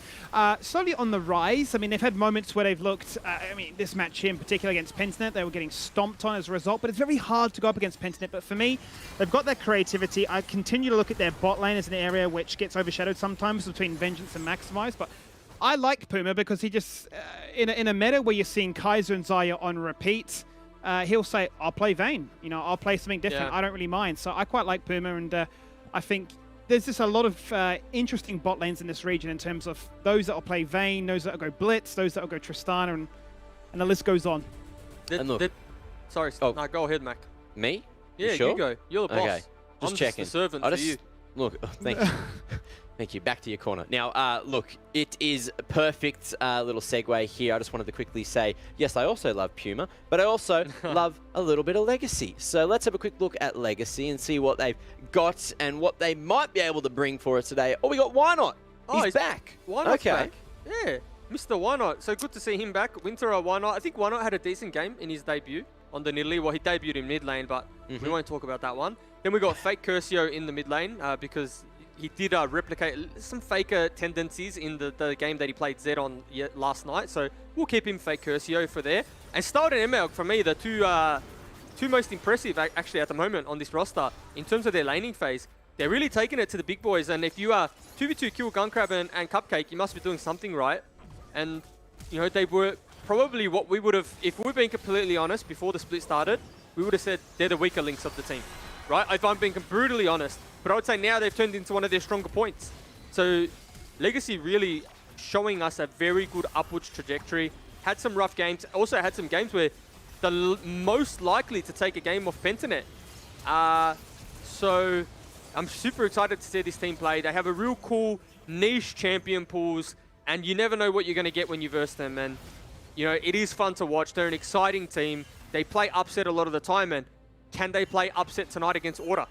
slowly on the rise. I mean, they've had moments where they've looked, I mean, this match here in particular against Pentanet, they were getting stomped on as a result, but it's very hard to go up against Pentanet. But for me, they've got their creativity. I continue to look at their bot lane as an area which gets overshadowed sometimes between Vengeance and Maximize, but I like Puma because he just, in a meta where you're seeing Kaiser and Zaya on repeat, he'll say, I'll play Vayne. You know, I'll play something different. Yeah. I don't really mind. So I quite like Puma, and I think there's just a lot of interesting bot lanes in this region in terms of those that will play Vayne, those that will go Blitz, those that will go Tristana, and the list goes on. Sorry, no, go ahead, Mac. Me? Yeah, sure? you go. You're the boss. Okay, just I'm checking. Just the servant for you. Look, thank you. Thank you. Back to your corner. Now, look, it is a perfect little segue here. I just wanted to quickly say, yes, I also love Puma, but I also love a little bit of Legacy. So let's have a quick look at Legacy and see what they've got and what they might be able to bring for us today. Oh, we got Why Not? He's back. Why Not's back. Yeah, Mr. Why Not. So good to see him back. Winter Why Not. I think Why Not had a decent game in his debut on the Nidalee. Well, he debuted in mid lane, but we won't talk about that one. Then we got Fake Curcio in the mid lane because he did replicate some faker tendencies in the game that he played Zed on last night. So we'll keep him Fake Curcio for there. And Styled and ML, for me, the two most impressive actually at the moment on this roster in terms of their laning phase. They're really taking it to the big boys. And if you are 2v2 kill Gunkrab and Cupcake, you must be doing something right. And, you know, they were probably what we would have, if we were being completely honest, before the split started, we would have said they're the weaker links of the team, right? If I'm being brutally honest. But I would say now they've turned into one of their stronger points. So Legacy really showing us a very good upwards trajectory. Had some rough games. Also had some games where the most likely to take a game off Pentanet. So I'm super excited to see this team play. They have a real cool niche champion pools, and you never know what you're going to get when you verse them. And, you know, it is fun to watch. They're an exciting team. They play upset a lot of the time, and can they play upset tonight against Order?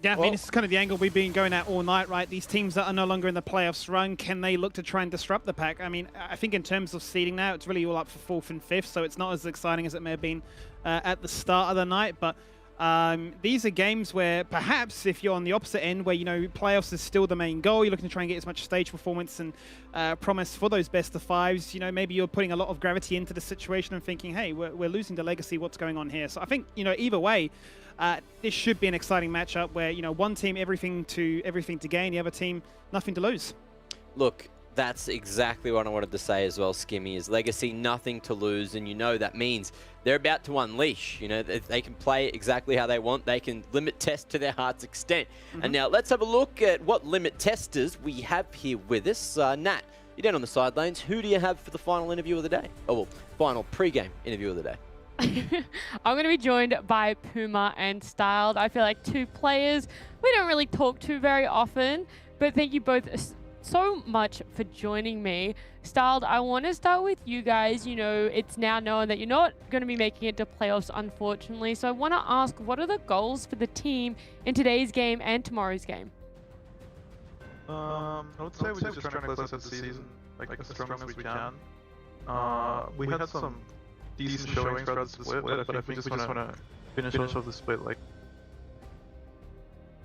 Yeah, I mean, this is kind of the angle we've been going at all night, right? These teams that are no longer in the playoffs run, can they look to try and disrupt the pack? I mean, I think in terms of seeding now, it's really all up for 4th and 5th, so it's not as exciting as it may have been at the start of the night. But these are games where perhaps if you're on the opposite end, where, you know, playoffs is still the main goal, you're looking to try and get as much stage performance and promise for those best of 5s, you know, maybe you're putting a lot of gravity into the situation and thinking, hey, we're losing to Legacy, what's going on here? So I think, you know, either way, this should be an exciting matchup where, you know, one team everything to gain, the other team nothing to lose. Look, that's exactly what I wanted to say as well, Skimmy, is Legacy nothing to lose, and you know that means they're about to unleash. You know, they can play exactly how they want. They can limit test to their heart's extent. And now let's have a look at what limit testers we have here with us. Nat, you're down on the sidelines. Who do you have for the final interview of the day? Oh, well, final pre-game interview of the day. I'm going to be joined by Puma and Styled. I feel like two players we don't really talk to very often, but thank you both so much for joining me. Styled, I want to start with you guys. You know, it's now known that you're not going to be making it to playoffs, unfortunately. So I want to ask, what are the goals for the team in today's game and tomorrow's game? I would say we're just trying to close out the season like as strong as we can. We had some decent showings throughout the split, but I think we just want to finish off the split like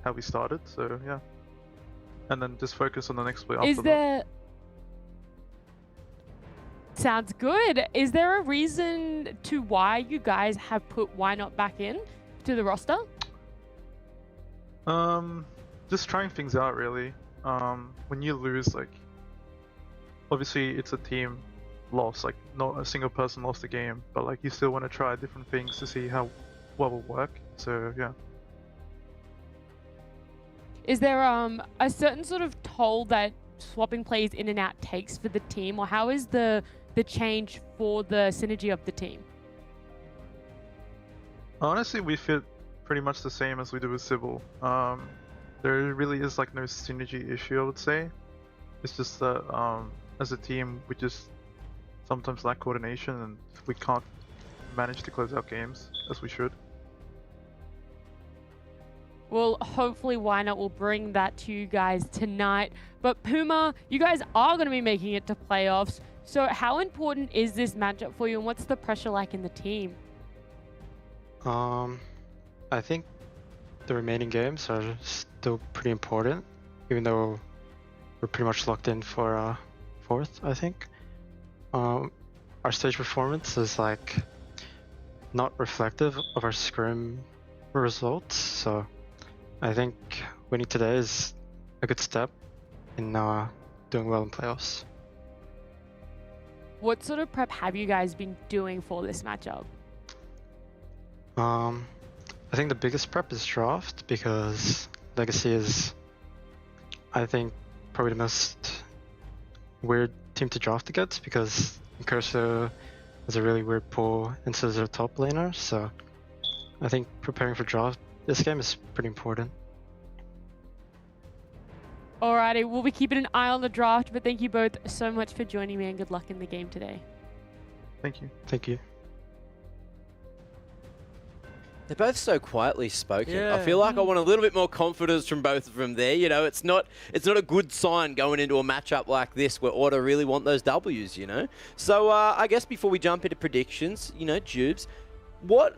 how we started. So yeah, and then just focus on the next split. Is after there? That. Sounds good. Is there a reason to why you guys have put Why Not back in to the roster? Just trying things out really. When you lose, like, obviously it's a team loss, like not a single person lost the game, but like you still want to try different things to see what will work. So yeah. Is there a certain sort of toll that swapping plays in and out takes for the team, or how is the change for the synergy of the team? Honestly, we fit pretty much the same as we do with Sybil. There really is like no synergy issue, I would say. It's just that as a team, we just sometimes lack coordination and we can't manage to close out games as we should. Well, hopefully Why Not will bring that to you guys tonight. But Puma, you guys are going to be making it to playoffs. So how important is this matchup for you, and what's the pressure like in the team? I think the remaining games are still pretty important, even though we're pretty much locked in for fourth, I think. Our stage performance is like not reflective of our scrim results, so I think winning today is a good step in doing well in playoffs. What sort of prep have you guys been doing for this matchup? I think the biggest prep is draft, because Legacy is, I think, probably the most weird team to draft against, because Curso has a really weird pull into their top laner, so I think preparing for draft this game is pretty important. Alrighty, we'll be keeping an eye on the draft, but thank you both so much for joining me and good luck in the game today. Thank you. Thank you. They're both so quietly spoken. Yeah. I feel like I want a little bit more confidence from both of them there. You know, it's not a good sign going into a matchup like this where Order really want those W's, you know? So I guess before we jump into predictions, you know, Jubes, what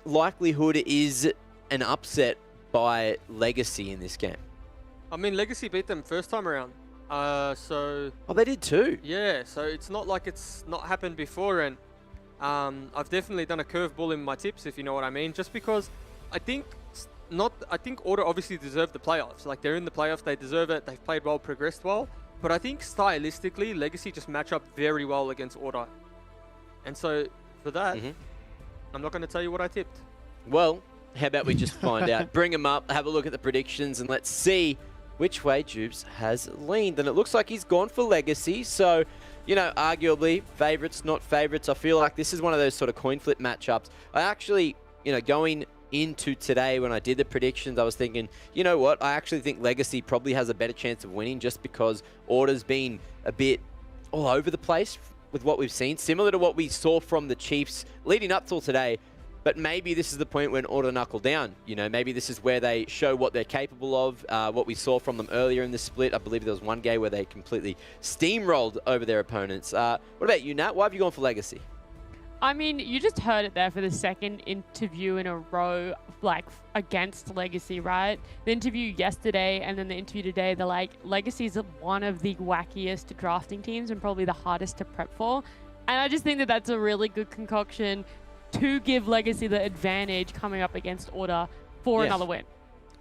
likelihood is an upset by Legacy in this game? I mean, Legacy beat them first time around. So... Oh, they did too? Yeah, so it's not like it's not happened before, and I've definitely done a curveball in my tips, if you know what I mean, just because I think Order obviously deserve the playoffs. Like, they're in the playoffs, they deserve it, they've played well, progressed well, but I think stylistically, Legacy just match up very well against Order. And so, for that, I'm not going to tell you what I tipped. Well, how about we just find out? Bring them up, have a look at the predictions, and let's see which way Jubes has leaned. And it looks like he's gone for Legacy, so, you know, arguably, favourites, not favourites. I feel like this is one of those sort of coin flip matchups. I actually, you know, going into today when I did the predictions, I was thinking, you know what, I actually think Legacy probably has a better chance of winning just because Order's been a bit all over the place with what we've seen, similar to what we saw from the Chiefs leading up till today. But maybe this is the point when Order knuckle down. You know, maybe this is where they show what they're capable of, what we saw from them earlier in the split. I believe there was one game where they completely steamrolled over their opponents. What about you, Nat? Why have you gone for Legacy? I mean, you just heard it there for the second interview in a row, like, against Legacy, right? The interview yesterday and then the interview today, they're like, Legacy's one of the wackiest drafting teams and probably the hardest to prep for. And I just think that that's a really good concoction to give Legacy the advantage coming up against Order for another win.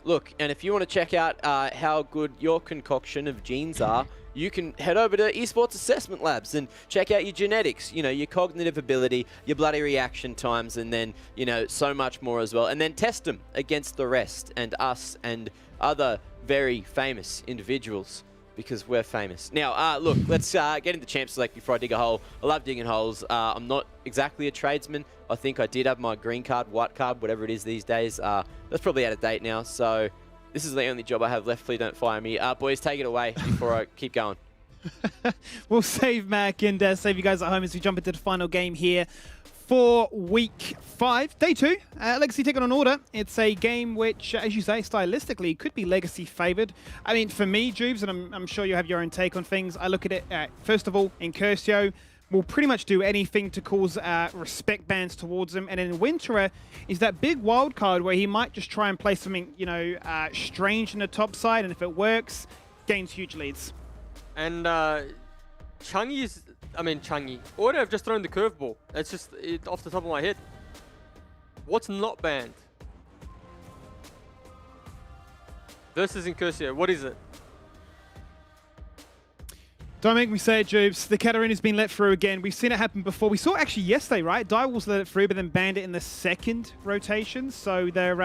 Look, and if you want to check out how good your concoction of genes are, you can head over to Esports Assessment Labs and check out your genetics, you know, your cognitive ability, your bloody reaction times, and then, you know, so much more as well. And then test them against the rest and us and other very famous individuals, because we're famous. Now, look, let's get into Champ Select before I dig a hole. I love digging holes. I'm not exactly a tradesman. I think I did have my green card, white card, whatever it is these days. That's probably out of date now. So This is the only job I have left. Please don't fire me. Boys, take it away before I keep going. We'll save Mac and save you guys at home as we jump into the final game here for week 5, day 2. Legacy taking on Order. It's a game which, as you say, stylistically could be Legacy favored. I mean, for me, Jubes, and I'm sure you have your own take on things, I look at it, first of all, in Curcio, will pretty much do anything to cause respect bans towards him. And then Winterer is that big wild card where he might just try and play something, you know, strange in the top side, and if it works, gains huge leads. And Changi, Order have just thrown the curveball. It's just off the top of my head. What's not banned? Versus in Curcio, what is it? Don't make me say it, Jubes. The Katarina's been let through again. We've seen it happen before. We saw it actually yesterday, right? Direwolves let it through, but then banned it in the second rotation. So they're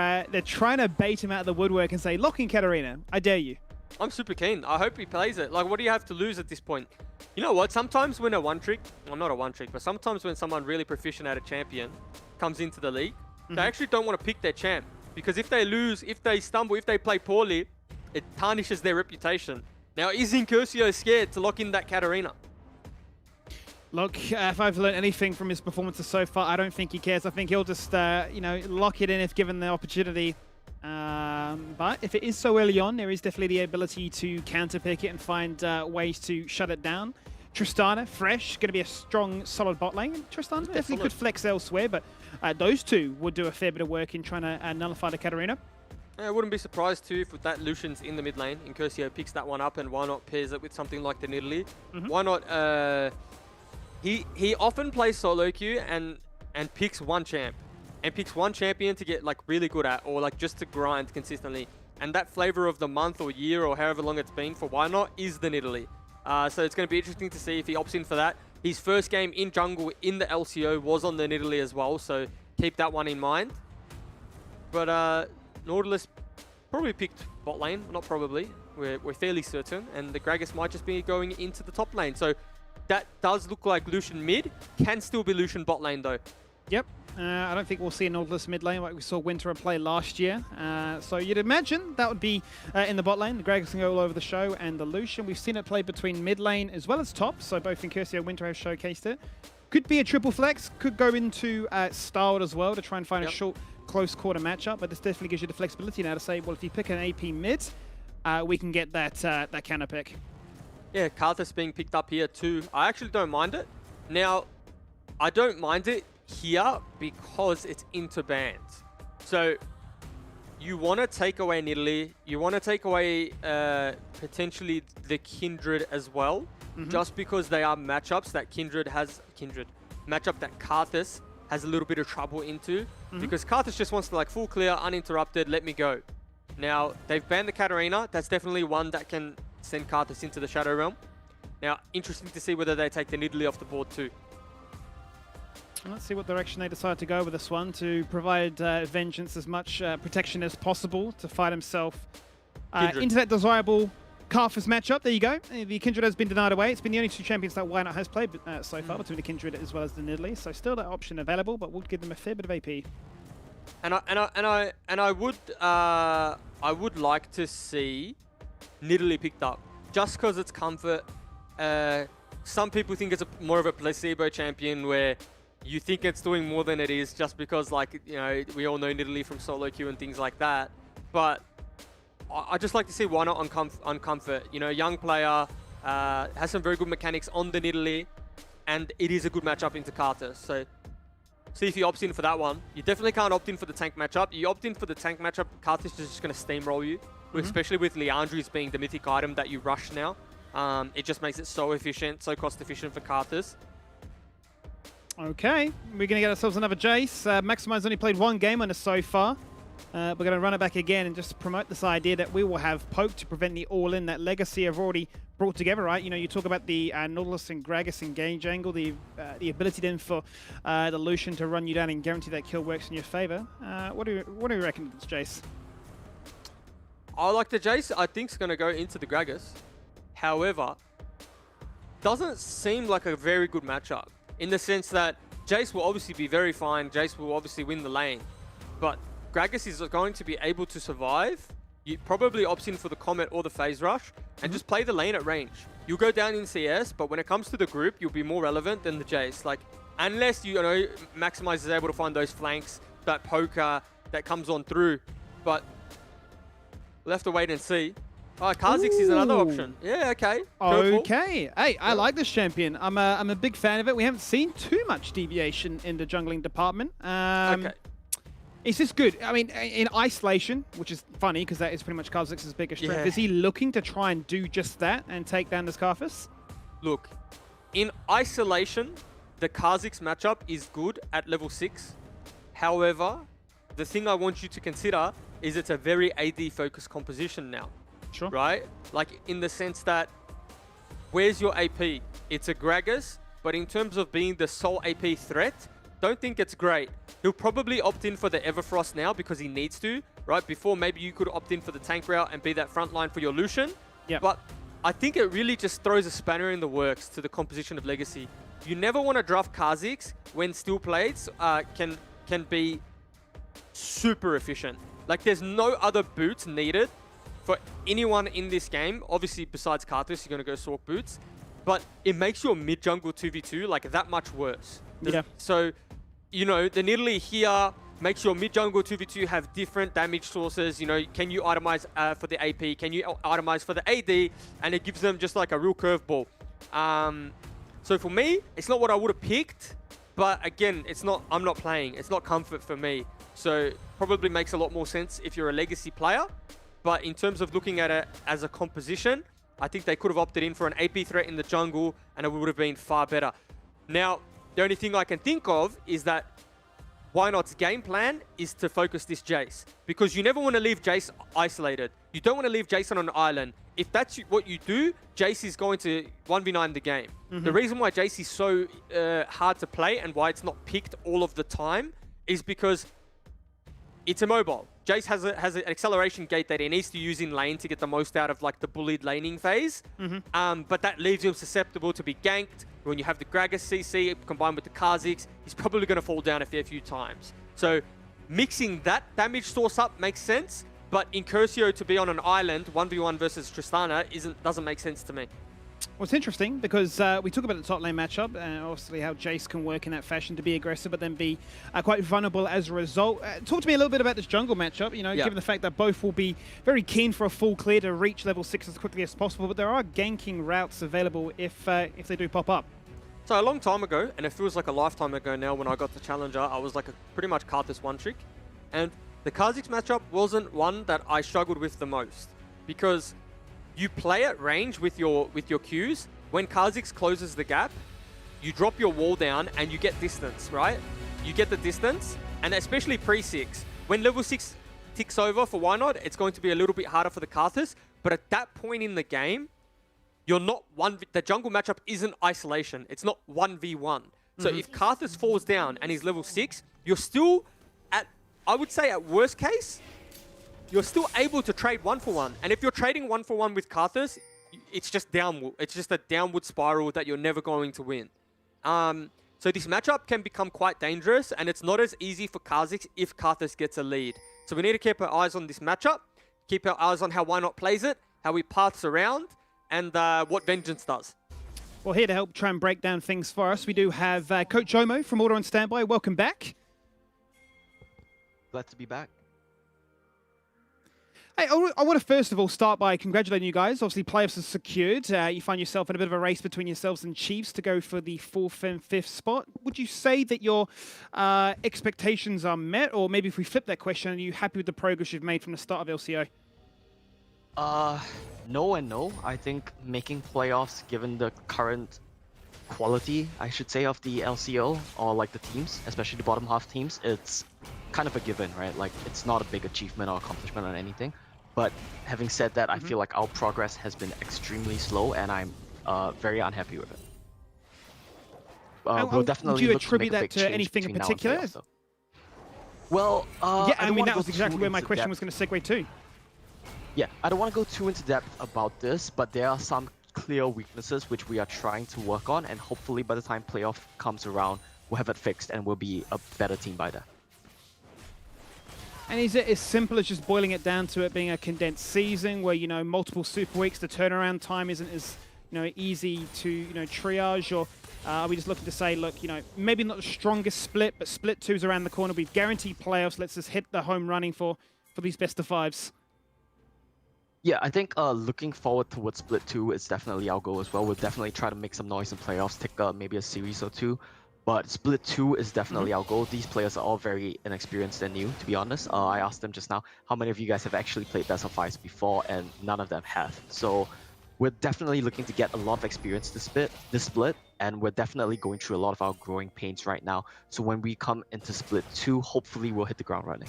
trying to bait him out of the woodwork and say, lock in Katarina. I dare you. I'm super keen. I hope he plays it. Like, what do you have to lose at this point? You know what? Sometimes when a one-trick, well, not a one-trick, but sometimes when someone really proficient at a champion comes into the league, they actually don't want to pick their champ. Because if they lose, if they stumble, if they play poorly, it tarnishes their reputation. Now, is Incurcio scared to lock in that Katarina? Look, if I've learned anything from his performances so far, I don't think he cares. I think he'll just, you know, lock it in if given the opportunity. But if it is so early on, there is definitely the ability to counterpick it and find ways to shut it down. Tristana, fresh, going to be a strong, solid bot lane. Tristana definitely could flex elsewhere, but those two would do a fair bit of work in trying to nullify the Katarina. I wouldn't be surprised too if with that Lucian's in the mid lane, Incurcio picks that one up, and why not pairs it with something like the Nidalee? Why not? He often plays solo queue and picks one champ. And picks one champion to get like really good at, or like just to grind consistently. And that flavor of the month or year or however long it's been for Why Not is the Nidalee. So it's going to be interesting to see if he opts in for that. His first game in jungle in the LCO was on the Nidalee as well, so keep that one in mind. But Nautilus probably picked bot lane, not probably. We're fairly certain, and the Gragas might just be going into the top lane. So that does look like Lucian mid, can still be Lucian bot lane though. Yep. I don't think we'll see a Nautilus mid lane like we saw Winterer play last year. So you'd imagine that would be in the bot lane. The Gragas can go all over the show, and the Lucian. We've seen it play between mid lane as well as top, so both Incurcio and Winterer have showcased it. Could be a triple flex, could go into Starwood as well to try and find a short, close quarter matchup, but this definitely gives you the flexibility now to say, well, if you pick an AP mid, we can get that counter pick. Yeah, Karthus being picked up here too. I actually don't mind it. Now, I don't mind it here because it's interband. So you want to take away Nidalee, you want to take away potentially the Kindred as well, just because they are matchups that matchup that Karthus has a little bit of trouble into, because Karthus just wants to like full clear, uninterrupted, let me go. Now they've banned the Katarina. That's definitely one that can send Karthus into the Shadow Realm. Now interesting to see whether they take the Nidalee off the board too. Let's see what direction they decide to go with this one to provide Vengeance as much protection as possible to fight himself into that desirable Karthus matchup. There you go. The Kindred has been denied away. It's been the only two champions that Why Not has played so far, between the Kindred as well as the Nidalee. So still that option available, but would give them a fair bit of AP. And I would like to see Nidalee picked up just because it's comfort. Some people think it's more of a placebo champion where you think it's doing more than it is just because, like, you know, we all know Nidalee from solo queue and things like that. But I just like to see Why Not on comfort. You know, young player, has some very good mechanics on the Nidalee, and it is a good matchup into Karthus. So see if he opts in for that one. You definitely can't opt in for the tank matchup. You opt in for the tank matchup, Karthus is just going to steamroll you, especially with Leandri's being the mythic item that you rush now. It just makes it so efficient, so cost efficient for Karthus. Okay, we're going to get ourselves another Jace. Maximize only played one game on us so far. We're going to run it back again and just promote this idea that we will have Poke to prevent the all-in that Legacy have already brought together, right? You know, you talk about the Nautilus and Gragas engage angle, the ability then for the Lucian to run you down and guarantee that kill works in your favor. What do you reckon of this Jace? I like the Jace. I think it's going to go into the Gragas. However, doesn't seem like a very good matchup, in the sense that Jace will obviously be very fine. Jace will obviously win the lane, but Gragas is going to be able to survive you probably opts in for the Comet or the Phase Rush and just play the lane at range. You'll go down in CS, but when it comes to the group, you'll be more relevant than the Jace. Like, unless you know Maximize is able to find those flanks, that poker that comes on through. But we'll have to wait and see. Oh, Kha'Zix is another option. Yeah, okay. Okay. Hey, I like this champion. I'm a big fan of it. We haven't seen too much deviation in the jungling department. Okay. Is this good? I mean, in isolation, which is funny because that is pretty much Kha'Zix's biggest strength. Yeah. Is he looking to try and do just that and take down this Scarface? Look, in isolation, the Kha'Zix matchup is good at level 6. However, the thing I want you to consider is it's a very AD-focused composition now. Sure. Right? Like, in the sense that, where's your AP? It's a Gragas, but in terms of being the sole AP threat, don't think it's great. He'll probably opt in for the Everfrost now because he needs to, right? Before, maybe you could opt in for the tank route and be that front line for your Lucian. Yeah. But I think it really just throws a spanner in the works to the composition of Legacy. You never want to draft Kha'Zix when steel plates can be super efficient. Like, there's no other boots needed for anyone in this game. Obviously, besides Karthus, you're going to go Sork boots. But it makes your mid-jungle 2v2 like that much worse. Yeah. So, you know, the Nidalee here makes your mid-jungle 2v2 have different damage sources. You know, can you itemize for the AP? Can you itemize for the AD? And it gives them just like a real curveball. So for me, it's not what I would have picked. But again, I'm not playing. It's not comfort for me. So probably makes a lot more sense if you're a Legacy player. But in terms of looking at it as a composition, I think they could have opted in for an AP threat in the jungle and it would have been far better. Now, the only thing I can think of is that Why Not's game plan is to focus this Jace. Because you never want to leave Jace isolated. You don't want to leave Jace on an island. If that's what you do, Jace is going to 1v9 the game. The reason why Jace is so hard to play and why it's not picked all of the time is because it's immobile. Jace has an acceleration gate that he needs to use in lane to get the most out of like the bullied laning phase. But that leaves him susceptible to be ganked. When you have the Gragas CC combined with the Kha'Zix, he's probably going to fall down a fair few times. So mixing that damage source up makes sense, but Incursio to be on an island 1v1 versus Tristana doesn't make sense to me. Well, it's interesting because we talk about the top lane matchup and obviously how Jace can work in that fashion to be aggressive but then be quite vulnerable as a result. Talk to me a little bit about this jungle matchup, you know, given the fact that both will be very keen for a full clear to reach level 6 as quickly as possible, but there are ganking routes available if they do pop up. So a long time ago, and it feels like a lifetime ago now when I got the Challenger, I was like pretty much Karthus one trick. And the Kha'Zix matchup wasn't one that I struggled with the most because you play at range with your Qs. When Kha'Zix closes the gap, you drop your wall down and you get distance, right? You get the distance, and especially pre-6. When level 6 ticks over for Why Not, it's going to be a little bit harder for the Karthus, but at that point in the game, you're not the jungle matchup isn't isolation. It's not 1v1. So if Karthus falls down and he's level 6, you're still I would say at worst case, you're still able to trade 1-for-1. And if you're trading 1-for-1 with Karthus, it's just downward. It's just a downward spiral that you're never going to win. So this matchup can become quite dangerous, and it's not as easy for Kha'Zix if Karthus gets a lead. So we need to keep our eyes on this matchup, keep our eyes on how Why Not plays it, how he paths around, and what Vengeance does. Well, here to help try and break down things for us, we do have Coach Jomo from Order on Standby. Welcome back. Glad to be back. Hey, I want to first of all start by congratulating you guys. Obviously, playoffs are secured. You find yourself in a bit of a race between yourselves and Chiefs to go for the 4th and 5th spot. Would you say that your expectations are met? Or maybe if we flip that question, are you happy with the progress you've made from the start of LCO? No and no. I think making playoffs, given the current quality, I should say, of the LCO, or like the teams, especially the bottom half teams, it's kind of a given, right? Like, it's not a big achievement or accomplishment or anything. But having said that, I feel like our progress has been extremely slow, and I'm very unhappy with it. We'll definitely would you look attribute to make a that big to change anything in between now and particular? playoffs, though. Well, yeah, I don't mean, wanna that go was exactly too where my into question depth. was going to segue to. Yeah, I don't want to go too into depth about this, but there are some clear weaknesses which we are trying to work on, and hopefully by the time playoff comes around, we'll have it fixed and we'll be a better team by then. And is it as simple as just boiling it down to it being a condensed season where, multiple super weeks, the turnaround time isn't as, easy to, triage? Or are we just looking to say, look, maybe not the strongest split, but split 2's around the corner. We've guaranteed playoffs. Let's just hit the home running for these best of 5s. Yeah, I think looking forward towards Split 2 is definitely our goal as well. We'll definitely try to make some noise in playoffs, take maybe a series or two. But Split 2 is definitely our goal. These players are all very inexperienced and new, to be honest. I asked them just now, how many of you guys have actually played Best of 5s before? And none of them have. So we're definitely looking to get a lot of experience this split, and we're definitely going through a lot of our growing pains right now. So when we come into Split 2, hopefully we'll hit the ground running.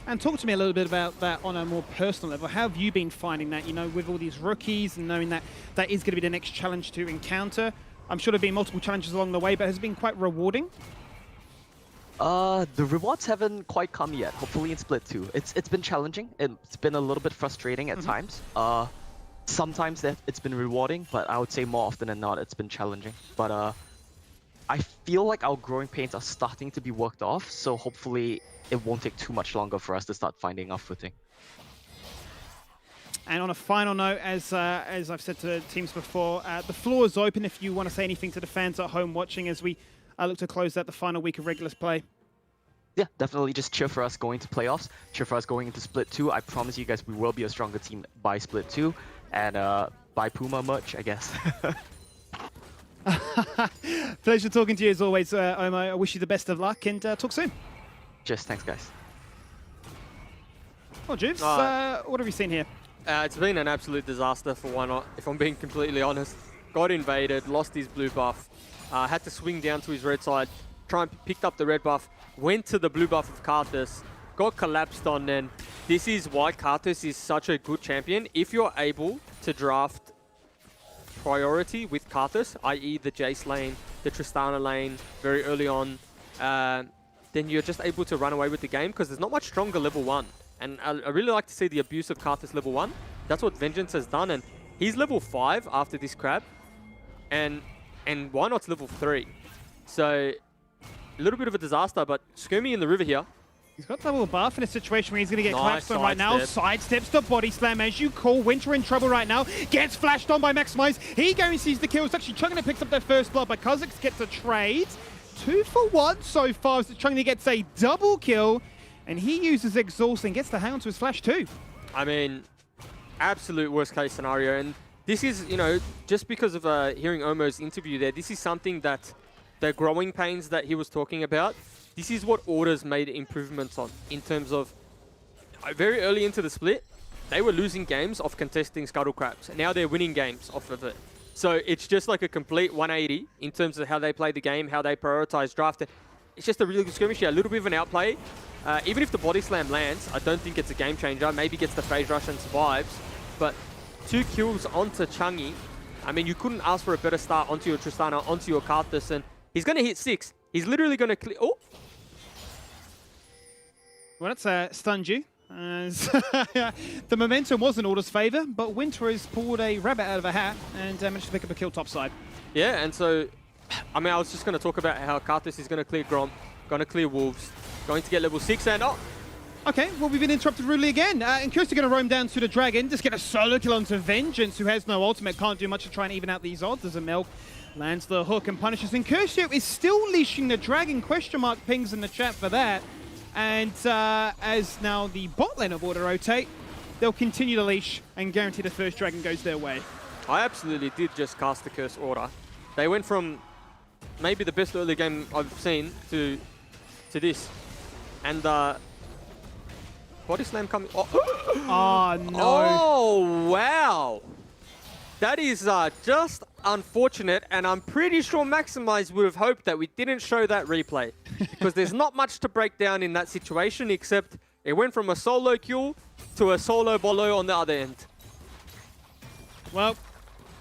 And talk to me a little bit about that on a more personal level. How have you been finding that, with all these rookies and knowing that that is going to be the next challenge to encounter? I'm sure there have been multiple challenges along the way, but has it been quite rewarding? The rewards haven't quite come yet. Hopefully in Split 2. It's been challenging. It's been a little bit frustrating at times. Sometimes it's been rewarding, but I would say more often than not, it's been challenging. But I feel like our growing pains are starting to be worked off, so hopefully it won't take too much longer for us to start finding our footing. And on a final note, as I've said to teams before, the floor is open if you want to say anything to the fans at home watching as we look to close out the final week of regular play. Yeah, definitely just cheer for us going to playoffs, cheer for us going into Split 2. I promise you guys we will be a stronger team by Split 2, and buy Puma merch, I guess. Pleasure talking to you as always, Omo. I wish you the best of luck and talk soon. Just thanks, guys. Oh, Juves, what have you seen here? It's been an absolute disaster for One, if I'm being completely honest. Got invaded, lost his blue buff, had to swing down to his red side, picked up the red buff, went to the blue buff of Karthus, got collapsed on, and this is why Karthus is such a good champion. If you're able to draft priority with Karthus, i.e. the Jace lane, the Tristana lane very early on, then you're just able to run away with the game because there's not much stronger level 1. And I really like to see the abuse of Karthus level 1. That's what Vengeance has done, and he's level 5 after this crab, and why not level 3? So a little bit of a disaster, but Skirmy in the river here. He's got double buff in a situation where he's going to get collapsed on right now. Sidesteps the body slam as you call. Winter in trouble right now. Gets flashed on by Maximize. He guarantees the kills. Actually, Chungna picks up their first blood, but Kha'Zix gets a trade. 2 for 1 so far as Chungna gets a double kill. And he uses Exhaust and gets the Hound to his flash too. I mean, absolute worst case scenario. And this is, just because of hearing Omo's interview there, this is something that the growing pains that he was talking about, this is what Orders made improvements on in terms of very early into the split, they were losing games off contesting Scuttle Crabs. And now they're winning games off of it. So it's just like a complete 180 in terms of how they play the game, how they prioritize draft. It's just a really good skirmish here, a little bit of an outplay. Even if the body slam lands, I don't think it's a game changer. Maybe gets the phase rush and survives. But 2 kills onto Chungi. I mean, you couldn't ask for a better start onto your Tristana, onto your Karthus, and he's going to hit 6. He's literally going to clear... Oh! Well, that's stunned you. The momentum was in Order's favor, but Winter has pulled a rabbit out of a hat and managed to pick up a kill topside. Yeah, and so... I mean, I was just going to talk about how Karthus is going to clear Gromp, going to clear Wolves, going to get level 6 and oh! Okay, well, we've been interrupted rudely again. And Kirsten going to roam down to the Dragon, just get a solo kill onto Vengeance, who has no ultimate, can't do much to try and even out these odds as a Milk lands the hook and punishes. And Kirsten is still leashing the Dragon, question mark pings in the chat for that. And as now the bot lane of Order rotate, they'll continue to leash and guarantee the first Dragon goes their way. I absolutely did just cast the Curse Order. They went from maybe the best early game I've seen to this. And body slam coming. Oh. Oh no. Oh wow. That is just unfortunate, and I'm pretty sure Maximize would have hoped that we didn't show that replay. Because there's not much to break down in that situation, except it went from a solo kill to a solo bolo on the other end. Well,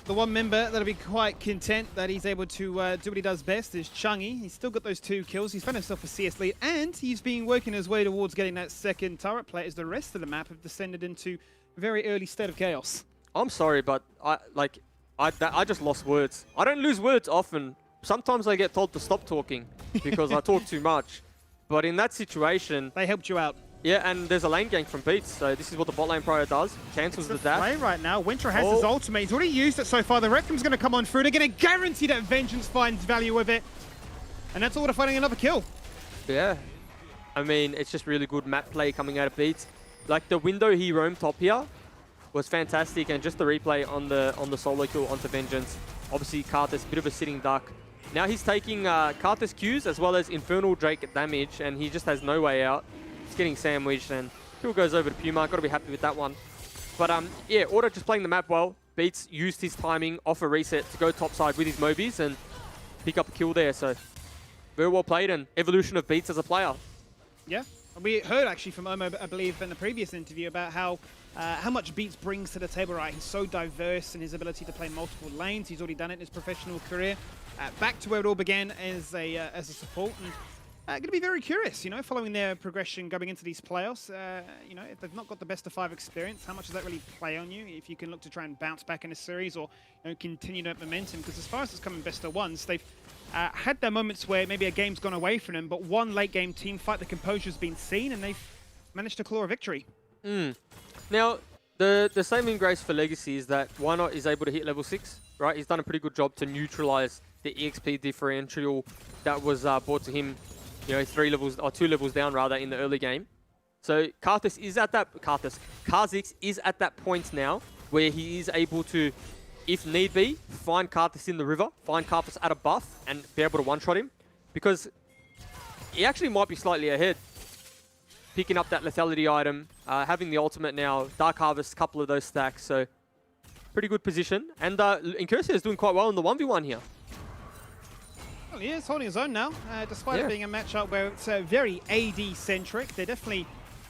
the one member that'll be quite content that he's able to do what he does best is Chungi. He's still got those 2 kills. He's found himself a CS lead, and he's been working his way towards getting that second turret play as the rest of the map have descended into a very early state of chaos. I'm sorry, but I just lost words. I don't lose words often. Sometimes I get told to stop talking because I talk too much. But in that situation... They helped you out. Yeah, and there's a lane gank from Beats, so this is what the bot lane prior does. Cancels the dash. Play right now. Winter has his ultimate. He's already used it so far. The Reclam's going to come on through. They're going to guarantee that Vengeance finds value with it. And that's all to finding another kill. Yeah. I mean, it's just really good map play coming out of Beats. Like, the window he roamed top here was fantastic, and just the replay on the solo kill onto Vengeance. Obviously, Karthus, bit of a sitting duck. Now he's taking Karthus Qs as well as Infernal Drake damage, and he just has no way out. He's getting sandwiched, and kill goes over to Puma. Got to be happy with that one. But yeah, Order just playing the map well. Beats used his timing off a reset to go topside with his Mobies and pick up a kill there. So very well played, and evolution of Beats as a player. Yeah, we heard actually from Omo, I believe, in the previous interview about how much Beats brings to the table, right? He's so diverse in his ability to play multiple lanes. He's already done it in his professional career. Back to where it all began as a support. And going to be very curious, you know, following their progression going into these playoffs. You know, if they've not got the best of 5 experience, how much does that really play on you? If you can look to try and bounce back in a series or, you know, continue that momentum. Because as far as it's coming best of ones, they've had their moments where maybe a game's gone away from them, but one late game team fight, the composure's been seen, and they've managed to claw a victory. Now, the saving grace for Legacy is that Why Not is able to hit level 6, right? He's done a pretty good job to neutralize the EXP differential that was brought to him, you know, 2 levels down rather in the early game. So Karthus is at that Kha'Zix is at that point now where he is able to, if need be, find Karthus in the river, find Karthus at a buff, and be able to one-shot him, because he actually might be slightly ahead. Picking up that lethality item, having the ultimate now, Dark Harvest, a couple of those stacks, so pretty good position. And Incursia is doing quite well in the 1v1 here. Well, he is holding his own now, despite it being a matchup where it's very AD-centric. They're definitely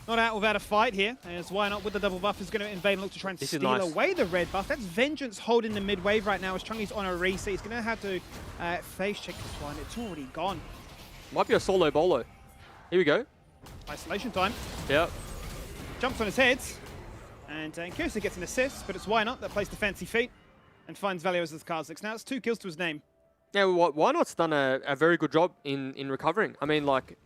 not out without a fight here, as Why Not with the double buff is going to invade and look to try and steal away the red buff. That's Vengeance holding the mid wave right now as Chungy's on a reset. He's going to have to face check this one. It's already gone. Might be a solo bolo. Here we go. Isolation time. Yep. Jumps on his head, and Incursia gets an assist, but it's Why Not that plays the fancy feet and finds value as his Kha'Zix. Now it's 2 kills to his name. Yeah, Why Not's done a very good job in recovering. I mean, like,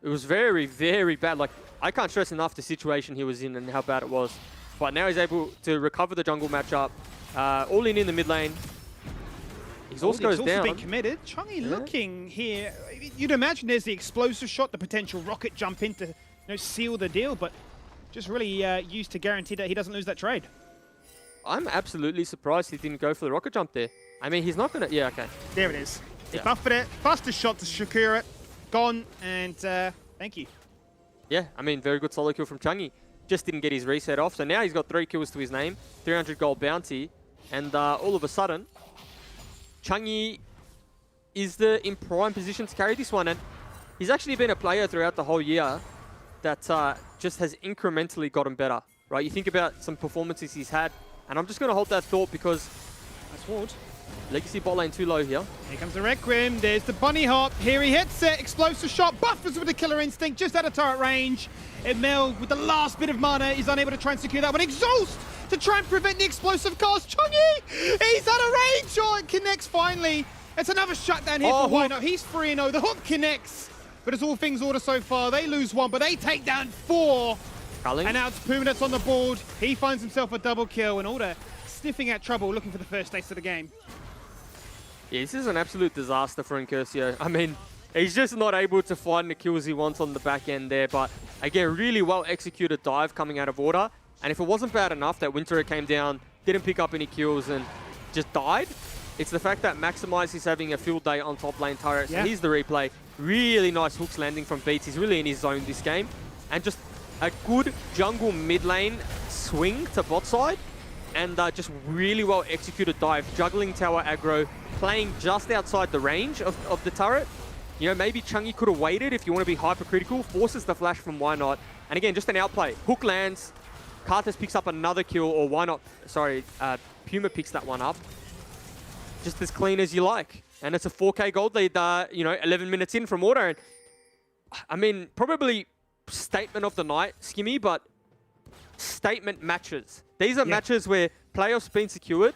it was very, very bad. Like, I can't stress enough the situation he was in and how bad it was. But now he's able to recover the jungle matchup. All in the mid lane. Exhaust goes down. Been committed. Chungy looking here. You'd imagine there's the explosive shot, the potential rocket jump in to, you know, seal the deal, but just really used to guarantee that he doesn't lose that trade. I'm absolutely surprised he didn't go for the rocket jump there. I mean, he's not going to... Yeah, okay. There it is. He buffed it. Fastest shot to secure it. Gone, and thank you. Yeah, I mean, very good solo kill from Chungy. Just didn't get his reset off, so now he's got 3 kills to his name, 300 gold bounty, and all of a sudden, Chungy is in prime position to carry this one, and he's actually been a player throughout the whole year that just has incrementally gotten better, right? You think about some performances he's had, and I'm just going to hold that thought because... Nice ward. Legacy bot lane too low here. Here comes the Requiem. There's the bunny hop. Here he hits it. Explosive shot. Buffers with the killer instinct just out of turret range. Emil with the last bit of mana is unable to try and secure that one. Exhaust to try and prevent the explosive cast. Chungy! He's out of range. Oh, it connects finally. It's another shutdown here for Why Not. He's 3-0. The hook connects. But it's all things Order so far. They lose 1, but they take down 4. Culling. And now it's Puma that's on the board. He finds himself a double kill, and Order sniffing at trouble, looking for the first taste of the game. Yeah, this is an absolute disaster for Incursia. I mean, he's just not able to find the kills he wants on the back end there. But again, really well executed dive coming out of Order. And if it wasn't bad enough that Winterer came down, didn't pick up any kills and just died, it's the fact that Maximize is having a field day on top lane turret. So here's the replay. Really nice hooks landing from Beats. He's really in his zone this game. And just a good jungle mid lane swing to bot side. And just really well executed dive, juggling tower aggro, playing just outside the range of the turret. You know, maybe Chungy could have waited if you want to be hypercritical, forces the flash from Why Not. And again, just an outplay. Hook lands, Karthus picks up another kill, or Why Not, sorry, Puma picks that one up. Just as clean as you like. And it's a 4k gold lead, you know, 11 minutes in from Order. And I mean, probably statement of the night, Skimmy, but statement matches. These are matches where playoffs have been secured,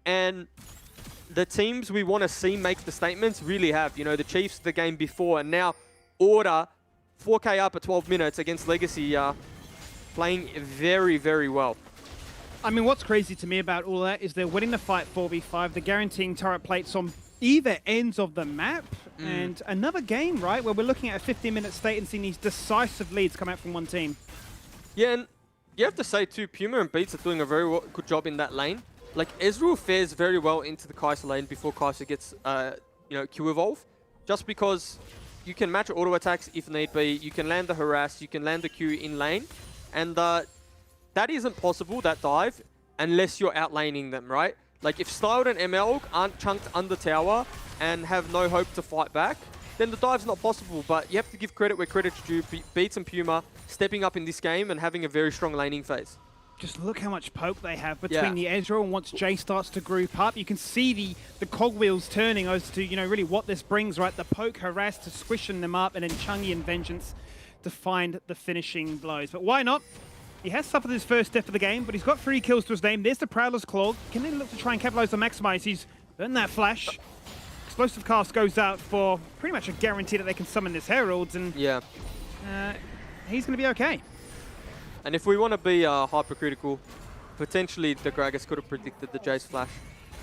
and the teams we want to see make the statements really have. You know, the Chiefs the game before, and now Order 4K up at 12 minutes against Legacy, playing very, very well. I mean, what's crazy to me about all that is they're winning the fight 4v5. They're guaranteeing turret plates on either ends of the map. And another game, right, where we're looking at a 15-minute state and seeing these decisive leads come out from one team. Yeah, and you have to say, too, Puma and Beats are doing a very good job in that lane. Like, Ezreal fares very well into the Kai'Sa lane before Kai'Sa gets, Q evolve. Just because you can match auto attacks if need be, you can land the harass, you can land the Q in lane. And that isn't possible, that dive, unless you're outlaning them, right? Like, if Styled and ML aren't chunked under tower and have no hope to fight back, then the dive's not possible. But you have to give credit where credit's due. Beats and Puma stepping up in this game and having a very strong laning phase. Just look how much poke they have between the Ezreal, and once Jay starts to group up, you can see the cogwheels turning as to, really what this brings, right? The poke, harass to squishing them up, and then Chungi and Vengeance to find the finishing blows. But why not? He has suffered his first death of the game, but he's got 3 kills to his name. There's the Prowler's Claw. Can they look to try and capitalize on Maximize? He's earned that flash. Explosive Cast goes out for pretty much a guarantee that they can summon this Herald, and he's going to be okay. And if we want to be hypercritical, potentially the Gragas could have predicted the Jace flash.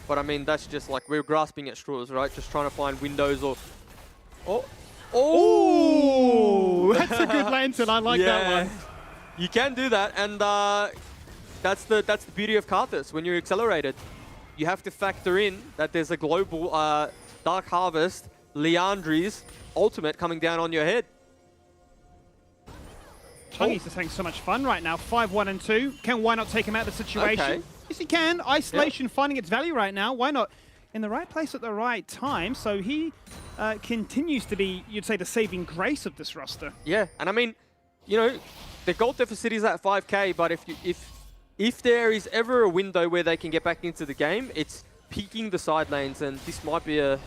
But I mean, that's just like, we're grasping at straws, right? Just trying to find windows or... Oh! That's a good lantern. I like that one. You can do that, and that's the beauty of Karthus. When you're accelerated, you have to factor in that there's a global Dark Harvest, Liandry's ultimate coming down on your head. Chungi's just having so much fun right now. 5-1 and 2. Why not take him out of the situation? Okay. Yes, he can. Isolation finding its value right now. Why not? In the right place at the right time. So he continues to be, you'd say, the saving grace of this roster. Yeah, and I mean, the gold deficit is at 5k, but if there is ever a window where they can get back into the game, it's peeking the side lanes, and this might be a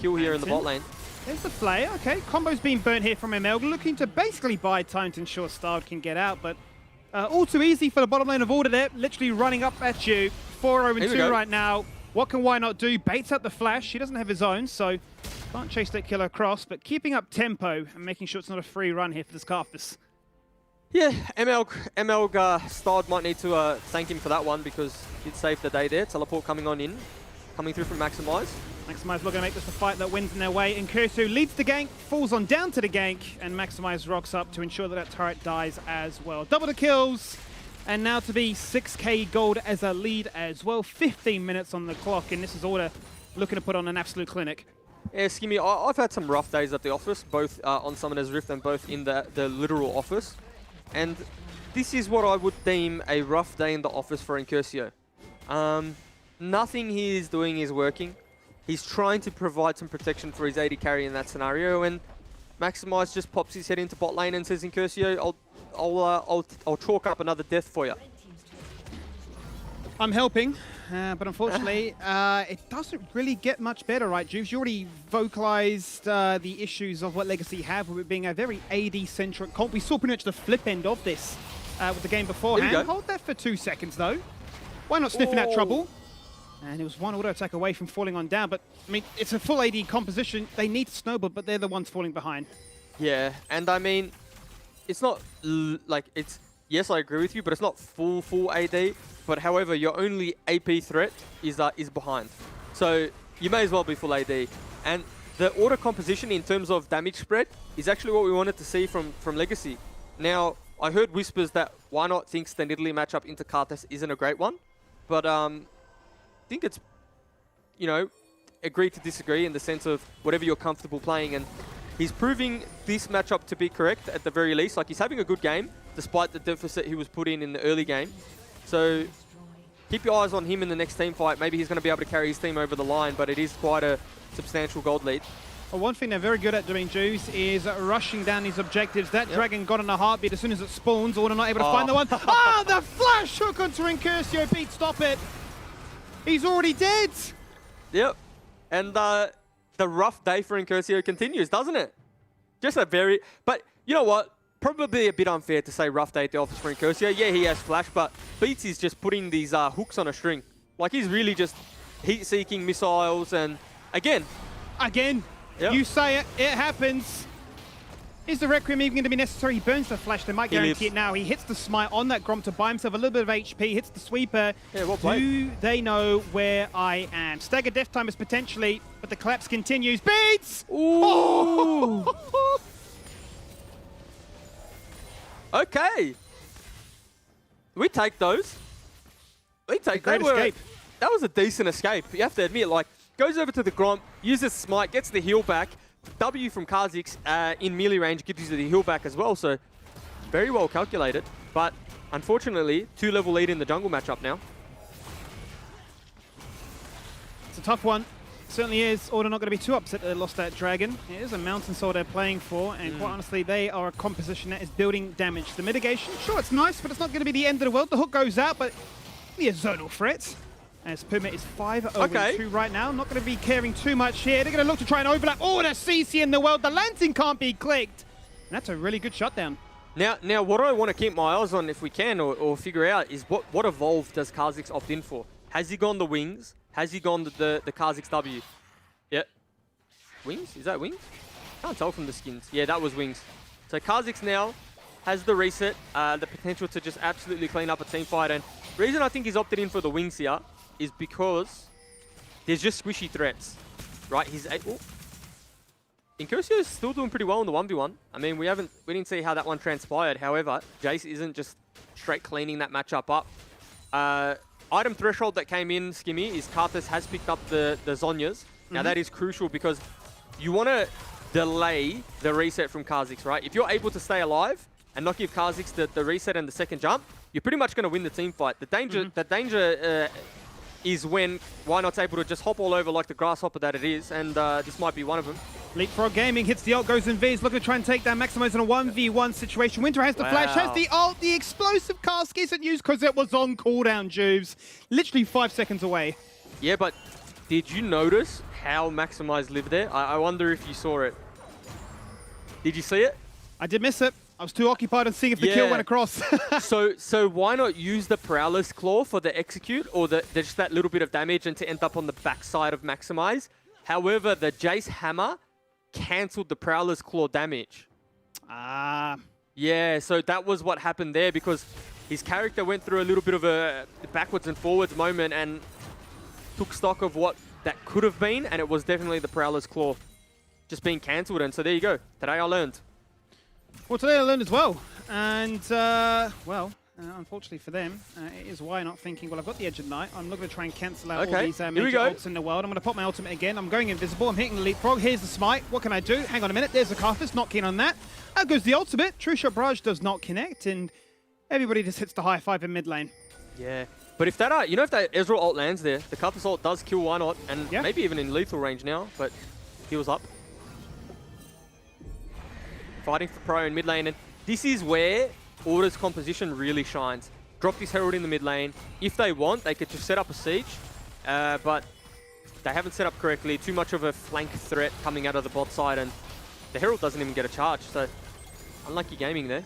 kill here in the bot lane. There's the flare. Okay, combo's being burnt here from ML, looking to basically buy time to ensure Styled can get out, but all too easy for the bottom lane of Order there, literally running up at you. 4-0-2 right now. What can Why Not do? Baits out the flash. He doesn't have his own, so can't chase that killer across, but keeping up tempo and making sure it's not a free run here for this Karthus. Yeah, ML Styled might need to thank him for that one, because he'd saved the day there. Teleport coming through from Maximize. Maximize looking to make this a fight that wins in their way, and Kursu leads the gank, falls on down to the gank, and Maximize rocks up to ensure that that turret dies as well. Double the kills, and now to be 6k gold as a lead as well. 15 minutes on the clock, and this is Order looking to put on an absolute clinic. Yeah, Skimmy, I've had some rough days at the office, both on Summoner's Rift and both in the literal office. And this is what I would deem a rough day in the office for Incursio. Nothing he is doing is working. He's trying to provide some protection for his AD carry in that scenario, and Maximize just pops his head into bot lane and says, Incursio, I'll chalk up another death for you. I'm helping, but unfortunately, it doesn't really get much better, right, Juves? You already vocalized the issues of what Legacy have with it being a very AD-centric comp. We saw pretty much the flip end of this with the game beforehand. Hold that for 2 seconds, though. Why not sniffing out trouble? And it was one auto attack away from falling on down, but, I mean, it's a full AD composition. They need to snowball, but they're the ones falling behind. Yeah, and I mean, it's not, yes, I agree with you, but it's not full AD. But however, your only AP threat is behind. So you may as well be full AD. And the order composition in terms of damage spread is actually what we wanted to see from Legacy. Now, I heard whispers that Why Not thinks the Nidalee matchup into Karthus isn't a great one. But I think it's, agree to disagree in the sense of whatever you're comfortable playing. And he's proving this matchup to be correct at the very least. Like, he's having a good game, despite the deficit he was put in the early game. So keep your eyes on him in the next team fight. Maybe he's going to be able to carry his team over the line, but it is quite a substantial gold lead. Well, one thing they're very good at doing, Juice, is rushing down these objectives. That dragon got in a heartbeat as soon as it spawns. Order not able to find the one. Oh, the flash hook onto Incursio. Pete, stop it. He's already dead. Yep. And the rough day for Incursio continues, doesn't it? Just a very... But you know what? Probably a bit unfair to say rough day at the office for Incursio. Yeah, he has flash, but Beats is just putting these hooks on a string. Like, he's really just heat-seeking missiles, and again. Yep. You say it, it happens. Is the Requiem even going to be necessary? He burns the flash. They might guarantee it now. He hits the smite on that Grom to buy himself a little bit of HP. Hits the sweeper. Yeah, well played. Do they know where I am? Stagger death time is potentially, but the collapse continues. Beats! Ooh! Okay. We take those. We take great that. escape. That was a decent escape. You have to admit, like, goes over to the Grom, uses smite, gets the heal back. W from Kha'Zix in melee range gives you the heal back as well, so very well calculated. But unfortunately, 2-level lead in the jungle matchup now. It's a tough one. Certainly is. Order not going to be too upset that they lost that dragon. It is a mountain soul they're playing for, and quite honestly, they are a composition that is building damage. The mitigation, sure, it's nice, but it's not going to be the end of the world. The hook goes out, but the zonal threat. As Puma is 5-0-2 right now. Not going to be caring too much here. They're going to look to try and overlap all the CC in the world. The lantern can't be clicked. And that's a really good shutdown. Now, what I want to keep my eyes on, if we can, or figure out, is what evolve does Kha'Zix opt in for? Has he gone the wings? Has he gone the Kha'Zix W? Yep. Wings? Is that wings? Can't tell from the skins. Yeah, that was wings. So Kha'Zix now has the reset, the potential to just absolutely clean up a team fight. And the reason I think he's opted in for the wings here is because there's just squishy threats, right? Incursio's still doing pretty well in the 1v1. I mean, we didn't see how that one transpired. However, Jace isn't just straight cleaning that matchup up. Item threshold that came in, Skimmy, is Karthus has picked up the Zhonya's. Now that is crucial because you want to delay the reset from Kha'Zix, right? If you're able to stay alive and not give Kha'Zix the reset and the second jump, you're pretty much going to win the team fight. The danger is when Why Not's able to just hop all over like the grasshopper that it is, and this might be one of them. Leapfrog Gaming hits the ult, goes in V. He's looking to try and take down Maximize in a 1v1 situation. Winter has the flash, has the ult. The explosive cask isn't used because it was on cooldown, Juves. Literally 5 seconds away. Yeah, but did you notice how Maximize lived there? I wonder if you saw it. Did you see it? I did miss it. I was too occupied on seeing if the kill went across. so why not use the Prowler's Claw for the execute, or just that little bit of damage and to end up on the backside of Maximize? However, the Jace Hammer cancelled the Prowler's Claw damage. Yeah, so that was what happened there, because his character went through a little bit of a backwards and forwards moment and took stock of what that could have been, and it was definitely the Prowler's Claw just being cancelled. And so there you go. Today I learned. Well, today I learned as well. And, unfortunately for them, it is Why Not thinking, well, I've got the Edge of Night. I'm not going to try and cancel out all these major ults in the world. I'm going to pop my ultimate again. I'm going invisible. I'm hitting the leapfrog. Here's the smite. What can I do? Hang on a minute. There's the Karthus. Not keen on that. Out goes the ultimate. True Shot Barrage does not connect, and everybody just hits the high five in mid lane. Yeah. But if that, if that Ezreal ult lands there, the Karthus ult does kill Why Not, and maybe even in lethal range now, but heals up. Fighting for Pro in mid lane, and this is where Order's composition really shines. Drop this Herald in the mid lane. If they want, they could just set up a siege, but they haven't set up correctly. Too much of a flank threat coming out of the bot side, and the Herald doesn't even get a charge, so unlucky gaming there.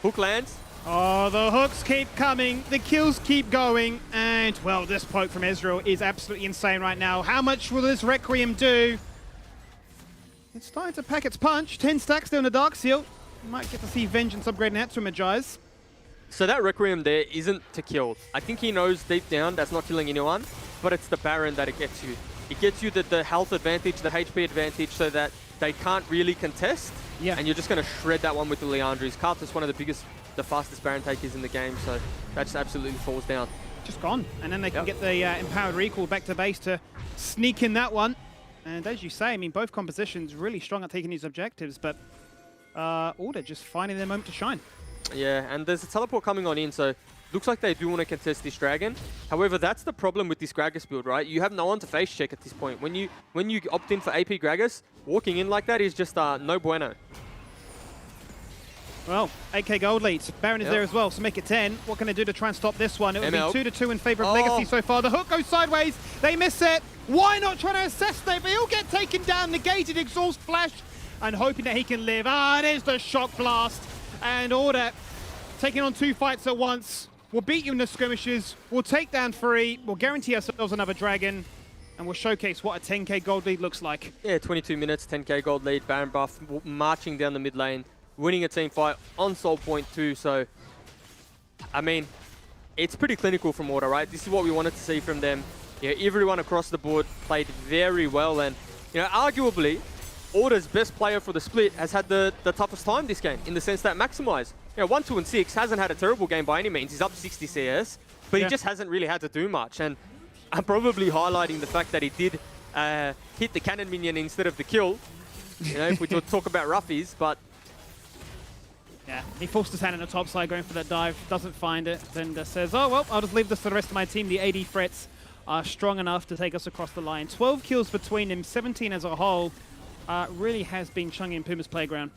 Hook lands. Oh, the hooks keep coming, the kills keep going, and, well, this poke from Ezreal is absolutely insane right now. How much will this Requiem do? It's starting to pack its punch. 10 stacks there on the Dark Seal. Might get to see Vengeance upgrading that to Magize. So that Requiem there isn't to kill. I think he knows deep down that's not killing anyone, but it's the Baron that it gets you. It gets you the health advantage, the HP advantage, so that they can't really contest, and you're just going to shred that one with the Leandries. Karthus, one of the fastest Baron takers in the game, so that just absolutely falls down. Just gone, and then they can get the Empowered Recall back to base to sneak in that one. And as you say, I mean, both compositions really strong at taking these objectives, but Order just finding their moment to shine. Yeah, and there's a teleport coming on in, so looks like they do want to contest this dragon. However, that's the problem with this Gragas build, right? You have no one to face check at this point. When you opt in for AP Gragas, walking in like that is just no bueno. Well, 8k gold leads. Baron is there as well, so make it 10. What can they do to try and stop this one? It would be 2-2 in favor of Legacy so far. The hook goes sideways. They miss it. Why not try to assess them? He'll get taken down, negated, exhaust flash, and hoping that he can live. There's the shock blast. And Order taking on 2 fights at once. We'll beat you in the skirmishes. We'll take down 3. We'll guarantee ourselves another dragon. and we'll showcase what a 10k gold lead looks like. Yeah, 22 minutes, 10k gold lead, Baron buff, marching down the mid lane, winning a team fight on Soul Point 2. So, I mean, it's pretty clinical from Order, right? This is what we wanted to see from them. Yeah, everyone across the board played very well, and arguably, Order's best player for the split has had the toughest time this game, in the sense that Maximize, 1, 2, and 6 hasn't had a terrible game by any means. He's up 60 CS, but he just hasn't really had to do much. And I'm probably highlighting the fact that he did hit the cannon minion instead of the kill. If we talk about roughies, but yeah, he forced his hand in the top side, going for that dive, doesn't find it, then says, oh, well, I'll just leave this to the rest of my team. The AD threats are strong enough to take us across the line. 12 kills between them, 17 as a whole. Really has been Chungy and Puma's playground.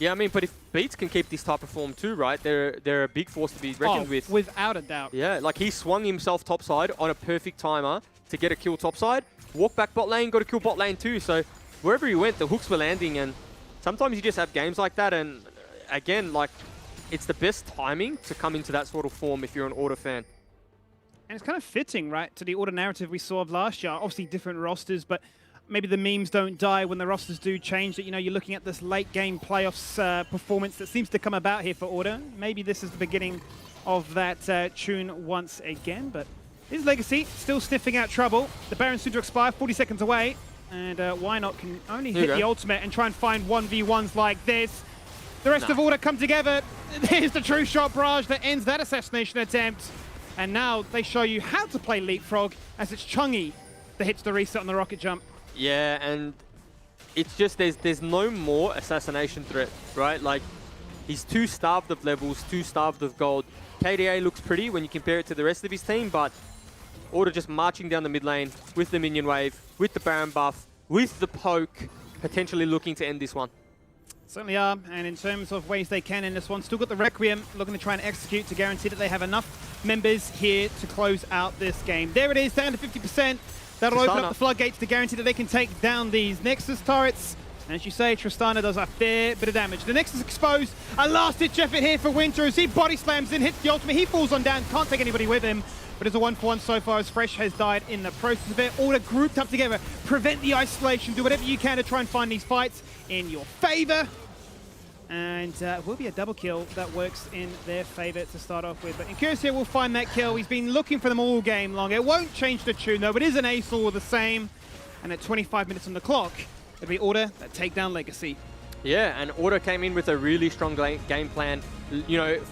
Yeah, I mean, but if Beats can keep this type of form too, right, they're a big force to be reckoned with. Without a doubt. Yeah, like he swung himself topside on a perfect timer to get a kill topside, walk back bot lane, got a kill bot lane too. So wherever he went, the hooks were landing, and sometimes you just have games like that, and again, like, it's the best timing to come into that sort of form if you're an Order fan. And it's kind of fitting, right, to the Order narrative we saw of last year. Obviously different rosters, but maybe the memes don't die when the rosters do change. That you're looking at this late game playoffs performance that seems to come about here for Order. Maybe this is the beginning of that tune once again. But his Legacy still sniffing out trouble. The Baron's soon to expire, 40 seconds away, and why not can only hit the ultimate and try and find 1v1s like this. The rest of Order come together. Here's the true shot barrage that ends that assassination attempt. And now they show you how to play Leapfrog, as it's Chungy that hits the reset on the rocket jump. Yeah, and it's just there's no more assassination threat, right? Like, he's too starved of levels, too starved of gold. KDA looks pretty when you compare it to the rest of his team, but Order just marching down the mid lane with the minion wave, with the Baron buff, with the poke, potentially looking to end this one. Certainly are, and in terms of ways they can in this one, still got the Requiem looking to try and execute to guarantee that they have enough members here to close out this game. There it is, down to 50%. That'll open up the floodgates to guarantee that they can take down these Nexus turrets. And as you say, Tristana does a fair bit of damage. The Nexus exposed, a last-ditch effort here for Winter as he body slams in, hits the ultimate, he falls on down, can't take anybody with him. But it's a 1-for-1 so far as Fresh has died in the process of it. Order grouped up together, prevent the isolation, do whatever you can to try and find these fights in your favor. And it will be a double kill that works in their favor to start off with. But Incursia will find that kill. He's been looking for them all game long. It won't change the tune though, but it is an ace all the same. And at 25 minutes on the clock, it'll be Order that take down Legacy. Yeah, and Order came in with a really strong game plan,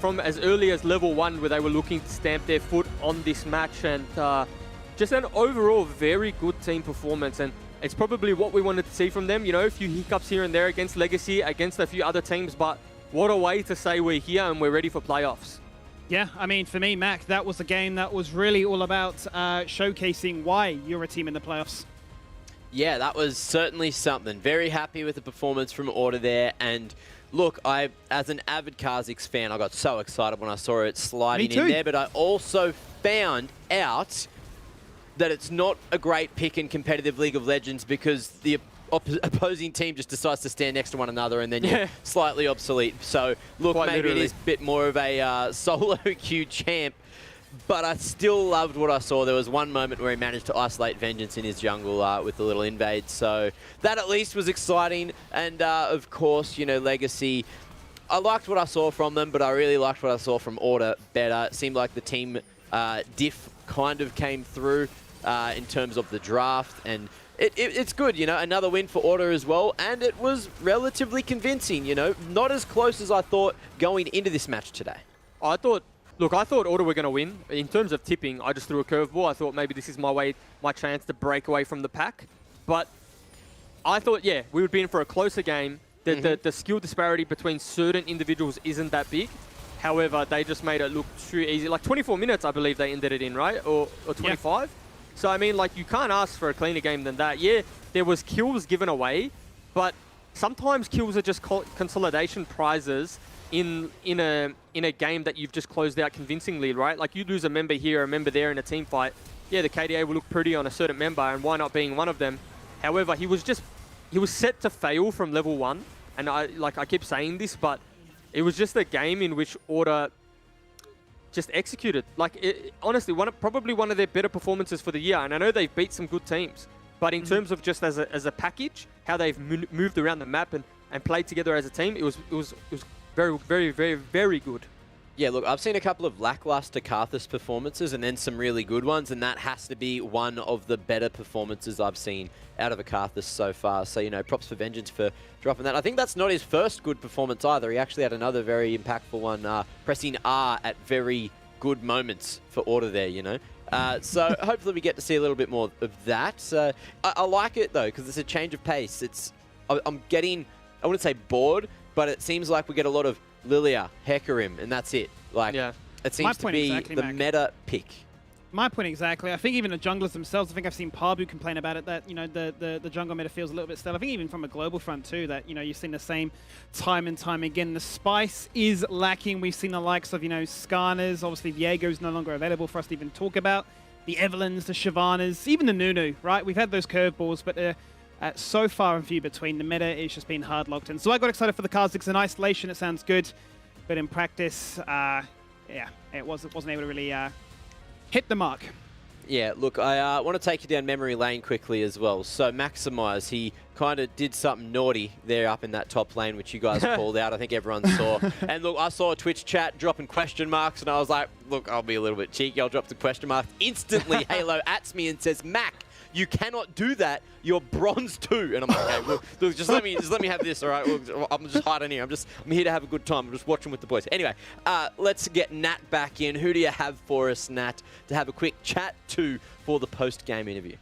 from as early as level 1, where they were looking to stamp their foot on this match, and just an overall very good team performance. And it's probably what we wanted to see from them, a few hiccups here and there against Legacy, against a few other teams, but what a way to say we're here and we're ready for playoffs. Yeah, I mean, for me, Mac, that was a game that was really all about showcasing why you're a team in the playoffs. Yeah, that was certainly something. Very happy with the performance from Order there. And look, as an avid Kha'Zix fan, I got so excited when I saw it sliding in there, but I also found out that it's not a great pick in competitive League of Legends because the opposing team just decides to stand next to one another and then you're slightly obsolete. So, look, maybe it is a bit more of a solo queue champ, but I still loved what I saw. There was one moment where he managed to isolate Vengeance in his jungle with the little invade, so that at least was exciting. And, of course, Legacy, I liked what I saw from them, but I really liked what I saw from Order better. It seemed like the team diff kind of came through in terms of the draft, and it's good, another win for Order as well, and it was relatively convincing, not as close as I thought going into this match today. I thought Order were going to win. In terms of tipping, I just threw a curveball. I thought maybe this is my chance to break away from the pack, but I thought, we would be in for a closer game. The skill disparity between certain individuals isn't that big. However, they just made it look too easy. Like 24 minutes, I believe they ended it in, right? Or 25? Yeah. So, I mean, like, you can't ask for a cleaner game than that. Yeah, there was kills given away, but sometimes kills are just consolidation prizes in a game that you've just closed out convincingly, right? Like, you lose a member here, a member there in a team fight. Yeah, the KDA will look pretty on a certain member, and why not being one of them? However, he was set to fail from level 1, and I keep saying this, but it was just a game in which Order just executed. Like, honestly, probably one of their better performances for the year. And I know they've beat some good teams, but in terms of just as a package, how they've moved around the map and played together as a team, it was very, very, very, very good. Yeah, look, I've seen a couple of lackluster Karthus performances and then some really good ones, and that has to be one of the better performances I've seen out of a Karthus so far. So, you know, props for Vengeance for dropping that. I think that's not his first good performance either. He actually had another very impactful one, pressing R at very good moments for Order there, you know. So hopefully we get to see a little bit more of that. I like it, though, because it's a change of pace. I'm getting, I wouldn't say bored, but it seems like we get a lot of Lilia, Hecarim, and that's it. Like, it seems to be the meta pick. My point exactly. I think even the junglers themselves, I think I've seen Parbu complain about it, that, you know, the jungle meta feels a little bit stale. I think even from a global front too, that, you know, you've seen the same time and time again. The spice is lacking. We've seen the likes of, you know, Skarners. Obviously, Viego's no longer available for us to even talk about. The Evelyns, the Shyvanas, even the Nunu, right? We've had those curveballs, but so far and few between. The meta is just being hard locked in. So I got excited for the Kha'Zix. In isolation, it sounds good, but in practice, yeah, it wasn't able to really hit the mark. Yeah, look, I want to take you down memory lane quickly as well. So Maximize, he kind of did something naughty there up in that top lane, which you guys called out. I think everyone saw. And look, I saw a Twitch chat dropping question marks, and I was like, look, I'll be a little bit cheeky. I'll drop the question mark. Instantly, Halo @s me and says, Mac, you cannot do that. You're bronze 2. And I'm like, okay, look, just let me have this, all right? Look, I'm just hiding here. I'm here to have a good time. I'm just watching with the boys. Anyway, let's get Nat back in. Who do you have for us, Nat, to have a quick chat to for the post-game interview?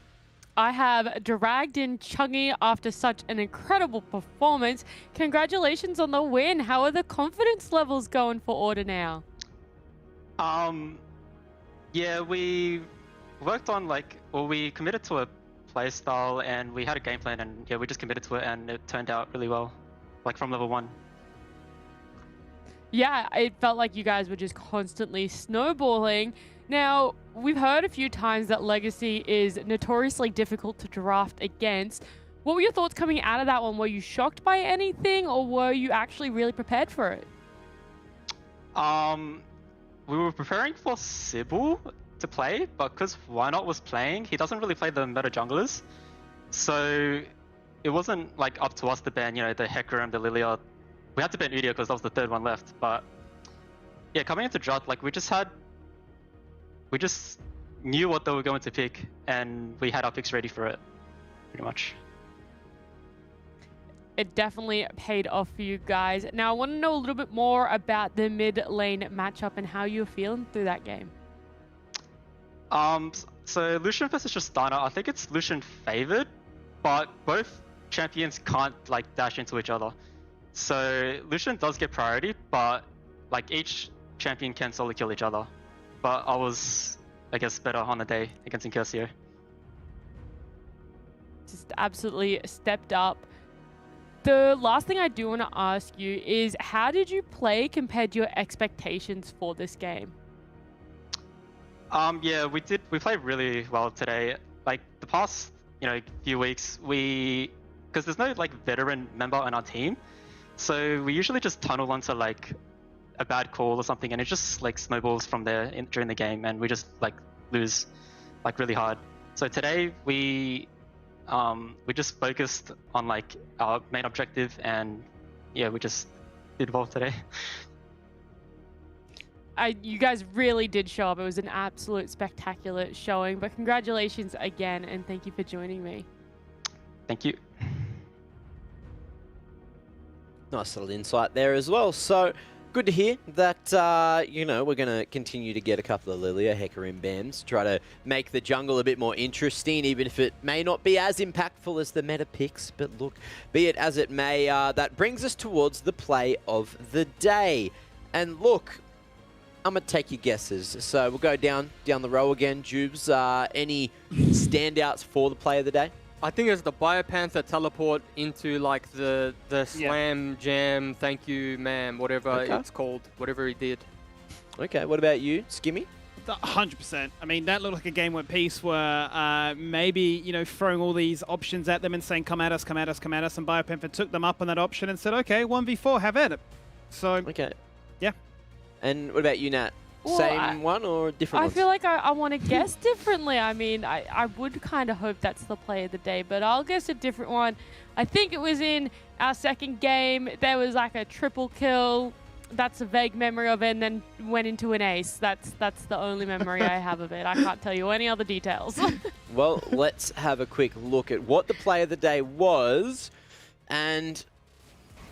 I have dragged in Chungy after such an incredible performance. Congratulations on the win. How are the confidence levels going for Order now? Yeah, we worked on we committed to a play style and we had a game plan, and yeah, we just committed to it and it turned out really well, like from level 1. Yeah, it felt like you guys were just constantly snowballing. Now, we've heard a few times that Legacy is notoriously difficult to draft against. What were your thoughts coming out of that one? Were you shocked by anything, or were you actually really prepared for it? We were preparing for Sybil to play, but because Why Not was playing, he doesn't really play the meta junglers. So it wasn't like up to us to ban, you know, the Hecarim, the Lilia. We had to ban Udyr because that was the third one left. But yeah, coming into draft, like we just knew what they were going to pick, and we had our picks ready for it, pretty much. It definitely paid off for you guys. Now, I want to know a little bit more about the mid lane matchup and how you're feeling through that game. So Lucian versus Tristana, I think it's Lucian favored, but both champions can't like dash into each other. So Lucian does get priority, but like each champion can solo kill each other. But I was, I guess, better on the day against Incursio. Just absolutely stepped up. The last thing I do want to ask you is, how did you play compared to your expectations for this game? Yeah, we played really well today. Like the past, you know, few weeks, because there's no like veteran member on our team, so we usually just tunnel onto like a bad call or something, and it just like snowballs from there during the game, and we just like lose like really hard. So today we just focused on like our main objective, and yeah, we just did well today. You guys really did show up. It was an absolute spectacular showing, but congratulations again, and thank you for joining me. Thank you. Nice little insight there as well. So good to hear that, you know, we're going to continue to get a couple of Lilia, Hecarim bans, try to make the jungle a bit more interesting, even if it may not be as impactful as the meta picks. But look, be it as it may, that brings us towards the play of the day. And look, I'm going to take your guesses. So we'll go down the row again. Jubes, any standouts for the play of the day? I think it's the Biopanther teleport into like the slam jam, thank you ma'am, whatever it's called, whatever he did. Okay, what about you, Skimmy? 100%. I mean, that looked like a game where Peace were maybe, you know, throwing all these options at them and saying, come at us, come at us, come at us. And Biopanther took them up on that option and said, okay, 1v4, have at it. So, okay. Yeah. And what about you, Nat? Well, Same one or different I ones? feel like I want to guess differently. I mean, I would kind of hope that's the play of the day, but I'll guess a different one. I think it was in our second game. There was like a triple kill. That's a vague memory of it, and then went into an ace. That's the only memory I have of it. I can't tell you any other details. Well, let's have a quick look at what the play of the day was. And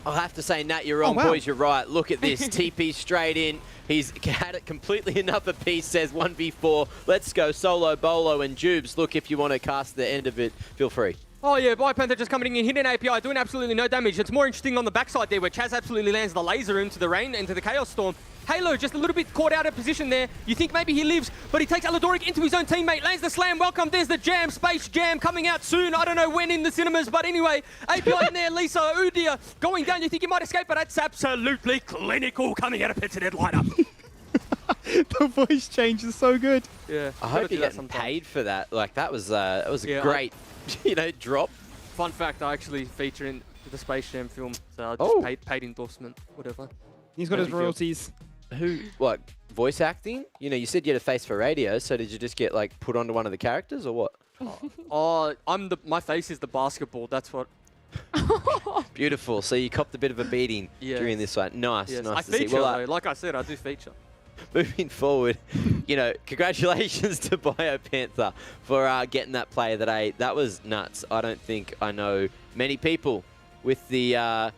I'll have to say, Nat, you're wrong. wow. Boys, you're right. Look at this. TP straight in. He's had it completely another piece, says 1v4. Let's go solo, Bolo, and Jubes. Look, if you want to cast the end of it, feel free. Oh yeah, Panther just coming in, hitting API, doing absolutely no damage. It's more interesting on the backside there, where Chaz absolutely lands the laser into the rain, into the Chaos Storm. Halo just a little bit caught out of position there. You think maybe he lives, but he takes Aladoric into his own teammate, lands the slam. Welcome, there's the jam, Space Jam coming out soon. I don't know when in the cinemas, but anyway, API in there, Lisa, Udia going down. You think he might escape, but that's absolutely clinical coming out of Pentanet lineup. The voice change is so good. Yeah, I hope you're getting paid for that. Like, that was a great, drop. Fun fact, I actually feature in the Space Jam film, so I just paid endorsement, whatever. He's got his royalties. What, voice acting? You know, you said you had a face for radio, so did you just get, like, put onto one of the characters, or what? Oh, my face is the basketball, that's what. Beautiful. So you copped a bit of a beating during this one. Nice, Yes. nice I to see. feature, Well, though. Like I said, I do feature. moving forward, congratulations to Bio Panther for getting that play of the day. That was nuts. I don't think I know many people with the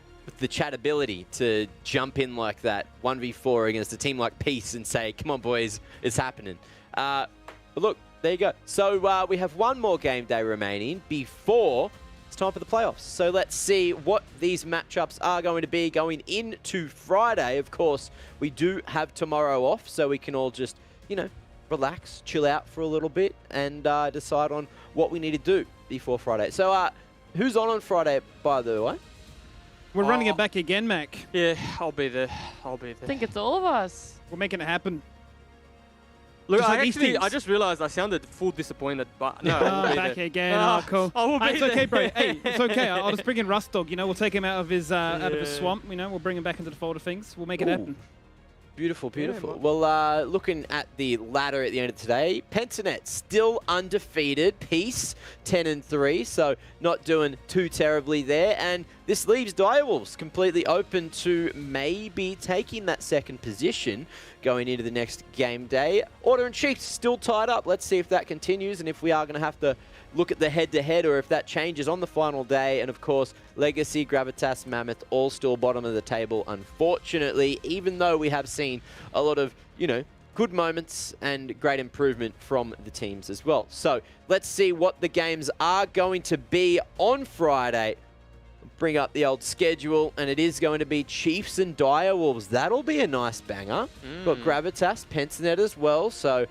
chat ability to jump in like that 1v4 against a team like Peace and say, come on, boys, it's happening. But look, there you go. So we have one more game day remaining before it's time for the playoffs. So let's see what these matchups are going to be going into Friday. Of course, we do have tomorrow off, so we can all just, relax, chill out for a little bit, and decide on what we need to do before Friday. So who's on Friday, by the way? We're running it back again, Mac. Yeah, I'll be there. I think it's all of us. We're making it happen. Look, Just like I just realized I sounded full disappointed, but no. I will be back there. again. Cool. I will be It's okay, bro. there. Hey, it's okay. I'll just bring in Rust Dog. We'll take him out of his swamp. We'll bring him back into the fold of things. We'll make it happen. Beautiful, beautiful. Well, looking at the ladder at the end of today, Pentanet still undefeated. Peace, 10-3, so not doing too terribly there. And this leaves Direwolves completely open to maybe taking that second position going into the next game day. Order and Chiefs still tied up. Let's see if that continues and if we are going to have to look at the head-to-head or if that changes on the final day. And of course, Legacy, Gravitas, Mammoth, all still bottom of the table, unfortunately, even though we have seen a lot of, good moments and great improvement from the teams as well. So let's see what the games are going to be on Friday. Bring up the old schedule, and it is going to be Chiefs and Direwolves. That'll be a nice banger. Got Gravitas, Pentanet as well, so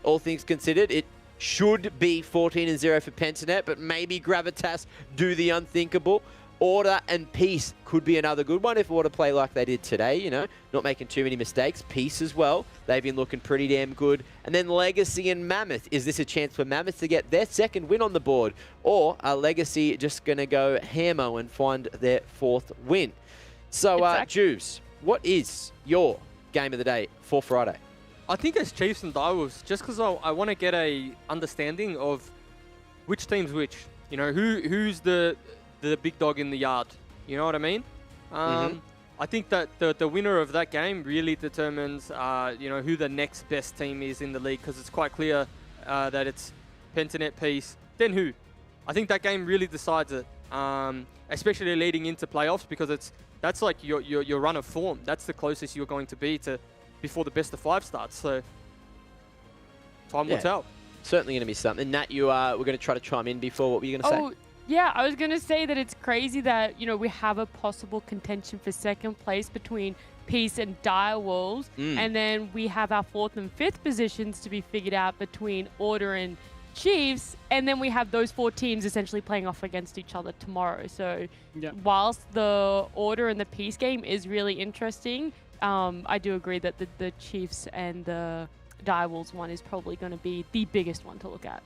all things considered, it should be 14-0 for Pentanet, but maybe Gravitas do the unthinkable. Order and Peace could be another good one if Order play like they did today, not making too many mistakes. Peace as well. They've been looking pretty damn good. And then Legacy and Mammoth. Is this a chance for Mammoth to get their second win on the board? Or are Legacy just going to go hammer and find their fourth win? So, Juves, what is your game of the day for Friday? I think it's Chiefs and Direwolves, just because I want to get a understanding of which team's which. Who's the big dog in the yard. You know what I mean? I think that the winner of that game really determines, who the next best team is in the league, because it's quite clear that it's Pentanet, Peace, then who? I think that game really decides it, especially leading into playoffs, because that's like your run of form. That's the closest you're going to be to before the best of 5 starts. So time will tell. Certainly going to be something. Nat, we're going to try to chime in before. What were you going to say? Yeah, I was going to say that it's crazy that, we have a possible contention for second place between Peace and Direwolves, and then we have our 4th and 5th positions to be figured out between Order and Chiefs, and then we have those 4 teams essentially playing off against each other tomorrow. So whilst the Order and the Peace game is really interesting, I do agree that the Chiefs and the Direwolves one is probably going to be the biggest one to look at.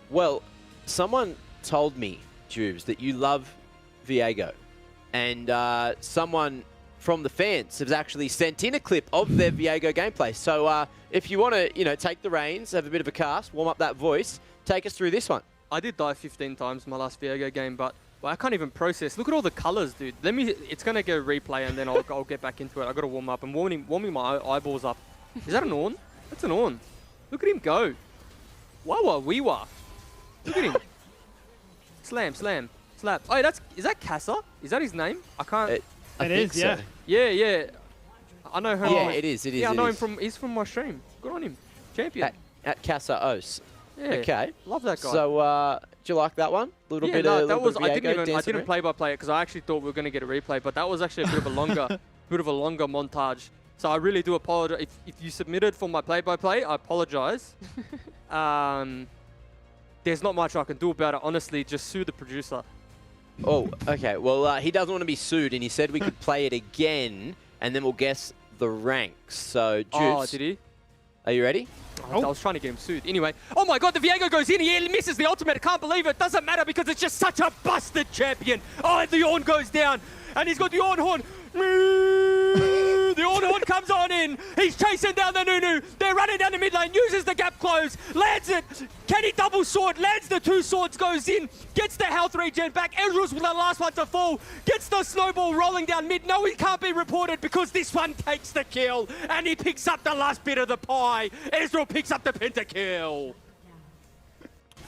Well, someone told me, Jubes, that you love Viego, and someone from the fans has actually sent in a clip of their Viego gameplay. So if you want to, take the reins, have a bit of a cast, warm up that voice, take us through this one. I did die 15 times in my last Viego game, but I can't even process. Look at all the colors, dude. It's gonna go replay, and then I'll get back into it. I gotta warm up. I'm warming my eyeballs up. Is that an Ornn? That's an Ornn. Look at him go. Wawa, weewa. Look at him. Slam, slam, slap. Oh, is that Kassa? Is that his name? I can't. I think so. yeah. Yeah. I know her. Yeah, it is. Yeah, I know him he's from my stream. Good on him. Champion. At Kassa Os. Yeah. Okay. Love that guy. So, do you like that one? A little bit of I didn't Viego play by play it because I actually thought we were going to get a replay, but that was actually a bit of a longer, montage. So I really do apologize. If you submitted for my play by play, I apologize. There's not much I can do about it. Honestly, just sue the producer. Oh, okay. Well, he doesn't want to be sued, and he said we could play it again, and then we'll guess the ranks. So, Juice. Oh, did he? Are you ready? I was trying to get him sued. Anyway. Oh my god, the Viego goes in. He misses the ultimate. I can't believe it. Doesn't matter because it's just such a busted champion. Oh, the Ornn goes down. And he's got the Ornn horn. The Ornn horn comes on in. He's chasing down the Nunu. They're running down the mid lane. Uses the gap close. Lands it. Can he double sword? Lands the 2 swords. Goes in. Gets the health regen back. Ezreal's the last one to fall. Gets the snowball rolling down mid. No, he can't be reported because this one takes the kill. And he picks up the last bit of the pie. Ezreal picks up the pentakill.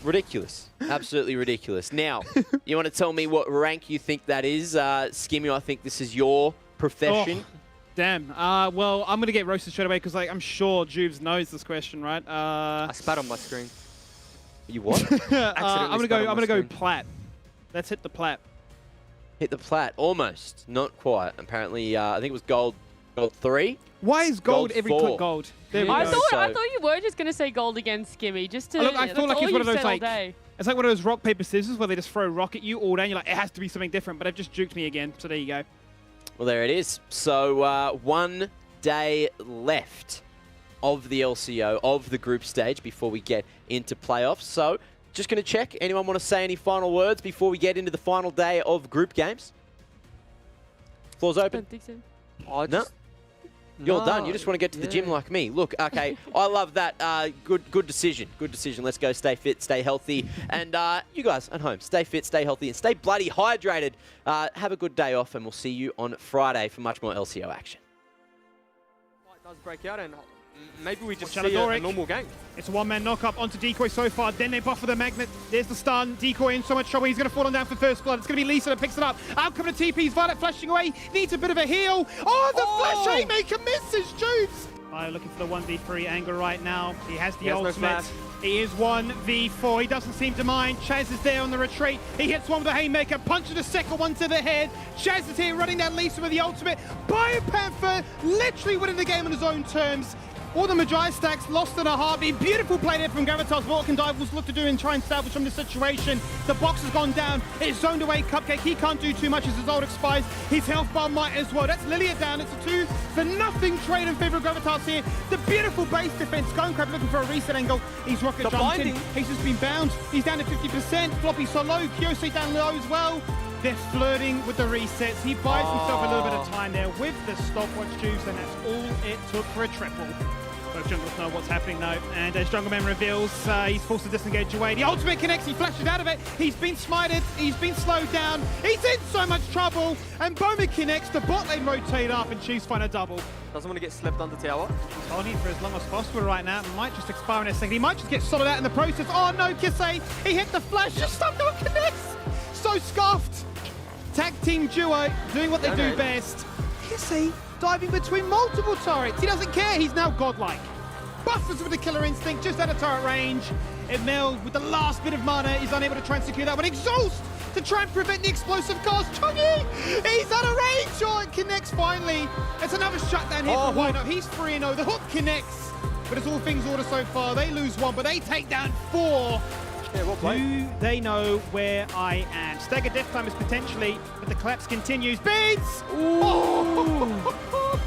Ridiculous. Absolutely ridiculous. Now, you want to tell me what rank you think that is? Skimmy, I think this is your profession. Oh, damn. Well, I'm going to get roasted straight away because I'm sure Juves knows this question, right? I spat on my screen. You what? I'm gonna go plat. Let's hit the plat. Hit the plat. Almost. Not quite. Apparently, I think it was gold 3. Why is gold every 4. click gold? There we I go. thought you were just gonna say gold again, Skimmy, just to. Look, I feel like it's one of those day. it's like one of those rock paper scissors where they just throw a rock at you all day and you're like, it has to be something different, but they've just juked me again. So there you go. Well, there it is. So 1 day left of the LCO, of the group stage before we get into playoffs. So just going to check. Anyone want to say any final words before we get into the final day of group games? Floor's I open. don't think so. No? You're done. You just want to get to the gym like me. Look, okay, I love that. Good decision. Good decision. Let's go stay fit, stay healthy. And you guys at home, stay fit, stay healthy, and stay bloody hydrated. Have a good day off, and we'll see you on Friday for much more LCO action. It does break out, and maybe we just Watch see a Allegoric. normal game. It's a one-man knock-up onto Decoy so far. Then they buff for the Magnet. There's the stun. Decoy in so much trouble. He's going to fall on down for first blood. It's going to be Lisa that picks it up. Out coming to TP's Violet flashing away. Needs a bit of a heal. Oh, the flash Haymaker misses, Judes. Looking for the 1v3 angle right now. He has the ultimate. He is 1v4. He doesn't seem to mind. Chaz is there on the retreat. He hits one with the Haymaker, punches the second one to the head. Chaz is here running down Lisa with the ultimate. BioPanther literally winning the game on his own terms. All the Magi stacks lost in a heartbeat. Beautiful play there from Gravitas. What can Direwolves look to do and try and salvage from this situation? The box has gone down. It's zoned away. Cupcake, he can't do too much as his ult expires. His health bar might as well. That's Lilia down. It's a 2 for nothing trade in favor of Gravitas here. The beautiful base defense. Stonecrab looking for a reset angle. He's rocket jumped in. He's just been bound. He's down to 50%. Floppy so low. Kyosei down low as well. They're flirting with the resets. He buys himself a little bit of time there with the stopwatch juice, and that's all it took for a triple. Both junglers know what's happening though, and as Jungleman reveals, he's forced to disengage away. The ultimate connects, he flashes out of it. He's been smited, he's been slowed down. He's in so much trouble, and Bowman connects, the bot lane rotate up, and Chiefs find a double. Doesn't want to get slept under tower. He's holding it for as long as possible right now. Might just expire in a second. He might just get solid out in the process. Oh no, Kisei, he hit the flash, just stumped on connects. So scuffed. Tag team duo doing what they do best. Kisei diving between multiple turrets. He doesn't care, he's now godlike. Buffers with the killer instinct, just out of turret range. Emil with the last bit of mana is unable to try and secure that one. Exhaust to try and prevent the explosive cast. Chungy, he's out of range. Oh, it connects finally. It's another shutdown here for White. He's 3-0. The hook connects, but it's all things order so far. They lose 1, but they take down 4. Do they know where I am? Stagger death time is potentially, but the collapse continues. Beats! Oh!